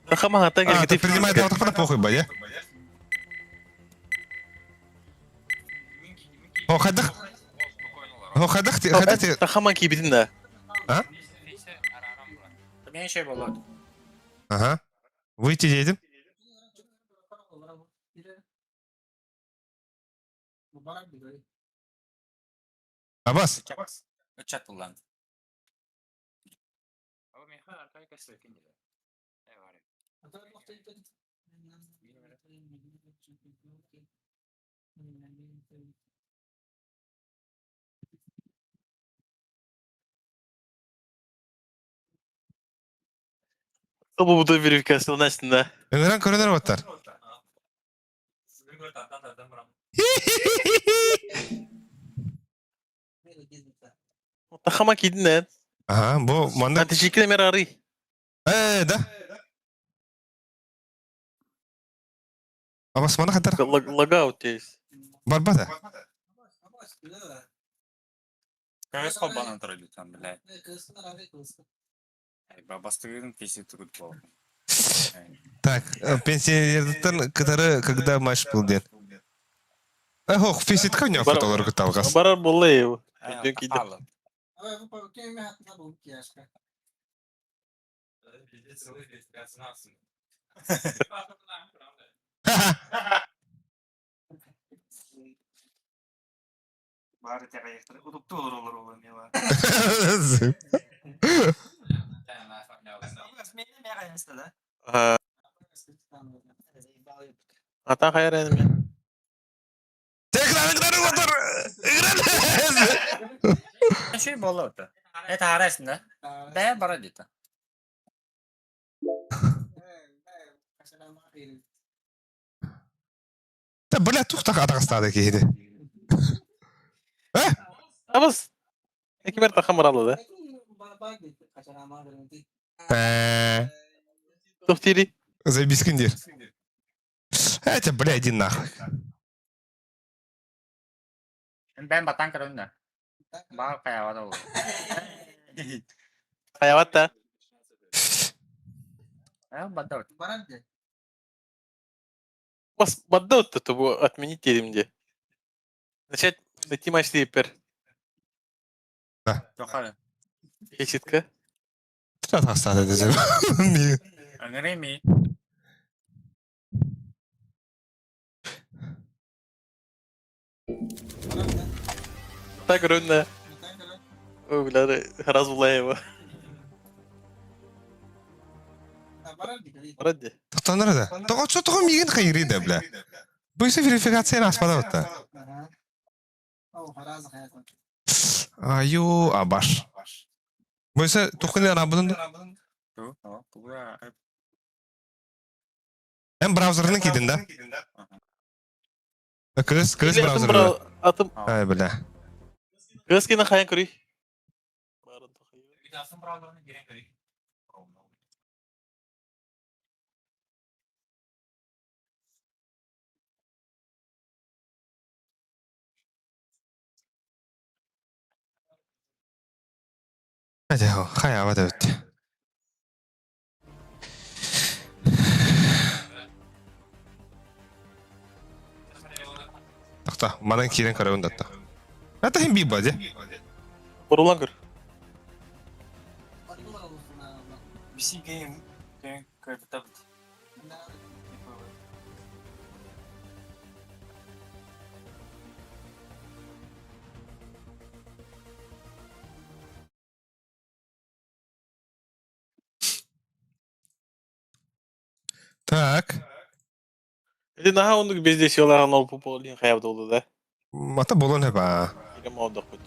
Тахама хатан керек. Ты принимай да вот похуй ба, я? Хадах. Хадах. Тахама кейбетін да. А? Мен şey болады. Ага. Выйти едем. Абас. Чат булан. Bu da verifikasyon aslında. Öngörен көрінер баттар. Tахама keydin lan. Ага, bu Ben manda. teşekkür ederim arı. Да. Абас мана хатар. Логаут есть. Барбата. Кайс хоббанан тұры лütfen блядь. Бабастығын фейсит түгіт болды. Так, пенсионерден кытары когда матч был ден. Ох, физит коня фотолар кыталгас. Барар болай. Dün keydim. Алып. Bu paketimi hatırla bu kiyaska. Бары тәға ектірі. Удупты olur olur мела. Менің мәға ясты да. Atan hayal edim ya. Tekrar otur. Şey болады. Это арасында. Да, бара дейді. Та, бля, тухтак атакастады кейді. Абыз. Экибер тахамыр алды да. Тухтири. Забискіндер. Әтя, бля, один нахуй. Ben batan kırın da. Bağ kayavada olur. Хаяват та. Bata. Баранде. Бас бадда отты тобу отменить деримде. Начать найти матч слипер. Çok hadi. Хечитка. Тра атакастады дезем. Öngörey mi? Так рönne. Ögüleri haraz bulayım. Радди. Тоқтаныр да. Тоқот тоқым еген қайыры да, бля. Бұйсы верификацияны аспада отта. Аю, абаш. Бұйсы тоқын арабының Tuh, oh, gua Hem browser'ını giydin de. Kız Atım browser'ını. bra atım. Ay bile. Kız kena kayan kuri. Hadi o, hayava da öttü. Takta, bana kiren karayın datta. Hatta hem bir bacı. Borulan kır. bir şey game. Ben kırpıta bit. Так. Eli naha onduk bizde şeyler ol popolin hayavda oldu da. Mata bolon hep ha. Yine modda kut.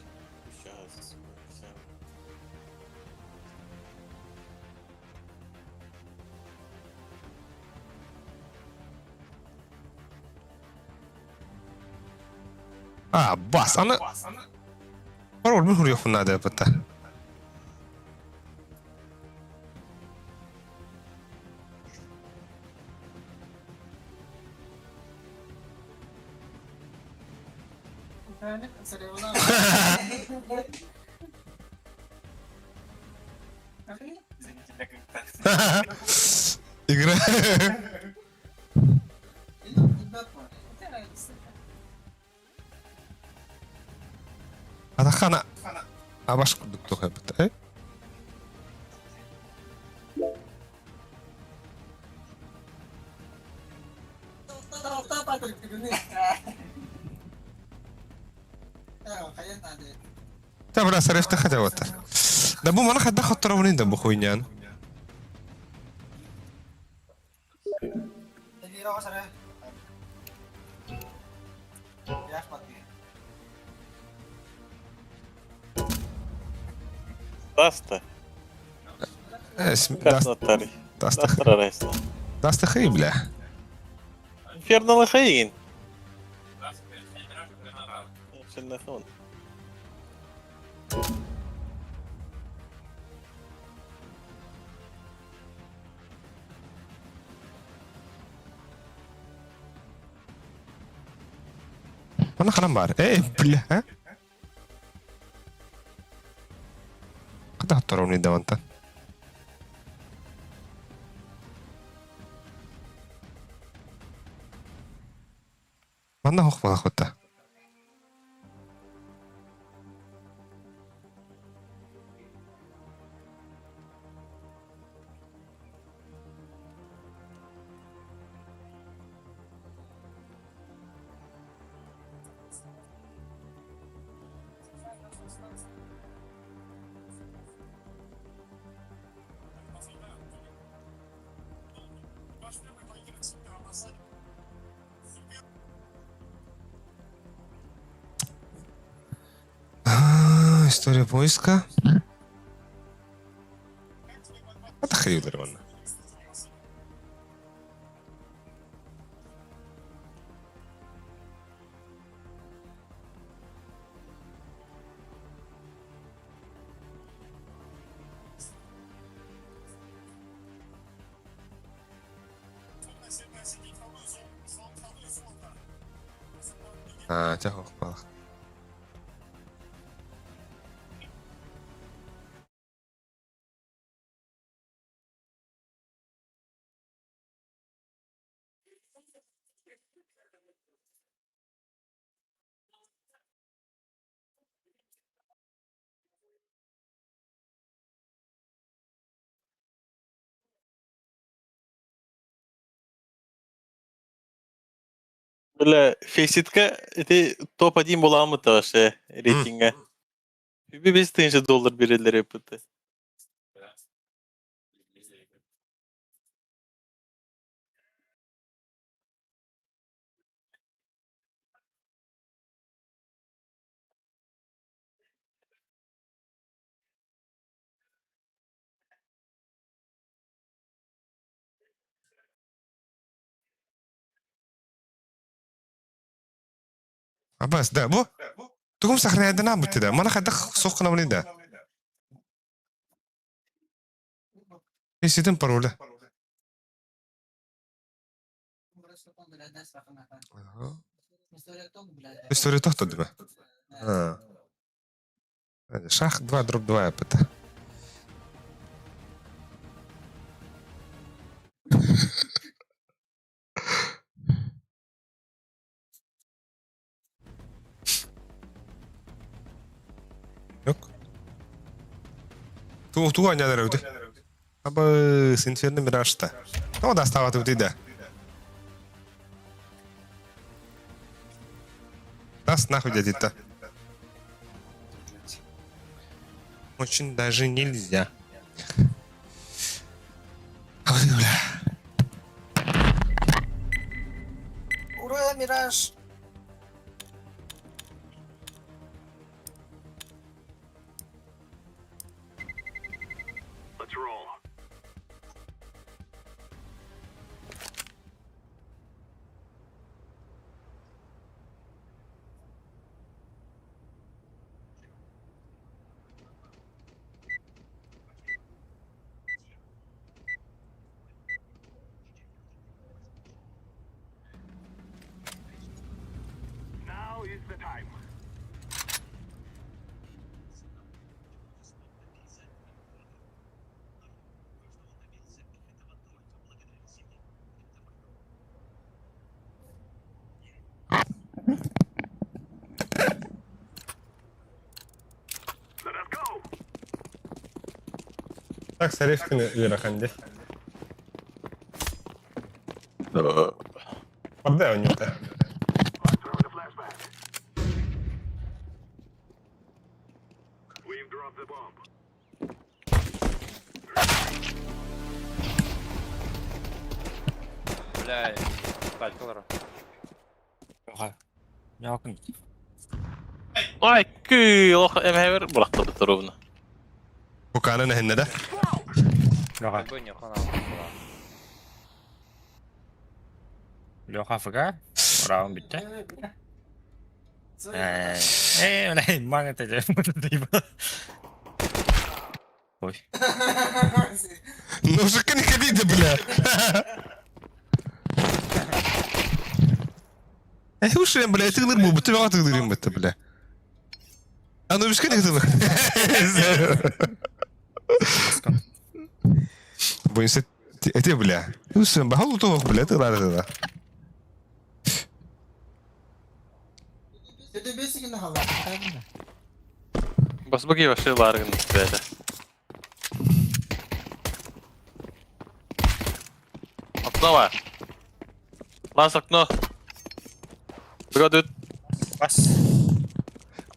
Bas. Ana. Var olmuş vuruyor bunlar da yapıtta. Игра. Атахана. Абаш курдук тох yapıtta. Ta bra sarefta hada wata. Da bu mana hadda khatara wani da bu khoynyan. Даста. Esm Kasna tarih. dasta Dastar arasında. dasta khibla. Fernalı khayigin. Sen son. Mana khalam bar. Billah ha. Qada khatara wani da wanta. Mana hoqma khota. История поиска. Это хрюдер, вон. Çok okpal. Böyle Faceit-ка ити топ-1 боламы ташы рейтинга. $5,000 берелер yapıtı. Abbas, da bu. Tukum sahriyada nam bitti da. Mana kadar soğuk namını da. Eşidim parole. История тохта değil mi? Ha. Шах 2 дроп 2 yapıtı. Yok. Tu aja ada udah. Apa sincernya mirasta. Kamu dah tahu tuh tidak? Нас нахуй дядя-то. Очень даже нельзя. Ой, бля. Ура, Мираж! Так, сарифканы үйрәкәнде. Падай у него-то. Бля, палькалар. Yakın. Ay kı, oh emhever bıraktı bu tarafını. Bu kanı nehinde de. Loha. Бонь, хана. Loha fıga. Round bitti. Öyle manget edeceğim bunu değil mi? Oy. Ну, уже не ходите, бля. Уши, бля, ты лырму, ты вата лырим это, бля. А ну, бишка не ты. Бойся, это, бля. Уши, бахал то, бля, ты ларда. Dede basic na hava. Bas bakayım başka largın böyle. Akna var. Lan sakno. Begadut. Bas.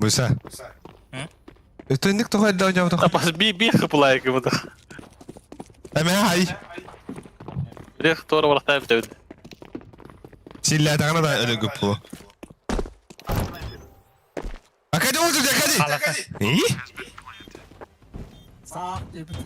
Бойся. Это никто хоть дал nhau то. Pas bir kapılayı kımıdı. Ama hay. Bir doğru olarak da bir Silla tagına da öyle güpü. Akadi oldu akadi. İyi. Sağ diye bir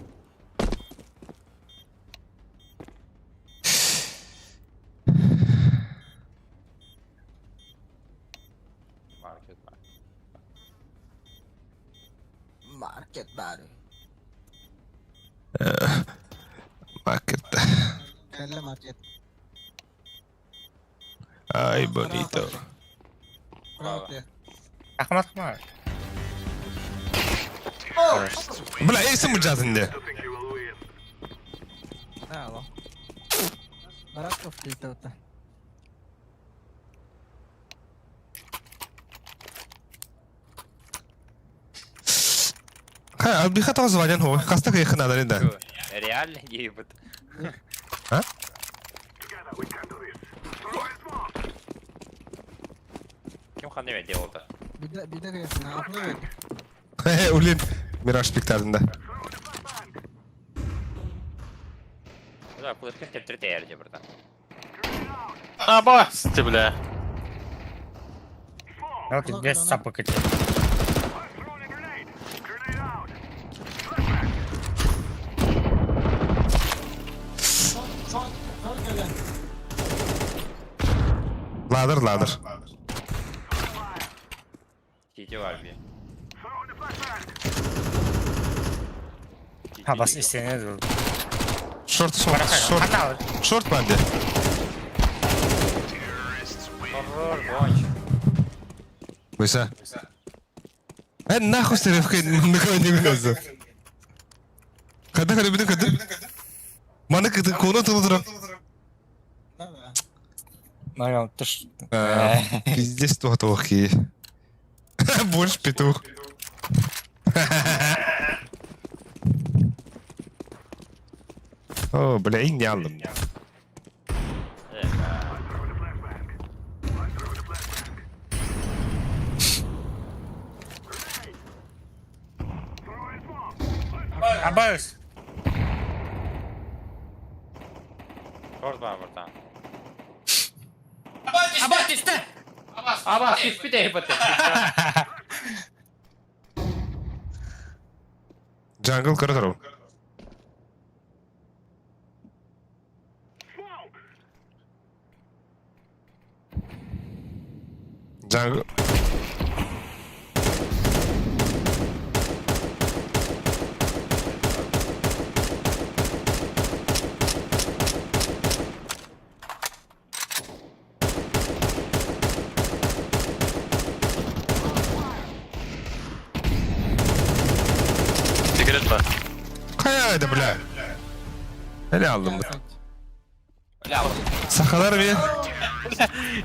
market bari. Market. Kelle market. Ay bonito. Bravo diye. Akmat mı? Bля, isim bu cadinde. Ne alalım? Baratkov değil tabii. Ha, bir hata звонят, ой, хasta yakın adamı da. Реально ебут. Ha? Kim kandı verdi orada? Bir de kıyasın. Aklı verdi. He, ulin. Miraj piktardında. Ulan kılıçkı teptiri değerli burada. А, басты, бля. Yok ki без sapık için. Short gelen. Ladder. CT var bir. Ha bas istediğine durdu. Short. Hata. Short bende. Horror boş. Mesela. Ben nahus tarafı ne kadar ne bilmezdim. Kadın bir kadın. Bana kadın konu tanıdıram. Наверное, ты ж... Пиздец, то окей. Больше петух. О, бля, и не aldım. Abbas! Short var burada. Abbas işte! Ama hiçbir de yapatı. Jungle kara tarafı. Jungle. Сигарет var. Kayaydı bля. Hele aldım bu. Sakalar bir.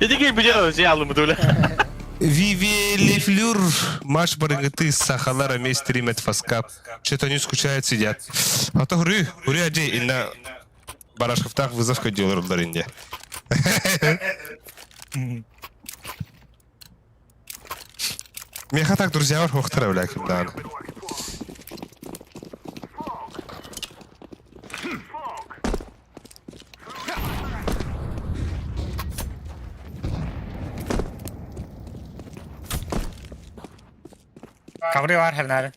Иди гей, бля, şey aldım bu öyle. Vivi Лефлюр, Маш Барагаты, Сахалара, Мейстримет, Фаскап. Что-то они скучают, сидят. А то Гури Аджей, и на Барашковтах вызовка делал в Даринде. Меха так, друзья, вот хохтера, бля, да. Kavri var her nerede.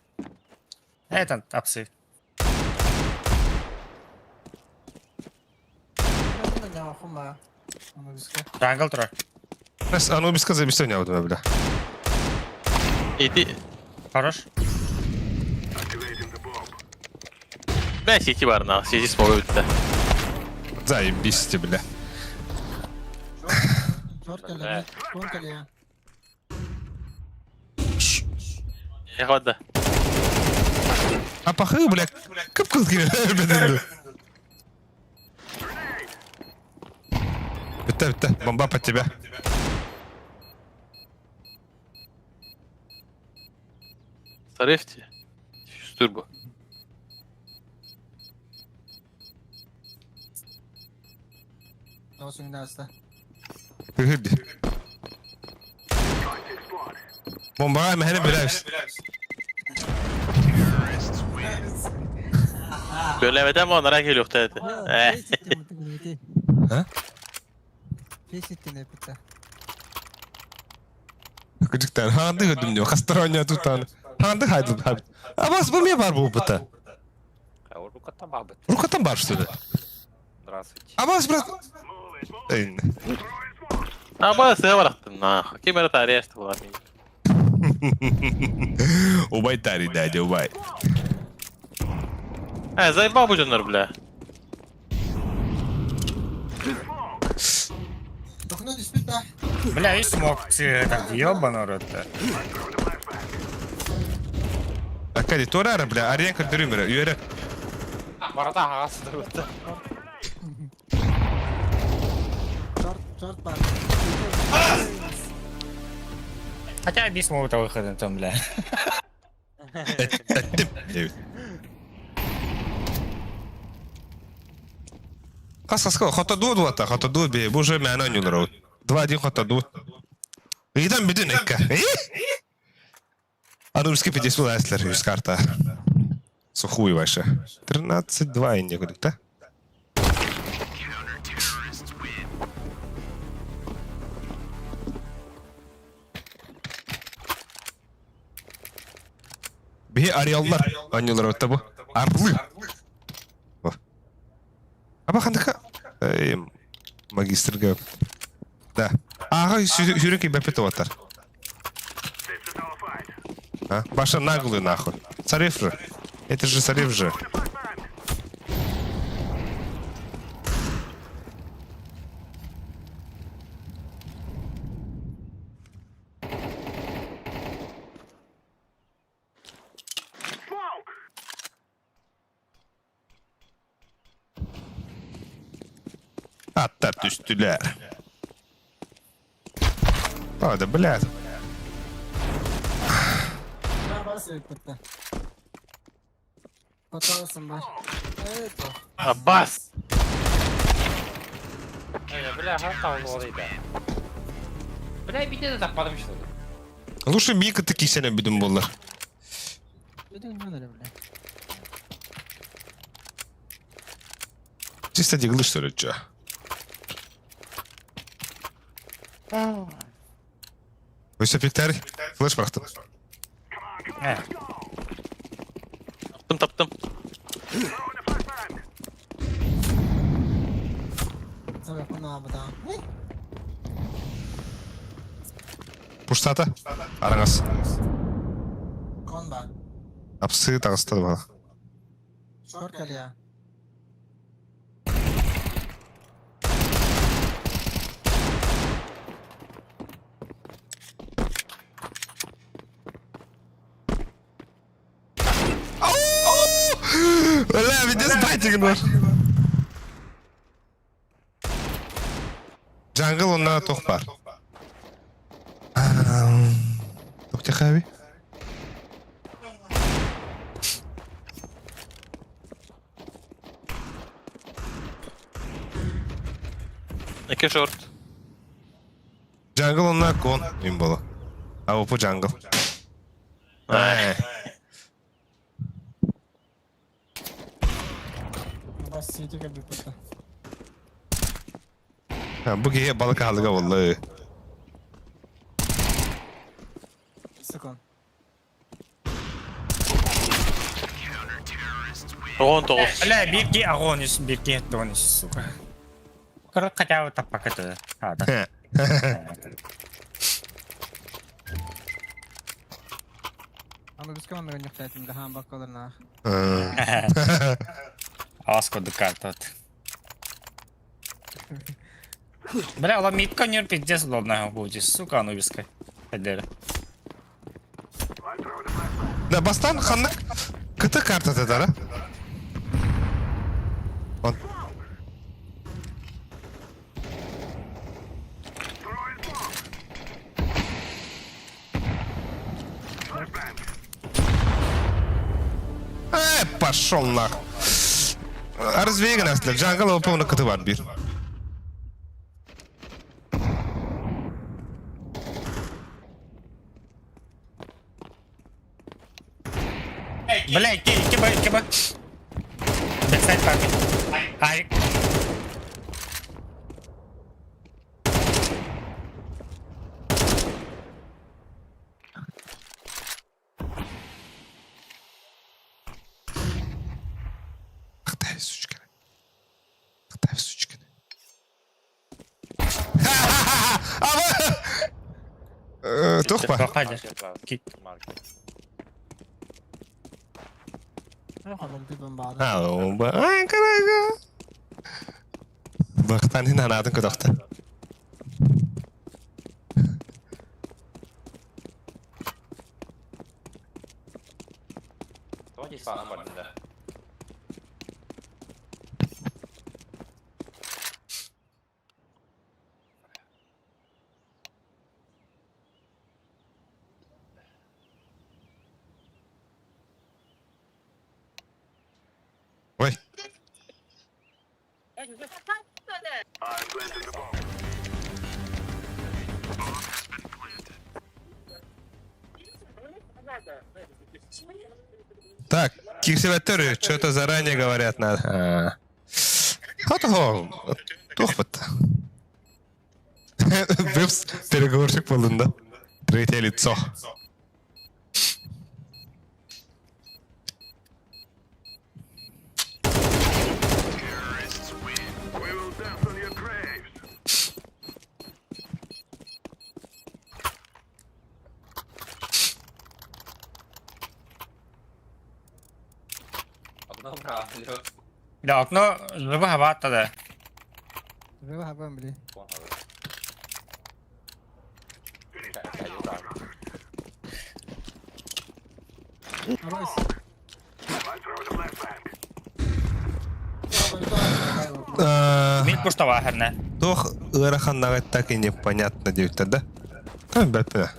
Evet, apsi. Ne okuma. Ama biz de. Jungle tur. Раз, а ну без сказать, без сегодня, вот, бля. Иди. Хорош. Ben CT var na. CT smoke bitti. Заебись, бля. Short gelen. Short gelen. Yakladı. А пахы, бля, кып-кыл бля. Бітті, бомба под тебя. Sarıfti. Turbo. No swing derste. Hırdı. Bomba ama hele biraz. Görlemeden mi onlara geliyor dedi. Ha? Face ettin hep bitti. Gıcıktan handı ödüm diyor. Kastaronya tutan. Handı haydi. Абас bu niye var bu bıta? Рукатан бабыт. Рукатан бар что ли? Здравствуйте. Абас брат. Ey. Ama sen bıraktın na. Kimere tarihe işte bu abi. Убай тари, дядя, убай. He zayıf bu canlar bile. Onu dispute da. Бля, и смог так ёбаный рот-то. Акади торар, бля, арен кырдырымыр, үйөрө. Барата ағасы да өтті. Short бар. Хотя без моего выхода там, бля. Әттім. Қас, хота дуд вата, хота дуд бе, бұл жой мәні ойнылар ау. 2-1 хота дуд. Идан бідін әкка. Анурский 50 был айслер, из карта. Сухуй ваша. 13-2 инде кудик, да? Бе ариаллар ойнылар ау табу. Арлы. Аба қандыка? Магистрға. Да. Аға жүрек и бәпеті ватар. А? Баша наглый нахуй. Царев же. Это же царев же. Atlar düştüler. Hadi блядь. Bas bitti. Fotoğrafın var. Evet o. Аббас! Бля, ағасы олғалайды. Бля, бейте де тақпадым что ли. Лучше Мика такие сенен бидим болар. Ödün ne öyle bile. Чисто диглы что ли, чё? Вы все пиктари? Флэш прахты. Таптым. Tabii bunu abi daha. Пуштата? Араңас. Kon var. Апсы тағыстады бала. Short gel ya. Бля, видес байтигін бар. Джангл онна тоқ бар. Тоқ те қаби? Iki short. Джангл онна кон. Им болу. А опу джангл. Bas CT gel bir pata. Bu geye balık aldıga vallahi. Sıkon. Оғын тоғыз. Бля, бирки агонис, бирки донис, сука. Короче, хотя бы так пока это. А, да. Ama biz kaman ben yaptım da ham bakalım na. Аско декартот. Бля, ломит конер пиздец удобно будет, сука, анубиска. Хедер. Да бастан ханна кыты карта тедара. Он. Пошел нахуй. Развеян аслер. Джангл опа кыты бар бир. Бля, киба. Бэксайд парки. Ай. Қытай сучканы. Тоқ па? Проходи. Кик. Yok oğlum bir ben bağlı. Ай, карага. Бақтан хин ханатын көтөктө. Moji sana var bende. Ой. Так, киксеветтеры что-то заранее говорят надо. Вот о, тухпыт. Вебс переговорщик болдун да. Третье лицо. Одно правильно. Да, окно зубы хабаттады. Рыба хабам били. Аройс. Мин пуштава херне. Тох ыраханнага так и непонятно девять да? Там бәпе.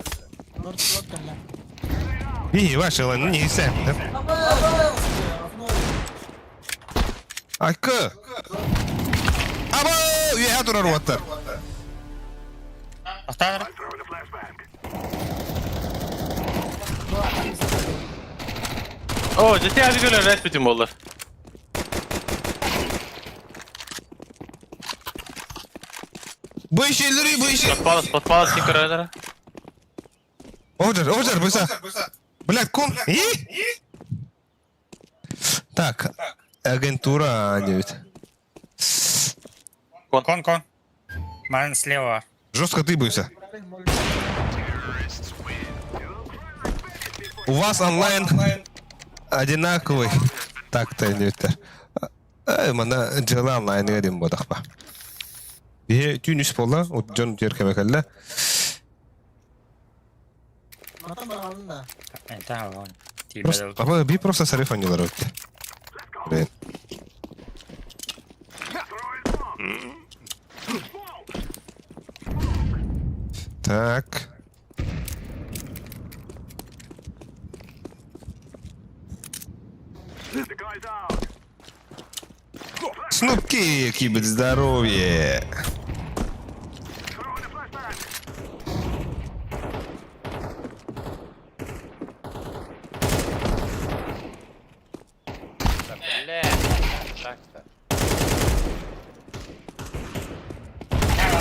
Лорд калла. И ваши ну не сам, да? Айка! Або! Я турар ваттар. Астар. О, жети abi göre resmetim olur. Bu işleri bu işi. Подпалась не королера. Овджер, быса. Блядь, ком. И? Так, агентура 9. Кон. Ман слева. Жестко ты быся. У вас онлайн одинаковый. Так-то не мана жила онлайн гадим бодах ба. Бие тюнис болла, от жон жеркемекелле. Матан баралын да. Это он. Просто би просто сарифанилар өтті. Блин. Так. Снупки, какие-нибудь здоровье. Бля. Так-то.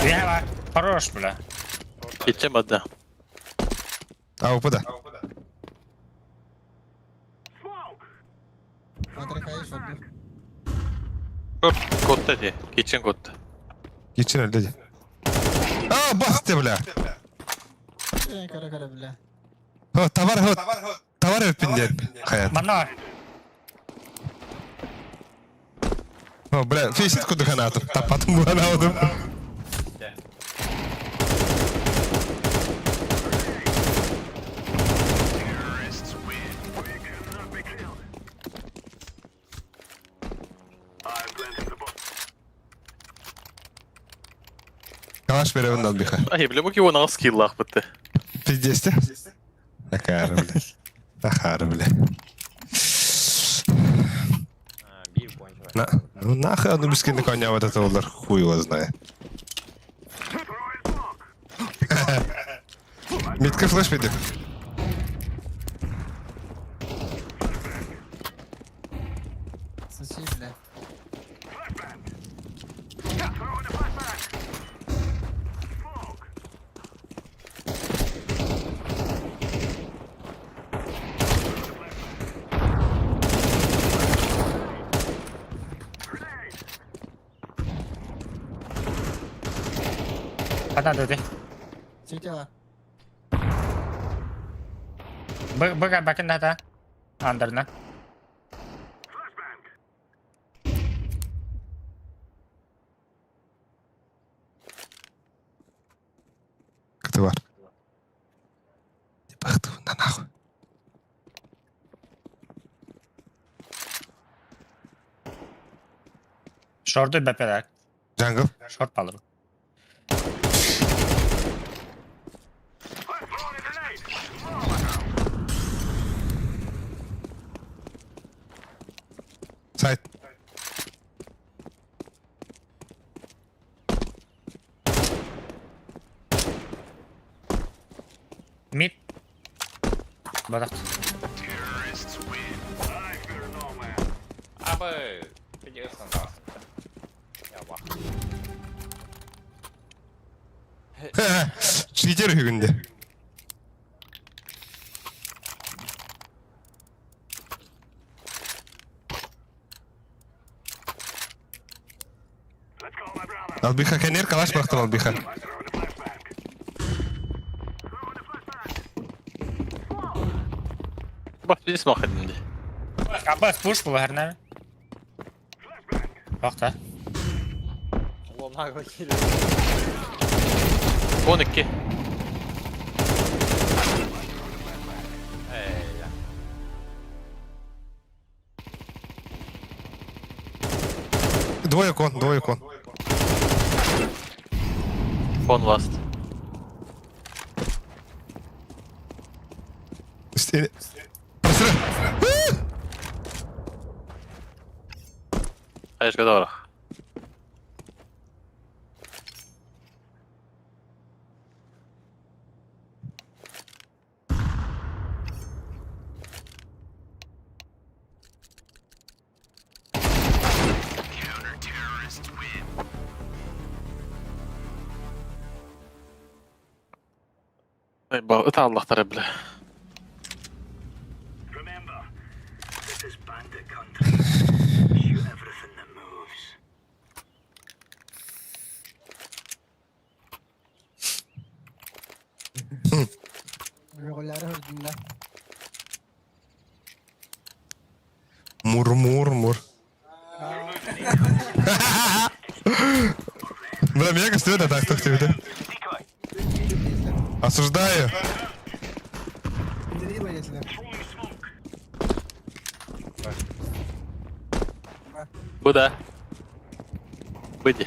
Я хорош, бля. Geçeceğim hadi. А, упада. Матри хай шотду. Kodda diye. Geçen kodda. Geçin öyle dedi. Aa bastı bля. Кара бля. О, товар öpünden. Hayat. Манно. О, бля, фейсит куда канатом. Тапатым bu kanatım. Калаш беревин албиха. Ay bile bu ki o nasıl skill lah bitti. Пиздесте? Нахары, бля. Нахары, бля. Bir point var. Ну нахуй одну бескинный коня вот это олар. Хуй его знает. Митка флеш пиди. Сочи бля. Хата деді. Сити ва. Бұға бәкін хата. Андырна. Как ты var? Бахты на нахуй. Short'u bepeler. Jungle. Short alır. Side. Mid. Badak. Abi. Biliyorsun aslında. Ya bak. Cheater hügünde. Albiha kener kalaş baktım Albiha. Bak bir smoke edildi. Abbas push bu her ne? Bak da. Allah'ım ha geliyor. 12. Ey ya. Двое кон, двое кон. One last. Üstüne. Sıra. Hayır kadar var. Ay bak ıta Allah tarafı. Rokolları hırdım da. Мур. Бля, меня кажется, это так, кто тебе. Осуждаю. İndiriyi böylesiler. Bu da. Bıdı.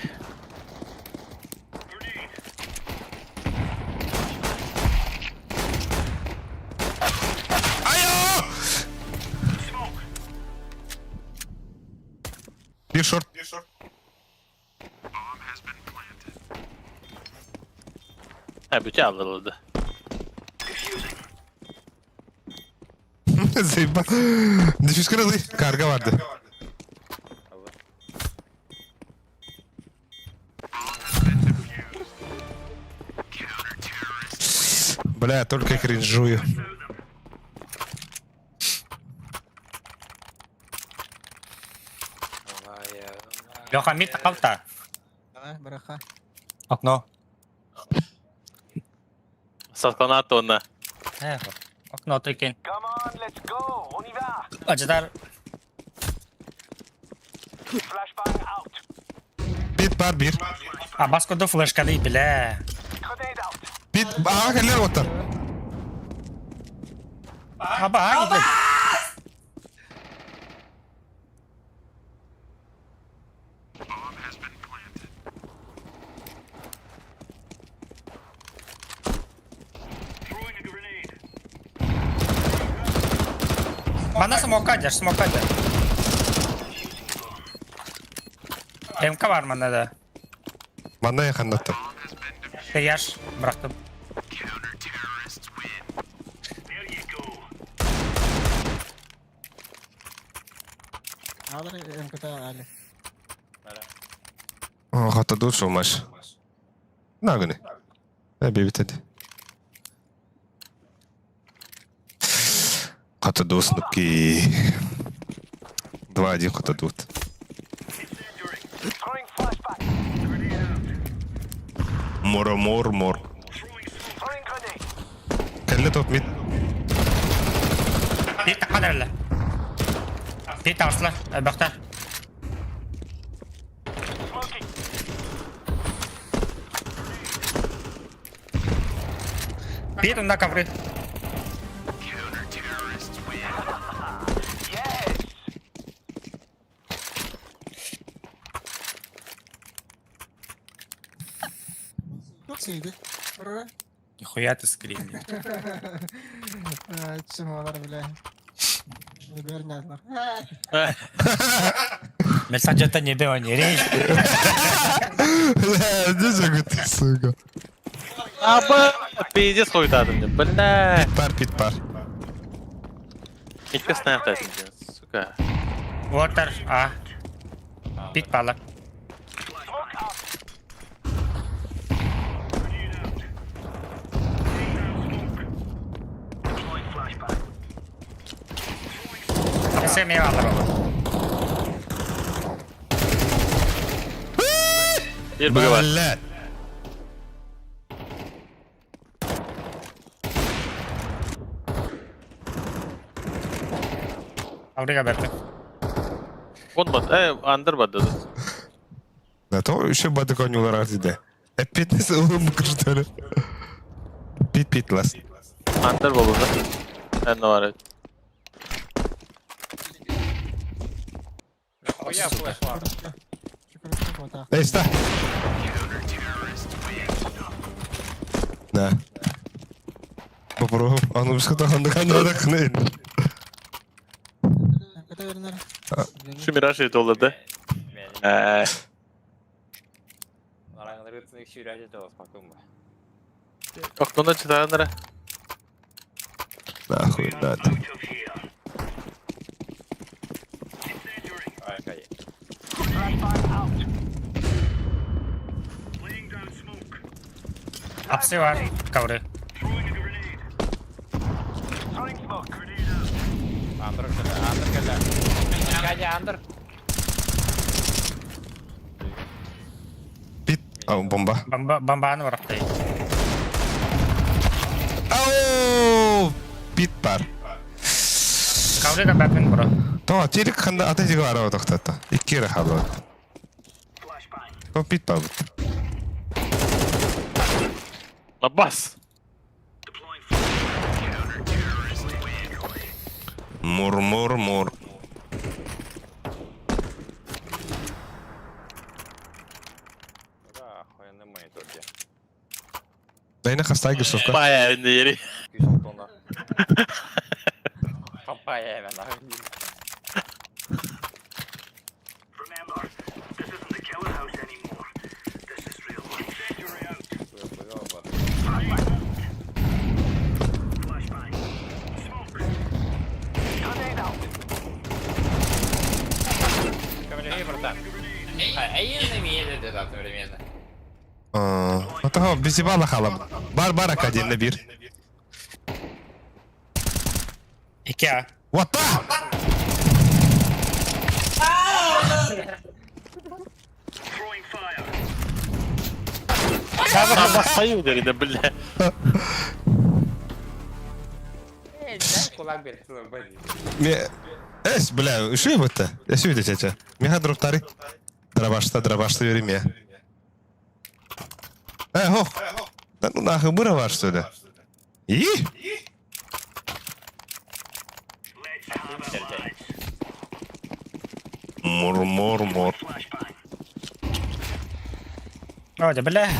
Ayo! Bir short. Ha bütçe alındı. Zeyba. Difüz kırıldı. Karga vardı. Бля, только кринжую. Yok mid kalta. Ha, bırak. Okno. Satkana attı onunla. He. Okno tekin. Acılar. Bit var bir. Abbas kodu flash kali bile. Bit. Aa, keller otur. Abba hangi? Mana smoke aja. MK var bende de. Bana yakınlattım. Yaş bıraktım. Alır MKT Ali. Hatta dur şu maç. Ne günü? Ne bir bitedi. Hatta dostluk ki. 2-1 hatta dur. Mor. Kelle top mid. Bir kaderle. Bir tarsla. Bakta. Bir tunda kavri. şeydi. Oraya. Нихуя ты скрин. Чумалар бля. Бернязлар. Месседж это не было, не речь. Не жагыт, сука. Аба! Пиздец хуйтадым деп. Бля! Пит пар. Никто снайптайсың, сука. Water, а. Пит пала. Все мне надо было. Bir bug'ı var. Balla. Abriga berdi. Konmadı. Under badı. Да то еще бады конюлар артиде. Пит не улым что ли? Пит лас. Under balı da. Ben de var. Хуя флеш ладно. Эй, ста. Да. Попробуй. А ну что там надо кнет. Kata verenler. Şu Miraç şey dolladı. Нараңдар өтсінек шүйрәжі тоғыз пакым ба. Aklımda çıtaranlara. Нахуй надо. Айкай. Apsi var. Kavru. Андыр келді. Кәде андыр. Пит. Ау, бомба. Бомбаны var apti. Ау! Пит пар. Kavru da batman bro. То, терек ханда атайдыга арaba тоқтатты. Икки кere хабы. То пит пар. La bas. Мур. Да, хуяны монитор де. Дайна хастай гысовка. Bayağı önde yeri. 200 тонна. Папая hemen abi. Камиль, братан. А я не имею это одновременно. Ата бизи бала халам. Бар академия бир. İki A. What the? La bas sayıyor derinde bile. Kulak bir kulak bir. Мне... Эс, бля, что это? Я все видел тебя. Мега дроптари. Драбашта юриме. Хох. Да ну нахуй быра ваш, что ли? И? Мур. Hadi bile.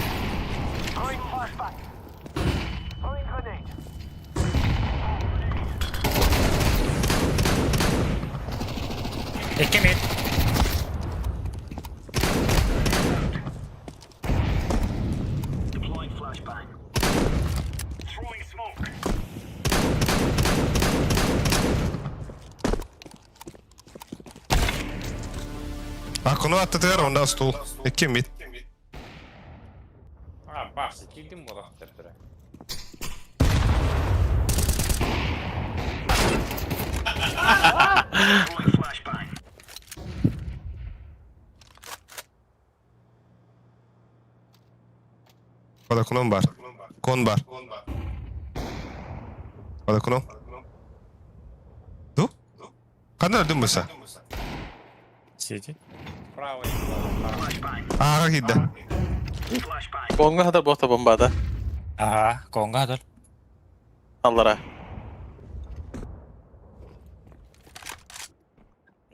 İki mid. Akunu attı ondan stol. İki mid. А, баш, килдим бола тептіре. Kada kunum var. Kon var. Kada kunum. Du? Kandan öldün mü sen? Сиди. Право. Ağa gitti. Konga kadar bota bombada. Aha, konga dur. Allara.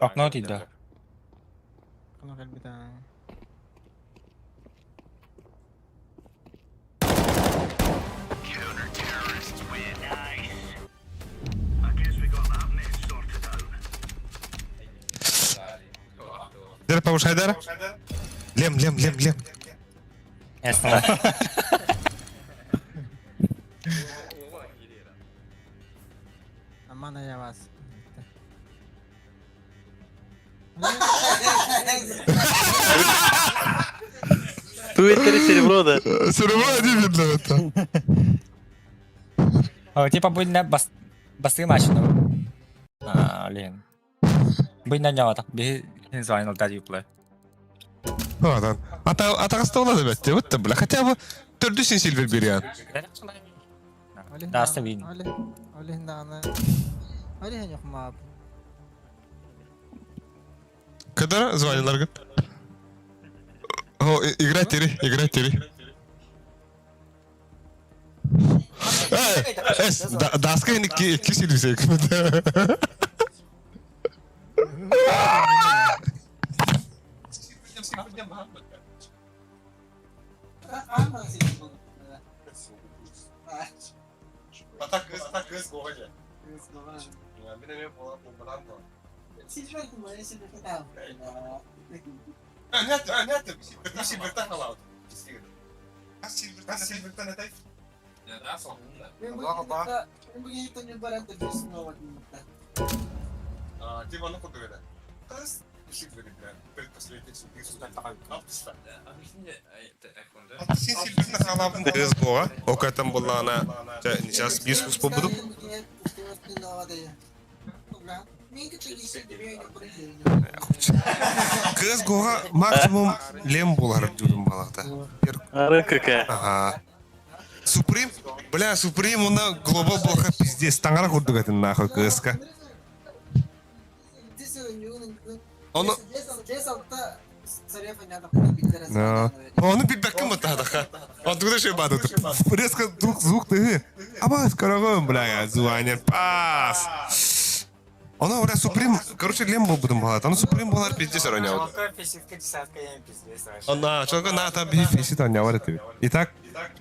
Okno değil. Kalau kan kita Хайдар, Павуш Хайдар. Лем. Ясно. Амана я вас. Туиттере серебро, да? Серебро не видно это. Типа будет на басты машину. Блин. Будет на него так. Не знаю, но дать юпле. Ладно. Атағаста болады бәтте, өтті білі. Хотя бы төрдісін Сильвер берген. Да, оставим. Олег да она. Олег не хмап. Кадар звониларға? О, играть тери. Даска екі Сильвер. Так кыз гоғаja. Кыз гоға. Окатан болана. Сейчас бискус побуду. Кыз гоға максимум лем болар жүрім балақта. Ары какая. Ага. Суприм? Бля, Суприм, она глобал блоха пиздец. Тангара курдук этим нахуй кызка. Onu... Onu bir bakım mı tahta? Он туда şey баду. Резко звук ты. Абас, карагон, бля, звонит. Пас. Она уже Суприм, короче, лембо будем балат. Она Суприм болар пиздец ронял. Она, чего на там фисит ронял это. Итак,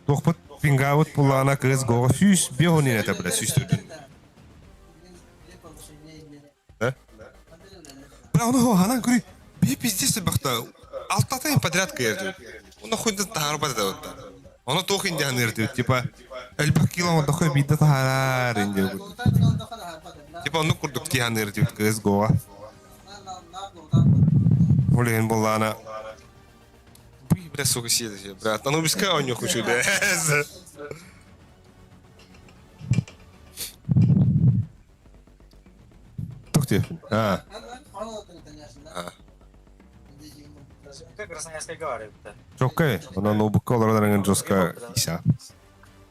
тохпот пингавут пулана кыз гого сюс бегони это, бля, сюс тудин. Да? Бля, он хана говорит, би пиздец бахта. Алтатайн подряд кайрдут. Он ходит тахарбат это вот. Он тох индиан ирдут, типа эльбакило он тохой бидда тахарар индиан. Типа он курдук тихан ирдут кыз гого. Олен болана. Би бля сука сидит, брат. Ну биска он не хочу, да. Тохте. Жоккай, она ноутбукка олардан жостка иса.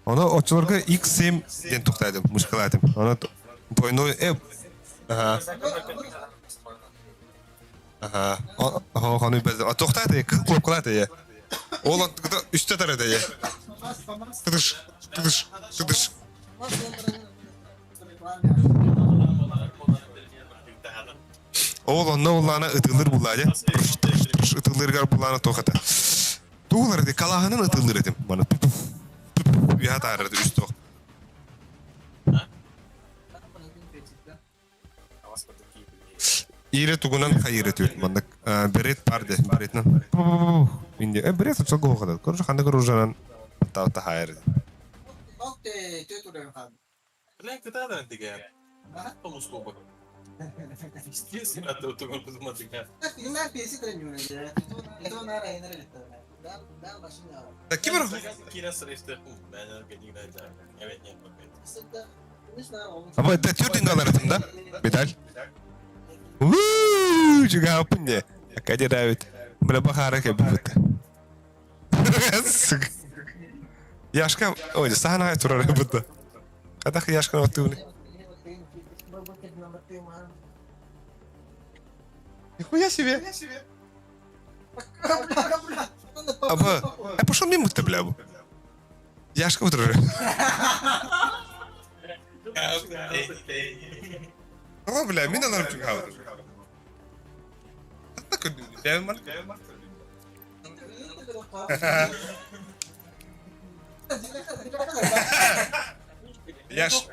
Она очолорга X7 ден тоқтайды, мушкалатым. Она двойной Ага. Ага. Ханы без. Тоқтайды, кылып кылады я. Ол үстө тарады я. Кыдыш. Ол онна улана ытылыр булады. Ытылыргар булана тоқата. Туғыларды калағанын ытылыр едім. Мана я тарады үсті оқ. Ире тугунан хайыр етует. Манда берет барды. Беретнан. Берет ұтса гоғады. Көрші қанды көружанан таута хайыр еді. Блин, ты тогда антиген. Помус кубок. Естественно, ты вот такой математика. Так кибер? Кира среща. Ben organik dayacağım. Evet, нет, bakayım. Ama это тюрдинг аларытым да? Медаль. Ууу, juga apa nih? Kaja David. Berapa hari kayak begitu? Yaşka, oh, sana itu orang betul. Kata ke Yaşka waktu ini. Нихуя себе. Пошел мимо ты, бля. Яшка вот уже. О, бля, меня надо чугать. Так, я мал. Яш.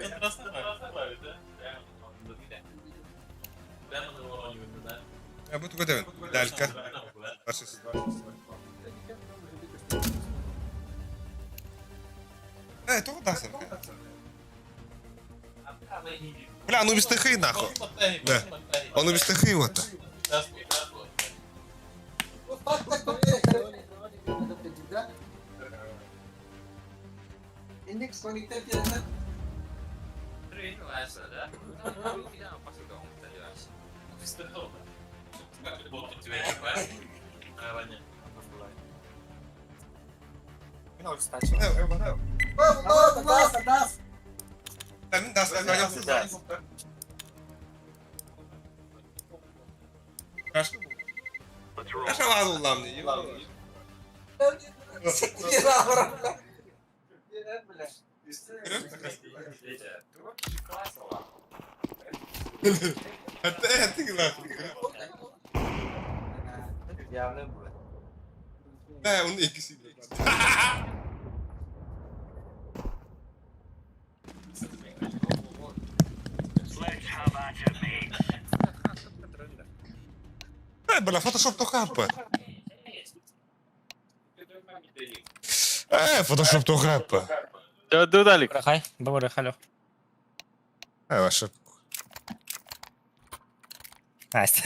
Я буду готов. Да, Далька. Этого да, сарка. Бля, ну без тихий нахуй. Да. Он без тихий вот. Index connected yan na. Ну, кстати. Das! Sen das Да. Kaç var ulan ne? Hatta Ne onun ikisi. Bella Photoshop to kappa. Photoshop to kappa. Dur Alik. Бұрақай, бұрақай, ло. Ваша. Nice.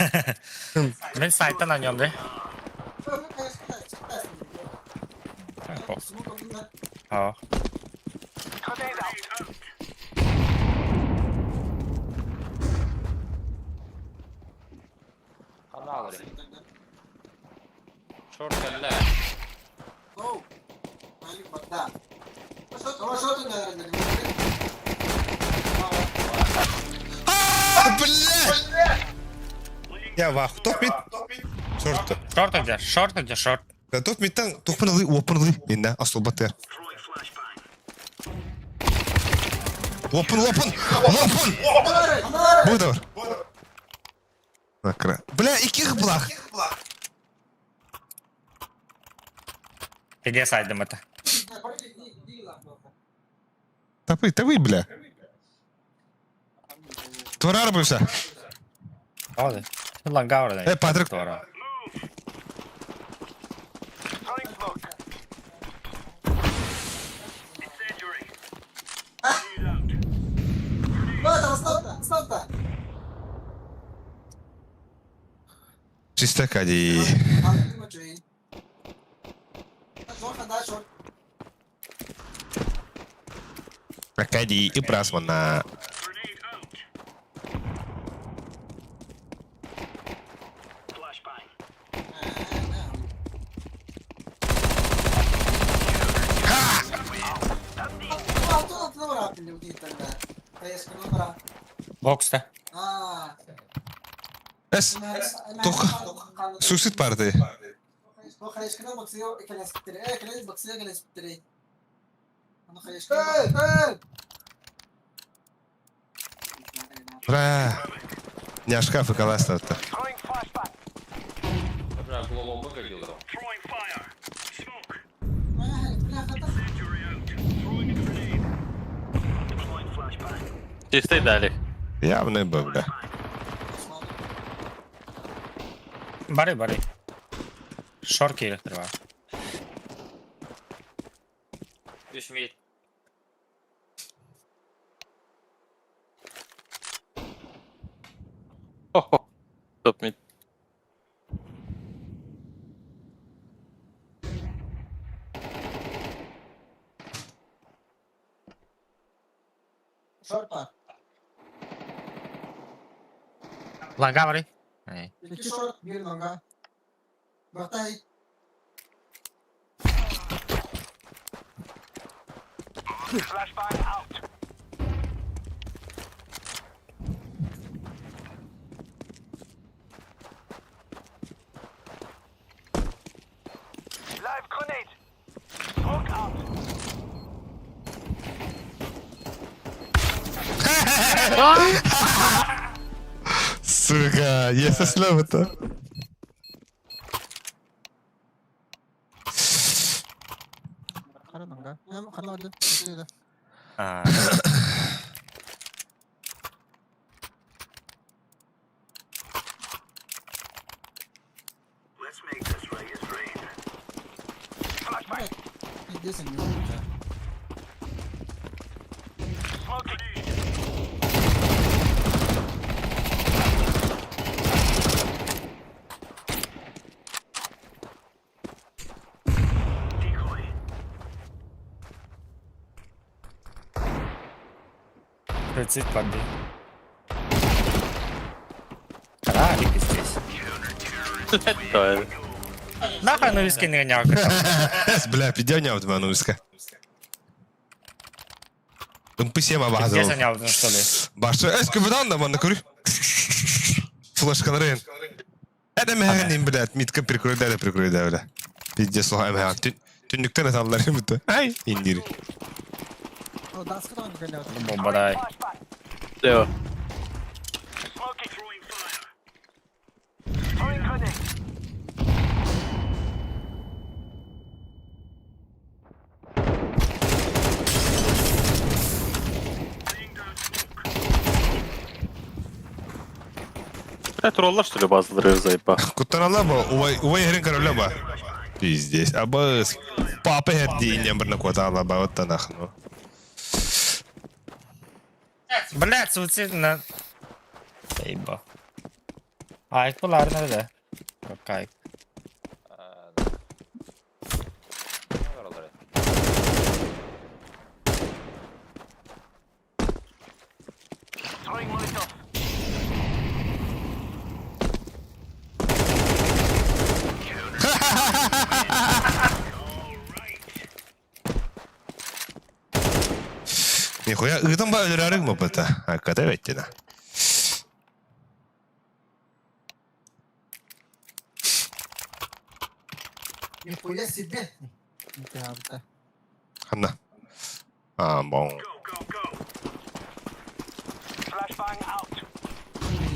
Мен сайттан oynuyorum de. Ja. Kanı alırım. Short kelle. Oh! Ayun, banda. Masot na rin. Бля! Я вах. Топ мид. Шорт. Short önce, short. Топ мидтан топын алый, опын алый. Енді асыл батыр. Опын. Бұл да бар. Накра. Бля, ikих блах. Где сайдым это? Тапый, бля. Твора арбуйся. Oldu. Langa orada. Патрик. Doğru. Stop! Чисто кади. Кади и прасмана. Box'ta. Эс. Тоха. Suicide party. Бля. Не шкафы колоста-то. Bra global выглядел. Чистый Дали. Явный был, бля. Бari. Short gerektir var. Düş mid. Top mid. Short pa. Langa bari. Hey. İki short, bir longa. Batay. Сука, я слово-то. Karan longa. Karan orada. Aa. Gidiyorsun gidiyorsun. Суицид воды. А, Алик здесь. Правильно. Нахуй на виски не гонял, качал. Бля, підняв тебе нуська. Писема багато. Где занял, ну что ли? Başta eskiden de bana kuru. Флешкаларын. Это механизм, блядь, митка прикрой да. Пиздец, слухай, механ. Түннүктен аталар бит. Ай, индири. O dansқа да гонял. Бомбадай. Devo. Троллар, что ли, bazıları zayıf bak. Куттарала ба, увай хрен короле ба. Пиздец. Аба папа херди не бирне кватала ба вот танах, ну. Блядь, суицид на... Ейба. Ayık bunlar nerede? Yok ayık. Oraları. Нихуя, ыдам ба өлөрәрек ма бата? Hakikaten evet de. Нихуя себе. Нифига быта. Ханна. А, bon.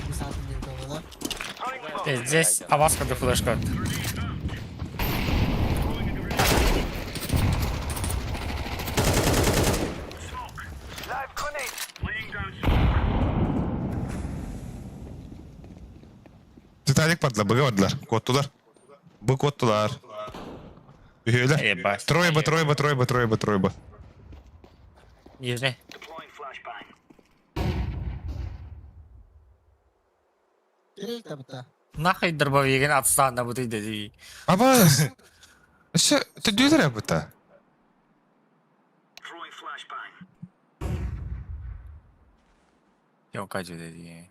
Bir saatin geride oldu. Здесь Аваска до флешка. Titanic patla, bıga vardılar. Kottular. Bu kottular. Üyeler. Ебать. Тройба. Нижний. Geride bıta. Нахуй дробовик отстань на бутыль dedi. Ama... Şey, ты diyorlar ya bu da. Yok acı dedi.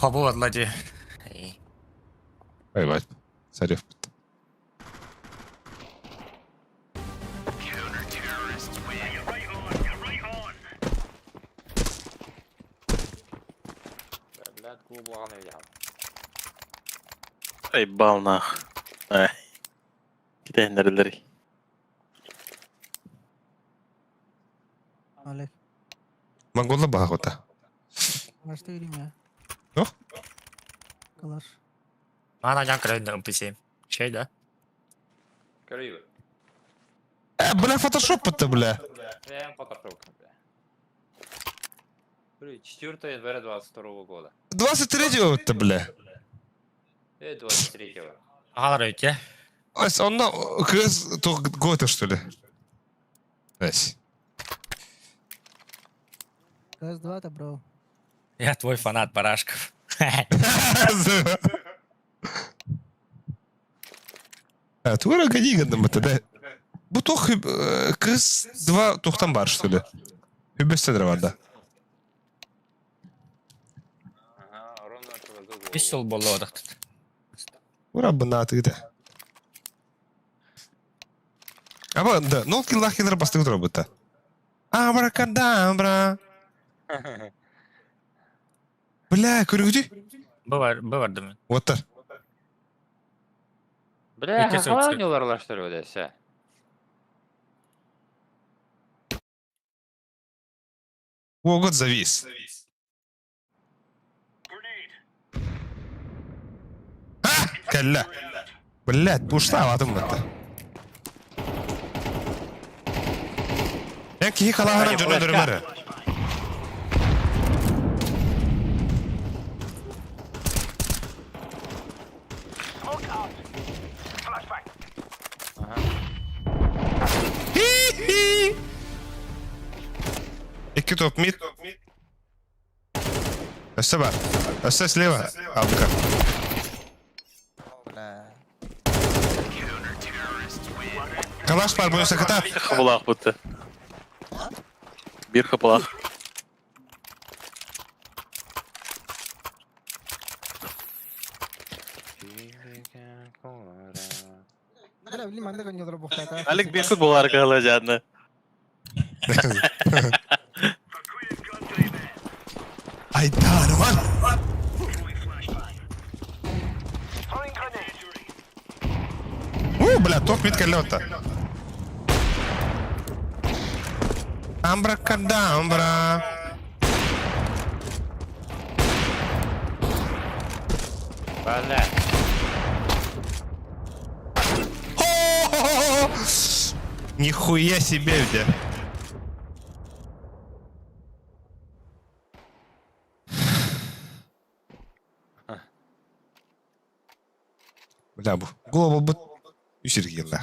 Kabul atladı. Vay vay. Sarif. Блядь, клублаганы видел. Ey bal nah. Ay. Gidelim nereleri. Alek. Mongolla baha kota. Kalaşta gireyim ya. Yok. Kalaş. Ana can kırıyor NPC. Şey de. Криво. Бля, фотошоп это, бля. Прям фотошопка, бля. 4 января 22 года. 23-го это, бля. И 23-го. Ağlar öyle. Ась, он кыз года, что ли? Ась. КС-2 да, бро. Я твой фанат, Барашков. Тура гадигаdım это, да? Bu tok kız два toktan var, что ли? Hübbesedir var da. Ага, ровно этого года. Bir sol bolu odak tut. Ura bana atıgı. Ama da, no kill lahkiler bastık dur bu da. Abracadabra. Bля, көргүдү? Бывар değil mi? Оттар. Бля, Өте қалай сөйтсек. олар что ли өдесі? Огот завис. Кәллә. Блядь, пушта атым бата. Я ки калаһаран жөнө дөрмәре. 2 топ мид. Өсі бар. Өсі слева. Алдыка. Калаш бар, бұны сақытап. Bir kapılak bıttı. Bir kapılak. لا اللي ما عندك أن يضرب وقتها Alik bir futbol arkalacağını. Ay tanrıman. Бля, топ мид калета. Амбракадамбра. Бля. Нихуя себе у тебя. Бля, bu. Global bu. Üçür yıllar.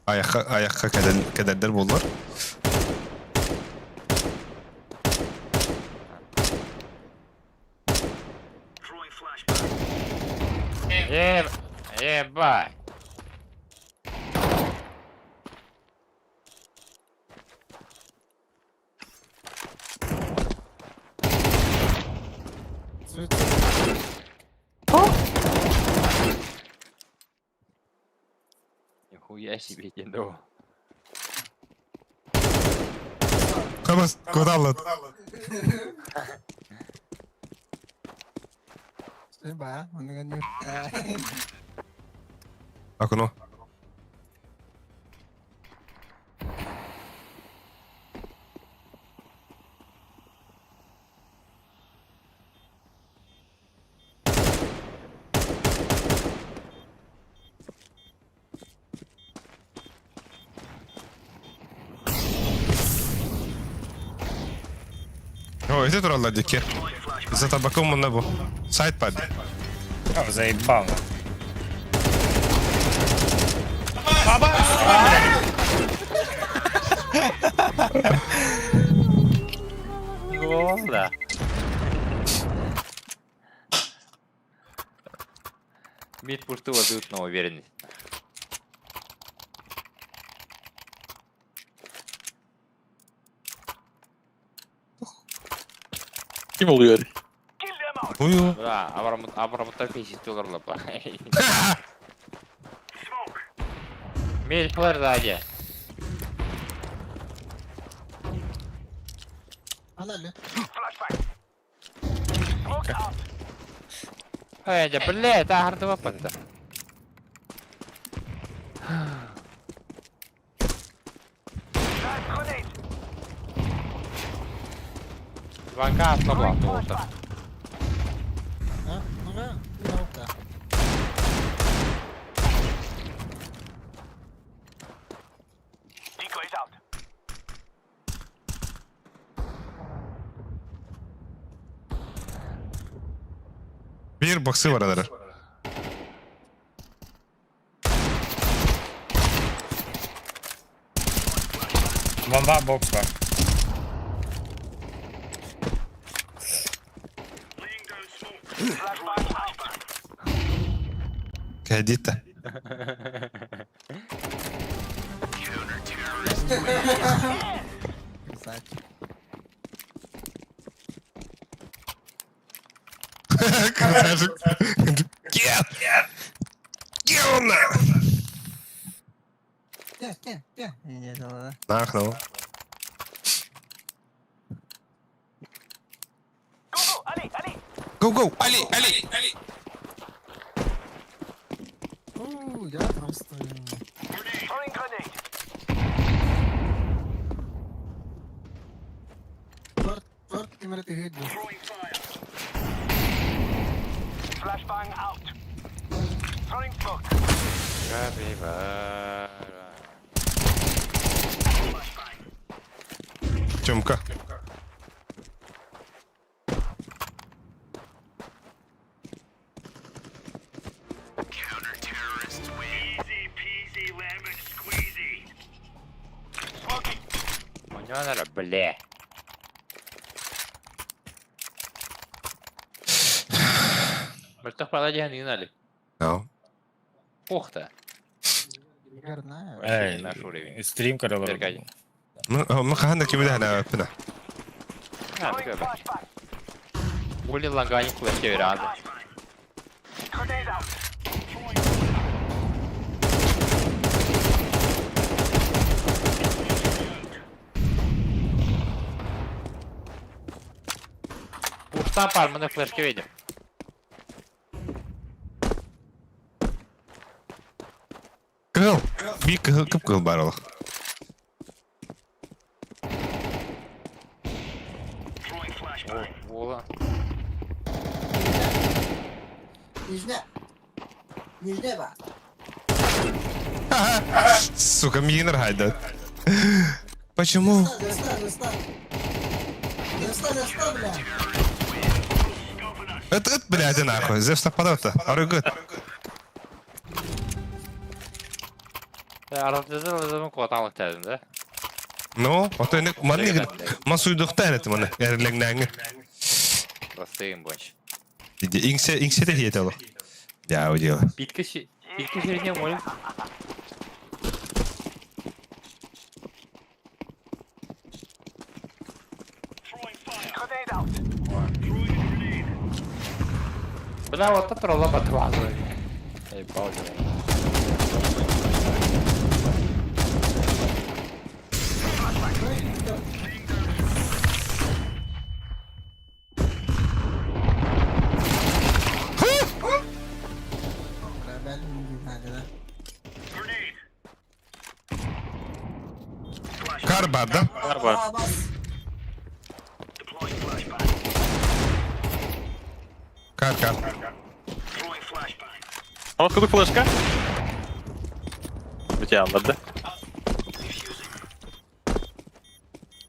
Ayakka kadarlar bollar. Ебать. Нихуя себе кидо. Kamaz, kodallat. Ba, ano ganyan. Ako no. О, это тролла дики. За табаком он набу. Сайт пади. О, заебал. Да. Мид пустого дают на уверенность. Kim oluyor? Uyu. Да, Абрамутофи исторла па. Мельхлер сзади. Alali. Эй, да блядь, это хардовый панда. Звонка отобрал тут. Ha? Mga, ilaw ka. Bir box'ı var adara. Bomba box var. Кадита. Красавчик. Красавчик. Get! Get on now! Yeah. Iya, salah. Нахнул. Go! Ali! Я просто... Торт, камера ты гейд. Тёмка. Нёнара, бля. Мертвых паладин не знали. Ja. Пухта. Гарна. Эй, Наш уровень. стрим королор. Беркай. ما خلنا كيف ده هنا بنا. А, ну как. Были лагани флешки рады. Пушта парма на флешке видим. Kıl. Bir kıl var oğlum. Вола. Нижне. Нижне бak. Сука, Минер хайда. Почему? Göster. Göster bля. Это, блядь, нахуй. Зевс нападал-то. Арыгыт. Arada kvatanlık dedim de. Ну, вот он манный масуйдук тәрет маны. Эрлеңнәңе. Rastlayın bu iş. Ингсе де хет алу. Я удел. Bitki şerine mi oğlum? Бля, вот это тролла батвазы. Эй, пауза. Ben hadi lan. Kar barda. Var var. Aa, bas. Kar. Откуда флешка? У тебя надо.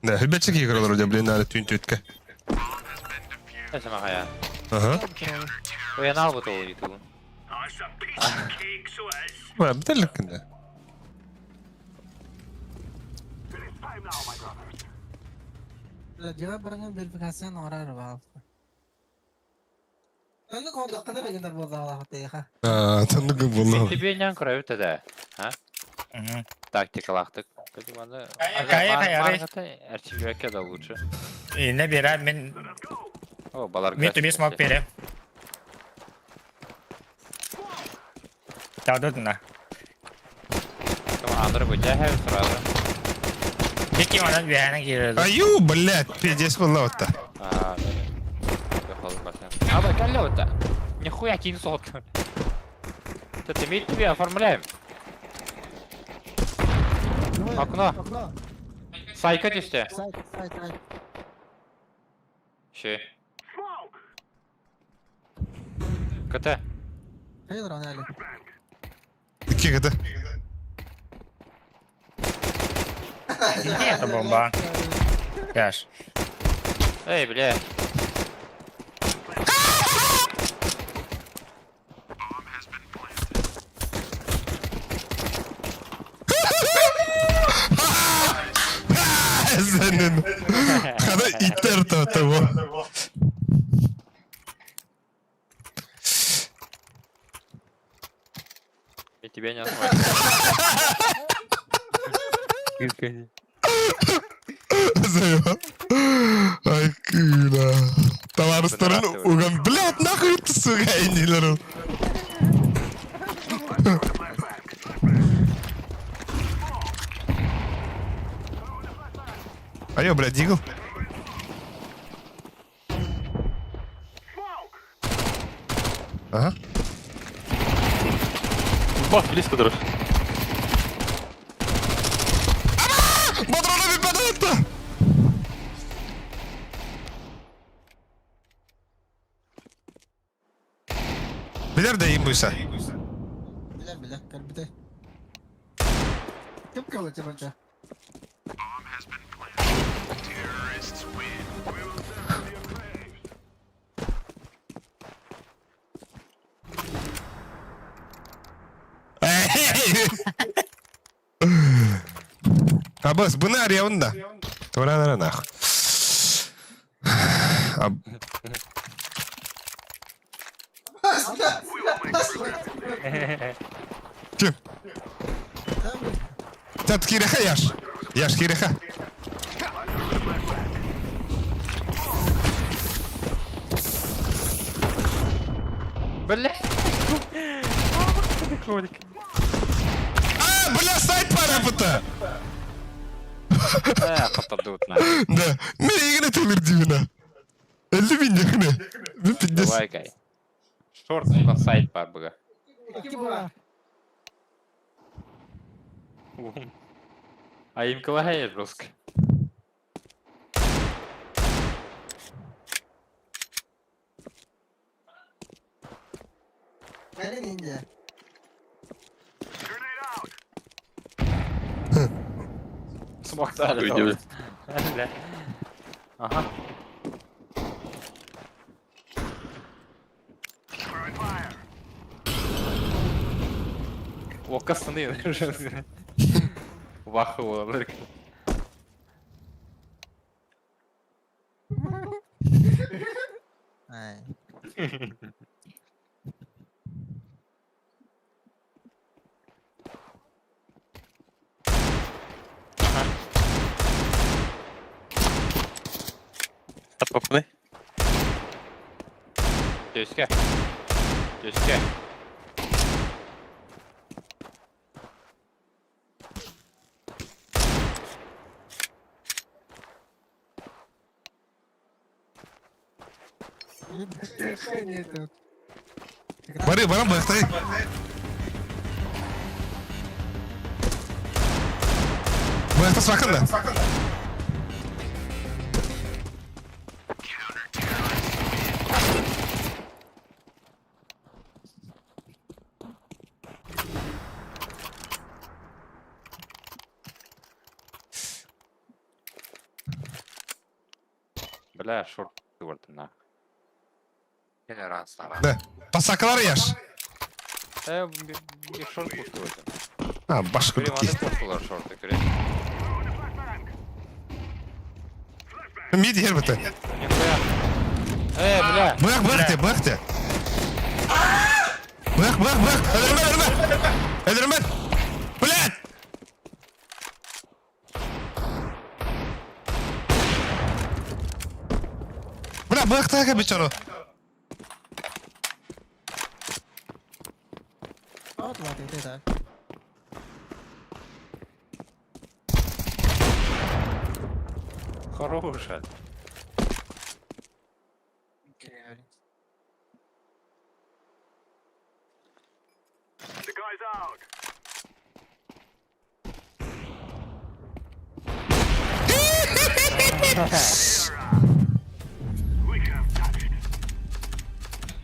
Да, hübetçik yıkırılır hocam. Bilin nare tüyün tüytke. Ne zaman ya? Aha. Uyanar bu doğru YouTube. Var bir terlikinde. Cevap barangnya verifikasi orang apa? Lalu kau dokter lagi ntar buat Allah ya. Aa, tanıdık vallahi. Тебе не кроют тогда, а? Мгм. Тактикалахтык. Понимаю. Кайыр. Арчивяке да лучше. Не берем, мен О, балар. мен тебе смог берем. Тауды на. Tamam, André bu cahil sırada. Пики манат бияна киреді. Аю, блядь, пиздец vallahi. Aa, yapalım bakalım. Abi gel lan orada. Нихуя кинь сотку. Ты имеешь тебе оформляем. Окно. Сайка düştü. Say. Şey. КТ. Hayır lan Ali. İki kadar. Это бомба. Кэш. Эй, бля. Senin. Kada iter tahtı Я тебя не осмотрю. Зайва. Ay kıyla. Tavarısların ugan. Блядь, нахуй ты, сука, индилеру. Алло, блядь, дигл. Ага. Бах, близко дрожь. Патроны выпадают-то! Bilir de iyi buysa. Bilen kan bir de. Kim kaldı çabanca? Abbas, bunu arayalım da. Тора нахуй. Kim? Sen kireha yaş. Yaş kireha. Бля! Кролик. Бля, снайпер yapıtı. Потадут нахуй. Да. Nereye yine temir dibine? 50.000 yakını. Bir piddes. Давай, Гай. Шорт на сайт бар бага. İki bura. А им калагай жестко. Gelin ince. Смоктали. Видели. Бля. Ага. Ока сны. Ваху. Ay. At kapını. Тёська. Тёська. Нет, тут. Bana baktay. Bayakta sakın da. Бля, шорт выртым нахуй. Келе раз стара. De. Pasakları yaş. Bir шорт пустой выртым. Ha başka Көрем bir аны пустулар шорты, көрем. Mid yerbete. Нихуя. Бля. Bırak de. Bırak. Öldürme. Bırak. Bırak da bir çano. Вот, ладно, иди так. Хорошая.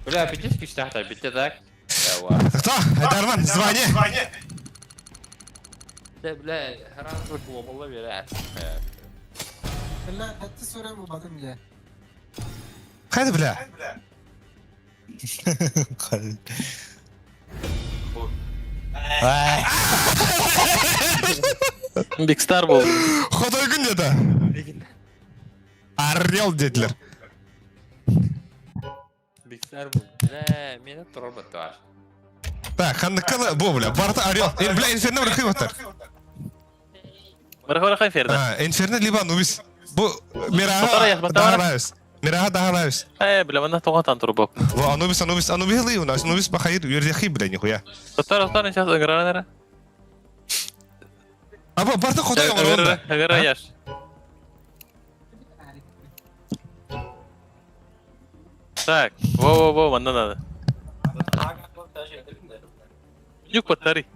Бля, пятись кистахта, битте так. Кто? Это Арман, звони. Да, бля, разок ломала, бля. لا حتى الصورة مو بعضهم جاي. Hadi bile. Big Star oldu. Xotoy gün dedi. Arrel dediler. Bilgisayar bu. Bля, meni turbatı var. Так, ханыкканы bu bile. Barta Аррел. Bile Inferno bırakıyor batar. Bırak Ferda. Ha, Inferno liba Nubis. Bu Batara yaz, Miraha batara. daha layız. Miraha daha layız. Bile bana toğatan turu bak. Bu Anubis hılıyor. Anubis bakayır. Yürüyekhi bile nihуя. Tutar сейчас игра. Ama Barta Xotoy var onda. Игра яш. Так, во, манда надо. Юг батари.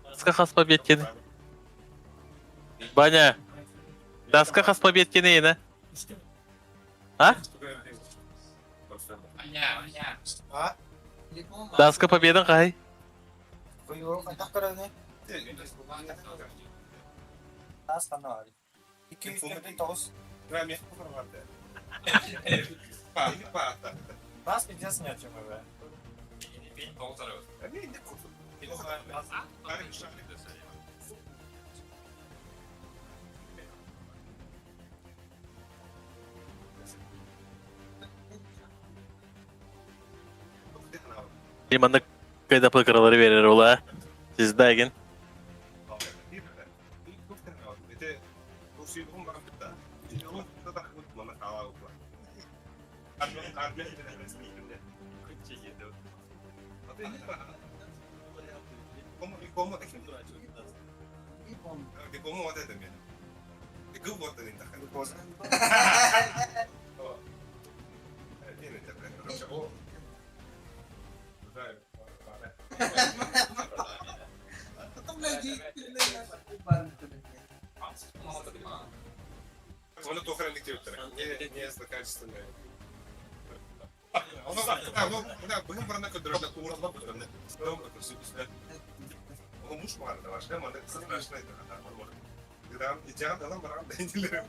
Доска хас победкені. Баня. Доска хас победкені ені. А? Доска победің қай? Бас пиздец нет, чем вы. Limanda kayda karaları verir ola. Sizdayken. Он только реликтивный, не злокачественный. Бugün barana kadar da uğraşmak üzerine. Sınav bakıyorsun işte. O muş mu vardı başka? Bana kısa başlaydı. Gıdam, icam dalam baram değildiler.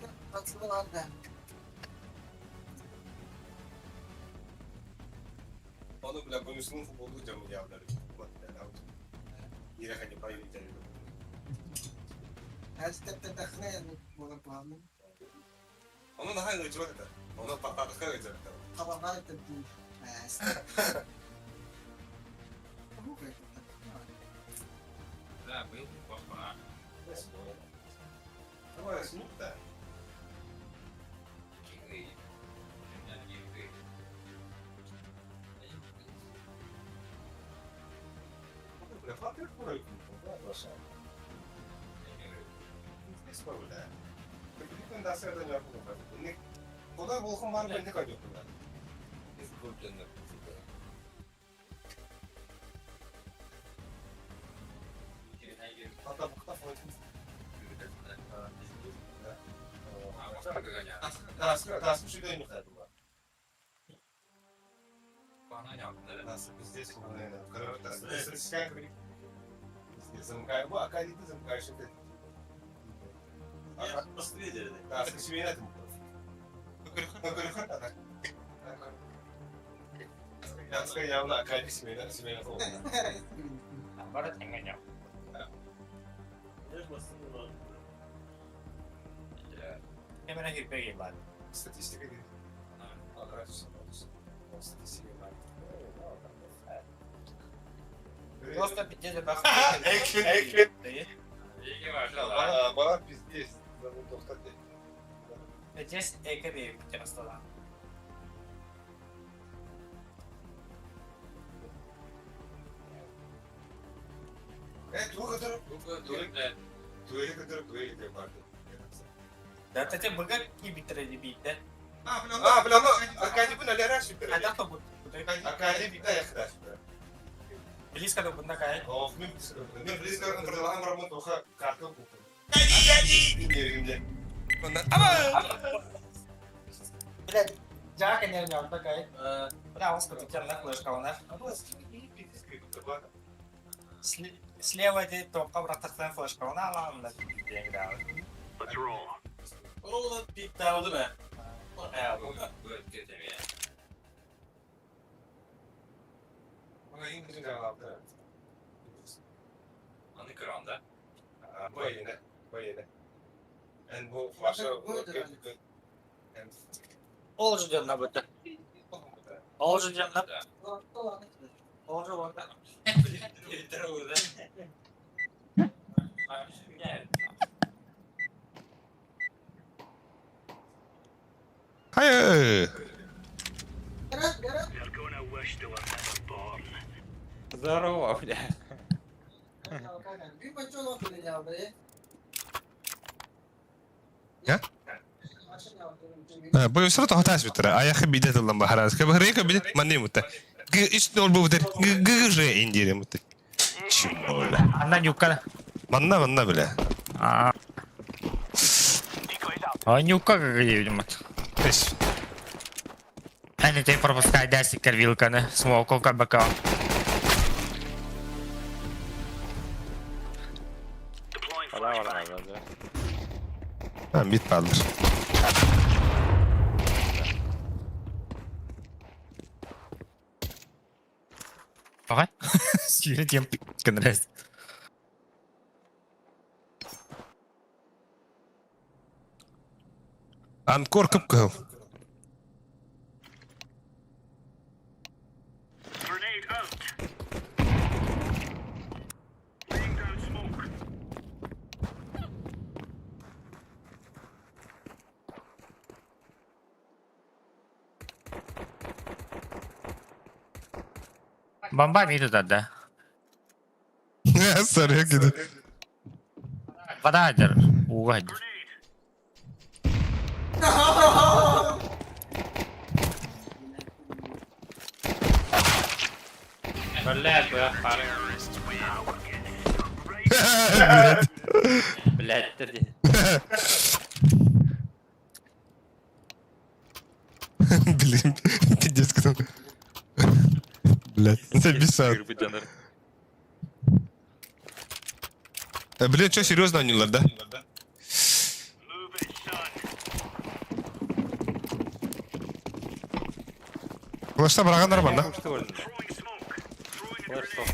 Onu bile konusunu futbolu camı yavruları. Yine hani payı bitirelim. Her stepte takına yani bunu pahalı. Onu daha iyi ucuma dedi. Onu patladıklar ödedi. Kabalar da değil. Ama ya smooth da. Куда волхом марбы не ходит туда? Замыкаю, а когда ты замыкаешь это? Да, с семейным. Я сказал, явно академия семейная фото. Наоборот, не гонял. Именно гибкий бат. Статистика говорит. Статистика Просто пиздец бах. Бала пиздец. Здесь ЭКБ потеряла. Да это тебе богат не битрали бить, да? Бля, Аркадий на лера супер. А да, кто будет? Аркадий да я хда супер. Близко до Бунакая. О, мы близко продолжаем работу, карту купим. Кади! Блядь, Джака не взял, такая. Бля, он сколько тебя на флешка у нас. Слева эти топ обратно флешка у нас, ладно, деньги дал. Onu bitti aldı mı? Bana İngilizce cevaptı. Anı kıranda. Bu yine. En bu başka Olcu diyorum lan burada. Olcu diyorum lan. Olcu var da. Hayır. Здорово, бля. Bir maçı olan böyle ya be. Ya? Bu yusra da hatas bitir. Ayakı bidet olan baharaz. Kabahriye bidet manni mutta. İşte ol bu bitir. Gıgırı indire mutta. Çimola. Andan yukka. Manna bile. Нюка как видимо. Пес. Они тебе пропускают дасик вилканы. Смоку кабака. Para var herhalde. Ha bit kaldır. Okay. Siguiente tiempo. Que no es. Ankor kıpkı. Bombay mıydı da? Sarıya gidiyor. Vada hajar. Uga hajar. بلاد يا حارم بلاد تدي Bileyim. Gideceğiz kızım. Bilet. Bir saat. Bir canır. Блин, что, серьезно oynuyorlar da? Flash'ta bırakanlar var da. Uçtu gördün. Flash stop.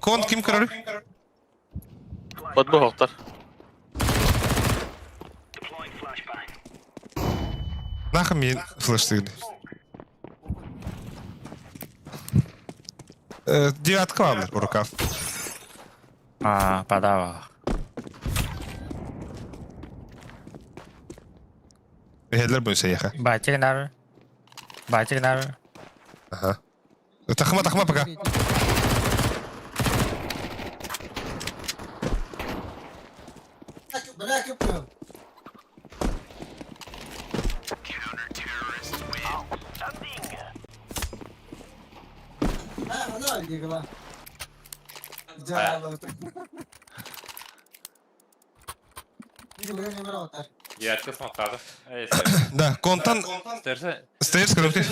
Kon kim kırar? Bad bu haftar. Nahım yen flash değil. Девятка vardır bu rukaf. Padava. Ehler böyle sayıha. Baca kenar. Baca kenar. Aha. Takma baka. Bırak yapıyor. Ha, bana öyle diyor lan. Güzel oldu. Bir buraya numara atar. Yarısı smokladı. Ey Да, контан Stairs'e Stairs kırık.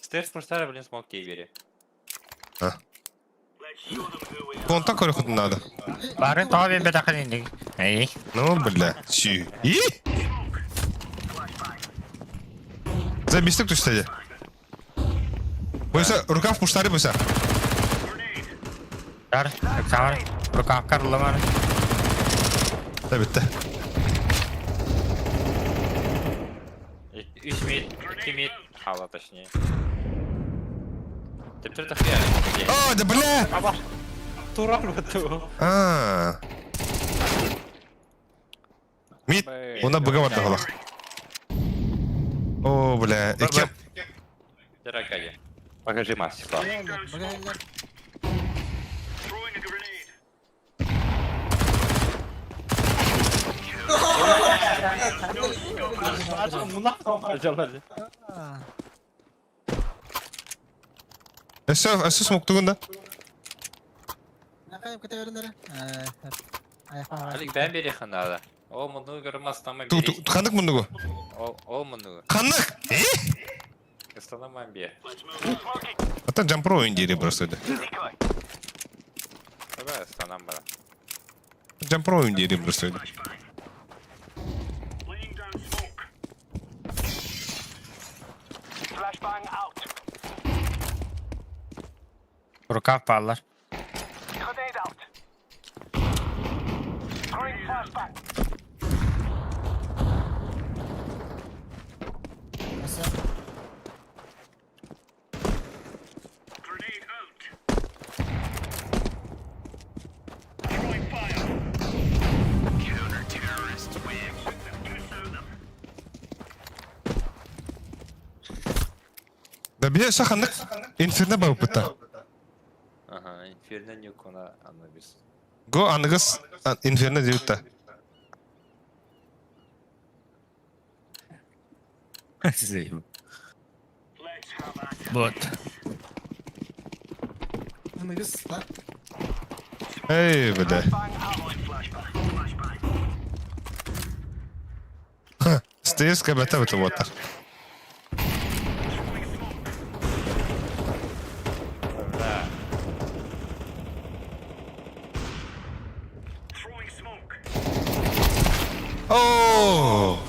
Stairs блин, смог кей бери. Контан kırık надо. Barın tabi bir dakika indik. İyi. Ну, бля. Чё? И? Забистик тут стоит. Бойся, рукав пуштары бойся. Dar. Kamar. Rukak karılamar. Да, bitti. 3 мид, 2 мид. Хала точнее. Теперь так я. О, да бля! Турал в эту. Мид, ona bıga var daha. О, бля. İki... Дорогая. Покажи мастер. Buraya eller. Aa, Esef smoktuğunda. ne kadar kötü ürünleri? Ayak var. Alik ben beri kanada. O bunu görmez tamam beri. Kandık bunu bu. O bunu. Kandık! Kıstanamam bir. Hatta jumper oyun diye burası öyle. Tabii ıstanam bana. Jumper oyun diye burası öyle. Rukak parlar. Da bir şey kandık. Infern'e bakıp bitti. Aha, Infern'den yok ona anlayabilirsin. Go anıgız Infern'e diyor bitti. Zeyim. Bot. Anırız lan. Hey bile. Stairs kabata bitti botlar. Oh!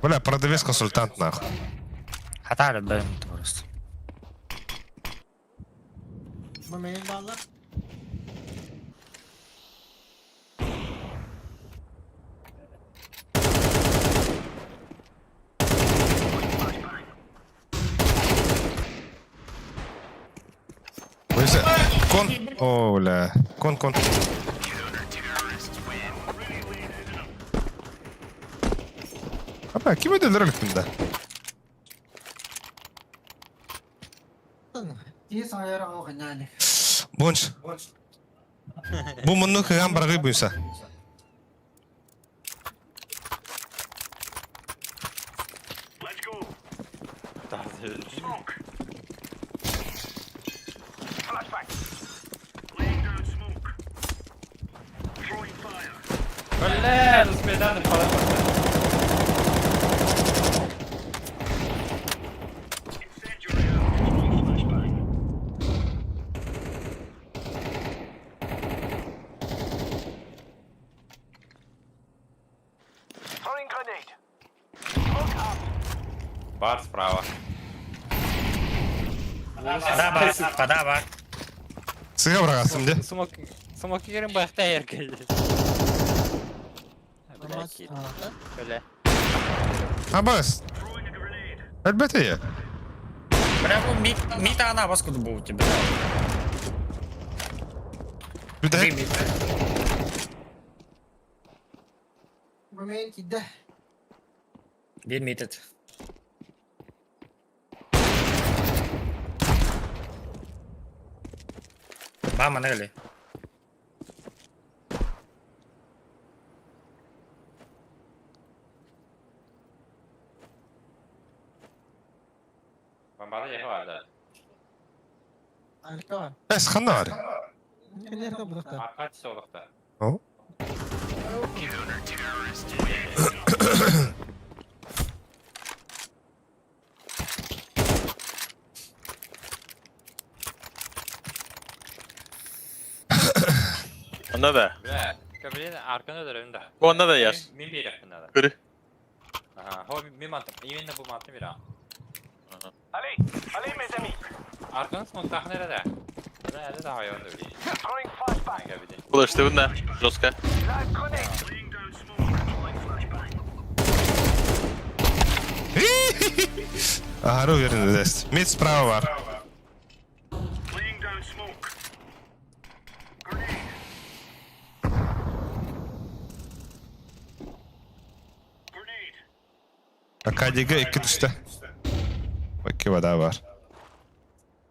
Бля, продавец консультант нахуй. Хата бэм просто. Bu main bağlar. Neyse. Kon. Oo bля. Kon. Abi kim ödüller öldüğünde? Diye sayara o yani. Bonç. Bu munnu kıyan bırakı buysa. Бля, ну спиданы falan. Бар справа. Пада бар. Sığa bırakasın de. Смоки керем байхта еркелdi. Olmaz. Ha. Böyle. Ha bas. Elbette ya. Бля, bu мид она вас куда был у тебя? Bir de Мид. Bu main kidde. Bir mid et. Bama nereli? Bombada yeri vardı. Harika var. es kanna var. Nerede bu doktor? Arka açısı olukta. O. Onda da. Bля, kabinin arkanda da önünde. Bu onda da yaz. Min bir yakında da. Kırı. Aha, ho min mantım. İyi de bu mantım bir ha. Arkanın smoke'ta nerede? Nerede daha yönde öyle. Kabinin. Bulaştı bunda. Joska. Aharu yerinde dest. Mid sprava var. Akadiga 2 düştü. Bakki vada var.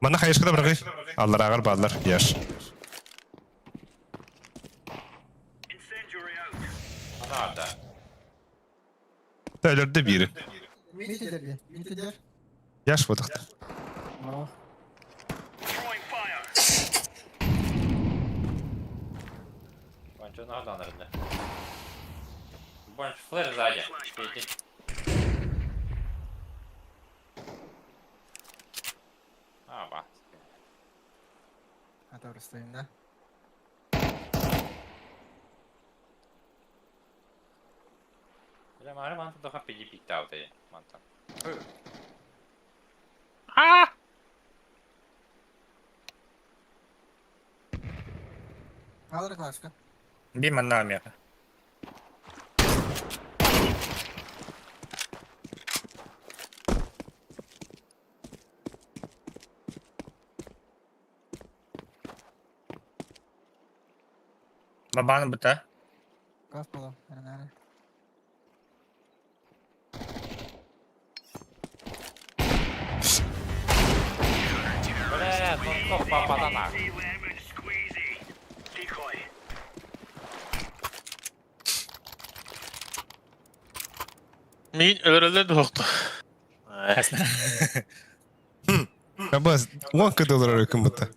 Mana hayışkıda bırakı. Allah ağır bağlar. Yaş. Ana orada. Öylerde biri. Mid eder. Mid eder. Yaş bu dıktı. Oh. Boncho nereden arında? Boncho flare sağca. Peki. Ha bak. Hadi orasıyım da. Bля, mare mantım daha peki pikti avtayı. Mantım. Alır başka. Bir manam ya. Babanın bıta. Gaf balam. Yani. Bля, çok papadan ha. Min öyle de yoktu. Ya bas. $1 dolar rakım bıta.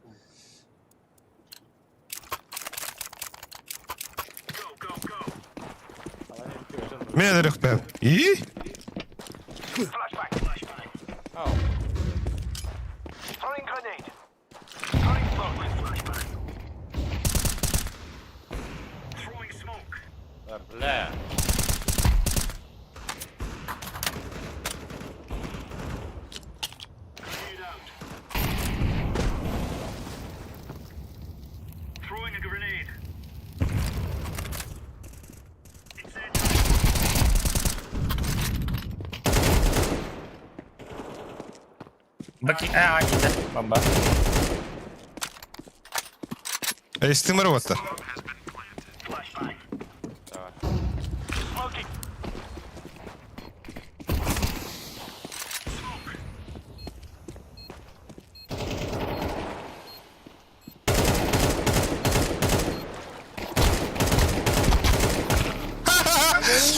Ne ederek ben? İyi. Oh. Bля. Баки, ағайында. Бомба. Эстимер отта.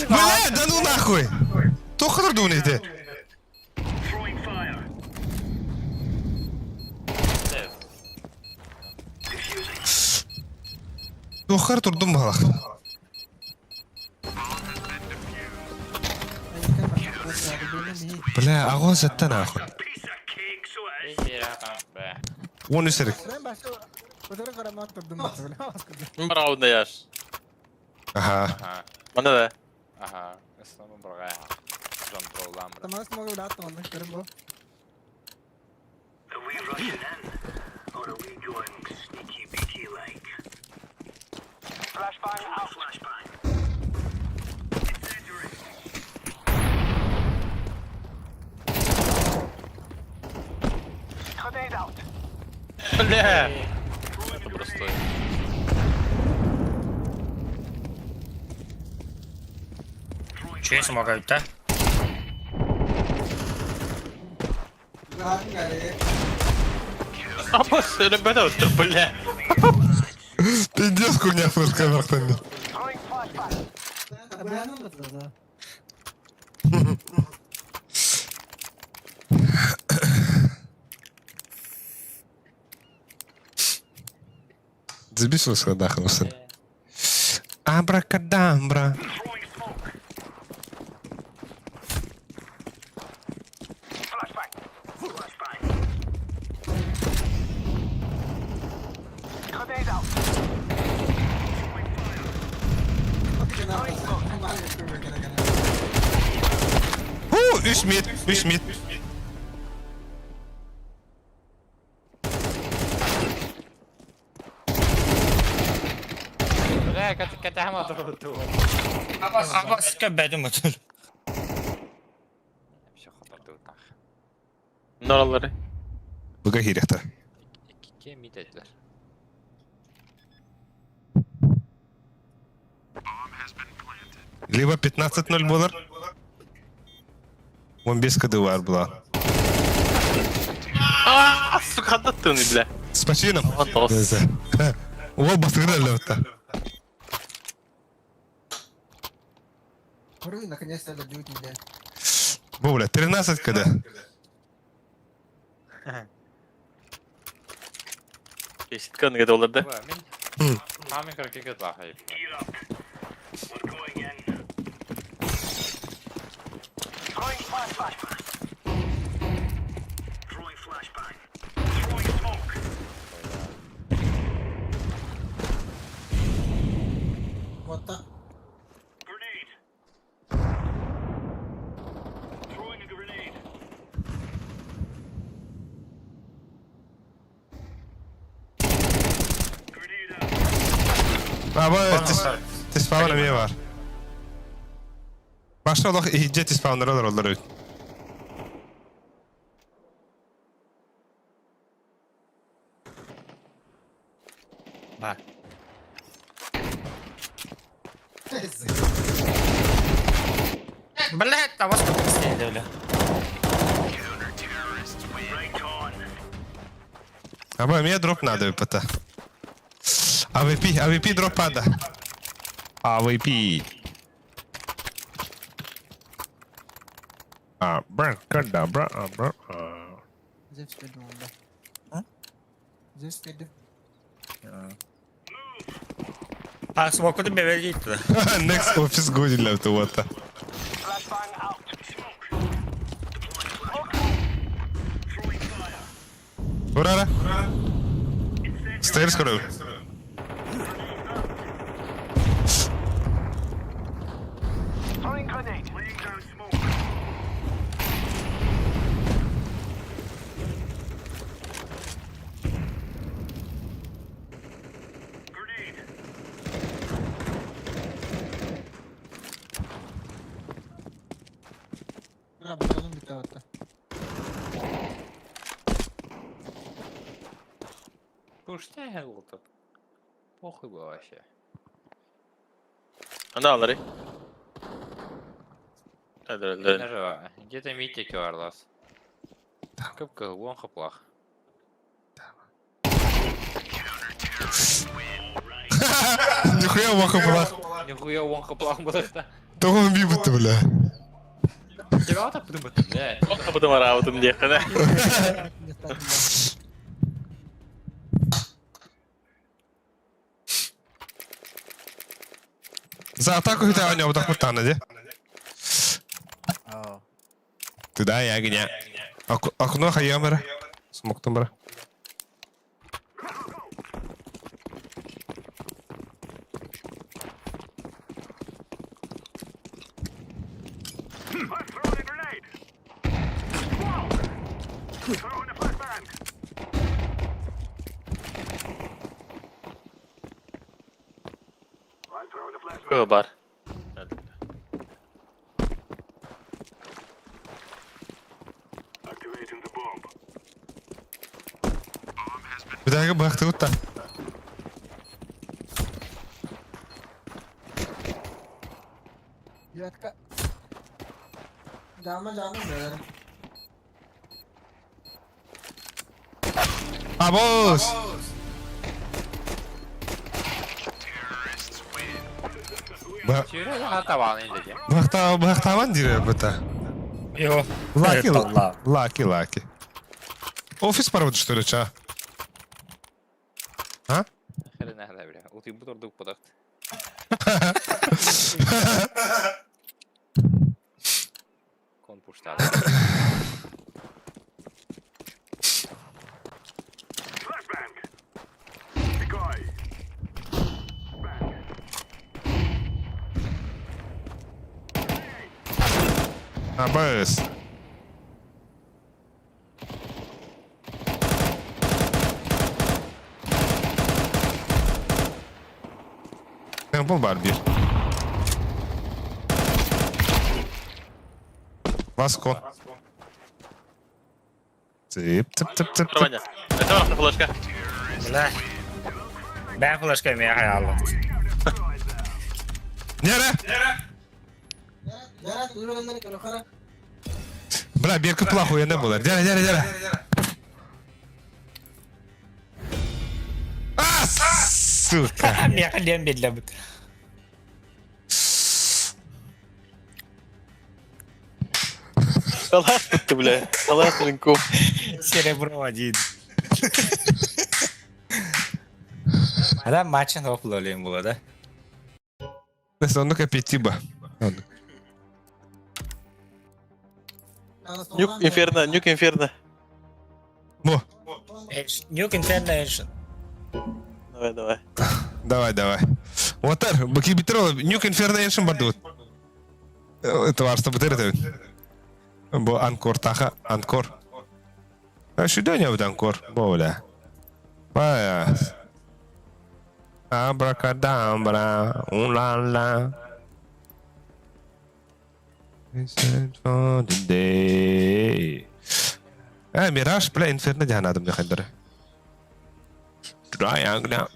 Бля, да ну нахуй! Кто хадр думаете? Кто хадр турдум бала? Бля, агоз это нахуй. Он исерик. Ben başta fotoğraf karamak durdum mesela. Bravo da yaş. Ага. Aha. Bana da. Aha. Islamı buraya. Controllan bro. Tamam smoke udah tuh onda keren bro. Бля. Это простой. Че смог өйтті? Ama söyle ben öldüm bля. Пиздец, хуйня флешка вертами. Ben anlatırız ha. Забей флешка нахуй, сын. Абракадабра. Üç mid. Bля, кәтәһем атырды. Абас көбәді мұтыр. Все хатарды утах. Naraları. Бага хирехта. İki mid ettiler. Либо 15-0 булар. 15 кд var була. Aaa sukat attın bля. С почином. Атос. О, басырдалды отта. Второй наконец-то добьют меня. Бу, бля, 13 кд. Eşit kanı kadar olur da. Min. Hamın 42 daha hayır. Вот так. Ama tispavna mı var? Başka olarak iyice tispavnlar olur öyle. Бар. Блядь, авас көбәді істейді өлі. Або мне дроп надо, пата. AWP дроп надо. AWP. Абракадабра. Зевс пойду onda. Ha? Zevs peydi. А, смокуды бевелі етті. Next office годил это вот. Урара. Стейр скоро. Ha bakalım bir daha hatta. пуштяй лутап. Похуй бы вообще. Anda alır. Hadi öldürelim. Нажива. Где-то Митя Кюарлас. Кыпка, вон хаплах. Нихуя маха была. Нихуя вон хаплах было-то. Того он бибы-то, бля. Тебя так подумать, блядь. Kapıdım arabatım diye. Не стать, да. За атаку хитая у него так вот тана, де? Туда я гня. Окно хаямера. Смог тумбра. Var. Bir dakika baktı utta. Юатка. जामा Jama brother. Vamos! Чего я атовал, не дядя? Бахтаван дире быта. Йо. Лаки, Талла. лаки. Офис проводишь, что ли, ча? А? Хрена да, бля. Вот и бутердук подахт. Кон пуштал. Абэс. Темпл бар bir. Vasco. Tip. Проводя. Это ваша флешка. Бля. Ben flash yemeye hayalım. Nere? Jara tu bener kalau kara. Bra, bir kıpla huya ne bular? Gel. Сука. Я ходим медленно. Salak tuttu bile. Salak senin kum. Серебро один. Adam maçın hoplu olayım bu arada. Neyse onu kapetiba. Нюк инферно. Bu. Nuke Inferno Ancient. Давай. Давай. Отар, баки битрол, Nuke Inferno Ancient бардут. Это varsa битирде. Bu Ankor taha, Ankor. Şu dönüyor bu Ankor. Böyle. Vay. Abracadabra, la. It's for the day. Mirage, bля, Inferno jahan adam diye kadar. Try agna.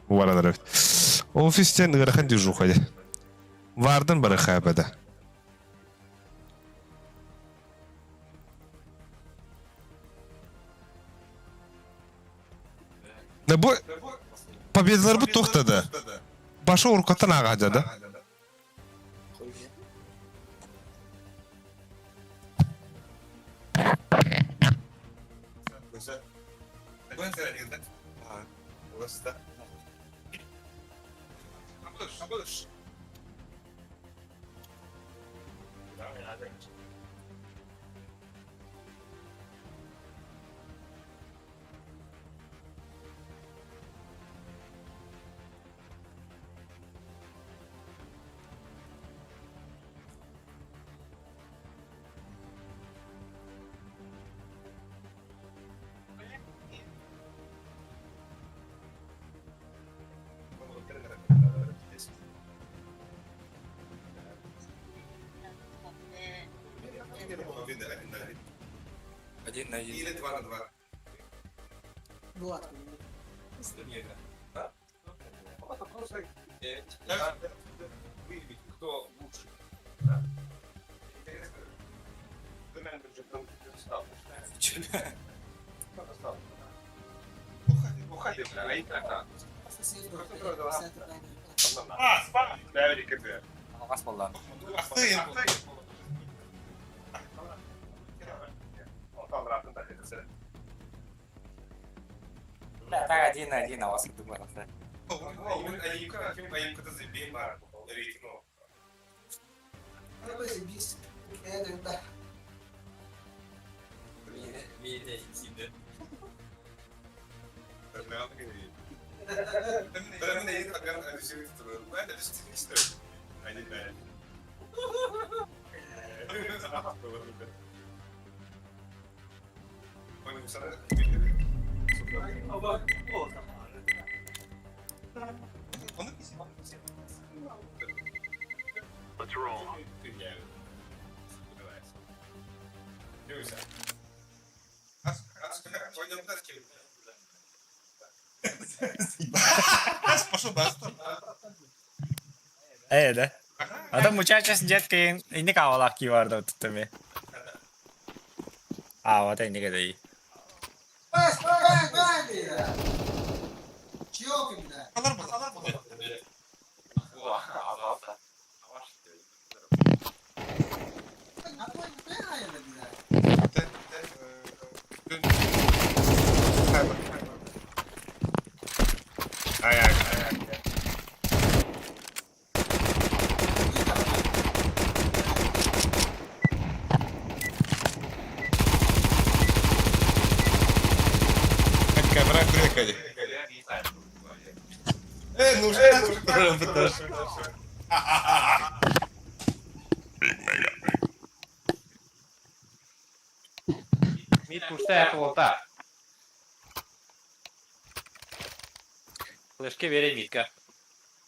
Bu arada evet. Ofisten gırıkan düzü koydu. Vardın bari xabada. Ne bu? Победалар bu toxtadı. Başı urkatan ağacadı. Абылыш. Один на один. Или 2 на 2. Була. Выявить, кто лучше. Уходи, бля, а и так. Спам! Бля, КТ. Вас болдан. Да, так один на один, а вас думаю, да. Треба зібісь. Я не знаю. Да? А то muchachos детки, ini kau laki vardı tuttu вот ini kadar iyi. Бась, бась, бась! Чё, бля? Камера крикали. Нужно. Mid pushtaa tuolta. Flashke vereyim midka.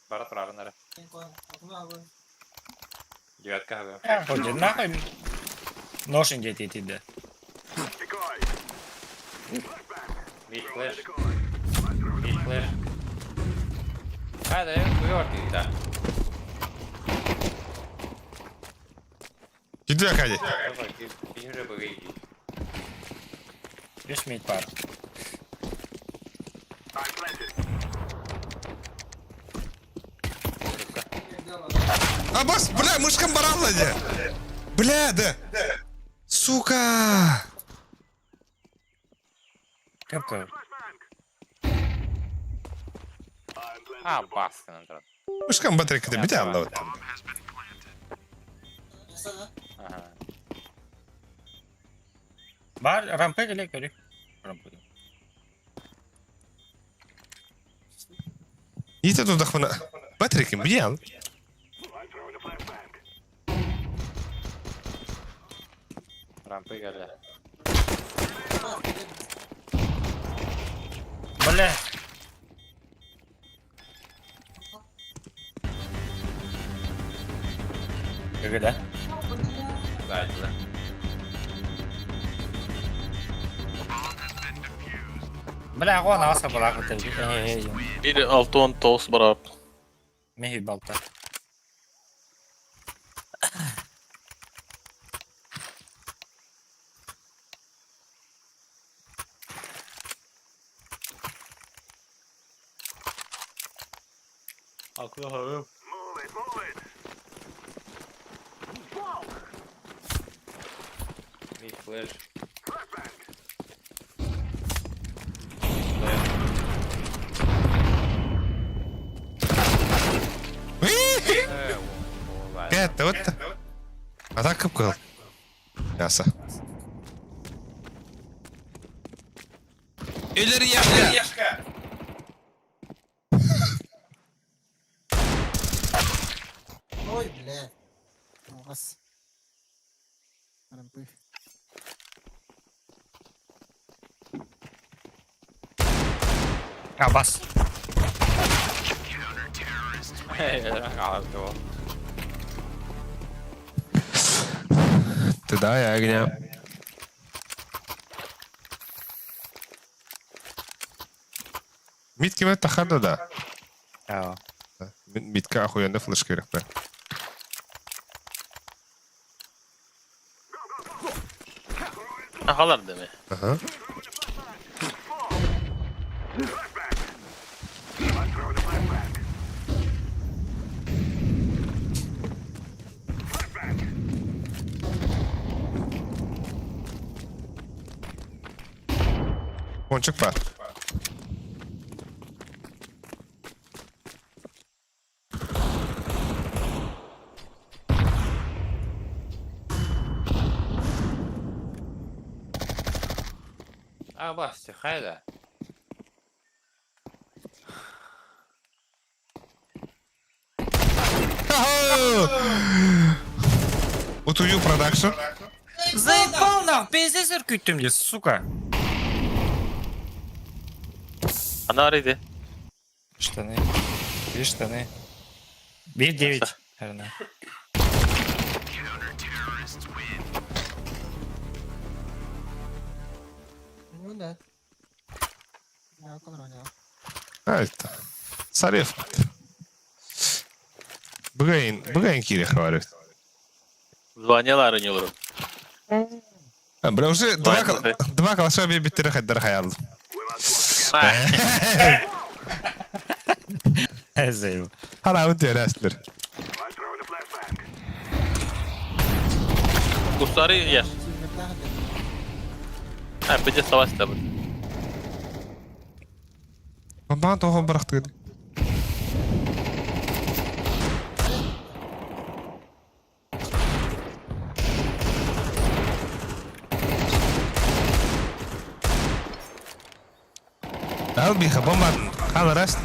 Barat правильно. Девятка ХВ. Ходи нахуй. Ношен geht иди. Mid flash. Mid flash. Hadi uyuyor da. Gidiyor hadi. Bir уже выйди. Плюс мид пар. Аббас, бля, мышкам баранла не. Бля, да. Сука. Капка. А, басты на Мышкам батарейка да битя алла. Ага. Бар рампа gelek öyle. Рампа. Yiğit de odaklanı. Батарейки битя алла. Рампы geldi. Бля. Когда? Geldi. Бля, он аса была вот это. Bir 6-10 toast var abi. Mehi balta. Aklı havım. Mid flash. Get вот. А так капкал. Яса. İleri yaşka. Ой, бля. Раз. Рампы. Аббас. Kaldı. Ты да, я огня. Mid kime takardı da. Ja. Mid'e ahuyanda flash gerek be. Akalar deme. Aha. Ponçuk var. А, басти, хайда. Утую продакшн. Заебал нахуй, пиздец ürküttüm diye, сука. Ana araydı. Штаны. Две штаны. 1-9. Наверное. Ну да. Я колор oynuyor. Evet. Sarıf. Bugün kirek var. Звонила не olur. Бля, уже два калаша bir bitirek eder hayal. Заебал. Hala onu terestler. Kusları yer. Ha bir de savaş tabi. Bana tohum bıraktı. Al bir kapım var. Al rast.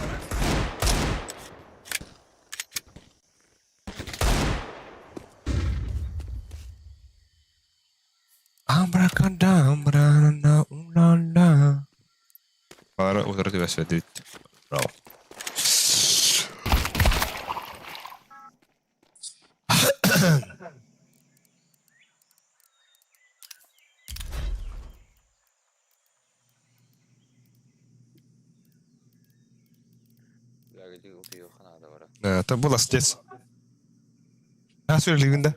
Abracadabra, na ulala. Para udah tiba sedikit. Bravo. Я где убью ханада вара. Это было стец. А что ливинда?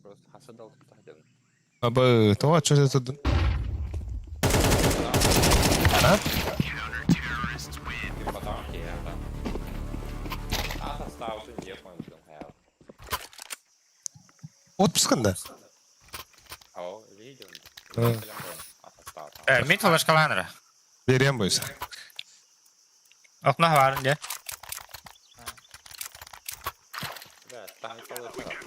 Просто хасадал тахден. Абы, то что это тут? А? Потом я там. А состав уже не понял, хаял. Отпусканда. О, видел. А. А состав. Mid flaşkalanır. Vereyim bu yüzden. Okna var diye. Да, там получилось.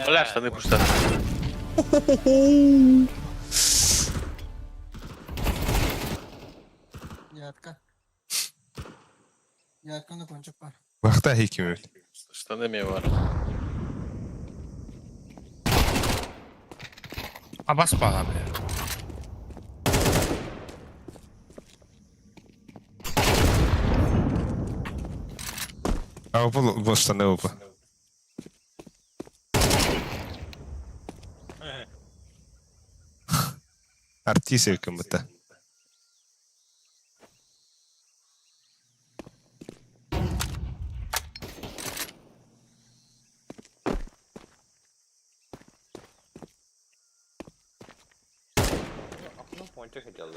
Bırak sana kuşlar. Yatka. Yatkanda ponçuk var. Vakta hikimi. Что на мне var? Abbas bağla bile. А bu boşta ne bu? Артист яким это. Ну, пончик хотел.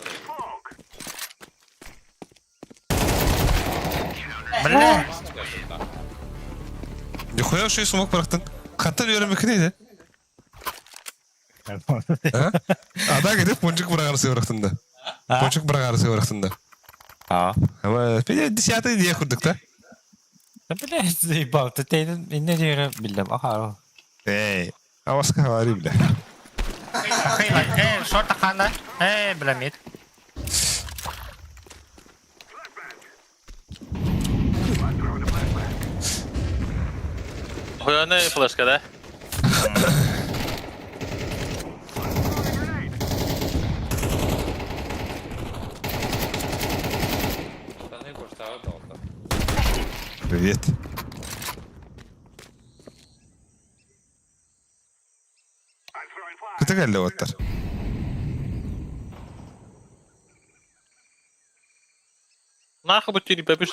Бля. Нихуя что смог бıraktın. Hatta diyorum ki neydi? Ha? Ada gidip boncuk bırakarsı bıraktın da. Boncuk bırakarsı bıraktın da. Ja. Ama bir de dışarıda diye kurduk da. Bля, заебал. Ты не diyor bildim. Aha. Ey. Avaska var bile. Hey lan. Short takanda. Bля mid. Huyana flaşka da. Привет. Кыта келди оттар. Нахуй bu tüyünü bebiş.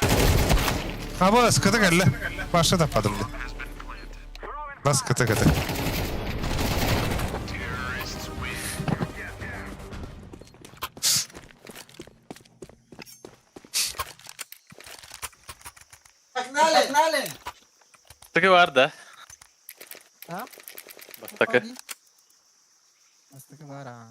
Абас, кыта келди. Башка таппадым. Бас кыта. Pagnalle. Takı var da. Ha? Bas takı. Basta ka bara.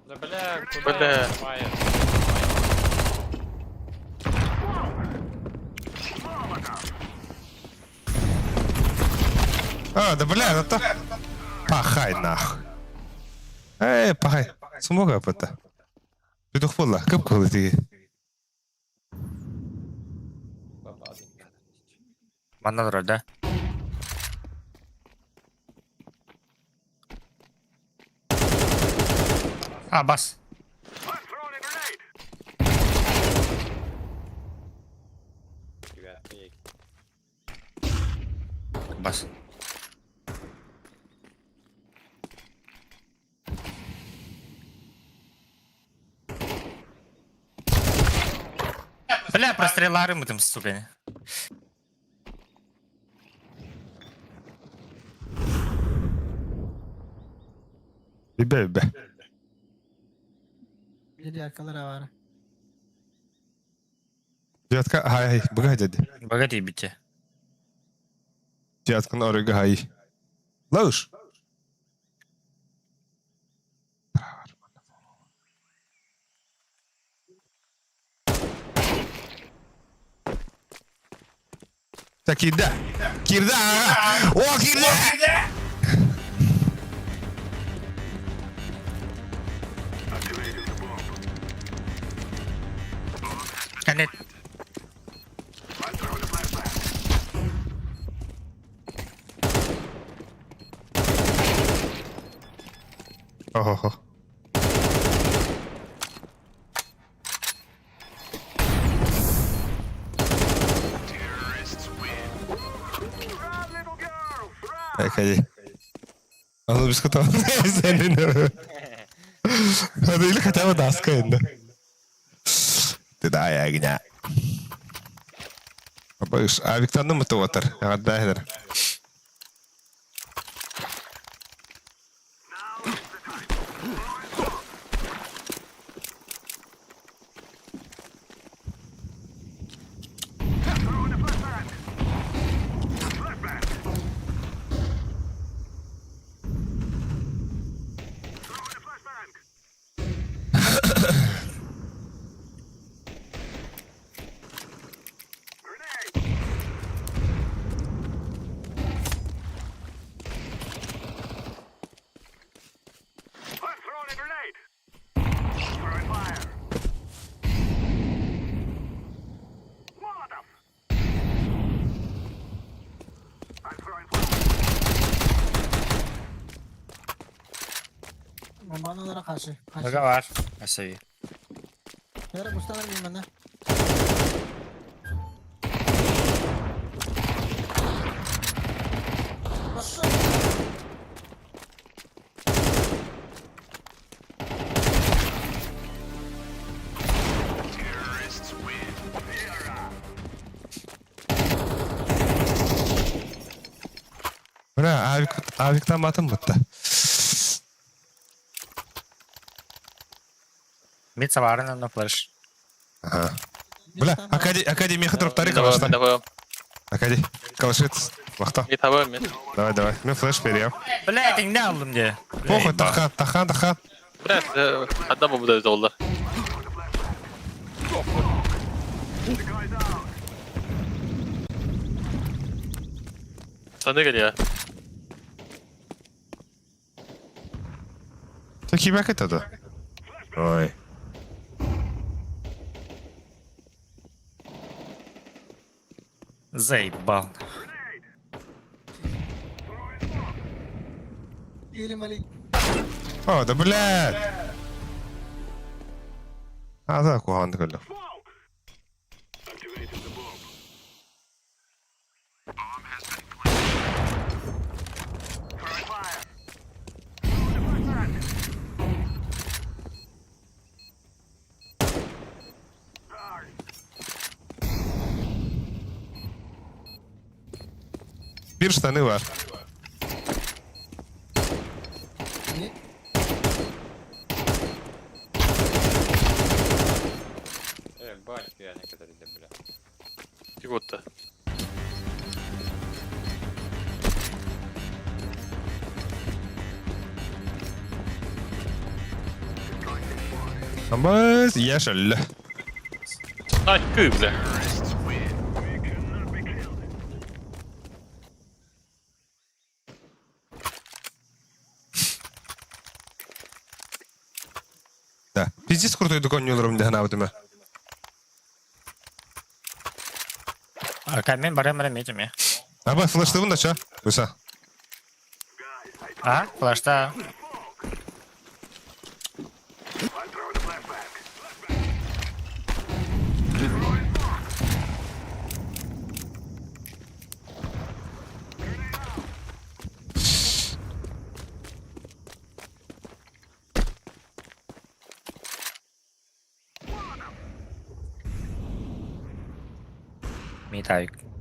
Да бля, Бля. куда? Фаер. Да бля, это... Пахай нахуй. Пахай. Смога апыта. Петух болла, көп кылы тиги. Манда тұрар, да? Бас. Бас. Бля, прострелары мы там, сука. Übe. Jadi arkalara var. Cihatka hay, buga dedi. Богатей бите. Cihatkın oraya hay. Lauş. Kirda. O kirda. Канет. Oho. Hadi. Onu biz katalım. Senin. Hadi ile kaçama da aska indi. Tidak ya gina. Bagus. Victor'un mı tuvatar? Ya da eder. Bana karşı. Baga var. Asavi. Yara Mustafa mıyım ben de? Bura Avik'ten batın mı da? Мид саварен на флеш. Ага. Бля, Академия хатроптары Давай, калашта. давай. Акади, калашит. Вахта. Git hava men. Давай. Мен флеш берем. Бля, ты не алдым де. Похуй, тахан. Bırak. Hatta bu da oldu. Sana gel ya. Такие бэк это да. Ой. Заебал. Или мали. О, да блядь. А, так, кухан كله. Bir tane var. Ne? Ебать, я некоторые, бля. Фигот-то. Ama yaşıl. Ай, кы, бля. Да. Пиздец крутой докон не уровень догнал тебя. Камень барем метими. Ama flash'ta bunu da ça. Musa. А? Флашта.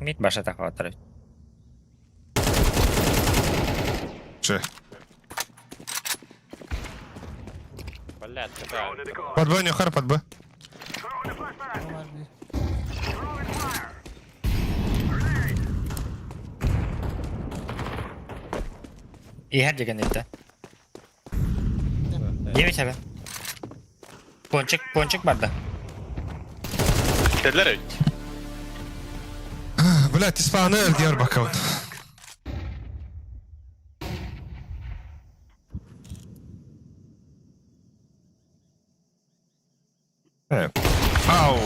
Мид баша так хватает. Че? Блядь, какая. Под Б, Нюхар, под Б. Normal bir. И хер деген это. 9 abi. Ponçik barda. Dediler ya. Блядь, испанер, Дiyarbakır. Evet. Au.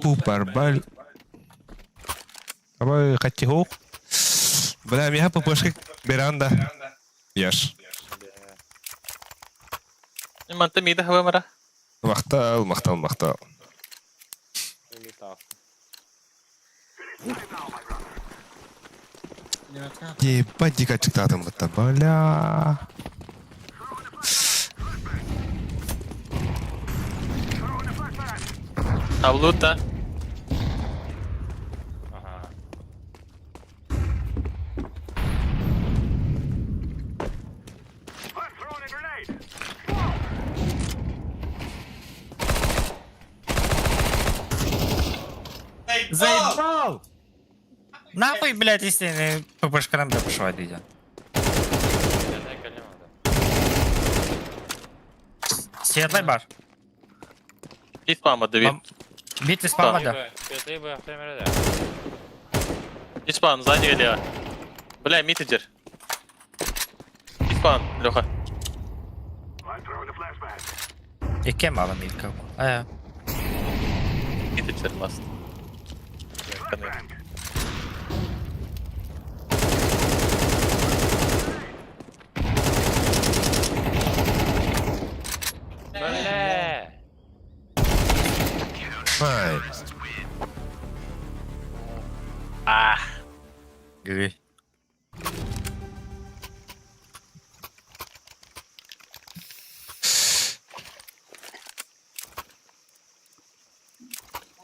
Пупер, баль. Ama kaçı hook. Бля, меня попышка беранда. Яш. Манта мида хава мара. Мақтал. Ебать, дико çıktı adam burada. Бля. Авлута. Ага. Заебал! Нахуй, блядь, если ППшкадан да пошла идя. Я не калимата. Светлый бар. И спама, Давид. Бит из спама, да. Ты бы автомобиля. И спам, сзади Илья. Бля, митидер. И спам, Леха. И кем мало митка. Митидер, ласт. Бля. Ай. Гы.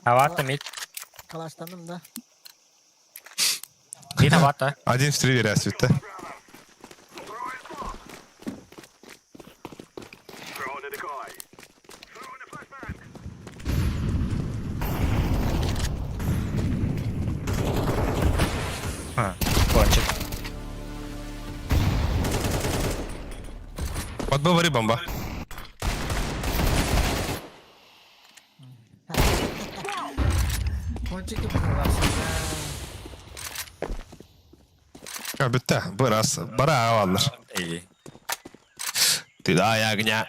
Авата мит. Kalaşlandım da. Мит авата. Один в 3 верят, света. Пончик. Под Б вари бомба. Ponçik yapıyorlar aslında. Ya bitti. Biraz. Bara alır. İyi. Dedi ayağına.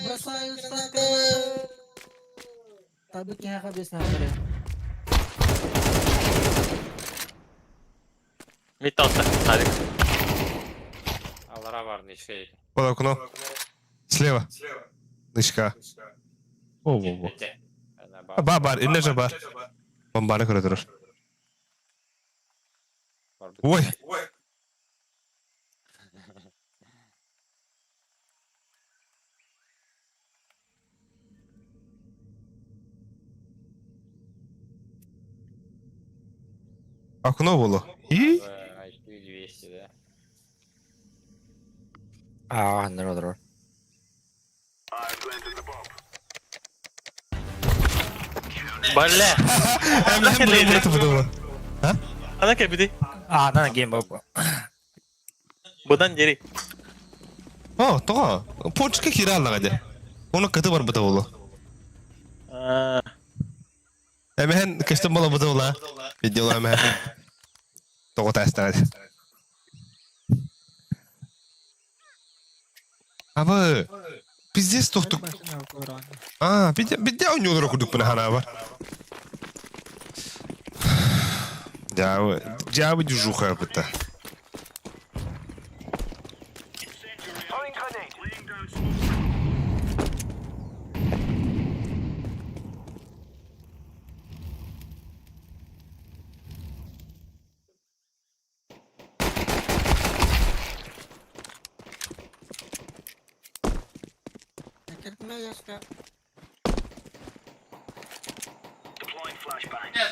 Бросаю стакан. Tabutnya habis nanti. Mid altta. Hadi. Аллара бар, ничей. Вот окно. Слева. Дышка. Во-во-во. Бар, бар. İnne же бар. Bombanı kıra durur. Ой. Окно было. И? IQ 200, да? Dur. Balle. Hem buraya tıpıdı. Ana kebidi. Nana game over. Budan geri. О, то. Почка киралла гаде. Onu katı var bu da oğlu. Hemen kaçtım bala bu da ola. Videolar hemen. Toğu test hadi. Abi biz de stoktuk. Bir de oynuyorlar okuduk bunu hana var. Cevabı düşük yapıtta.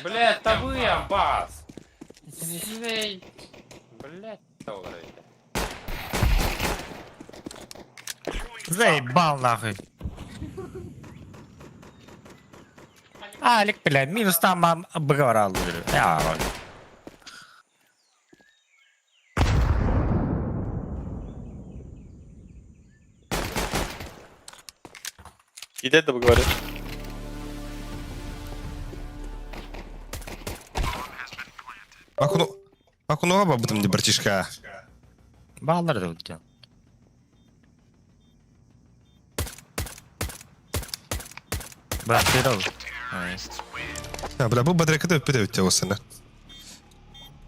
Блядь, да вы, Аббас! Слей! Блядь, доллар это. Заебал нахуй. Алик, блядь, минус там обыграл. Я, Gidelim de bu kadar. Окно aba бутым де братишка. Bağlar da öldü. Bırak bir ol. Ya bla bu badraka da öpüde ötüyor sana.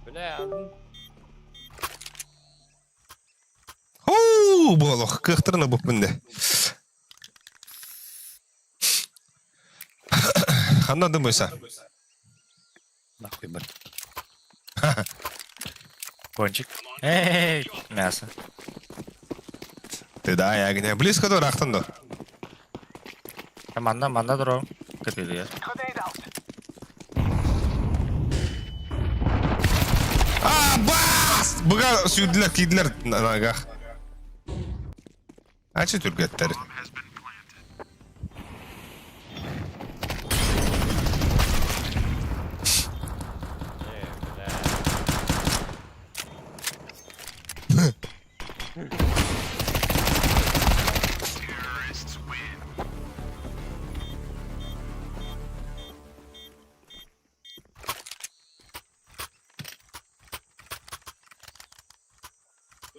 Бля, Huu bu Allah kıhtırına bu bende. Anladın mı sen? Nахуй бır. Пончик. Эй, мясо. Ты да, я гне. Близко до рахтан до. Манда дро. Кытыды я. Бас! Буга sürdüler kiydiler nagah. Açı türgetleri.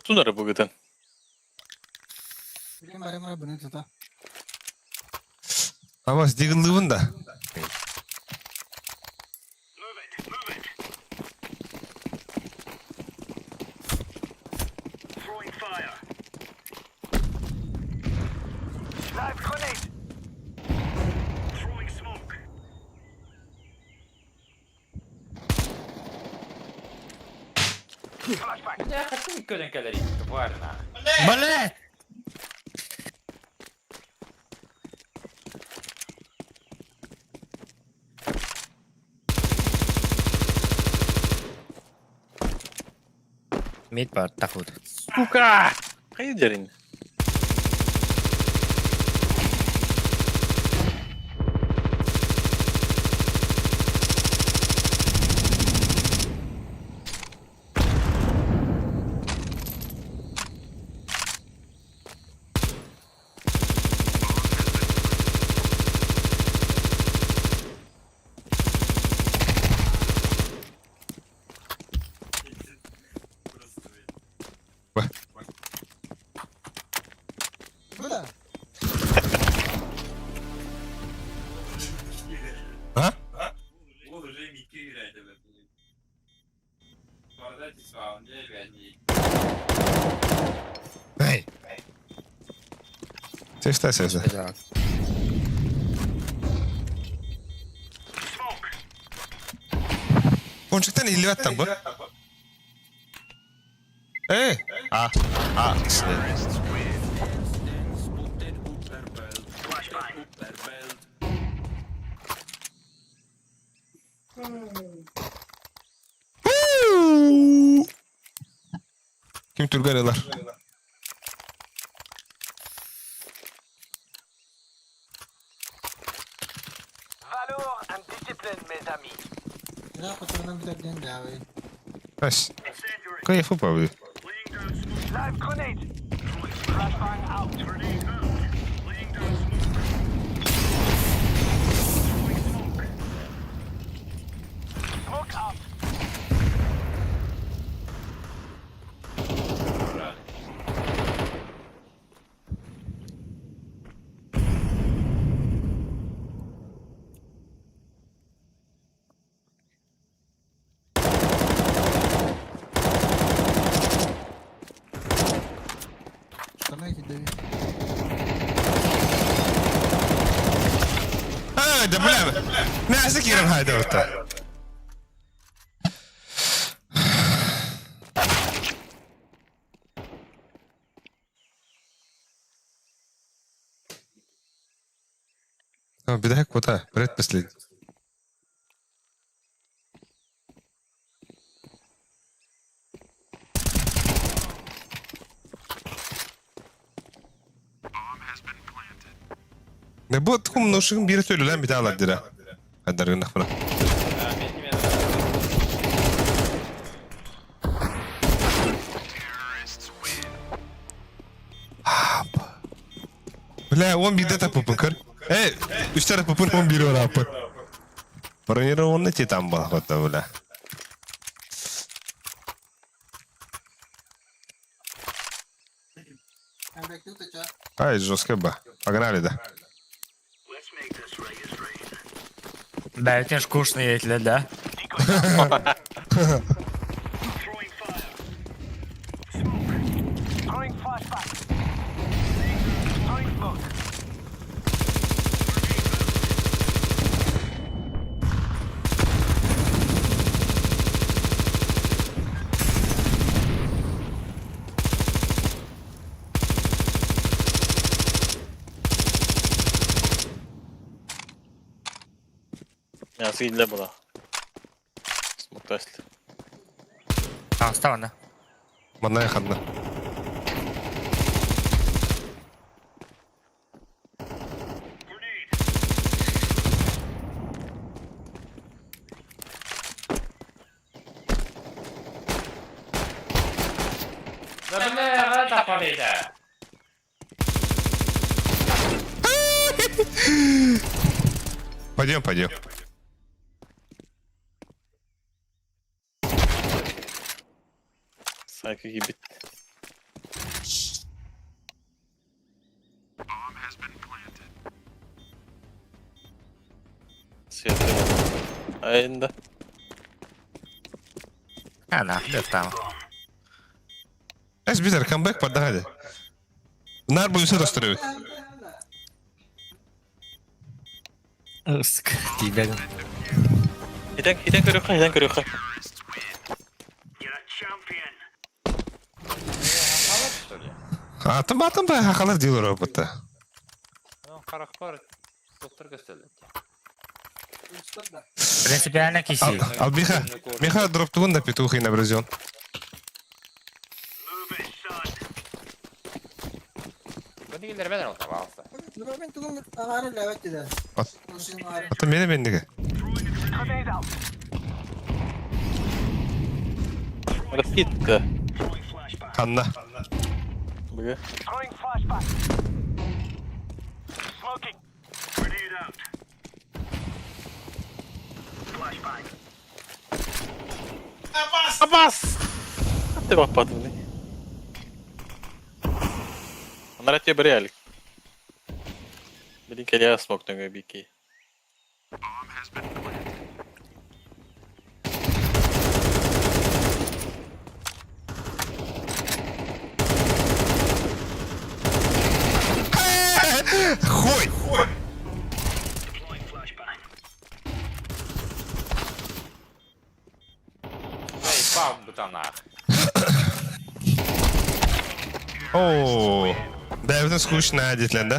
Tutunları bu kadar. Bilim barang bener tuh. Ama stigılığın da. бля, ты никуда калорий, тварь на. Блядь! Mid var, takut. Suka! Kayo dyan rin. Bu da. Ha? Hey. Sesle sesle. Güzel. Ponçuktan 50 watt'tan bu. Hey. Ah. Ah. Kim Turgaylar? Kaya patungan ng vlog yan, gawin. Nice. Kaya football. Tanay si Dave. ده بلعبة ناسك يرم هاي دورته بدايك وتا بريت بس لي نبوتكم نوشكم بيرتو لان بتاع الله ديرا هدر نخبره لا وان بيدتا بوبنكر ايه اشترى بوبن وان بيرو رابر بريرو وان تي تامبا خطا ولا هاي جوسكبا погнали да Да, это скучно, если да. Я съедля была. Смотрите. А, вставана. منا ياخدنا пойдем пойдем Sanki gibi. Siyasi ayında. Она, где там? ايش بيتر كم باك بعد هذا النار بيصير استروي Ск, тебя. Hiden görüyor. атым бай хакалар дилер робота Характер доктор gösterdi. Принципиально киси. ал миха дроптугун да петухи на бразион Ben de ben olsa varsa. Ben tutung aranan lewat dedi. атым мене бендиге Rakit de. канна Bugü. Abbas! Hadi bak patını. Нарат тебе реалик. Блин, я смог на габики. Хуй! Заебал бы там нах. О, бәлкім скучно әдетлер, да?